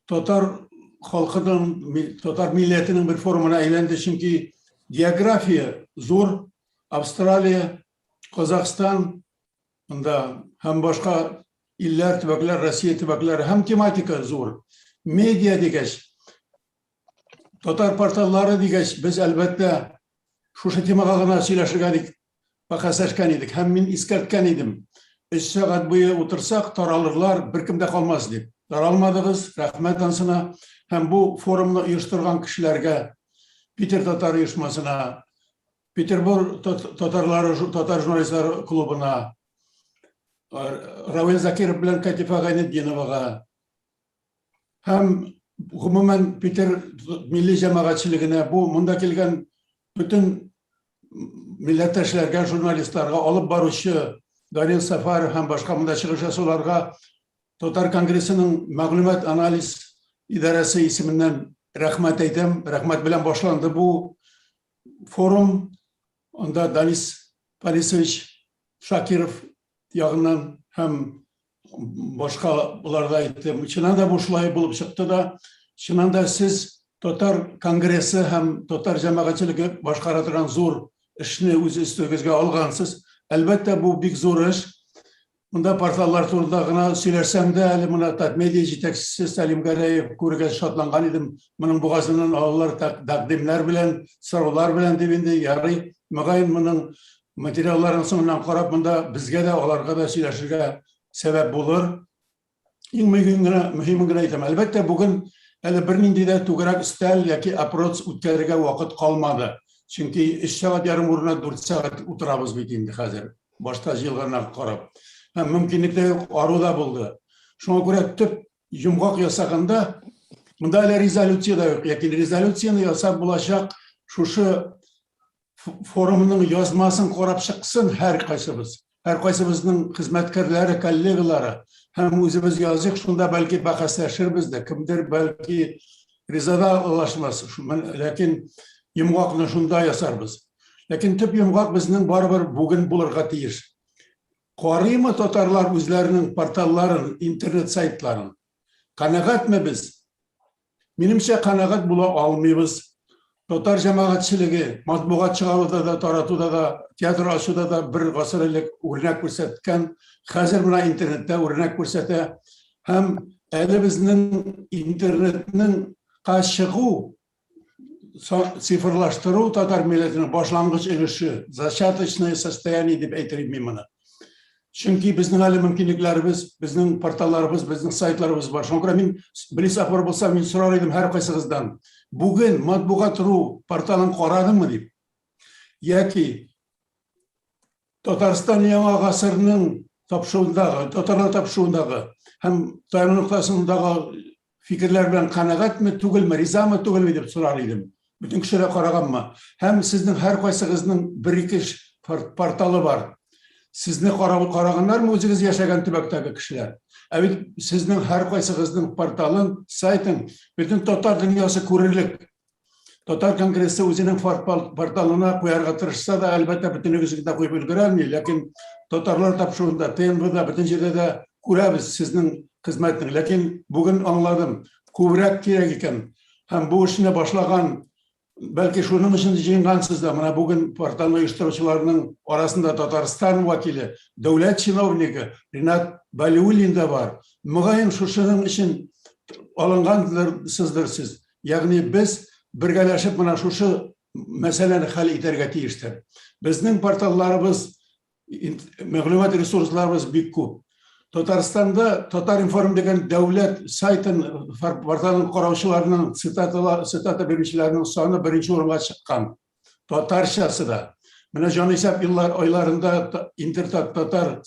татар халкының, татар милләтенең бер форумына әйләнде, чөнки география зур, Австралия, Казахстан, монда һәм башка илләр, төбәкләр, Россия төбәкләре һәм тематика зур. Медиа дигәч, татар порталлары дигәч, без әлбәттә шушы темага гына сөйләшергә бәхәсләшкән идек һәм мин искәрткән идем. 3 сәгать буе утырсак таралырлар, беркем дә калмас дип. Таралмадыгыз, рәхмәт ансына һәм бу форумны оештырган кешеләргә, Питер татар оешмасына, Петербург татар журналистлар клубына, Равил Закиров белән Катифа Гайнетдиновага һәм гомумән Питер милли җәмәгатьчелегенә, бу монда килгән бүтән милләттәшләргә, журналистларга, алып баручы Данил Сафаров һәм башка монда чыгыш ясауларга Татар конгрессының мәгълүмат анализ идарәсе исеменнән рәхмәт әйтәм. Рәхмәт белән башланды бу форум. Анда Данис Борисович Шакиров ягыннан һәм башка буларда әйттем. Чыннан да бу шулай булып чыкты да, чыннан да сез Татар конгрессы һәм татар җәмәгатьчелеге башкара торган зур эшне үз өстегезгә алгансыз. Әлбәттә бу бик зур эш. Монда порталлар турында гына сөйләсәм дә, әле моны Татмедиа җитәкчесе Сәлим Гәрәев күргәч шатланган идем. Моның бугазыннан алалар тәкъдимнәр белән, сораулар белән дип инде ярый. Мөгаен моның материалларын соңыннан карап, монда безгә дә, аларга да сөйләшергә сәбәп булыр. Иң мөһимен генә әйтәм. Әлбәттә бүген әле бернинди дә түгәрәк өстәл яки опрос үткәрергә вакыт калмады. Чөнки 3 сәгать ярым урынына 4 сәгать утырабыз бит инде хәзер. Башта җыелганнарга карап. Һәм мөмкинлектә ару да булды. Шуңа күрә төп йомгак ясаганда, монда әле резолюция да юк, яки резолюцияны ясап булачак, шушы форумның язмасын карап чыксын һәр кайсыбызның хезмәткәрләре, коллегалары, һәм үзебез язык, шунда бәлки бәхәсләшербез дә, кемдер бәлки ризада алышмас. Ләкин йомгакны шунда ясарбыз. Ләкин төп йомгак безнең барыбер бүген булырга тиеш. Карыймы татарлар үзләренең порталларын, интернет сайтларын? Канәгатьме без? Минемчә, канәгать була алмыйбыз. Татар җәмәгатьчелеге матбугат чыгаруда да, таратуда да, театр ачуда да бер гасыр элек үрнәк күрсәткән, хәзер менә интернетта үрнәк күрсәтә. Һәм әле безнең интернетның чыгу, цифрлаштыру татар милләтенең башлангыч өлеше, зачаточное состояние дип әйтер идем моны. Чөнки безнең әле мөмкинлекләребез, безнең порталларыбыз, безнең сайтларыбыз бар. Шуңа күрә мин белис апар булсам, мин сорар идем һәр кайсыгыздан. Бүген матбугат.ру порталын карадыңмы дип. Яки Татарстан яңа гасырның тапшыруындагы, татарлар тапшыруындагы һәм таяну нуктасындагы фикерләр белән канәгатьме, түгелме, ризамы, түгелме дип сорар идем. Бүтән кешеләр караганмы? Һәм сезнең һәр кайсыгызның бер-ике порталы бар. Сезне караганнармы үзегез яшәгән төбәктәге кешеләр? Бит сезнең һәр кайсыгызның порталын, сайтын бүтән татар дөньясы күрерлек. Татар конгрессы үзенең порталына куярга тырышса да, әлбәттә бөтенлегезне дә куеп өлгерә алмый, ләкин татарлар тапшыруында, ТНВда, бүтән җирдә дә күрәбез сезнең хезмәтне. Ләкин бүген аңладым, күбрәк кирәк икән. Һәм бу эшне башлаган, бәлки шуның өчен җыенгансыз да, менә бүген портал оештыручыларның арасында Татарстан вәкиле, дәүләт чиновнигы Ринат Балиуллин да бар. Мөгаен шушының өчен алынгандыр сез. Ягъни без бергәләшеп менә шушы мәсьәләне хәл итәргә тиештер. Безнең порталларыбыз, мәгълүмат ресурсларыбыз бик күп. Татарстанда Татар информ дигән дәүләт сайтын, порталын караучыларның, цитата бирүчеләрнең саны беренче урынга чыккан. Татарчасы да. Менә җанисәп айларында Интертат-Татар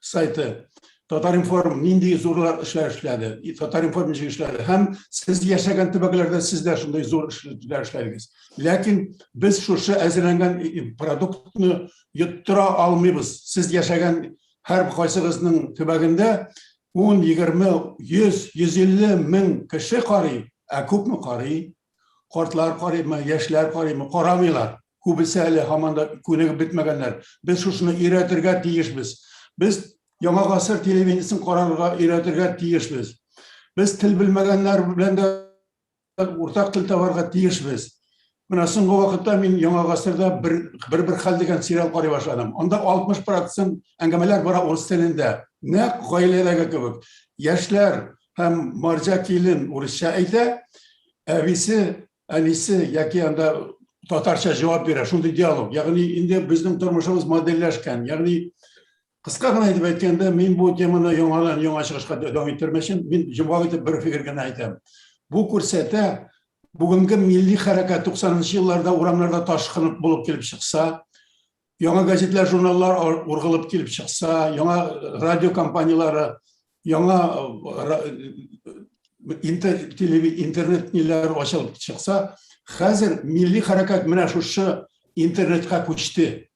сайты, Татар информ нинди зур эшләр эшләде, Татар информ эшләде. Һәм сез яшәгән төбәкләрдә сез дә шундай зур эшләр эшләдегез. Ләкин без шушы әзерләнгән продуктны йоттыра алмыйбыз. Сез яшәгән һәр кайсыгызның төбәгендә 10, 20, 100, 150 мең кеше карый, күпме карый? Картлар карыймы, яшьләр карыймы? Карамыйлар. Күбесе әле һаман да күнегеп бетмәгәннәр. Без шушыны өйрәтергә тиешбез. Без яңа гасыр телевидениесен карарга өйрәтергә тиешбез. Без тел белмәгәннәр белән дә уртак тел табарга тиешбез. Менә соңгы вакытта мин яңа гасырда бер хәл дигән сериал карый башладым. Анда 60% әңгәмәләр бара урыс телендә. Нәкъ гаиләдәге кебек. Яшьләр һәм марҗа килен урысча әйтә, әбисе, әнисе яки анда татарча жауап бере, шундай диалог. Ягъни инде безнең тормышыбыз модельләшкән. Ягъни кыска гына әйтеп әйткәндә, мин бу теманы яңа чыгышка дәвам иттермәчен, мин җавап итеп бер фикер генә әйтәм. Бу күрсәтә, бүгенге милли хәрәкәт 90-нчы елларда урамнарда ташкын булып килеп чыкса, яңа газетлар, журналлар ургылып килеп чыкса, яңа радио компаниялары, яңа интернет ниләр ачылып чыкса, хәзер милли хәрәкәт менә шушы интернетка күчте.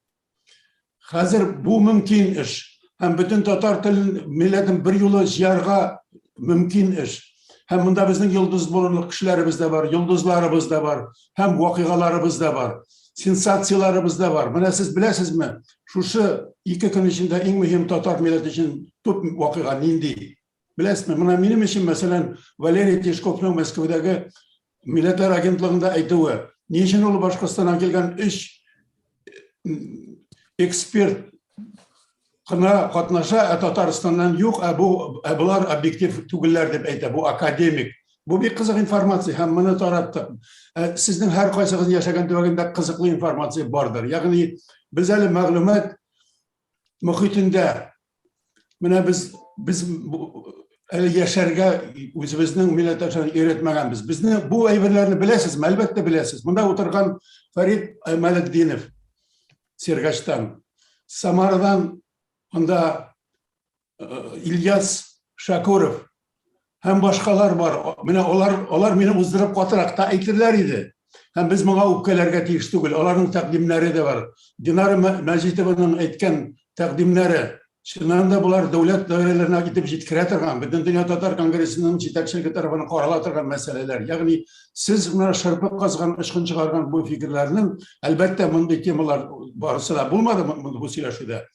Хәзер бу мөмкин эш. Һәм бөтен татар телен милләтен бер юлы җыярга мөмкин эш. Һәм монда безнең йолдыз булырлык кешеләребез дә бар, йолдызларыбыз да бар, һәм вакыйгаларыбыз да бар, сенсацияларыбыз да бар. Менә сез беләсезме, шушы 2 көн эчендә иң мөһим татар милләте өчен төп вакыйга нинди? Беләсезме, менә минем өчен, мәсәлән, Валерий Тишковның Мәскәүдәге Милләтләр агентлыгында әйтүе, ни өчен ул Башкортстаннан килгән 3 эксперт кына катнаша, Татарстаннан юк, булар объектив түгелләр дип әйтә, бу академик. Бу бик кызык информация, һәм моны тараттык. Сезнең һәр кайсыгыз яшәгән төбәгендә кызыклы информация бардыр. Ягъни без әле мәгълүмат мөхитендә менә без әле яшәргә үзебезнең милләттәшләрне өйрәтмәгәнбез. Безне бу әйберләрне беләсезме? Әлбәттә беләсез. Монда утырган Фарид Аймәлетдинов Сергачтан, Самарадан анда Ильяс Шакуров һәм башкалар бар. Менә алар мине уздырып катыракта әйтерләр иде. Һәм без моңа үпкәләргә тиеш түгел. Аларның тәкъдимнәре дә бар. Динара Мәҗитованың әйткән тәкъдимнәре, чыннан да булар дәүләт даирәләренә китеп җиткерә торган, бөтен дөнья татар конгрессының җитәкчелеге тарафыннан карала торган мәсьәләләр. Ягъни сез менә шырпып казган, ышкын чыгарган бу фикерләрнең, әлбәттә, мондый темалар барысы да булмады бу сөйләшүдә.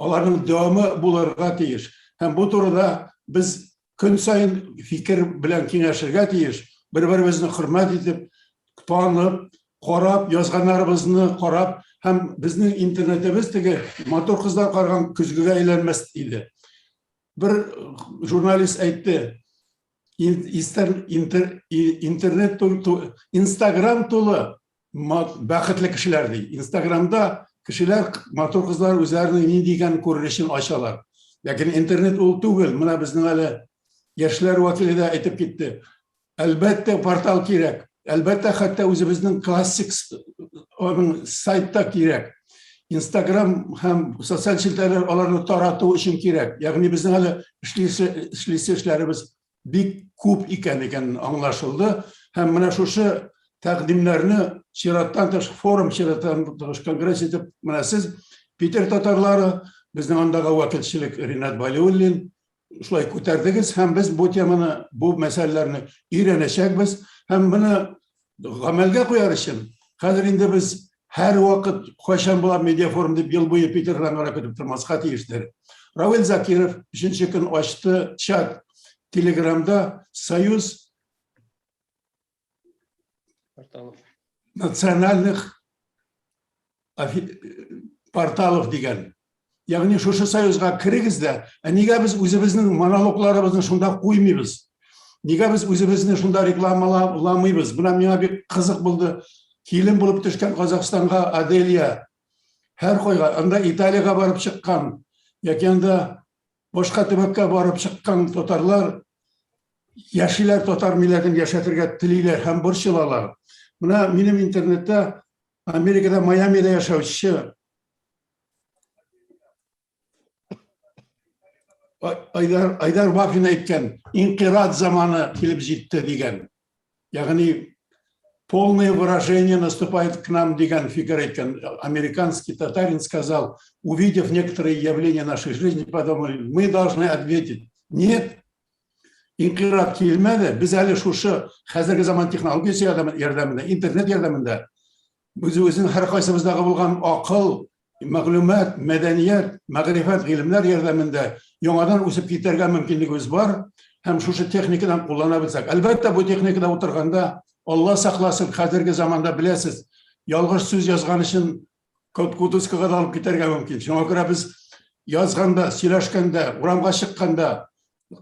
Аларның дәвамы булырга тиеш. Һәм бу турыда без көн сайын фикер белән киңәшергә тиеш. Бер-беребезне хөрмәт итеп, танып, карап, язганнарыбызны карап, һәм безнең интернетебез теге матур кызлар караган көзгегә әйләнмәс иде. Бер журналист әйтте, интернет Инстаграм тулы бәхетле кешеләр ди. Инстаграмда кешеләр, матур кызлар үзләренең нинди икәнен күренешен ачалар. Ләкин интернет ул түгел. Менә безнең әле яшьләр вәкиле дә әйтеп китте. Әлбәттә портал кирәк. Әлбәттә, хәтта үзебезнең классик сайтта кирәк. Инстаграм һәм социаль челтәрләр аларны тарату өчен кирәк. Ягъни безнең әле эшләребез бик күп икәнлеген аңлашылды. Һәм менә шушы тәкъдимнәрне чираттан тыш, форум чираттан тыш конгресс итеп, менә сез Питер татарлары, безнең андагы вәкилчелек Ринат Валиуллин шулай күтәрдегез, һәм без бу теманы, бу мәсьәләләрне өйрәнәчәкбез. Һәм моны гамәлгә куяр өчен хәзер инде без һәр вакыт кайчан була медиа форум дип ел буе Питердан көтеп тормаска тиештер. Равил Закиров 3-нче көн ачты чат Телеграмда Союз национальных порталов дигән. Ягъни шушы союзга кирегез дә, нигә без үзебезнең монологларыбызны шунда куймыйбыз? Нигә без үзебезне шунда рекламаламыйбыз? Бuna миңа бик кызык булды. Килен булып төшкән Казакстанга Аделия һәр койга, анда Италияга барып чыккан, яки анда башка төбәккә барып чыккан татарлар яшиләр, татар милләтен яшәтергә телиләр һәм борчылалар. Менә минем интернетта Америкада Майамида яшәүче Айдар Бафин әйткән, инкыйрат заманы килеп җитте дигән. Ягъни полное выражение наступает к нам дигән фикер әйткән. Американский татарин сказал, увидев некоторые явления нашей жизни, подумали, мы должны ответить. Нет, инкыйрат килмәде. Без әле шушы хәзерге заман технологиясе ярдәмендә, интернет ярдәмендә үзебезнең һәр кайсыбыздагы булган акыл, мәгълүмат, мәдәният, мәгърифәт, гыйлемнәр ярдәмендә яңадан үсеп китәргә мөмкинлегебез бар, һәм шушы техникадан куллана белсәк. Әлбәттә, бу техникада утырганда, Алла сакласын, хәзерге заманда беләсез, ялгыш сүз язган өчен Кутузкага алып китәргә мөмкин. Шуңа күрә без язганда, сөйләшкәндә, урамга чыкканда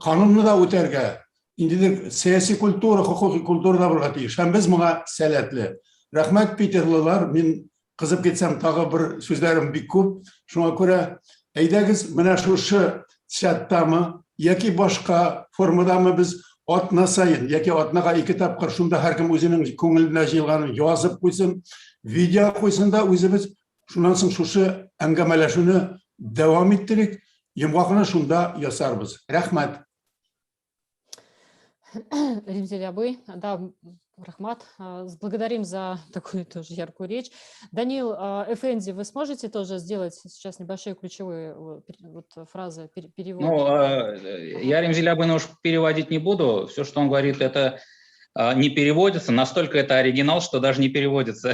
канунны да үтәргә, инде сәяси культура, хукукый культура да булырга тиеш. Һәм без моңа сәләтле. Рахмат, Питерлылар. Мен қызып кетсем тағы бір сөздерім бик көп. Шуңа күрә әйдәгез менә шушы чаттамы яки башка формадамы без атна сайын яки атнага 2 тапкыр шунда һәркем үзенең күңеленә җыелганын язып куйсын, видео куйсын да үзебез шуннан соң шушы әңгәмәләшүне дәвам иттерик, йомгакны шунда ясарбыз. Рәхмәт. Римзель Абый, да, Рахмат, благодарим за такую тоже яркую речь. Даниил Эфенди, вы сможете тоже сделать сейчас небольшие ключевые вот фразы, перевод? Ну, я Римзель Абына уж переводить не буду. Все, что он говорит, это не переводится. Настолько это оригинал, что даже не переводится.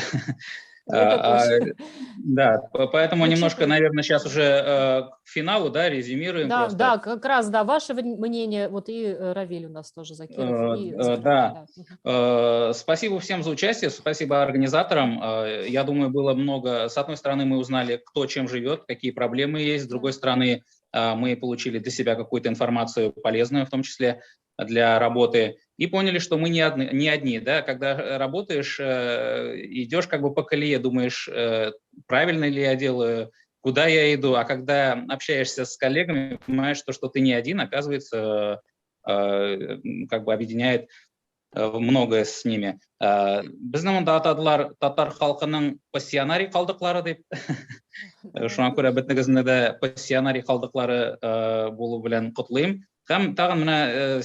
Да, поэтому немножко, наверное, сейчас уже к финалу, да, резюмируем. Да, просто. да, как раз, да, ваше мнение, вот и Равиль у нас тоже Закиров. Да, спасибо всем за участие, спасибо организаторам. Я думаю, было много, с одной стороны, мы узнали, кто чем живет, какие проблемы есть, с другой стороны, мы получили для себя какую-то информацию полезную, в том числе для работы, и поняли, что мы не одни, да, когда работаешь, идешь как бы по колее, думаешь, правильно ли я делаю, куда я иду, а когда общаешься с коллегами, понимаешь, что ты не один, оказывается, как бы объединяет многое с ними. Біздің мұнда атадылар татар халқының пассионарий қалдықлары деп. Шуңа күрә бит негізінде де пассионарий қалдықлары болу белән құтлыйм. Һәм тагын менә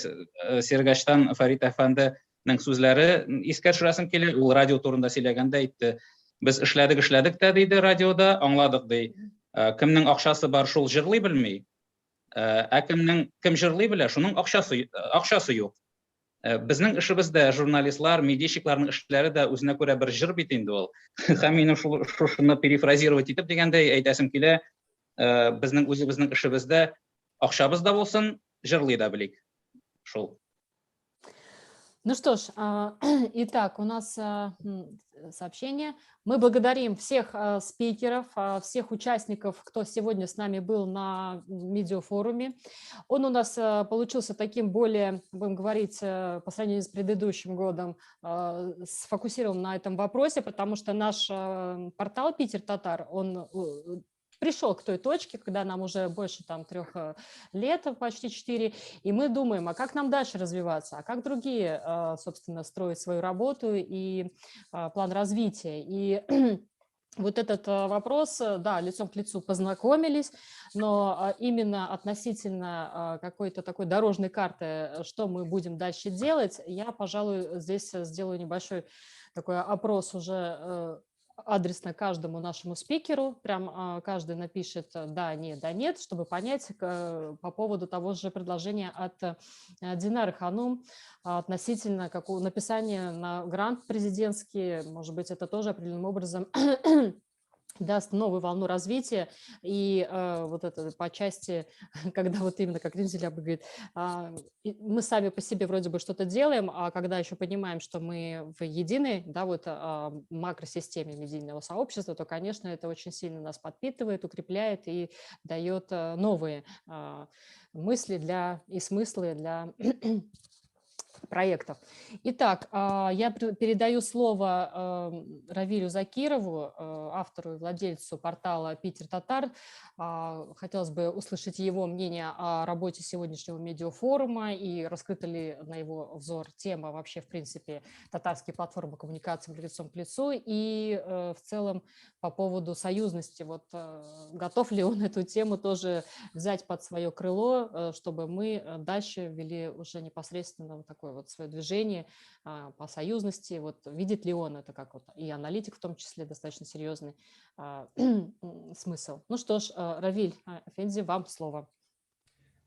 Сергачтан Фарит әфәнденең сүзләре искә төшерәсем килә. Ул радио турында сөйләгәндә әйтте. Без эшләдек тә диде радиода, аңладык ди. Кемнең акчасы бар, шул җырлый белми. Кем җырлый белә, шуның акчасы юк. Безнең эшебездә журналистлар, медийщикларның эшләре дә үзенә күрә бер җыр бит инде ул. Һәм минем шуны перефразировать итеп дигәндәй әйтәсем килә, безнең үзебезнең эшебездә акчабыз да булсын, җырлый да белик. Шул. Ну что ж, итак, у нас сообщение. Мы благодарим всех спикеров, всех участников, кто сегодня с нами был на медиафоруме. Он у нас получился таким более, будем говорить, по сравнению с предыдущим годом, сфокусирован на этом вопросе, потому что наш портал Питер Татар, он пришел к той точке, когда нам уже больше 3 лет, почти 4, и мы думаем, а как нам дальше развиваться, а как другие, собственно, строить свою работу и план развития. И вот этот вопрос, да, лицом к лицу познакомились, но именно относительно какой-то такой дорожной карты, что мы будем дальше делать, я, пожалуй, здесь сделаю небольшой такой опрос уже адресно каждому нашему спикеру, прям каждый напишет да, нет, чтобы понять по поводу того же предложения от Динары Ханум относительно написания на грант президентский, может быть, это тоже определенным образом даст новую волну развития, и вот это по части, когда вот именно, как Римзель говорит, мы сами по себе вроде бы что-то делаем, а когда еще понимаем, что мы в единой, да, вот макросистеме медийного сообщества, то, конечно, это очень сильно нас подпитывает, укрепляет и дает новые мысли и смыслы для проектов. Итак, я передаю слово Равилю Закирову, автору и владельцу портала Питер Татар. Хотелось бы услышать его мнение о работе сегодняшнего медиафорума и раскрыта ли на его взор тема вообще, в принципе, татарские платформы коммуникации лицом к лицу и в целом по поводу союзности. Вот готов ли он эту тему тоже взять под свое крыло, чтобы мы дальше вели уже непосредственно вот такое вот свое движение по союзности, вот видит ли он это как вот и аналитик в том числе достаточно серьезный смысл. Ну что ж, Равиль Эфенди, вам слово.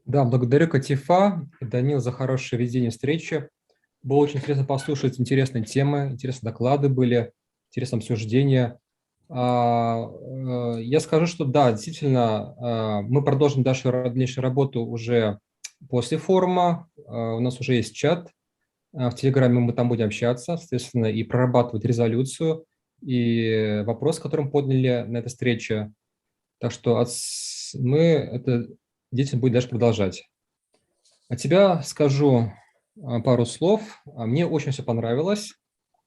Да, благодарю Катифа и Данил за хорошее ведение встречи. Было очень интересно послушать интересные темы, интересные доклады были, интересные обсуждения. Я скажу, что да, действительно, мы продолжим дальнейшую работу уже после форума. У нас уже есть чат. В Телеграме мы там будем общаться, соответственно, и прорабатывать резолюцию и вопрос, который мы подняли на этой встрече. Так что мы эту деятельность будем дальше продолжать. От себя скажу пару слов. Мне очень все понравилось.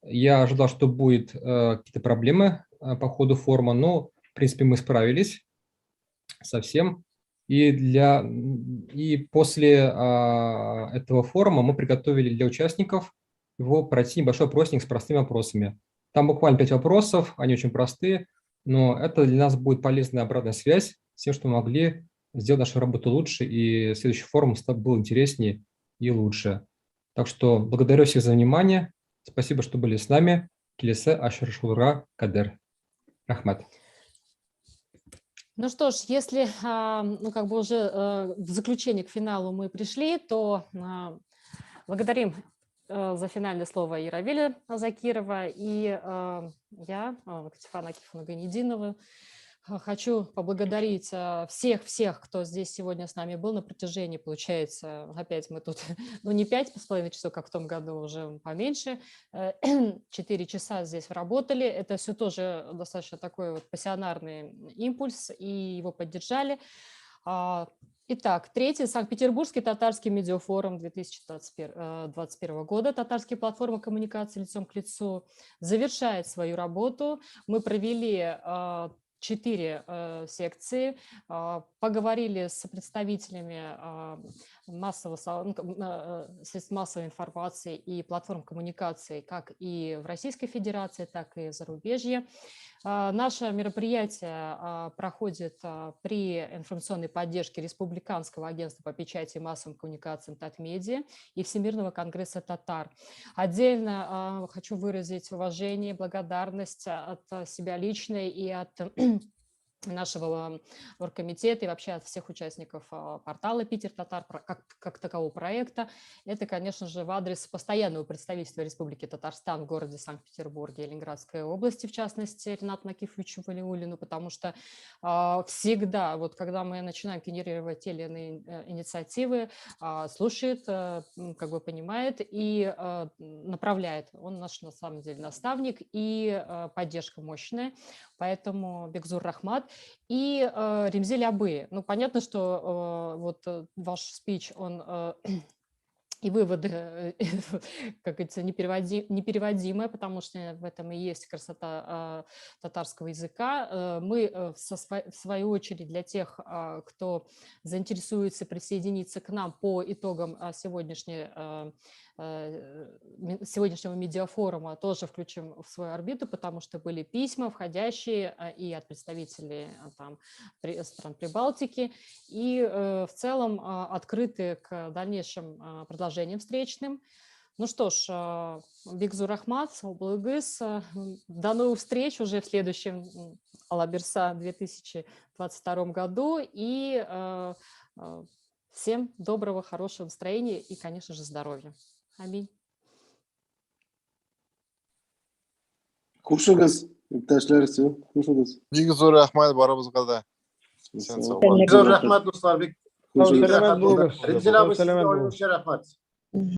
Я ожидал, что будут какие-то проблемы по ходу форума, но, в принципе, мы справились со всем. И после этого форума мы приготовили для участников его пройти небольшой опросник с простыми вопросами. Там буквально 5 вопросов, они очень простые, но это для нас будет полезная обратная связь с тем, что мы могли сделать нашу работу лучше, и следующий форум был интереснее и лучше. Так что благодарю всех за внимание. Спасибо, что были с нами. Келесе Ашыршулра Кадер. Рахмат. Ну что ж, если как бы уже в заключение к финалу мы пришли, то благодарим за финальное слово Иравиля Закирова и я, Стефана Акифовна Гайнединова. Хочу поблагодарить всех, кто здесь сегодня с нами был на протяжении, получается, опять мы тут, ну не 5,5 часов, как в том году, уже поменьше, 4 часа здесь работали. Это все тоже достаточно такой вот пассионарный импульс, и его поддержали. Итак, третий Санкт-Петербургский татарский медиафорум 2021 года, татарские платформы коммуникации лицом к лицу, завершает свою работу. Мы провели 4 секции, поговорили с представителями средств массовой информации и платформ коммуникации как и в Российской Федерации, так и в зарубежье. Наше мероприятие проходит при информационной поддержке Республиканского агентства по печати и массовым коммуникациям Татмедиа и Всемирного конгресса татар. Отдельно хочу выразить уважение и благодарность от себя лично и от нашего оргкомитета и вообще от всех участников портала «Питер Татар» как такового проекта. Это, конечно же, в адрес постоянного представительства Республики Татарстан в городе Санкт-Петербурге и Ленинградской области, в частности, Ринату Накифовичу Валиуллину, потому что всегда, вот когда мы начинаем генерировать те или иные инициативы, слушает, как бы понимает и направляет. Он наш, на самом деле, наставник и поддержка мощная. Поэтому Бекзур Рахмат и Ремзель Абы. Ну, понятно, что вот ваш спич, он и выводы, как говорится, непереводимые, потому что в этом и есть красота татарского языка. Мы, в свою очередь, для тех, кто заинтересуется присоединиться к нам по итогам сегодняшнего медиафорума, тоже включим в свою орбиту, потому что были письма входящие и от представителей там, стран Прибалтики, и в целом открыты к дальнейшим продолжениям встречным. Ну что ж, Бекзур Рахмат, Облыгыс, до новых встреч уже в следующем Алаберса 2022 году, и всем доброго, хорошего настроения и, конечно же, здоровья. Аминь. Хушугыз, иптәшләр, хушугыз. Бик зур рәхмәт барыбызга да. Сән сау булыгыз. Бик зур рәхмәт, дуслар. Бик Сәламәт булыгыз. Ремзел абый, сезгә аеруча рәхмәт.